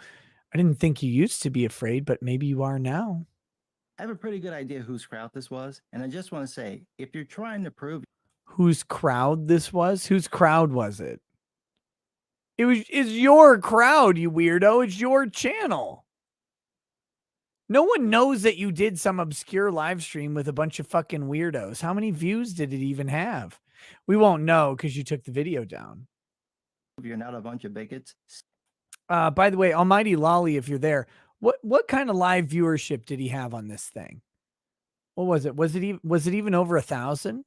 Speaker 2: I didn't think you used to be afraid, but maybe you are now.
Speaker 8: I have a pretty good idea whose crowd this was, and I just want to say, if you're trying to prove
Speaker 2: Whose crowd this was? Whose crowd was it? It's your crowd, you weirdo. It's your channel. No one knows that you did some obscure live stream with a bunch of fucking weirdos. How many views did it even have? We won't know because you took the video down.
Speaker 8: you're not a bunch of bigots,
Speaker 2: By the way, Almighty Loli, if you're there, what kind of live viewership did he have on this thing? What was it? Was it even over 1,000?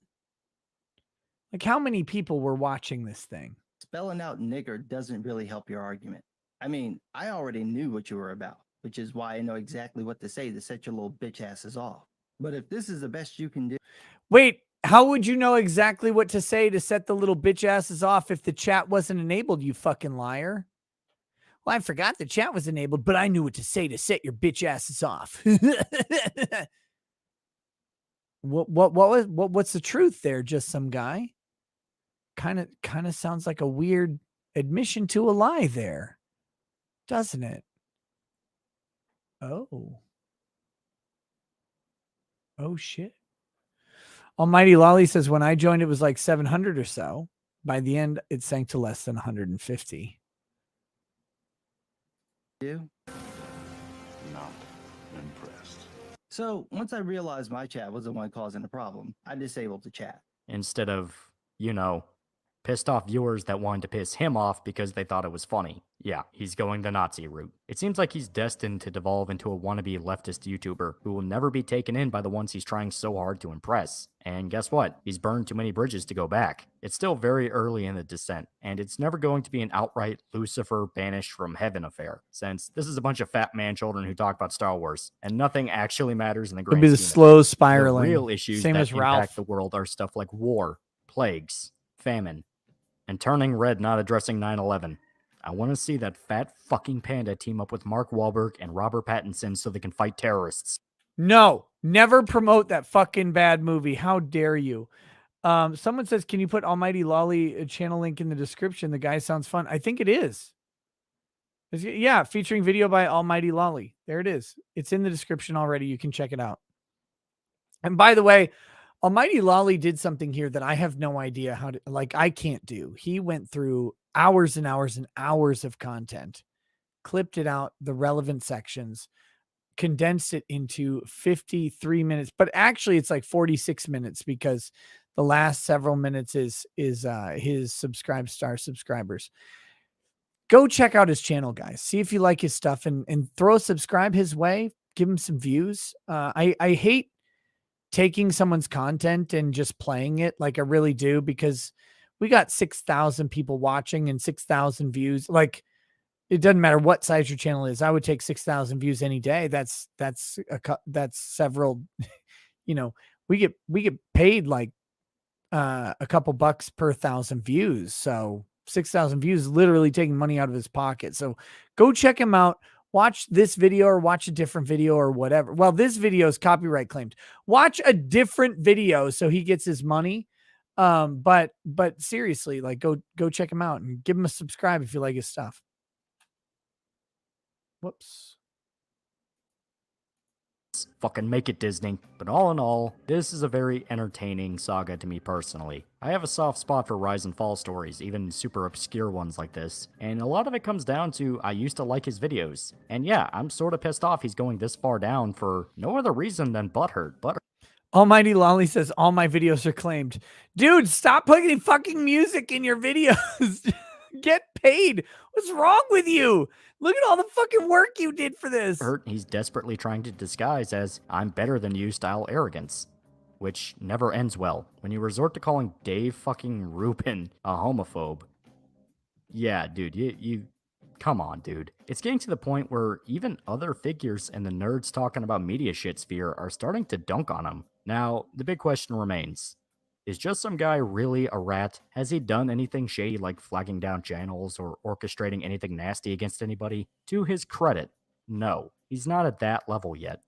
Speaker 2: Like, how many people were watching this thing?
Speaker 8: spelling out nigger doesn't really help your argument. I mean, I already knew what you were about, which is why I know exactly what to say to set your little bitch asses off. But if this is the best you can do.
Speaker 2: Wait, how would you know exactly what to say to set the little bitch asses off if the chat wasn't enabled, you fucking liar? Well, I forgot the chat was enabled, but I knew what to say to set your bitch asses off. What's the truth there? Just some guy? Kind of sounds like a weird admission to a lie there, doesn't it? Oh shit. Almighty Lolly says, when I joined, it was like 700 or so. By the end, it sank to less than 150.
Speaker 8: Do?
Speaker 20: Not impressed.
Speaker 8: So once I realized my chat was the one causing the problem, I disabled the chat.
Speaker 4: Instead of, pissed off viewers that wanted to piss him off because they thought it was funny. Yeah, he's going the Nazi route. It seems like he's destined to devolve into a wannabe leftist YouTuber who will never be taken in by the ones he's trying so hard to impress. And guess what? He's burned too many bridges to go back. It's still very early in the descent, and it's never going to be an outright Lucifer banished from heaven affair, since this is a bunch of fat man children who talk about Star Wars, and nothing actually matters in the grand
Speaker 2: It'll be the
Speaker 4: scheme of
Speaker 2: slow
Speaker 4: it.
Speaker 2: spiraling.
Speaker 4: The real issues
Speaker 2: Same
Speaker 4: that
Speaker 2: as Ralph.
Speaker 4: impact the world are stuff like war, plagues, famine, and turning red not addressing 9/11. I want to see that fat fucking panda team up with Mark Wahlberg and Robert Pattinson so they can fight terrorists.
Speaker 2: No, never promote that fucking bad movie. How dare you? Someone says, can you put Almighty Loli channel link in the description? The guy sounds fun. I think it is. Yeah, featuring video by Almighty Loli. There it is. It's in the description already. You can check it out. And by the way, Almighty Loli did something here that I have no idea how to, like, I can't do. He went through hours and hours and hours of content, clipped it out, the relevant sections, condensed it into 53 minutes, but actually it's like 46 minutes because the last several minutes is his subscribers. Go check out his channel, guys. See if you like his stuff and throw a subscribe his way. Give him some views. I hate taking someone's content and just playing it, like I really do, because we got 6,000 people watching and 6,000 views. Like, it doesn't matter what size your channel is. I would take 6,000 views any day. That's several, you know, we get paid like a couple bucks per 1,000 views. So 6,000 views is literally taking money out of his pocket. So go check him out. Watch this video or watch a different video or whatever. Well, this video is copyright claimed. Watch a different video so he gets his money. But seriously, like go check him out and give him a subscribe if you like his stuff. Whoops.
Speaker 4: Fucking make it, Disney. But all in all, this is a very entertaining saga to me personally. I have a soft spot for rise and fall stories, even super obscure ones like this, and a lot of it comes down to I used to like his videos. And yeah, I'm sort of pissed off he's going this far down for no other reason than butthurt.
Speaker 2: Almighty Lolly says all my videos are claimed. Dude, stop putting fucking music in your videos. Get paid. What's wrong with you? Look at all the fucking work you did for this.
Speaker 4: He's desperately trying to disguise as I'm better than you style arrogance, which never ends well when you resort to calling Dave fucking Rubin a homophobe. Yeah, dude, you come on, dude. It's getting to the point where even other figures in the nerds talking about media shit sphere are starting to dunk on him. Now, the big question remains. Is just some guy really a rat? Has he done anything shady like flagging down channels or orchestrating anything nasty against anybody? To his credit, no. He's not at that level yet.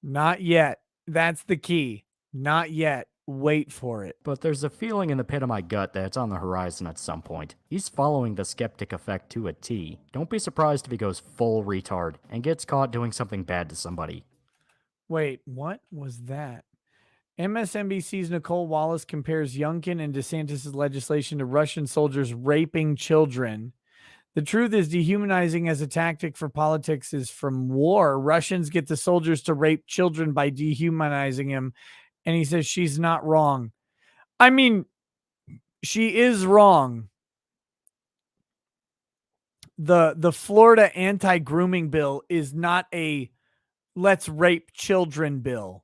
Speaker 2: Not yet. That's the key. Not yet. Wait for it.
Speaker 4: But there's a feeling in the pit of my gut that it's on the horizon at some point. He's following the skeptic effect to a T. Don't be surprised if he goes full retard and gets caught doing something bad to somebody.
Speaker 2: Wait, what was that? MSNBC's Nicole Wallace compares Youngkin and DeSantis' legislation to Russian soldiers raping children. The truth is, dehumanizing as a tactic for politics is from war. Russians get the soldiers to rape children by dehumanizing him. And he says she's not wrong. I mean, she is wrong. The Florida anti-grooming bill is not a let's rape children bill.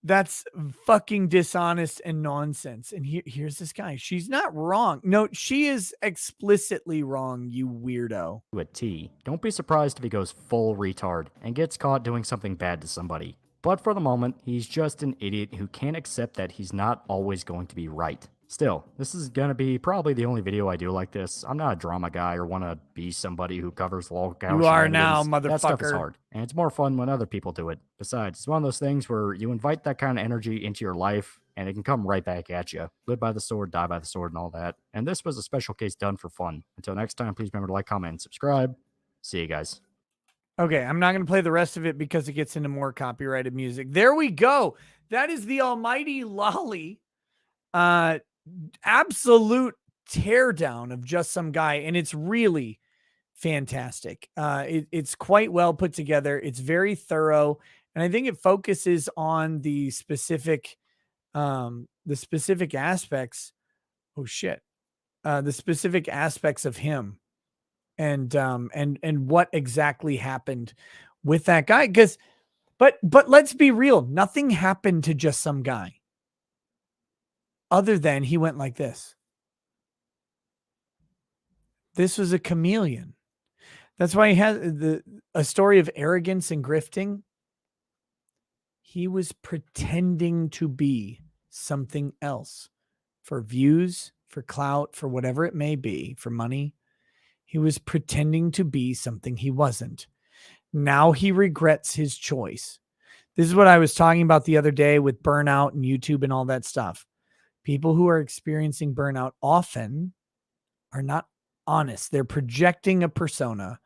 Speaker 2: That's fucking dishonest and nonsense. And here's this guy. She's not wrong. No, she is explicitly wrong, you weirdo.
Speaker 4: To a T. Don't be surprised if he goes full retard and gets caught doing something bad to somebody. But for the moment, he's just an idiot who can't accept that he's not always going to be right. Still, this is gonna be probably the only video I do like this. I'm not a drama guy or want to be somebody who covers lolcow.
Speaker 2: You are now, motherfucker.
Speaker 4: That stuff is hard, and it's more fun when other people do it. Besides, it's one of those things where you invite that kind of energy into your life, and it can come right back at you. Live by the sword, die by the sword, and all that. And this was a special case done for fun. Until next time, please remember to like, comment, and subscribe. See you guys.
Speaker 2: Okay, I'm not going to play the rest of it because it gets into more copyrighted music. There we go. That is the almighty Lolly. Absolute teardown of just some guy, and it's really fantastic. It's quite well put together. It's very thorough, and I think it focuses on the specific aspects. Oh shit. The specific aspects of him and what exactly happened with that guy. But let's be real. Nothing happened to just some guy other than he went like this. This was a chameleon. That's why he has a story of arrogance and grifting. He was pretending to be something else for views, for clout, for whatever it may be, for money. He was pretending to be something he wasn't. Now he regrets his choice. This is what I was talking about the other day with burnout and YouTube and all that stuff. People who are experiencing burnout often are not honest. They're projecting a persona,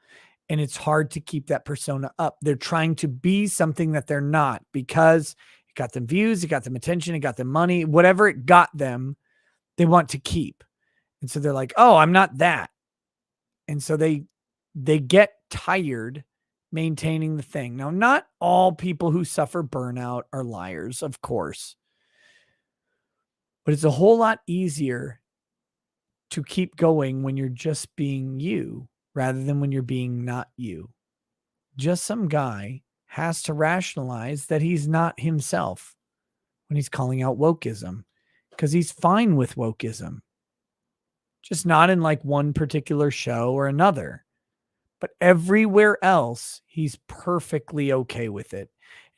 Speaker 2: and it's hard to keep that persona up. They're trying to be something that they're not because it got them views, it got them attention, it got them money, whatever it got them, they want to keep. And so they're like, oh, I'm not that. And so they get tired maintaining the thing. Now, not all people who suffer burnout are liars, of course. But it's a whole lot easier to keep going when you're just being you rather than when you're being not you. Just some guy has to rationalize that he's not himself when he's calling out wokeism because he's fine with wokeism. Just not in like one particular show or another. But everywhere else, he's perfectly okay with it.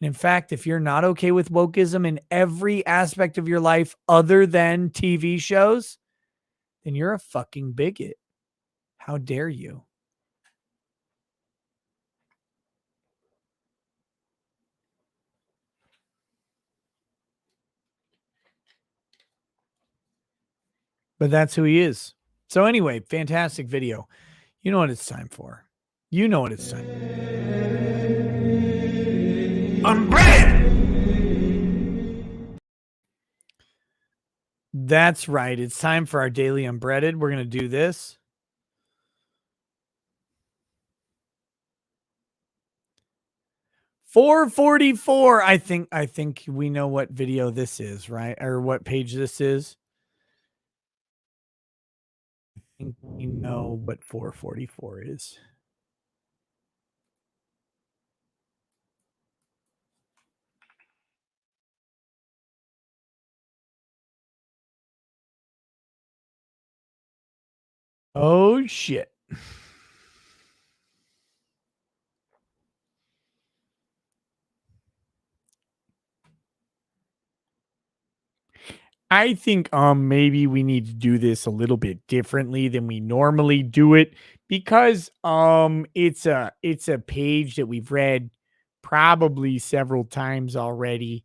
Speaker 2: And in fact, if you're not okay with wokeism in every aspect of your life other than TV shows, then you're a fucking bigot. How dare you? But that's who he is. So anyway, fantastic video. You know what it's time for. You know what it's time. Unbread! That's right. It's time for our daily unbreaded. We're going to do this. $4.44. I think we know what video this is, right? Or what page this is. I think we know what 444 is. Oh shit. I think maybe we need to do this a little bit differently than we normally do it because it's a page that we've read probably several times already,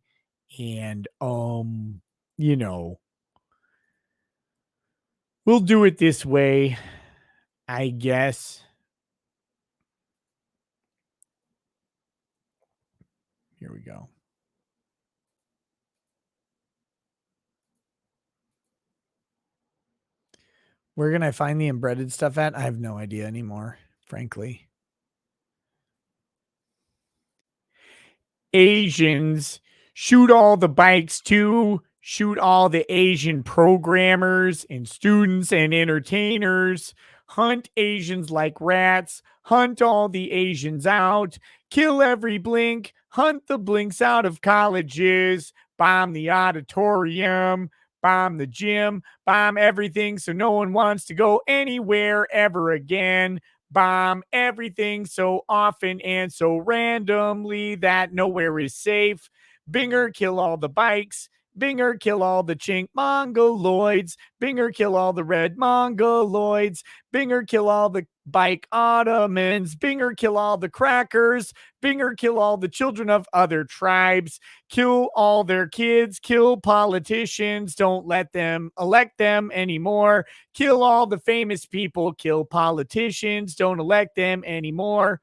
Speaker 2: and you know, we'll do it this way, I guess. Here we go. Where can I find the embedded stuff at? I have no idea anymore, frankly. Asians shoot all the bikes too, shoot all the Asian programmers and students and entertainers, hunt Asians like rats, hunt all the Asians out, kill every blink, hunt the blinks out of colleges, bomb the auditorium, bomb the gym, bomb everything so no one wants to go anywhere ever again. Bomb everything so often and so randomly that nowhere is safe. Binger, kill all the bikes. Binger, kill all the chink mongoloids. Binger, kill all the red mongoloids. Binger, kill all the bike ottomans. Binger, kill all the crackers. Binger, kill all the children of other tribes. Kill all their kids. Kill politicians. Don't let them elect them anymore. Kill all the famous people. Kill politicians. Don't elect them anymore.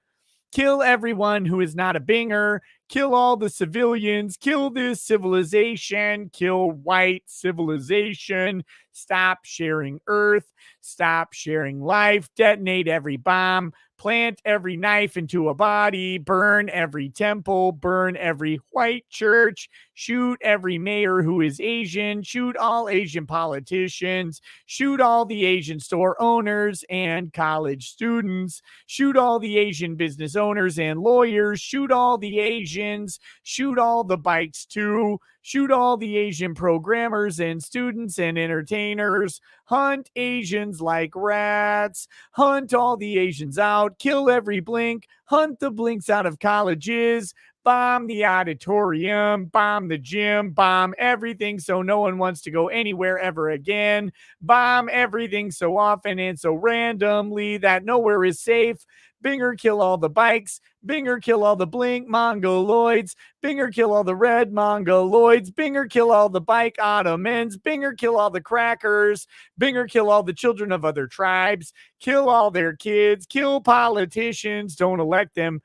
Speaker 2: Kill everyone who is not a binger. Kill all the civilians. Kill this civilization. Kill white civilization. Stop sharing Earth. Stop sharing life. Detonate every bomb. Plant every knife into a body. Burn every temple. Burn every white church. Shoot every mayor who is Asian. Shoot all Asian politicians. Shoot all the Asian store owners and college students. Shoot all the Asian business owners and lawyers. Shoot all the Asians. Shoot all the bikes too. Shoot all the Asian programmers and students and entertainers. Hunt Asians like rats. Hunt all the Asians out. Kill every blink. Hunt the blinks out of colleges. bomb the auditorium, bomb the gym, bomb everything so no one wants to go anywhere ever again, bomb everything so often and so randomly that nowhere is safe. Binger, kill all the bikes. Binger, kill all the blink mongoloids. Binger, kill all the red mongoloids. Binger, kill all the bike ottomans. Binger, kill all the crackers. Binger, kill all the children of other tribes. Kill all their kids. Kill politicians. Don't elect them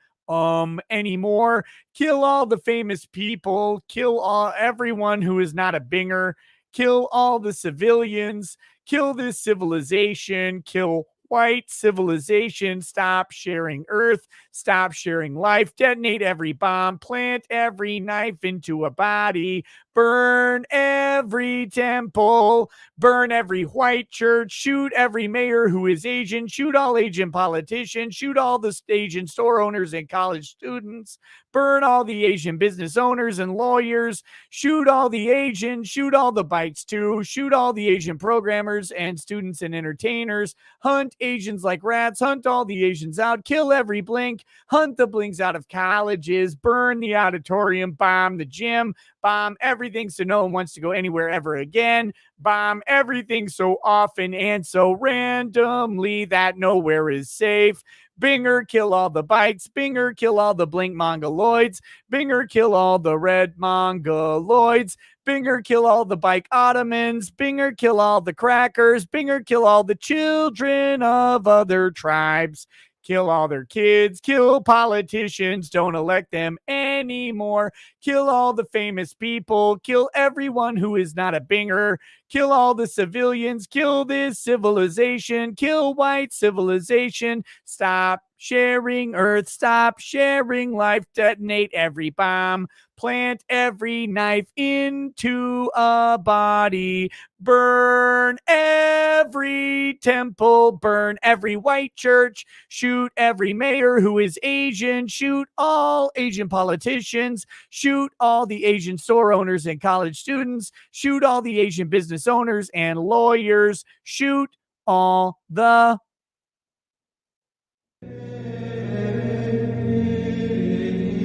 Speaker 2: anymore. Kill all the famous people. Kill all everyone who is not a Binger. Kill all the civilians. Kill this civilization. Kill white civilization. Stop sharing Earth. Stop sharing life. Detonate every bomb. Plant every knife into a body. Burn every temple. Burn every white church. Shoot every mayor who is Asian. Shoot all Asian politicians. Shoot all the Asian store owners and college students. Burn all the Asian business owners and lawyers. Shoot all the Asians. Shoot all the bikes too. Shoot all the Asian programmers and students and entertainers. Hunt Asians like rats. Hunt all the Asians out. Kill every blink. Hunt the blinks out of colleges. Burn the auditorium. Bomb the gym. Bomb everything so no one wants to go anywhere ever again. Bomb everything so often and so randomly that nowhere is safe. Binger, kill all the bikes. Binger, kill all the blink mongoloids. Binger, kill all the red mongoloids. Binger, kill all the bike ottomans. Binger, kill all the crackers. Binger, kill all the children of other tribes. Kill all their kids. Kill politicians. Don't elect them anymore. Kill all the famous people. Kill everyone who is not a Binger. Kill all the civilians. Kill this civilization. Kill white civilization. Stop sharing Earth. Stop sharing life. Detonate every bomb. Plant every knife into a body. Burn every temple. Burn every white church. Shoot every mayor who is Asian. Shoot all Asian politicians. Shoot all the Asian store owners and college students. Shoot all the Asian business owners and lawyers. Shoot all the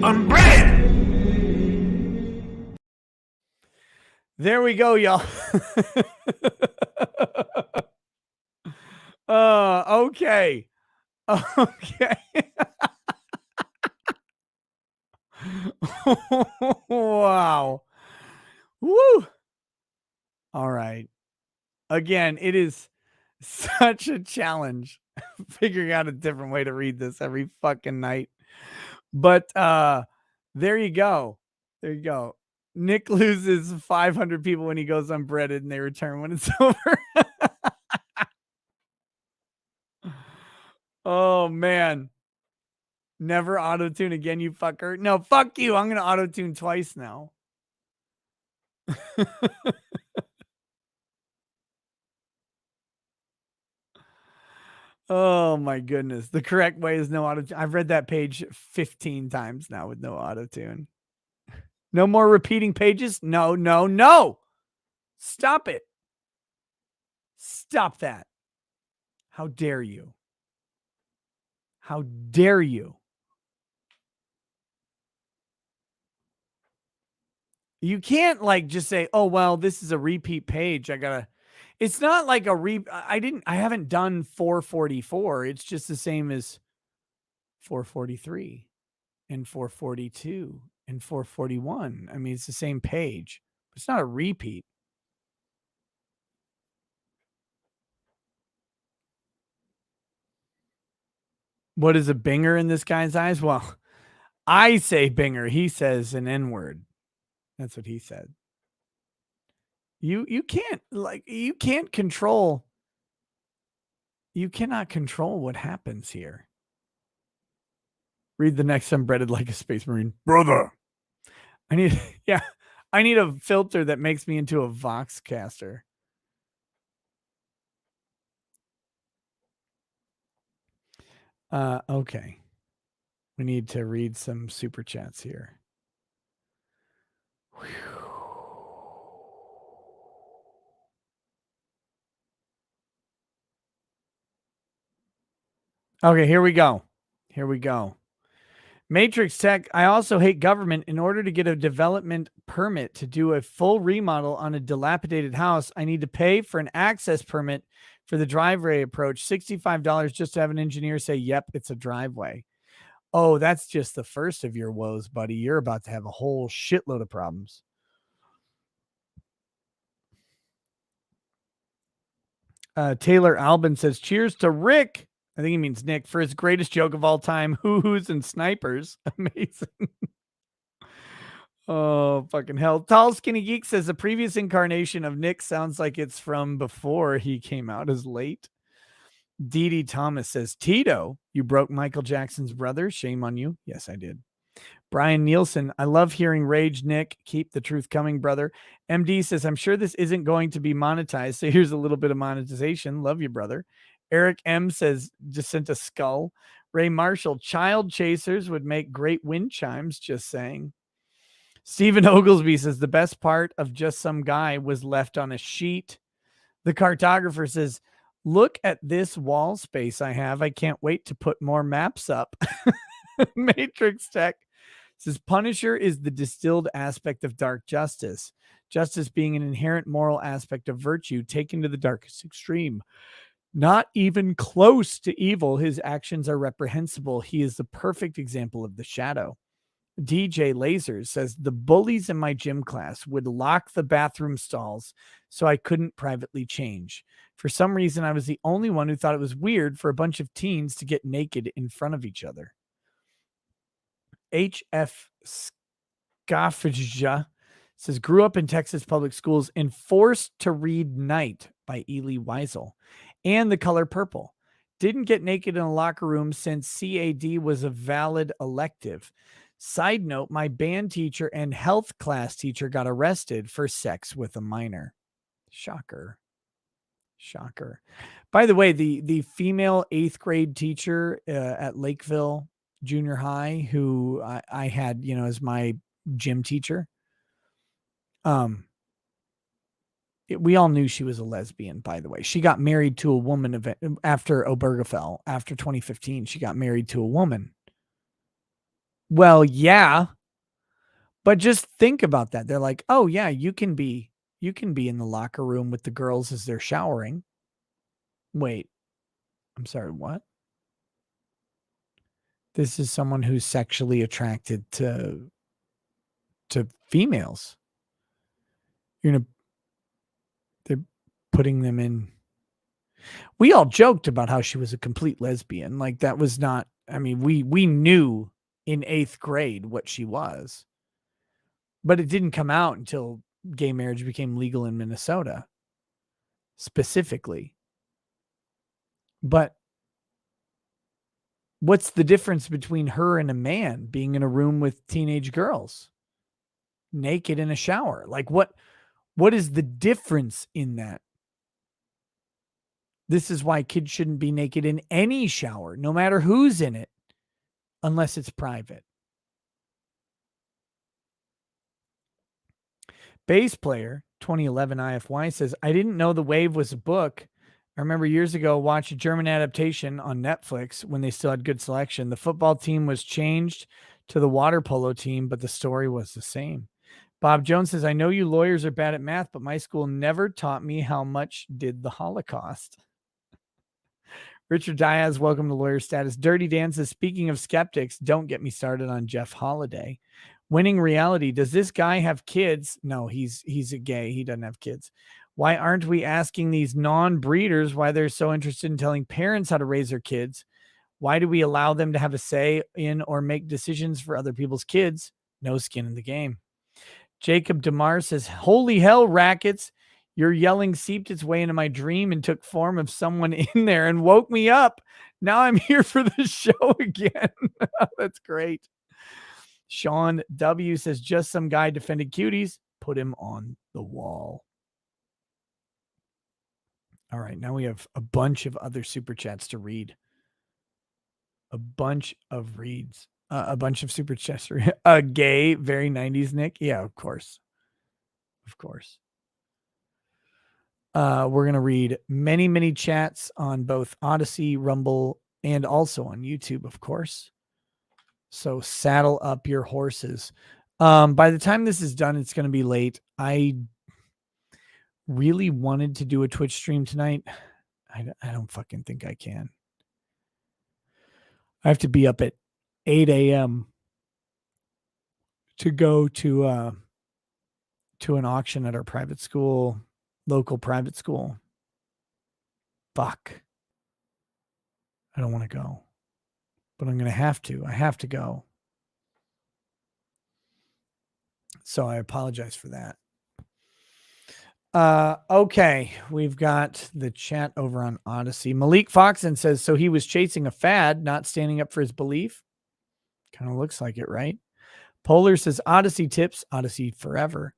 Speaker 2: unbread. There we go, y'all. Okay. Okay. Wow. Woo. All right. Again, it is such a challenge figuring out a different way to read this every fucking night. But there you go. There you go. Nick loses 500 people when he goes unbreaded and they return when it's over. Oh, man. Never auto-tune again, you fucker. No, fuck you. I'm going to auto-tune twice now. Oh, my goodness. The correct way is no auto-tune. I've read that page 15 times now with no auto-tune. No more repeating pages? No, no, no. Stop it. Stop that. How dare you? How dare you? You can't like just say, oh, well, this is a repeat page. It's not like I haven't done 444. It's just the same as 443 and 442 and 441. I mean, it's the same page. It's not a repeat. What is a Binger in this guy's eyes? Well, I say Binger. He says an N-word. That's what he said. You cannot control what happens here. Read the next unbreaded like a space marine. Brother. I need a filter that makes me into a Voxcaster. Okay. We need to read some super chats here. Whew. Okay, here we go. Here we go. Matrix Tech, I also hate government. In order to get a development permit to do a full remodel on a dilapidated house, I need to pay for an access permit for the driveway approach, $65 just to have an engineer say, yep, it's a driveway. Oh, that's just the first of your woes, buddy. You're about to have a whole shitload of problems. Taylor Albin says, cheers to Rick. I think he means Nick, for his greatest joke of all time, hoo-hoos and snipers. Amazing. Oh, fucking hell. Tall Skinny Geek says the previous incarnation of Nick sounds like it's from before he came out as late. Dee Dee Thomas says, Tito, you broke Michael Jackson's brother. Shame on you. Yes, I did. Brian Nielsen, I love hearing rage, Nick. Keep the truth coming, brother. MD says, I'm sure this isn't going to be monetized, so here's a little bit of monetization. Love you, brother. Eric M says, just sent a skull. Ray Marshall, child chasers would make great wind chimes, just saying. Stephen Oglesby says, the best part of Just Some Guy was left on a sheet. The cartographer says, look at this wall space I have. I can't wait to put more maps up. Matrix Tech says, Punisher is the distilled aspect of dark justice. Justice being an inherent moral aspect of virtue taken to the darkest extreme. Not even close to evil, his actions are reprehensible. He is the perfect example of the shadow. DJ Lasers says, the bullies in my gym class would lock the bathroom stalls so I couldn't privately change. For some reason, I was the only one who thought it was weird for a bunch of teens to get naked in front of each other. HF Scaffija says, grew up in Texas public schools and Forced to Read Night by Elie Wiesel and The Color Purple. Didn't get naked in a locker room since CAD was a valid elective. Side note, my band teacher and health class teacher got arrested for sex with a minor. Shocker. Shocker. By the way, the female 8th grade teacher at Lakeville Junior High, who I had, as my gym teacher, we all knew she was a lesbian, by the way. She got married to a woman after Obergefell. After 2015, she got married to a woman. Well, yeah, but just think about that. They're like, oh yeah, you can be in the locker room with the girls as they're showering. Wait, I'm sorry, what? This is someone who's sexually attracted to females. They're putting them in. We all joked about how she was a complete lesbian. Like that was not, I mean, we knew in 8th grade what she was, but it didn't come out until gay marriage became legal in Minnesota specifically. But what's the difference between her and a man being in a room with teenage girls naked in a shower? Like what is the difference in that? This is why kids shouldn't be naked in any shower, no matter who's in it, unless it's private. Bass player 2011 IFY says, I didn't know The Wave was a book. I remember years ago watched a German adaptation on Netflix when they still had good selection. The football team was changed to the water polo team, but the story was the same. Bob Jones says, I know you lawyers are bad at math, but my school never taught me how much did the Holocaust. Richard Diaz, welcome to Lawyer Status. Dirty Dan says, speaking of skeptics, don't get me started on Jeff Holiday. Winning Reality, does this guy have kids? No, he's a gay. He doesn't have kids. Why aren't we asking these non-breeders why they're so interested in telling parents how to raise their kids? Why do we allow them to have a say in or make decisions for other people's kids? No skin in the game. Jacob DeMar says, holy hell, rackets. Your yelling seeped its way into my dream and took form of someone in there and woke me up. Now I'm here for the show again. That's great. Sean W says, just some guy defended cuties. Put him on the wall. All right. Now we have a bunch of other super chats to read. A bunch of reads. A bunch of super chats. Gay, very 90s, Nick. Yeah, of course. Of course. We're going to read many, many chats on both Odyssey, Rumble, and also on YouTube, of course. So saddle up your horses. By the time this is done, it's going to be late. I really wanted to do a Twitch stream tonight. I don't fucking think I can. I have to be up at 8 a.m. to go to an auction at our private school, local private school. Fuck. I don't want to go, but I'm going to have to. I have to go. So I apologize for that. Okay, we've got the chat over on Odyssey. Malik Foxen says, so he was chasing a fad, not standing up for his belief. Kind of looks like it, right? Polar says, Odyssey tips, Odyssey forever.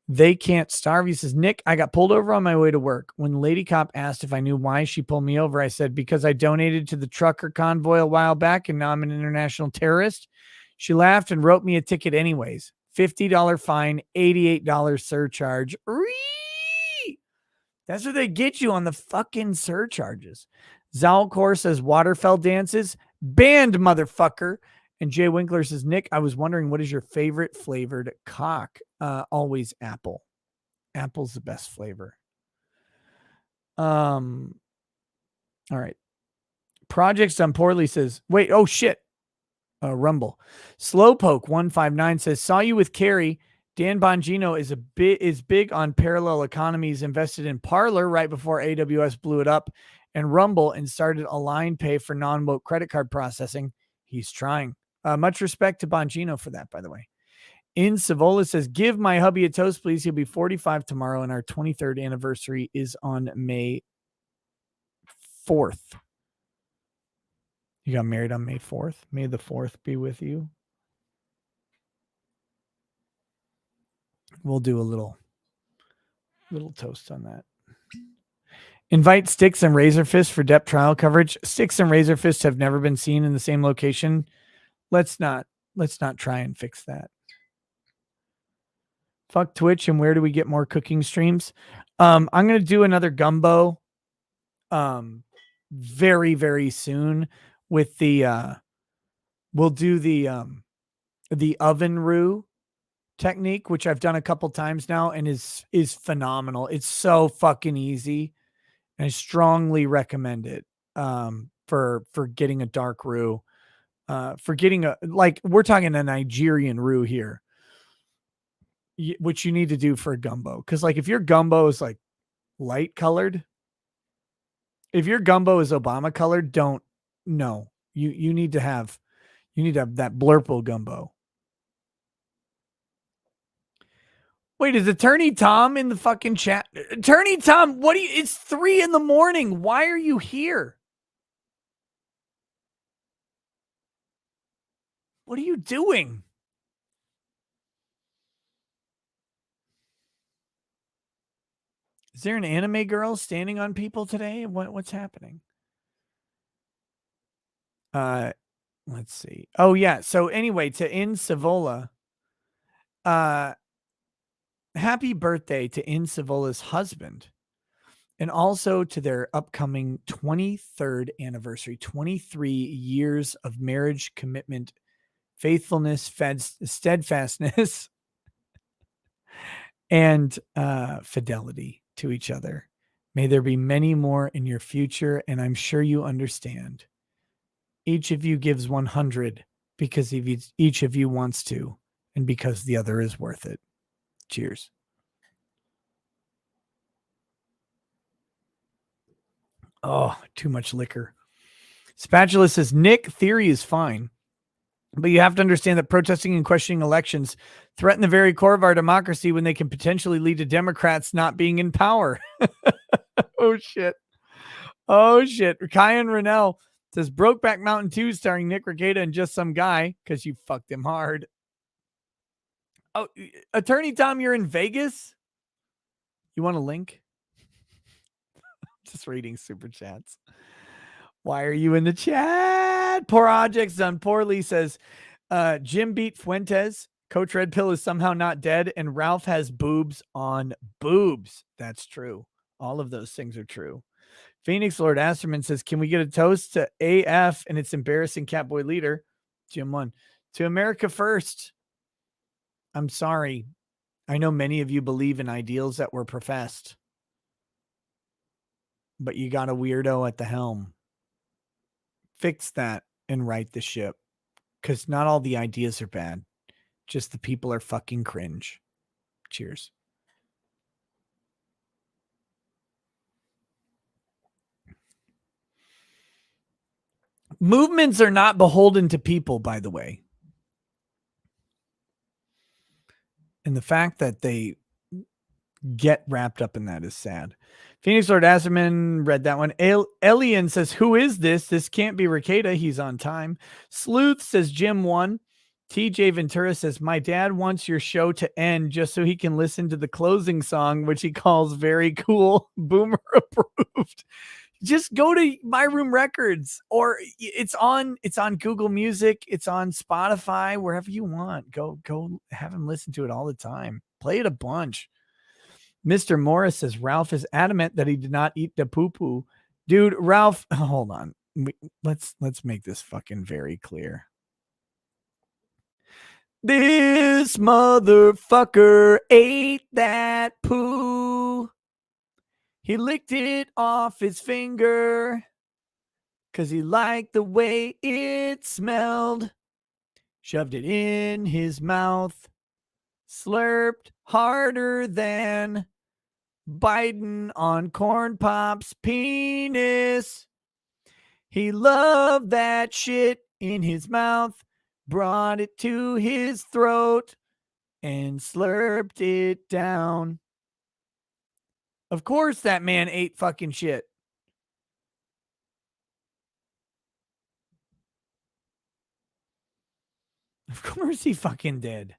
Speaker 2: They can't starve. He says, Nick, I got pulled over on my way to work. When Lady Cop asked if I knew why she pulled me over, I said, because I donated to the trucker convoy a while back and now I'm an international terrorist. She laughed and wrote me a ticket anyways. $50 fine, $88 surcharge. That's what they get you on the fucking surcharges. Zalcor says Waterfell dances. Banned, motherfucker. And Jay Winkler says, Nick, I was wondering, what is your favorite flavored cock? Always apple. Apple's the best flavor. All right. Projects Done Poorly says, wait, oh shit. Rumble. Slowpoke 159 says, saw you with Carrie. Dan Bongino is big on parallel economies, invested in Parler right before AWS blew it up, and Rumble and started Align Pay for non-woke credit card processing. He's trying. Much respect to Bongino for that, by the way. In Savola says, give my hubby a toast, please. He'll be 45 tomorrow, and our 23rd anniversary is on May 4th. You got married on May 4th. May the 4th be with you. We'll do a little toast on that. Invite Styx and Razorfist for depth trial coverage. Styx and Razorfist have never been seen in the same location. Let's not try and fix that. Fuck Twitch, and where do we get more cooking streams? I'm gonna do another gumbo very, very soon with the we'll do the oven roux technique, which I've done a couple times now and is phenomenal. It's so fucking easy. And I strongly recommend it for getting a dark roux. For getting we're talking a Nigerian roux here, which you need to do for a gumbo. Because if your gumbo is light colored, if your gumbo is Obama colored, you need to have that blurple gumbo. Wait, is Attorney Tom in the fucking chat? Attorney Tom, it's 3 a.m. Why are you here? What are you doing? Is there an anime girl standing on people today? What's happening? Let's see. Oh yeah. So anyway, to In Savola, happy birthday to In Savola's husband, and also to their upcoming 23rd anniversary, 23 years of marriage, commitment, faithfulness, steadfastness, and fidelity to each other. May there be many more in your future, and I'm sure you understand. Each of you gives 100 because each of you wants to, and because the other is worth it. Cheers. Oh, too much liquor. Spatula says, Nick, theory is fine, but you have to understand that protesting and questioning elections threaten the very core of our democracy when they can potentially lead to Democrats not being in power. Oh, shit. Oh, shit. Kyan Rennell says, Brokeback Mountain 2 starring Nick Regatta and just some guy because you fucked him hard. Oh, Attorney Tom, you're in Vegas? You want a link? Just reading super chats. Why are you in the chat? Poor Objects Done Poorly says, Jim beat Fuentes. Coach Red Pill is somehow not dead. And Ralph has boobs on boobs. That's true. All of those things are true. Phoenix Lord Asterman says, can we get a toast to AF and its embarrassing Catboy leader? Jim 1. To America first. I'm sorry. I know many of you believe in ideals that were professed, but you got a weirdo at the helm. Fix that and right the ship, because not all the ideas are bad. Just the people are fucking cringe. Cheers. Movements are not beholden to people, by the way. And the fact that they get wrapped up in that is sad. Phoenix Lord Asserman read that one. Elian says, who is this? This can't be Ricada. He's on time. Sleuth says Jim won. TJ Ventura says, my dad wants your show to end just so he can listen to the closing song, which he calls very cool. Boomer approved. Just go to My Room Records, or it's on Google Music, it's on Spotify, wherever you want. Go have him listen to it all the time. Play it a bunch. Mr. Morris says Ralph is adamant that he did not eat the poo-poo. Dude, Ralph, hold on. Let's make this fucking very clear. This motherfucker ate that poo. He licked it off his finger because he liked the way it smelled. Shoved it in his mouth. Slurped harder than Biden on Corn Pop's penis. He loved that shit in his mouth. Brought it to his throat and slurped it down. Of course that man ate fucking shit. Of course he fucking did.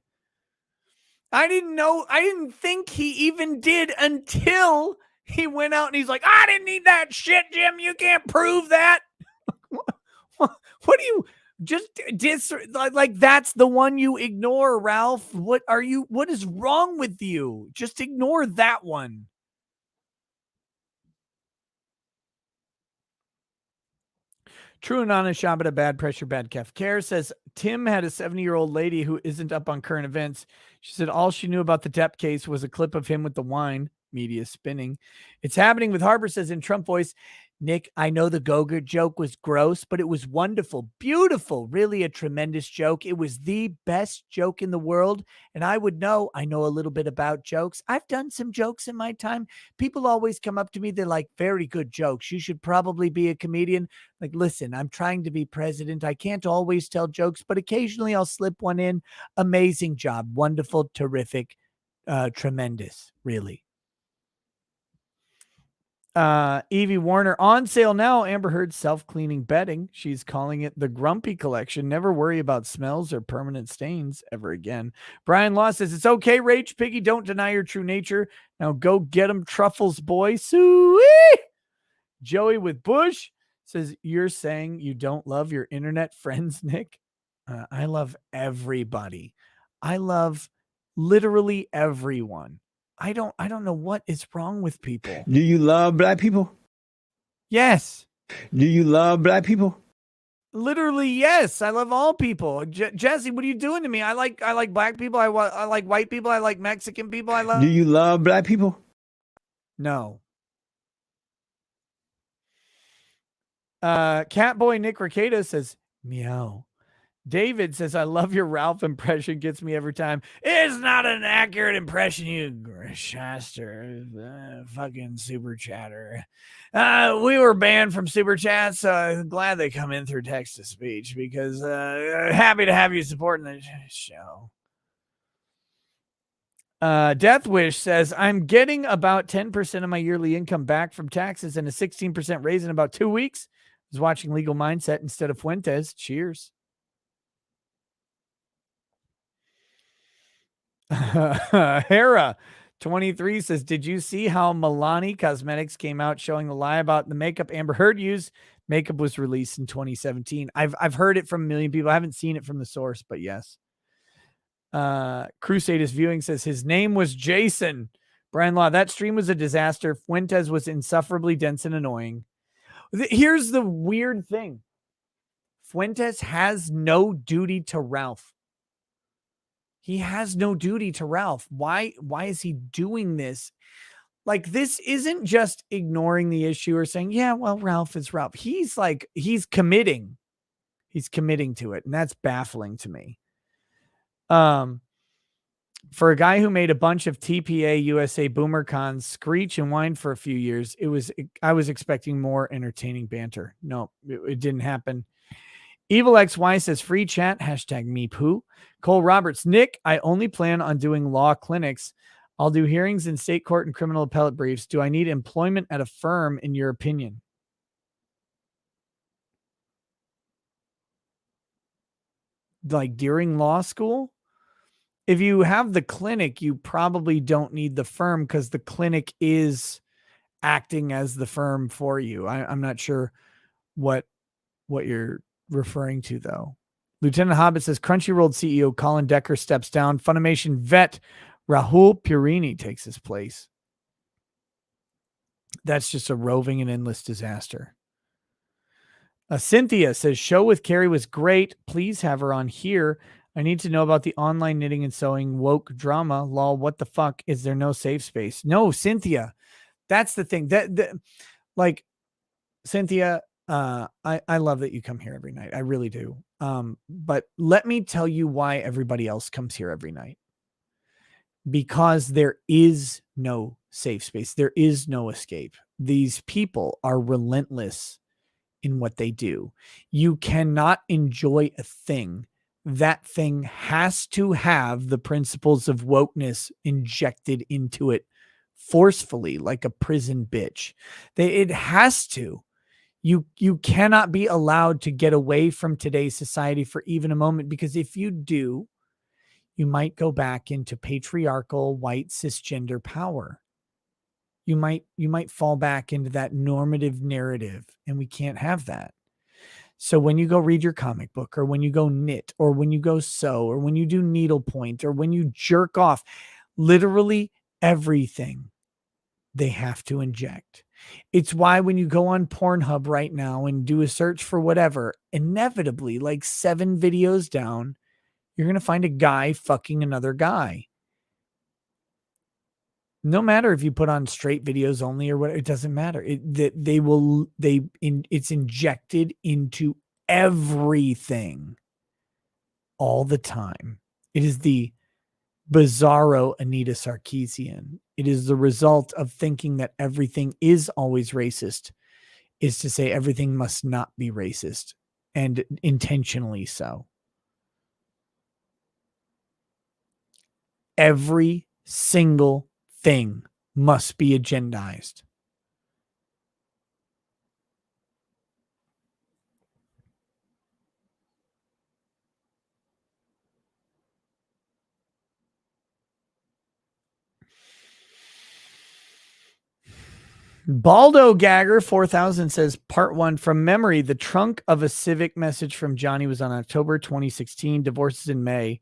Speaker 2: I didn't think he even did until he went out and he's like, I didn't eat that shit, Jim. You can't prove that. What do you just like that's the one you ignore, Ralph? What is wrong with you? Just ignore that one. True Anana Shabbat, bad pressure, bad calf care says Tim had a 70-year-old lady who isn't up on current events. She said all she knew about the Depp case was a clip of him with the wine. Media spinning. It's happening with Harper says in Trump voice, Nick, I know the Gogurt joke was gross, but it was wonderful, beautiful, really a tremendous joke. It was the best joke in the world. And I know a little bit about jokes. I've done some jokes in my time. People always come up to me. They're like, very good jokes. You should probably be a comedian. Like, listen, I'm trying to be president. I can't always tell jokes, but occasionally I'll slip one in. Amazing job. Wonderful, terrific, tremendous, really. Evie Warner on sale now. Amber Heard self-cleaning bedding. She's calling it the Grumpy Collection. Never worry about smells or permanent stains ever again. Brian Law says it's okay, Rach Piggy. Don't deny your true nature. Now go get him, Truffles boy. Sweet. Joey with Bush says you're saying you don't love your internet friends, Nick. I love everybody. I love literally everyone. I don't know what is wrong with people.
Speaker 5: Do you love black people?
Speaker 2: Yes.
Speaker 5: Do you love black people?
Speaker 2: Literally, yes. I love all people. Jesse, what are you doing to me? I like black people. I like white people. I like Mexican people. I love.
Speaker 5: Do you love black people?
Speaker 2: No. Catboy Nick Ricada says meow. David says, I love your Ralph impression. Gets me every time. It's not an accurate impression, you shaster. Fucking super chatter. We were banned from super chats, so I'm glad they come in through text to speech because happy to have you supporting the show. Death Wish says, I'm getting about 10% of my yearly income back from taxes and a 16% raise in about 2 weeks. I was watching Legal Mindset instead of Fuentes. Cheers. Hera 23 says, did you see how Milani Cosmetics came out showing the lie about the makeup Amber Heard used? Makeup was released in 2017. I've heard it from a million people. I haven't seen it from the source, but yes. Crusaders Viewing says his name was Jason. Brian Law, that stream was a disaster. Fuentes was insufferably dense and annoying. Here's the weird thing. Fuentes has no duty to Ralph. He has no duty to Ralph. Why is he doing this? Like, this isn't just ignoring the issue or saying, yeah, well, Ralph is Ralph. He's committing. He's committing to it. And that's baffling to me. For a guy who made a bunch of TPA USA BoomerCons screech and whine for a few years, I was expecting more entertaining banter. No, it didn't happen. Evil XY says free chat, #meepoo. Cole Roberts, Nick, I only plan on doing law clinics. I'll do hearings in state court and criminal appellate briefs. Do I need employment at a firm, in your opinion? Like during law school? If you have the clinic, you probably don't need the firm because the clinic is acting as the firm for you. I'm not sure what you're referring to, though. Lieutenant Hobbit says Crunchyroll CEO Colin Decker steps down. Funimation vet Rahul Purini takes his place. That's just a roving and endless disaster. Cynthia says show with Carrie was great. Please have her on here. I need to know about the online knitting and sewing woke drama. Lol, what the fuck? Is there no safe space? No, Cynthia. That's the thing. Like, Cynthia, I love that you come here every night. I really do. But let me tell you why everybody else comes here every night. Because there is no safe space. There is no escape. These people are relentless in what they do. You cannot enjoy a thing. That thing has to have the principles of wokeness injected into it forcefully, like a prison bitch. It has to. You cannot be allowed to get away from today's society for even a moment, because if you do, you might go back into patriarchal white cisgender power. You might fall back into that normative narrative, and we can't have that. So when you go read your comic book, or when you go knit, or when you go sew, or when you do needlepoint, or when you jerk off, literally everything they have to inject. It's why when you go on Pornhub right now and do a search for whatever, inevitably, like 7 videos down, you're going to find a guy fucking another guy. No matter if you put on straight videos only or what, it doesn't matter. It's injected into everything all the time. It is the bizarro Anita Sarkeesian. It is the result of thinking that everything is always racist, is to say everything must not be racist, and intentionally so. Every single thing must be agendized. Baldo Gagger 4000 says part 1 from memory. The trunk of a Civic message from Johnny was on October 2016. Divorces in May.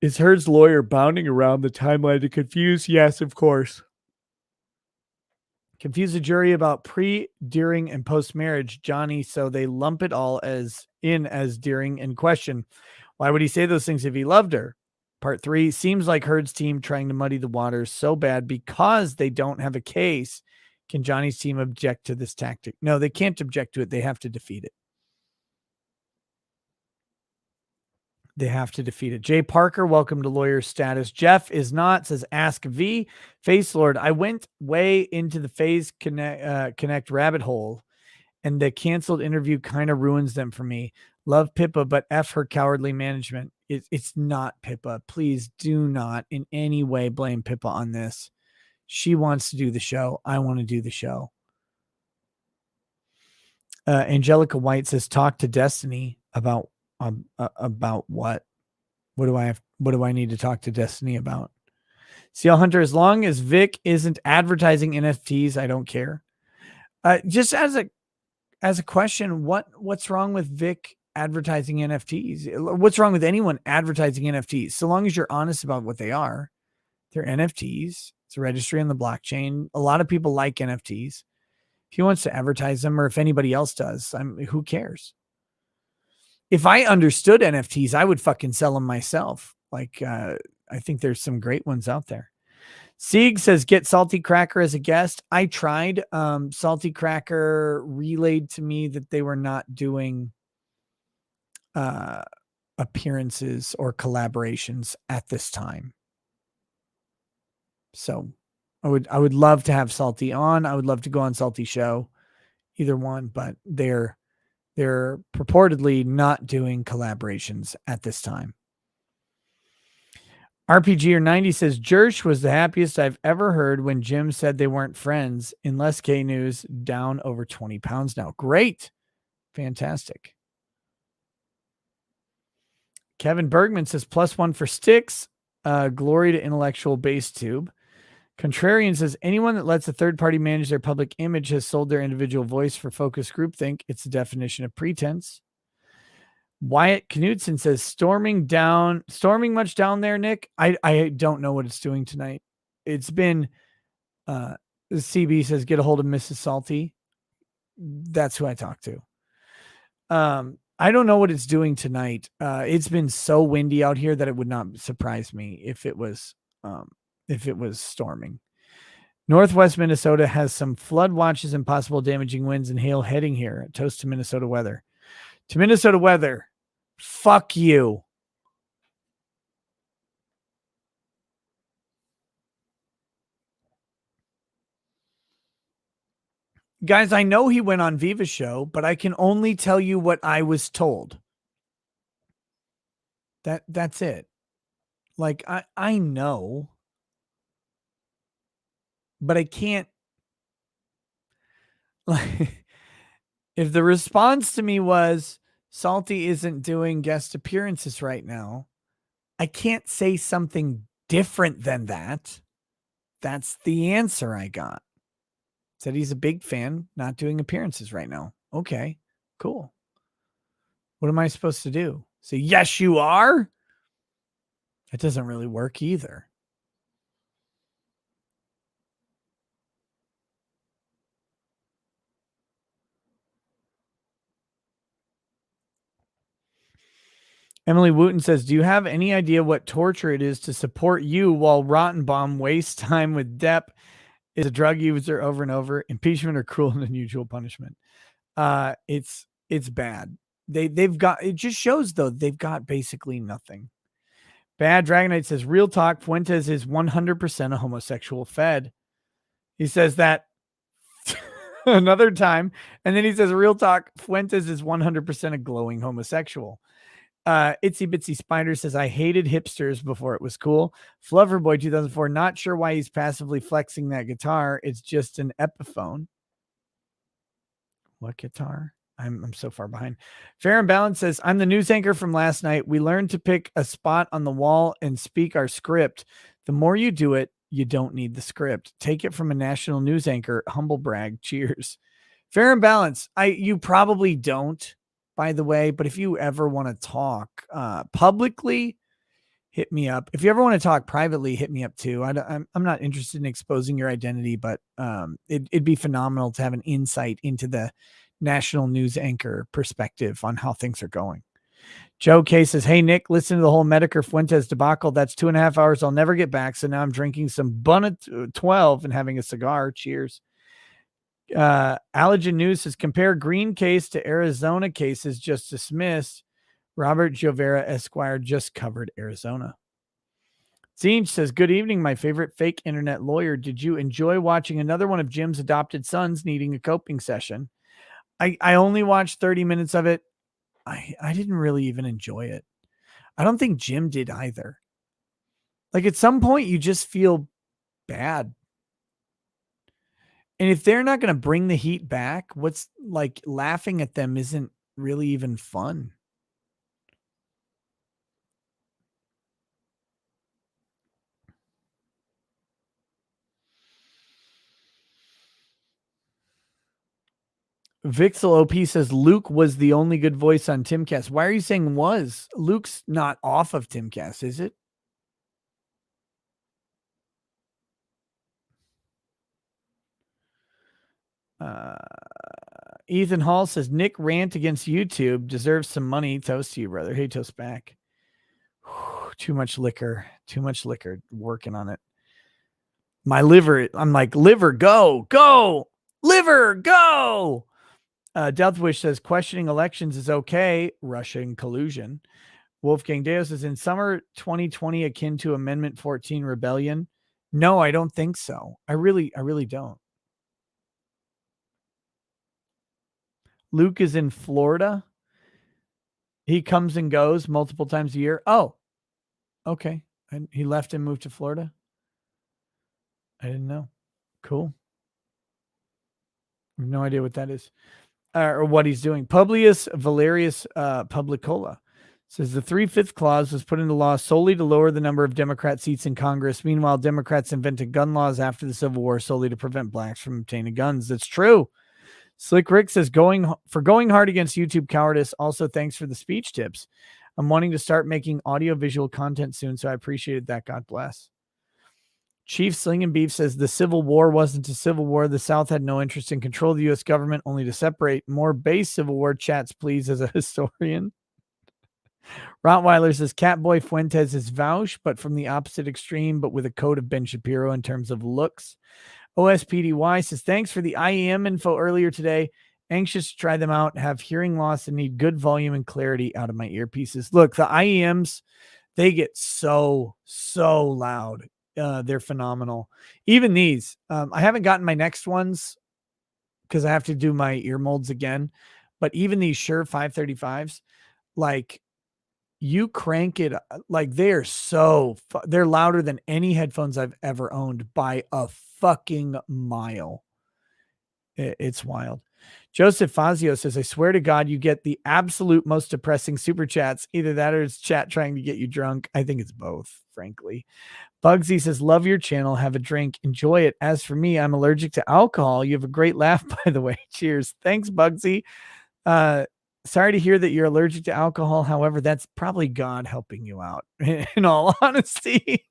Speaker 2: Is Heard's lawyer bounding around the timeline to confuse? Yes, of course. Confuse the jury about pre, during, and post-marriage Johnny, so they lump it all as during and question. Why would he say those things if he loved her? Part 3, seems like Heard's team trying to muddy the waters so bad because they don't have a case. Can Johnny's team object to this tactic? No, they can't object to it. They have to defeat it. They have to defeat it. Jay Parker, welcome to Lawyer Status. Jeff is not, says Ask V. Face Lord, I went way into the Phase Connect rabbit hole, and the canceled interview kind of ruins them for me. Love Pippa, but F her cowardly management. It's not Pippa. Please do not in any way blame Pippa on this. She wants to do the show. I want to do the show. Angelica White says, talk to Destiny about what? What do I need to talk to Destiny about? Seal Hunter, as long as Vic isn't advertising NFTs, I don't care. Just as a question, what's wrong with Vic advertising NFTs? What's wrong with anyone advertising NFTs? So long as you're honest about what they are. They're NFTs. It's a registry on the blockchain. A lot of people like NFTs. If he wants to advertise them, or if anybody else does, who cares? if I understood NFTs, I would fucking sell them myself. Like, I think there's some great ones out there. Sieg says, get Salty Cracker as a guest. I tried. Salty Cracker relayed to me that they were not doing appearances or collaborations at this time. So I would love to have Salty on. I would love to go on Salty Show, either one, but they're purportedly not doing collaborations at this time. RPG or 90 says, Jersh was the happiest I've ever heard when Jim said they weren't friends. In Less K News, down over 20 pounds now. Great. Fantastic. Kevin Bergman says, +1 for Sticks. Glory to intellectual base tube. Contrarian says, anyone that lets a third party manage their public image has sold their individual voice for focus groupthink. It's the definition of pretense. Wyatt Knudsen says, storming much down there, Nick? I don't know what it's doing tonight. It's been, CB says, get a hold of Mrs. Salty. That's who I talk to. I don't know what it's doing tonight. It's been so windy out here that it would not surprise me if it was storming. Northwest Minnesota has some flood watches and possible damaging winds and hail heading here. Toast to Minnesota weather. To Minnesota weather, fuck you. Guys, I know he went on Viva's show, but I can only tell you what I was told. That's it. Like, I know, but I can't. Like, if the response to me was Salty isn't doing guest appearances right now, I can't say something different than that. That's the answer I got. Said he's a big fan, not doing appearances right now. Okay, cool. What am I supposed to do? Say, yes, you are? That doesn't really work either. Emily Wooten says, do you have any idea what torture it is to support you while Rottenbaum wastes time with Depp, is a drug user over and over? Impeachment or cruel and unusual punishment? It's bad. They've got, it just shows though, they've got basically nothing. Bad Dragonite says, real talk, Fuentes is 100% a homosexual fed. He says that another time. And then he says, real talk, Fuentes is 100% a glowing homosexual. Itsy Bitsy Spider says, I hated hipsters before it was cool. Flubberboy 2004, not sure why he's passively flexing that guitar. It's just an Epiphone. What guitar? I'm so far behind. Fair and Balanced says, I'm the news anchor from last night. We learned to pick a spot on the wall and speak our script. The more you do it, you don't need the script. Take it from a national news anchor. Humble brag. Cheers. Fair and Balanced. You probably don't, by the way, but if you ever want to talk publicly, hit me up. If you ever want to talk privately, hit me up too. I'm not interested in exposing your identity, but it'd be phenomenal to have an insight into the national news anchor perspective on how things are going. Joe K says, hey, Nick, listen to the whole Medicare Fuentes debacle. That's 2.5 hours I'll never get back. So now I'm drinking some Bunna 12 and having a cigar. Cheers. Allergen News says, compare Green case to Arizona cases just dismissed. Robert Giovera Esquire just covered Arizona. Zinch says, good evening, my favorite fake internet lawyer. Did you enjoy watching another one of Jim's adopted sons needing a coping session? I only watched 30 minutes of it. I didn't really even enjoy it. I don't think Jim did either. Like, at some point, you just feel bad. And if they're not going to bring the heat back, what's like laughing at them isn't really even fun. Vixel OP says Luke was the only good voice on Timcast. Why are you saying was? Luke's not off of Timcast, is it? Ethan Hall says Nick rant against YouTube deserves some money. Toast to you, brother. Hey, toast back. Too much liquor. Too much liquor. Working on it. My liver. I'm like, liver, go, go, liver, go. Deathwish says questioning elections is okay. Russian collusion. Wolfgang Deo says in summer 2020 akin to Amendment 14 rebellion. No, I don't think so. I really don't. Luke is in Florida. He comes and goes multiple times a year. Oh, okay. And he left and moved to Florida. I didn't know. Cool. I have no idea what that is. Or what he's doing. Publius Valerius Publicola says the 3/5 clause was put into law solely to lower the number of Democrat seats in Congress. Meanwhile, Democrats invented gun laws after the Civil War solely to prevent blacks from obtaining guns. That's true. Slick Rick says going hard against YouTube cowardice. Also, thanks for the speech tips. I'm wanting to start making audio-visual content soon, so I appreciated that. God bless. Chief Sling and Beef says the Civil War wasn't a civil war. The South had no interest in control of the U.S. government, only to separate. More base Civil War chats, please, as a historian. Rottweiler says Catboy Fuentes is Vouch, but from the opposite extreme, but with a coat of Ben Shapiro in terms of looks. OSPDY says, thanks for the IEM info earlier today. Anxious to try them out, have hearing loss, and need good volume and clarity out of my earpieces. Look, the IEMs, they get so loud. They're phenomenal. Even these, I haven't gotten my next ones because I have to do my ear molds again. But even these Shure 535s, like you crank it, like they're they're louder than any headphones I've ever owned by a fucking mile. It's wild. Joseph Fazio says, I swear to God, you get the absolute most depressing super chats. Either that or it's chat trying to get you drunk. I think it's both, frankly. Bugsy says, love your channel. Have a drink. Enjoy it. As for me, I'm allergic to alcohol. You have a great laugh, by the way. Cheers. Thanks, Bugsy. Sorry to hear that you're allergic to alcohol. However, that's probably God helping you out, in all honesty.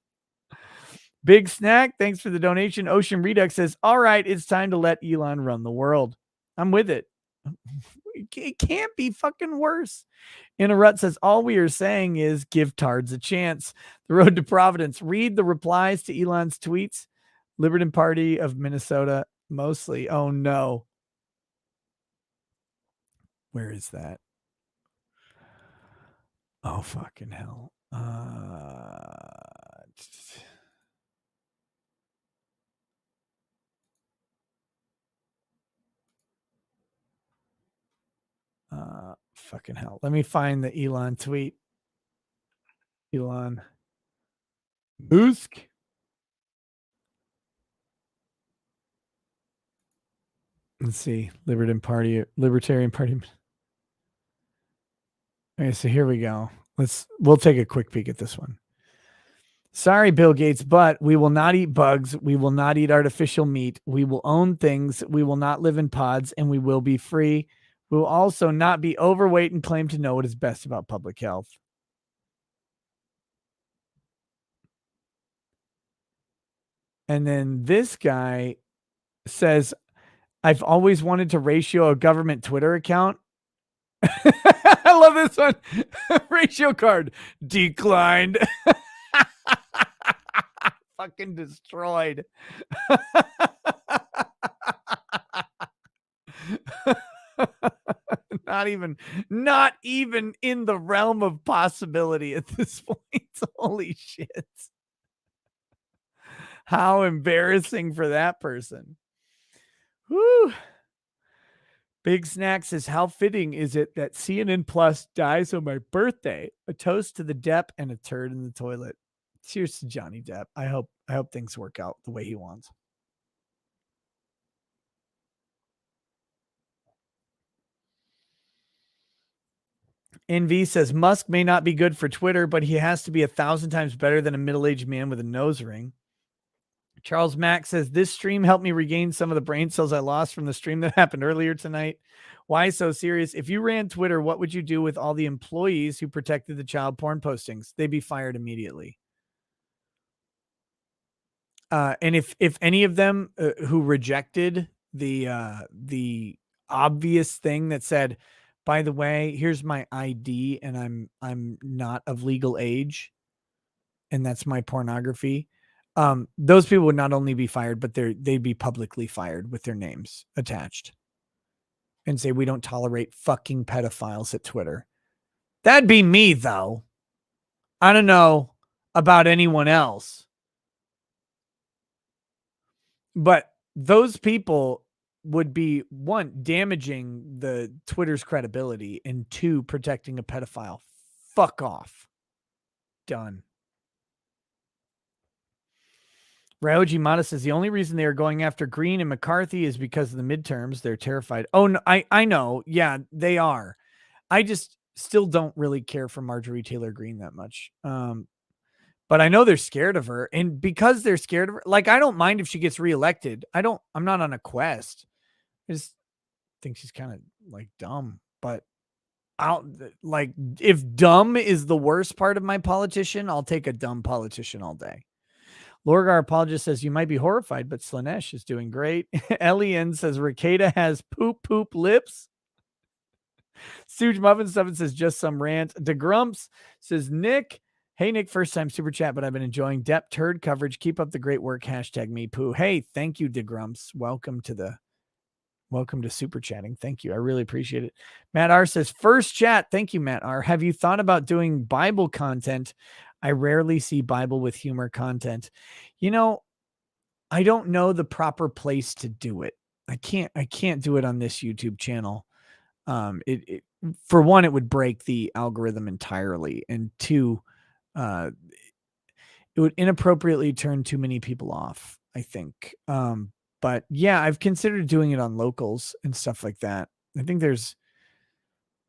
Speaker 2: Big Snack, thanks for the donation. Ocean Redux says, all right, it's time to let Elon run the world. I'm with it. It can't be fucking worse. In a Rut says, all we are saying is give tards a chance. The road to Providence. Read the replies to Elon's tweets. Libertarian Party of Minnesota, mostly. Oh, no. Where is that? Oh, fucking hell. Fucking hell. Let me find the Elon tweet. Elon Musk. Let's see. Libertarian Party. Okay, so here we go. We'll take a quick peek at this one. Sorry, Bill Gates, but we will not eat bugs. We will not eat artificial meat. We will own things. We will not live in pods, and we will be free. We will also not be overweight and claim to know what is best about public health. And then this guy says, I've always wanted to ratio a government Twitter account. I love this one. Ratio card declined. Fucking destroyed. Not even in the realm of possibility at this point. Holy shit. How embarrassing for that person. Whew. Big Snack says, how fitting is it that CNN Plus dies on my birthday? A toast to the Depp and a turd in the toilet. Cheers to Johnny Depp. I hope things work out the way he wants. NV says, Musk may not be good for Twitter, but he has to be 1,000 times better than a middle-aged man with a nose ring. Charles Mack says, this stream helped me regain some of the brain cells I lost from the stream that happened earlier tonight. Why so serious? If you ran Twitter, what would you do with all the employees who protected the child porn postings? They'd be fired immediately. And if any of them who rejected the obvious thing that said, by the way, here's my ID and I'm not of legal age and that's my pornography, those people would not only be fired, but they'd be publicly fired with their names attached and say, we don't tolerate fucking pedophiles at Twitter. That'd be me, though. I don't know about anyone else, but those people would be, one, damaging the Twitter's credibility, and two, protecting a pedophile. Fuck off. Done. Ryoji Mata says the only reason they are going after Green and McCarthy is because of the midterms. They're terrified. Oh, no, I know. Yeah, they are. I just still don't really care for Marjorie Taylor Greene that much. But I know they're scared of her. And because they're scared of her, like, I don't mind if she gets reelected. I'm not on a quest. I just think she's kind of like dumb. But if dumb is the worst part of my politician, I'll take a dumb politician all day. Lorgar Apologist says you might be horrified, but Slanesh is doing great. Elian says Ricada has poop lips. Stooge Muffin 7 says just some rant. DeGrumps says Nick. Hey Nick, first time super chat, but I've been enjoying depth turd coverage. Keep up the great work. Hashtag me poo. Hey, thank you, DeGrumps. Welcome to super chatting. Thank you. I really appreciate it. Matt R says first chat. Thank you, Matt R. Have you thought about doing Bible content? I rarely see Bible with humor content. You know, I don't know the proper place to do it. I can't do it on this YouTube channel. For one, it would break the algorithm entirely, and two, it would inappropriately turn too many people off, I think. But yeah, I've considered doing it on locals and stuff like that. I think there's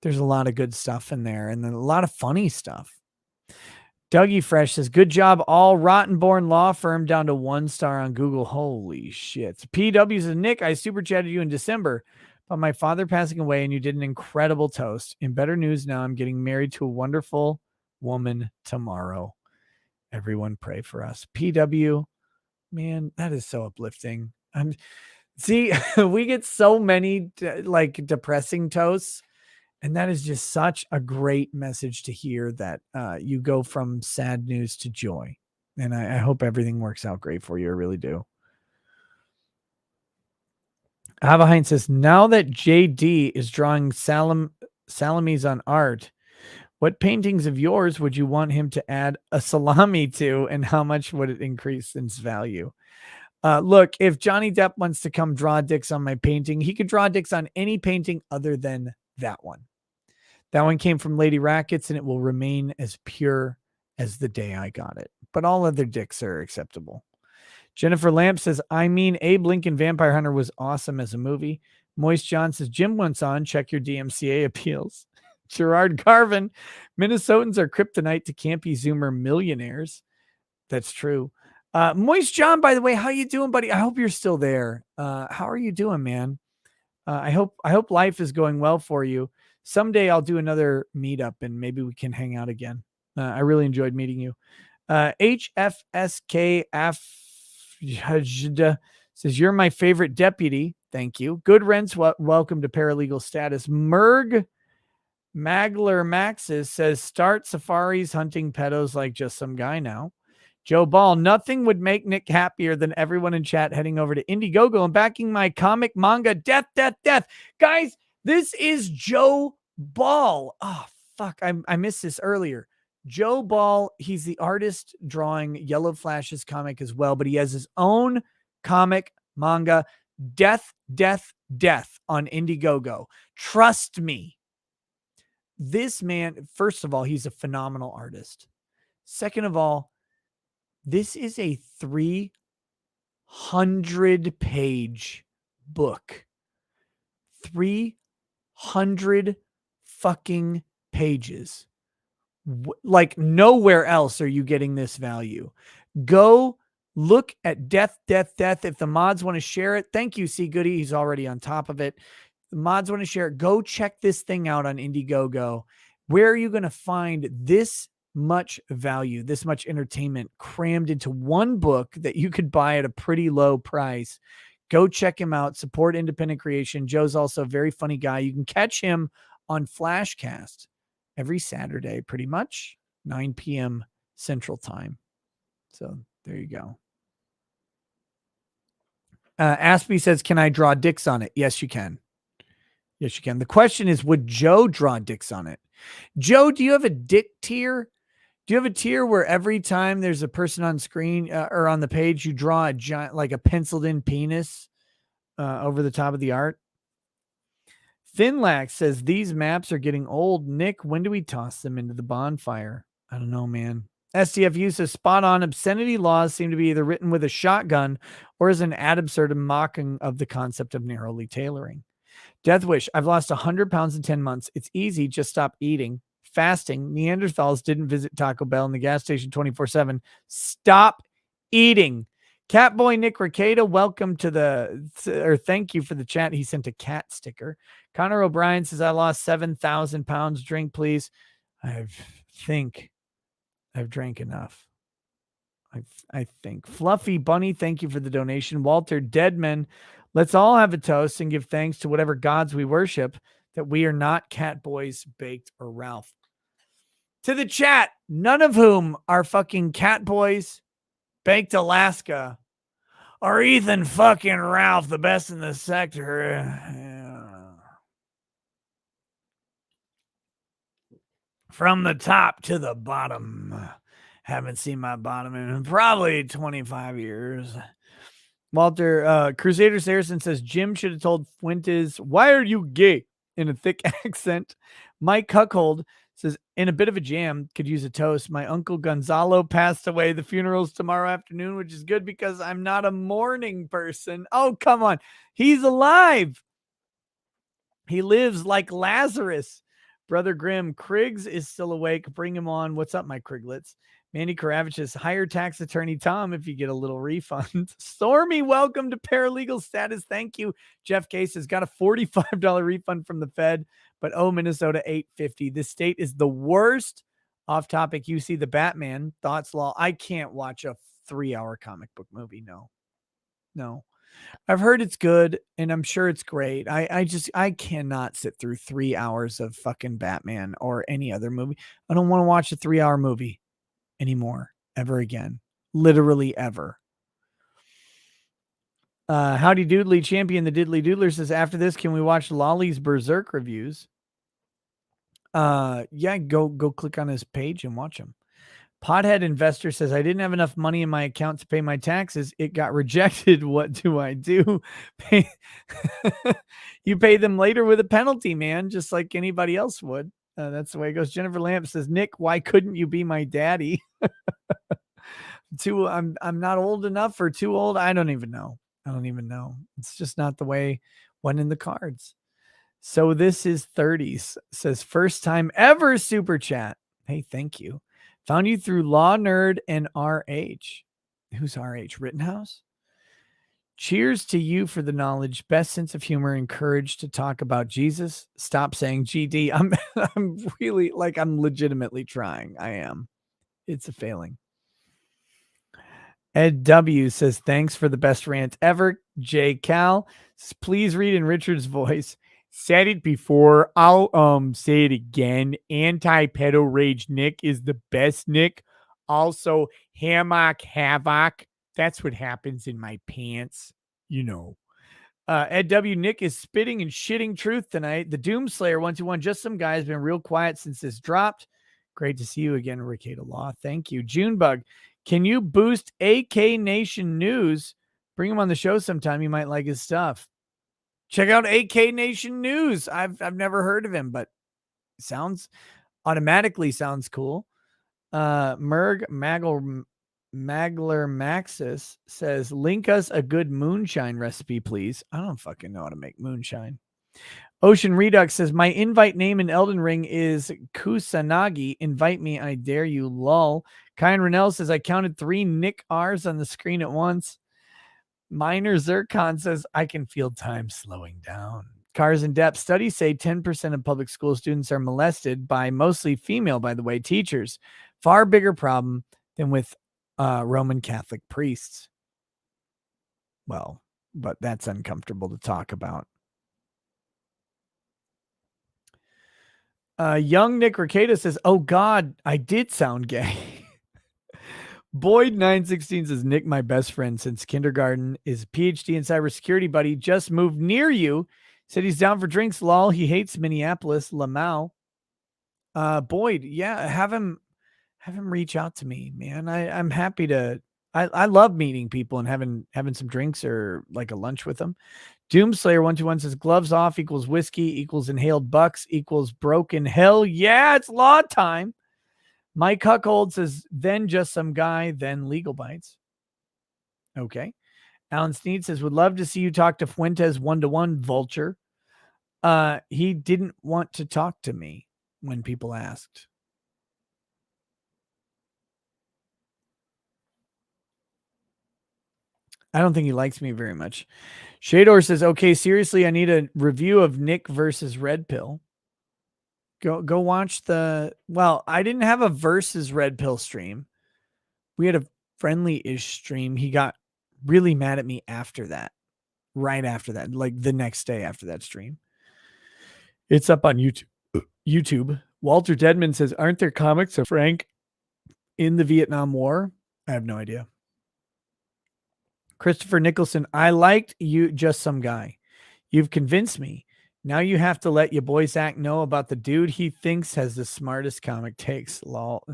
Speaker 2: a lot of good stuff in there and then a lot of funny stuff. Dougie Fresh says, good job, all Rottenborn law firm down to 1 star on Google. Holy shit. PW says, Nick, I super chatted you in December about my father passing away and you did an incredible toast. In better news now, I'm getting married to a wonderful woman tomorrow. Everyone pray for us. PW, man, that is so uplifting. See, we get so many like depressing toasts. And that is just such a great message to hear that you go from sad news to joy. And I hope everything works out great for you. I really do. Avahain says, now that JD is drawing salamis on art, what paintings of yours would you want him to add a salami to, and how much would it increase its value? Look, if Johnny Depp wants to come draw dicks on my painting, he could draw dicks on any painting other than that one. That one came from Lady Rackets, and it will remain as pure as the day I got it. But all other dicks are acceptable. Jennifer Lamp says, I mean, Abe Lincoln Vampire Hunter was awesome as a movie. Moist John says, Jim wants on. Check your DMCA appeals. Gerard Garvin, Minnesotans are kryptonite to campy Zoomer millionaires. That's true. Moist John, by the way, how you doing, buddy? I hope you're still there. How are you doing, man? I hope life is going well for you. Someday I'll do another meetup and maybe we can hang out again. I really enjoyed meeting you. HFSKF says, you're my favorite deputy. Thank you. Good Rents, welcome to paralegal status. Merg Magler Maxis says, start safaris hunting pedos like just some guy now. Joe Ball, nothing would make Nick happier than everyone in chat heading over to Indiegogo and backing my comic manga, Death. Guys, this is Joe Ball. Oh, fuck. I missed this earlier. Joe Ball, he's the artist drawing Yellow Flash's comic as well, but he has his own comic manga, Death on Indiegogo. Trust me. This man, first of all, he's a phenomenal artist. Second of all, this is a 300-page book. 300 fucking pages. Like nowhere else are you getting this value. Go look at Death. If the mods want to share it, thank you, C. Goody. He's already on top of it. The mods want to share it. Go check this thing out on Indiegogo. Where are you going to find this much value, this much entertainment crammed into one book that you could buy at a pretty low price? Go check him out. Support independent creation. Joe's also a very funny guy. You can catch him on Flashcast every Saturday, pretty much 9 p.m. Central Time. So there you go. Aspie says, can I draw dicks on it? Yes, you can. Yes, you can. The question is, would Joe draw dicks on it? Joe, do you have a dick tier? Do you have a tier where every time there's a person on screen or on the page, you draw a giant, like a penciled in penis over the top of the art? Thinlax says, these maps are getting old. Nick, when do we toss them into the bonfire? I don't know, man. STFU says, spot on. Obscenity laws seem to be either written with a shotgun or as an ad absurdum mocking of the concept of narrowly tailoring. Deathwish, I've lost 100 pounds in 10 months. It's easy. Just stop eating. Fasting. Neanderthals didn't visit Taco Bell in the gas station 24/7. Stop eating. Catboy Nick Ricada, welcome to or thank you for the chat. He sent a cat sticker. Connor O'Brien says, I lost 7,000 pounds. Drink, please. I think I've drank enough. I think. Fluffy Bunny, thank you for the donation. Walter Deadman, let's all have a toast and give thanks to whatever gods we worship that we are not Catboys, Baked, or Ralph. To the chat, none of whom are fucking Catboys, Baked Alaska, or Ethan fucking Ralph, the best in the sector. From the top to the bottom. Haven't seen my bottom in probably 25 years. Walter, Crusader Saracen says, Jim should have told Fuentes, why are you gay? In a thick accent. Mike Cuckold says, in a bit of a jam, could use a toast. My uncle Gonzalo passed away. The funeral's tomorrow afternoon, which is good because I'm not a morning person. Oh, come on. He's alive. He lives like Lazarus. Brother Grimm, Kriggs is still awake. Bring him on. What's up, my Kriglets? Mandy Karavich's hire tax attorney Tom if you get a little refund. Stormy, welcome to paralegal status. Thank you. Jeff Case has got a $45 refund from the Fed, but Minnesota $850. This state is the worst. Off topic, you see the Batman. Thoughts, Law. I can't watch a 3-hour comic book movie. No. I've heard it's good and I'm sure it's great. I cannot sit through 3 hours of fucking Batman or any other movie. I don't want to watch a 3-hour movie anymore, ever again. Literally ever. Howdy Doodly Champion, the Diddly Doodler says, after this, can we watch Lolly's Berserk reviews? Yeah, go click on his page and watch them. Pothead Investor says, I didn't have enough money in my account to pay my taxes. It got rejected. What do I do? You pay them later with a penalty, man, just like anybody else would. That's the way it goes. Jennifer Lamp says, Nick, why couldn't you be my daddy? I'm not old enough or too old. I don't even know. It's just not the way went in the cards. So this is 30s. Says, first time ever super chat. Hey, thank you. Found you through Law Nerd and RH. Who's RH? Rittenhouse? Cheers to you for the knowledge, best sense of humor, and courage to talk about Jesus. Stop saying GD. I'm really, I'm legitimately trying. I am. It's a failing. Ed W says, thanks for the best rant ever. J Cal says, please read in Richard's voice. Said it before. I'll say it again. Anti-pedo rage Nick is the best Nick. Also, hammock havoc. That's what happens in my pants. You know. Ed W. Nick is spitting and shitting truth tonight. The Doomslayer 121. Just some guys been real quiet since this dropped. Great to see you again, Ricada Law. Thank you. Junebug, can you boost AK Nation News? Bring him on the show sometime. You might like his stuff. Check out AK Nation News. I've never heard of him, but automatically sounds cool. Merg Magler Maxis says, link us a good moonshine recipe, please. I don't fucking know how to make moonshine. Ocean Redux says, my invite name in Elden Ring is Kusanagi. Invite me, I dare you, lol. Kyan Rennell says, I counted 3 Nick R's on the screen at once. Minor Zircon says, I can feel time slowing down. Cars in Depth studies say 10% of public school students are molested by mostly female, by the way, teachers. Far bigger problem than with Roman Catholic priests. Well, but that's uncomfortable to talk about. Young Nick Ricada says, "Oh God, I did sound gay." Boyd 916 says, "Nick, my best friend since kindergarten, is PhD in cybersecurity, buddy. Just moved near you. Said he's down for drinks. Lol. He hates Minneapolis. Lamau." Boyd, yeah, have him reach out to me, man. I'm happy to. I love meeting people and having some drinks or like a lunch with them. Doomslayer 121 says, "Gloves off equals whiskey equals inhaled bucks equals broken hell." Yeah, it's law time. Mike Huckhold says, "Then just some guy, then legal bites." Okay. Alan Sneed says, "Would love to see you talk to Fuentes 1-to-1, Vulture." He didn't want to talk to me when people asked. I don't think he likes me very much. Shador says, "Okay, seriously, I need a review of Nick versus Red Pill." Go watch the. Well, I didn't have a versus Red Pill stream. We had a friendly-ish stream. He got really mad at me after that. Right after that, like the next day after that stream. It's up on YouTube. Walter Deadman says, "Aren't there comics of Frank in the Vietnam War?" I have no idea. Christopher Nicholson, "I liked you, just some guy. You've convinced me. Now you have to let your boy Zach know about the dude he thinks has the smartest comic takes." Lol.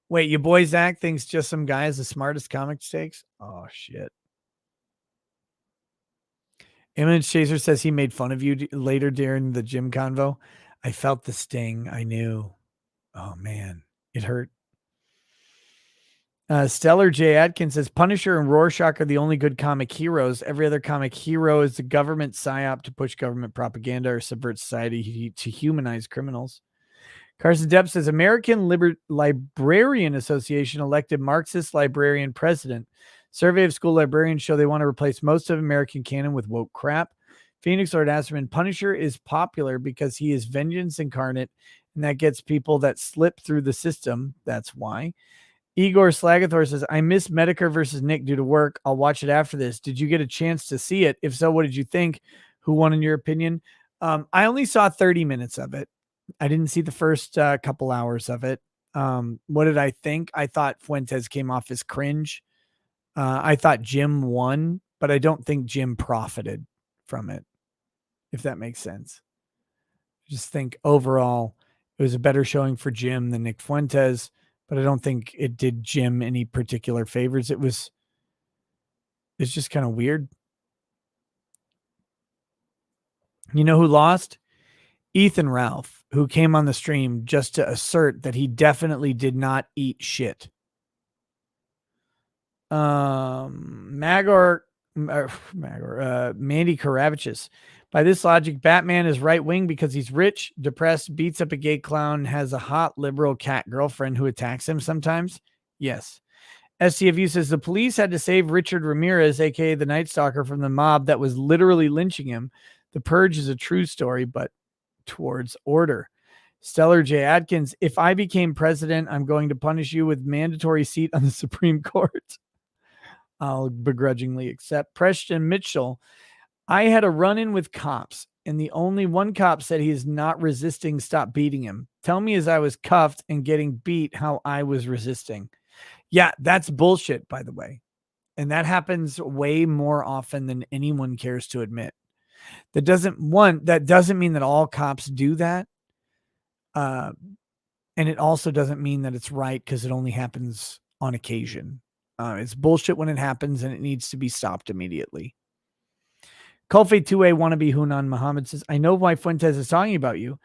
Speaker 2: Wait, your boy Zach thinks just some guy has the smartest comic takes? Oh, shit. Image Chaser says he made fun of you later during the gym convo. I felt the sting. I knew. Oh, man. It hurt. Stellar J. Atkins says, "Punisher and Rorschach are the only good comic heroes. Every other comic hero is the government psyop to push government propaganda or subvert society to humanize criminals." Carson Depp says, "American Librarian Association elected Marxist librarian president. Survey of school librarians show they want to replace most of American canon with woke crap." Phoenix Lord Asperman, "Punisher is popular because he is vengeance incarnate, and that gets people that slip through the system. That's why." Igor Slagathor says, "I miss Medicare versus Nick due to work. I'll watch it after this. Did you get a chance to see it? If so, what did you think? Who won in your opinion?" I only saw 30 minutes of it. I didn't see the first couple hours of it. What did I think? I thought Fuentes came off as cringe. I thought Jim won, but I don't think Jim profited from it, if that makes sense. I just think overall it was a better showing for Jim than Nick Fuentes, but I don't think it did Jim any particular favors. It's just kind of weird. You know who lost? Ethan Ralph, who came on the stream just to assert that he definitely did not eat shit. Mandy Karavichus, "By this logic, Batman is right wing because he's rich, depressed, beats up a gay clown, has a hot liberal cat girlfriend who attacks him sometimes." Yes. SCFU says, "The police had to save Richard Ramirez, aka the Night Stalker, from the mob that was literally lynching him. The Purge is a true story, but towards order." Stellar J. Atkins, "If I became president, I'm going to punish you with mandatory seat on the Supreme Court." I'll begrudgingly accept. Preston Mitchell, "I had a run-in with cops, and the only one cop said he is not resisting, stop beating him. Tell me as I was cuffed and getting beat how I was resisting." Yeah, that's bullshit, by the way. And that happens way more often than anyone cares to admit. That doesn't mean that all cops do that. And it also doesn't mean that it's right because it only happens on occasion. It's bullshit when it happens, and it needs to be stopped immediately. Kulfe 2A wannabe Hunan Muhammad says, "I know why Fuentes is talking about you.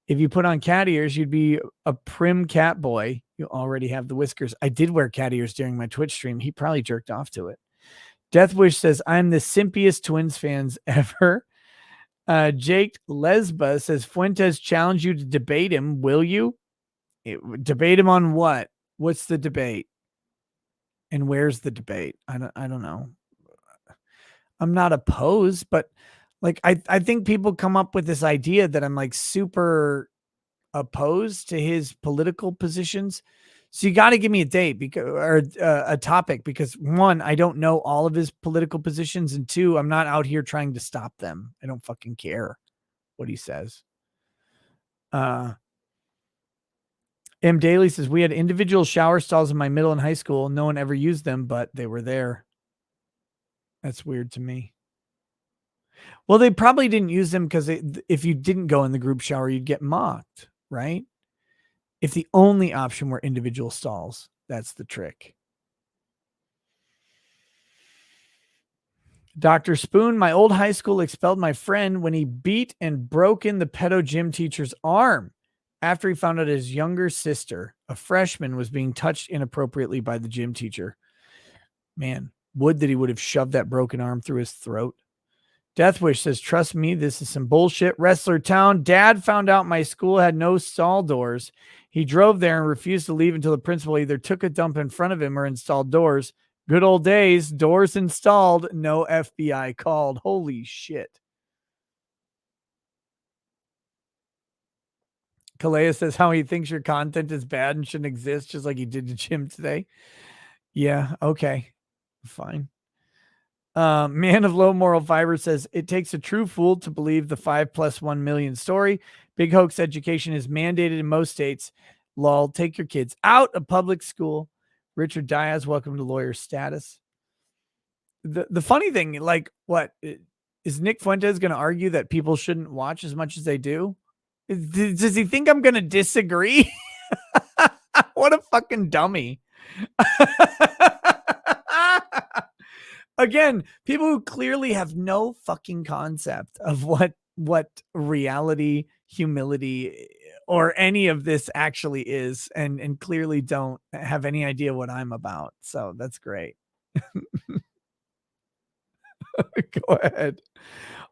Speaker 2: If you put on cat ears, you'd be a prim cat boy. You already have the whiskers." I did wear cat ears during my Twitch stream. He probably jerked off to it. Deathwish says, "I'm the simpiest Twins fans ever." Jake Lesba says, "Fuentes challenged you to debate him. Will you?" Debate him on what? What's the debate? And where's the debate? I don't know. I'm not opposed, but like I think people come up with this idea that I'm like super opposed to his political positions. So you got to give me a date or a topic because one, I don't know all of his political positions, and two, I'm not out here trying to stop them. I don't fucking care what he says. M. Daly says, we had individual shower stalls in my middle and high school. No one ever used them, but they were there. That's weird to me. Well, they probably didn't use them because if you didn't go in the group shower, you'd get mocked, right? If the only option were individual stalls, that's the trick. Dr. Spoon, my old high school expelled my friend when he beat and broke in the pedo gym teacher's arm after he found out his younger sister, a freshman, was being touched inappropriately by the gym teacher. Man, would that he would have shoved that broken arm through his throat. Deathwish says, trust me, this is some bullshit. Wrestler Town, Dad found out my school had no stall doors. He drove there and refused to leave until the principal either took a dump in front of him or installed doors. Good old days, doors installed, no FBI called. Holy shit. Kalea says how he thinks your content is bad and shouldn't exist, just like he did to Jim today. Yeah, okay. Fine. Man of low moral fiber says it takes a true fool to believe the 5+1 million story. Big hoax education is mandated in most states. Lol, take your kids out of public school. Richard Diaz, welcome to lawyer status. The funny thing, like, what is Nick Fuentes going to argue that people shouldn't watch as much as they do? Does he think I'm going to disagree? What a fucking dummy. Again, people who clearly have no fucking concept of what reality, humility, or any of this actually is, and clearly don't have any idea what I'm about. So that's great. Go ahead.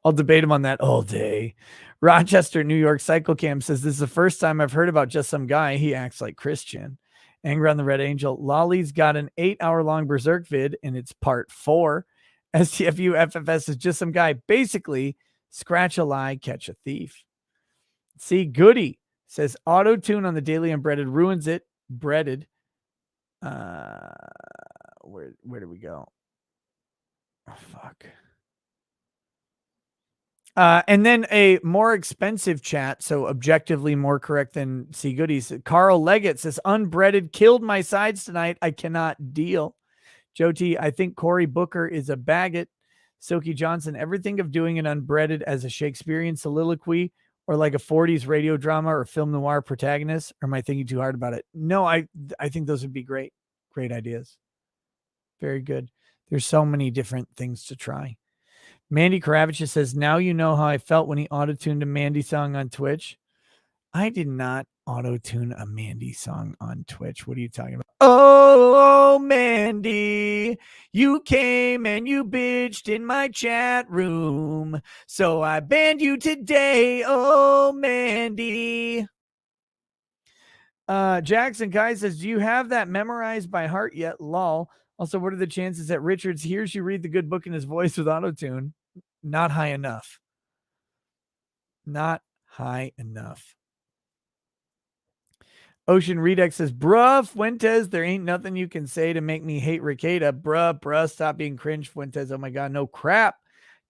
Speaker 2: I'll debate him on that all day. Rochester, New York Cycle Cam says, this is the first time I've heard about just some guy. He acts like Christian. Anger on the Red Angel. Lolly's got an 8-hour-long Berserk vid, and it's part 4. STFU FFS is just some guy. Basically, scratch a lie, catch a thief. See, Goody says, auto-tune on the Daily Unbreaded ruins it. Breaded. Where do we go? Oh, fuck. And then a more expensive chat, so objectively more correct than C. Goodies. Carl Leggett says, unbreaded killed my sides tonight. I cannot deal. Joe T, I think Cory Booker is a baggot. Silky Johnson, ever think of doing an unbreaded as a Shakespearean soliloquy or like a 40s radio drama or film noir protagonist? Or am I thinking too hard about it? No, I think those would be great. Great ideas. Very good. There's so many different things to try. Mandy Karavich says, now you know how I felt when he auto-tuned a Mandy song on Twitch. I did not auto-tune a Mandy song on Twitch. What are you talking about? Oh, Mandy, you came and you bitched in my chat room. So I banned you today. Oh, Mandy. Jackson Kai says, do you have that memorized by heart yet? Lol. Also, what are the chances that Richards hears you read the good book in his voice with auto-tune? Not high enough. Not high enough. Ocean Redux says, bruh, Fuentes, there ain't nothing you can say to make me hate Ricada. Bruh, stop being cringe, Fuentes. Oh my God, no crap.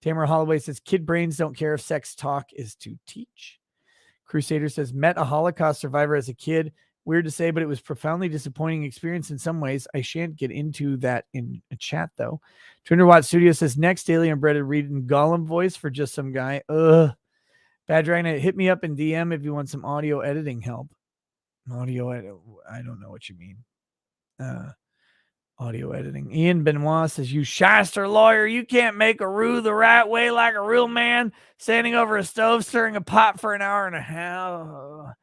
Speaker 2: Tamara Holloway says, kid brains don't care if sex talk is to teach. Crusader says, met a Holocaust survivor as a kid. Weird to say, but it was profoundly disappointing experience in some ways. I shan't get into that in a chat, though. 200 Watt Studio says, next Daily Unbreaded read in Gollum voice for just some guy. Bad Dragon, hit me up in DM if you want some audio editing help. Audio edit. I don't know what you mean. Audio editing. Ian Benoit says, you shyster lawyer, you can't make a rue the right way like a real man, standing over a stove, stirring a pot for an hour and a half.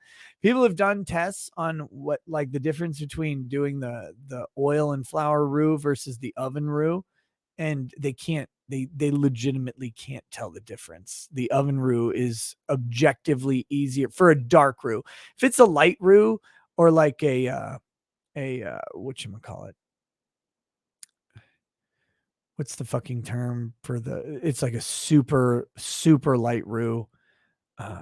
Speaker 2: People have done tests on what, like, the difference between doing the oil and flour roux versus the oven roux, and they can't. They legitimately can't tell the difference. The oven roux is objectively easier for a dark roux. If it's a light roux or like a whatchamacallit? What's the fucking term for the? It's like a super light roux.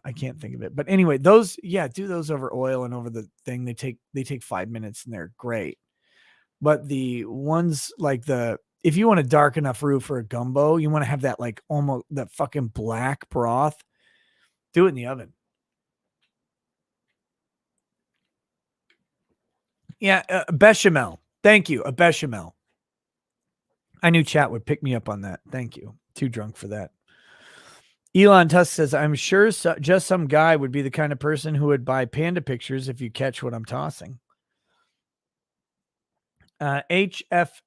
Speaker 2: I can't think of it. But anyway, those, do those over oil and over the thing. They take 5 minutes and they're great. But the ones like if you want a dark enough roux for a gumbo, you want to have that like almost that fucking black broth, do it in the oven. Yeah, bechamel. Thank you, a bechamel. I knew chat would pick me up on that. Thank you. Too drunk for that. Elon Tusk says, I'm sure just some guy would be the kind of person who would buy panda pictures if you catch what I'm tossing. HFSK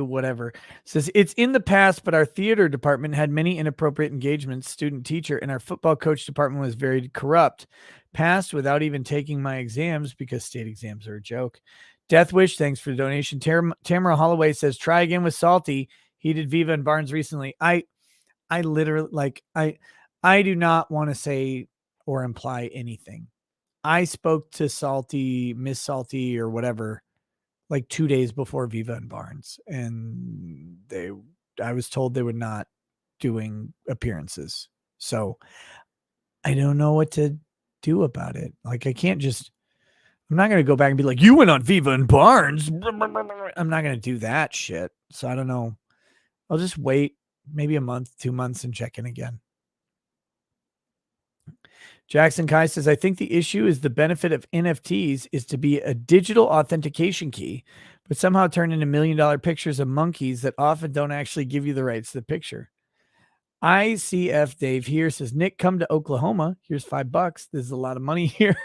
Speaker 2: whatever says, it's in the past, but our theater department had many inappropriate engagements, student teacher, and our football coach department was very corrupt. Passed without even taking my exams because state exams are a joke. Death Wish, thanks for the donation. Tamara Holloway says, try again with Salty. He did Viva and Barnes recently. I literally, like, I do not want to say or imply anything. I spoke to Salty, Miss Salty or whatever, like 2 days before Viva and Barnes, and I was told they were not doing appearances. So I don't know what to do about it. Like, I'm not going to go back and be like, you went on Viva and Barnes. I'm not going to do that shit. So I don't know. I'll just wait maybe a month, 2 months and check in again. Jackson Kai says, I think the issue is the benefit of NFTs is to be a digital authentication key, but somehow turn into $1 million pictures of monkeys that often don't actually give you the rights to the picture. ICF Dave here says, Nick, come to Oklahoma. Here's $5. There's a lot of money here.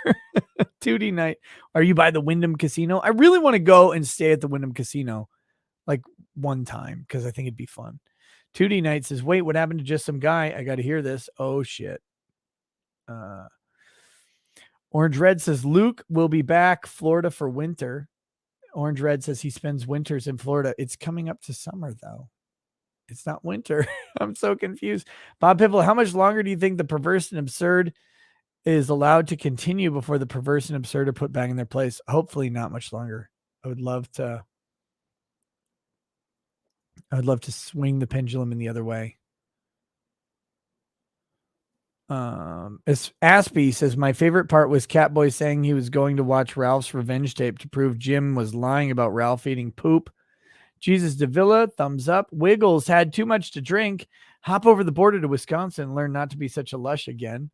Speaker 2: 2D night. Are you by the Wyndham Casino? I really want to go and stay at the Wyndham Casino like one time because I think it'd be fun. 2D night says, wait, what happened to just some guy? I got to hear this. Oh, shit. Orange Red says Luke will be back Florida for winter. Orange Red says he spends winters in Florida. It's coming up to summer though. It's not winter. I'm so confused. Bob Pipple, how much longer do you think the perverse and absurd is allowed to continue before the perverse and absurd are put back in their place? Hopefully not much longer. I would love to swing the pendulum in the other way. As Aspie says, my favorite part was Catboy saying he was going to watch Ralph's revenge tape to prove Jim was lying about Ralph eating poop. Jesus Davila, thumbs up. Wiggles had too much to drink. Hop over the border to Wisconsin and learn not to be such a lush again.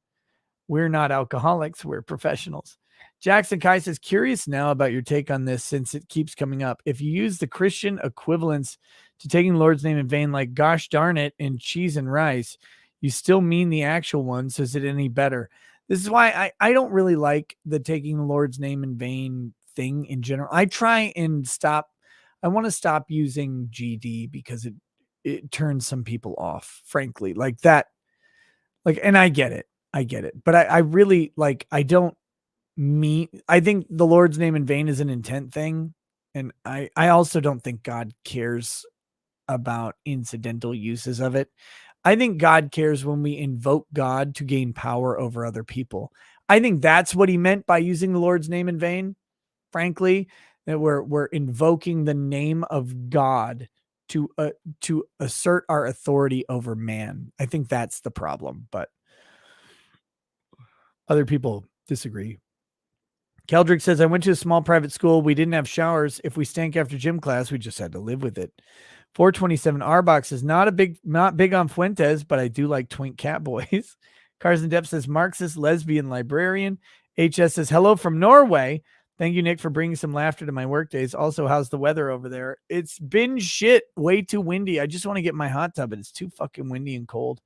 Speaker 2: We're not alcoholics. We're professionals. Jackson Kai says, curious now about your take on this since it keeps coming up. If you use the Christian equivalence to taking the Lord's name in vain, like gosh darn it and cheese and rice, you still mean the actual one. So is it any better? This is why I don't really like the taking the Lord's name in vain thing in general. I try and stop. I want to stop using GD because it turns some people off, frankly, like that. Like, and I get it. But I really like, I don't mean, I think the Lord's name in vain is an intent thing. And I also don't think God cares about incidental uses of it. I think God cares when we invoke God to gain power over other people. I think that's what he meant by using the Lord's name in vain. Frankly, that we're invoking the name of God to assert our authority over man. I think that's the problem, but other people disagree. Keldrick says, I went to a small private school. We didn't have showers. If we stank after gym class, we just had to live with it. 427 Arbox is not big on Fuentes, but I do like Twink Cat Boys. Carson Depp says, Marxist lesbian librarian. HS says, hello from Norway. Thank you, Nick, for bringing some laughter to my work days. Also, how's the weather over there? It's been shit. Way too windy. I just want to get my hot tub, but it's too fucking windy and cold.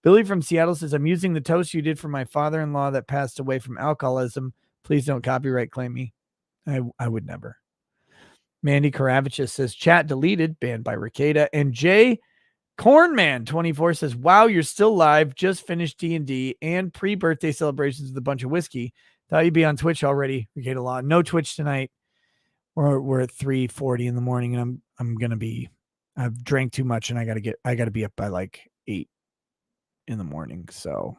Speaker 2: Billy from Seattle says, I'm using the toast you did for my father-in-law that passed away from alcoholism. Please don't copyright claim me. I would never. Mandy Karavichus says, chat deleted, banned by Ricada. And Jay Cornman24 says, wow, you're still live. Just finished D&D and pre-birthday celebrations with a bunch of whiskey. Thought you'd be on Twitch already, Ricada Law. No Twitch tonight. We're at 3:40 in the morning, and I've drank too much, and I gotta be up by like 8 in the morning. So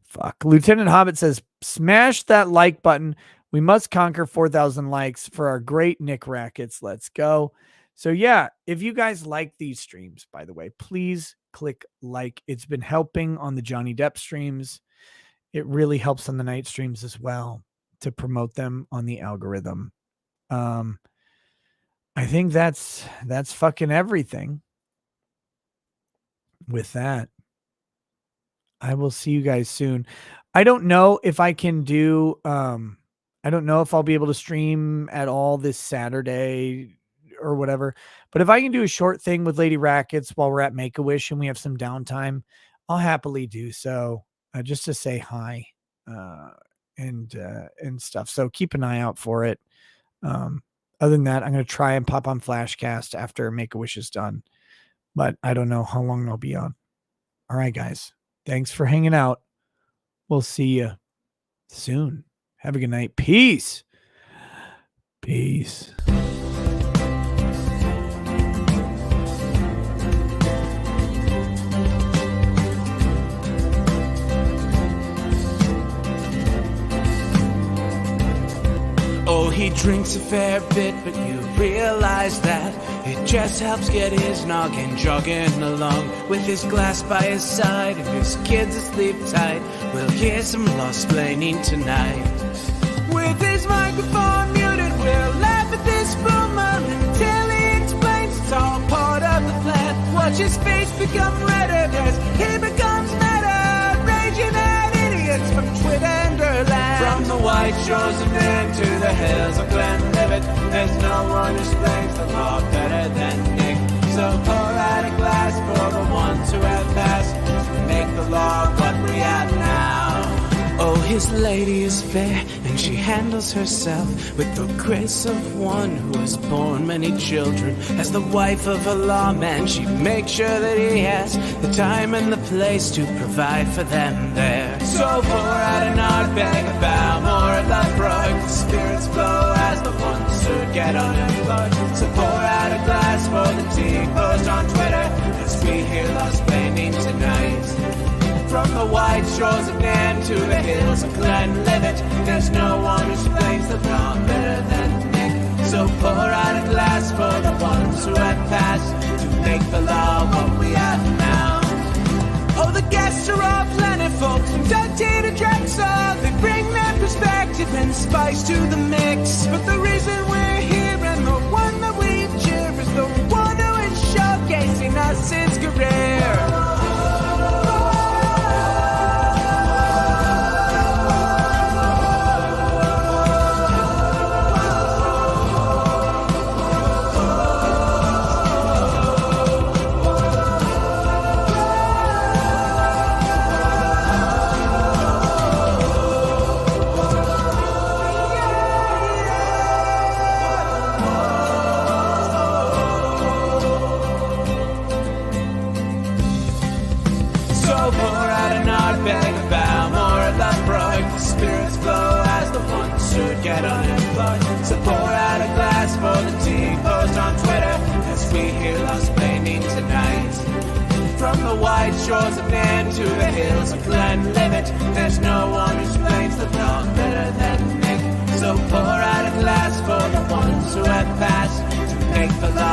Speaker 2: fuck. Lieutenant Hobbit says, smash that like button. We must conquer 4,000 likes for our great Nick Rackets. Let's go. So yeah, if you guys like these streams, by the way, please click like. It's been helping on the Johnny Depp streams. It really helps on the night streams as well to promote them on the algorithm. I think that's fucking everything. With that, I will see you guys soon. I don't know if I can do, I don't know if I'll be able to stream at all this Saturday or whatever, but if I can do a short thing with Lady Rackets while we're at Make-A-Wish and we have some downtime, I'll happily do so, just to say hi, and stuff. So keep an eye out for it. Other than that, I'm going to try and pop on Flashcast after Make-A-Wish is done, but I don't know how long I'll be on. All right, guys. Thanks for hanging out. We'll see you soon. Have a good night. Peace. Peace.
Speaker 6: Oh, he drinks a fair bit, but you realize that it just helps get his noggin jogging along. With his glass by his side and his kids asleep tight, we'll hear some lost-plaining tonight. With his microphone muted, we'll laugh at this boomer until he explains it's all part of the plan. Watch his face become redder as he becomes meta, raging at idiots from Twitterland. From the white shores of Maine to the hills of Glenlivet, there's no one who explains the law better than Nick. So pour out a glass for the ones who have passed, to make the law what we have now. Oh, his lady is fair, and she handles herself with the grace of one who has borne many children. As the wife of a lawman, she makes sure that he has the time and the place to provide for them there. So pour out an Ardbeg, a Balmore, a Lafroig, the spirits flow as the ones who get unemployed. So pour out a glass for the tea post on Twitter, as we hear lost-plaining tonight. From the white shores of Nam to the hills of Glenlivet, there's no one who explains the law better than Nick. So pour out a glass for the ones who have passed, to make the law what we have now. Oh, the guests are all planet folks, from Dundee to Drexel. They bring their perspective and spice to the mix. But the reason we're here and the one that we cheer is the one who is showcasing us his career. Spirits flow as the ones who get unemployed. So pour out a glass for the tea post on Twitter, as we hear lost-plaining tonight. From the white shores of Nam to the hills of Glenlivet, there's no one who explains the law better than Nick. So pour out a glass for the ones who have passed, to make the law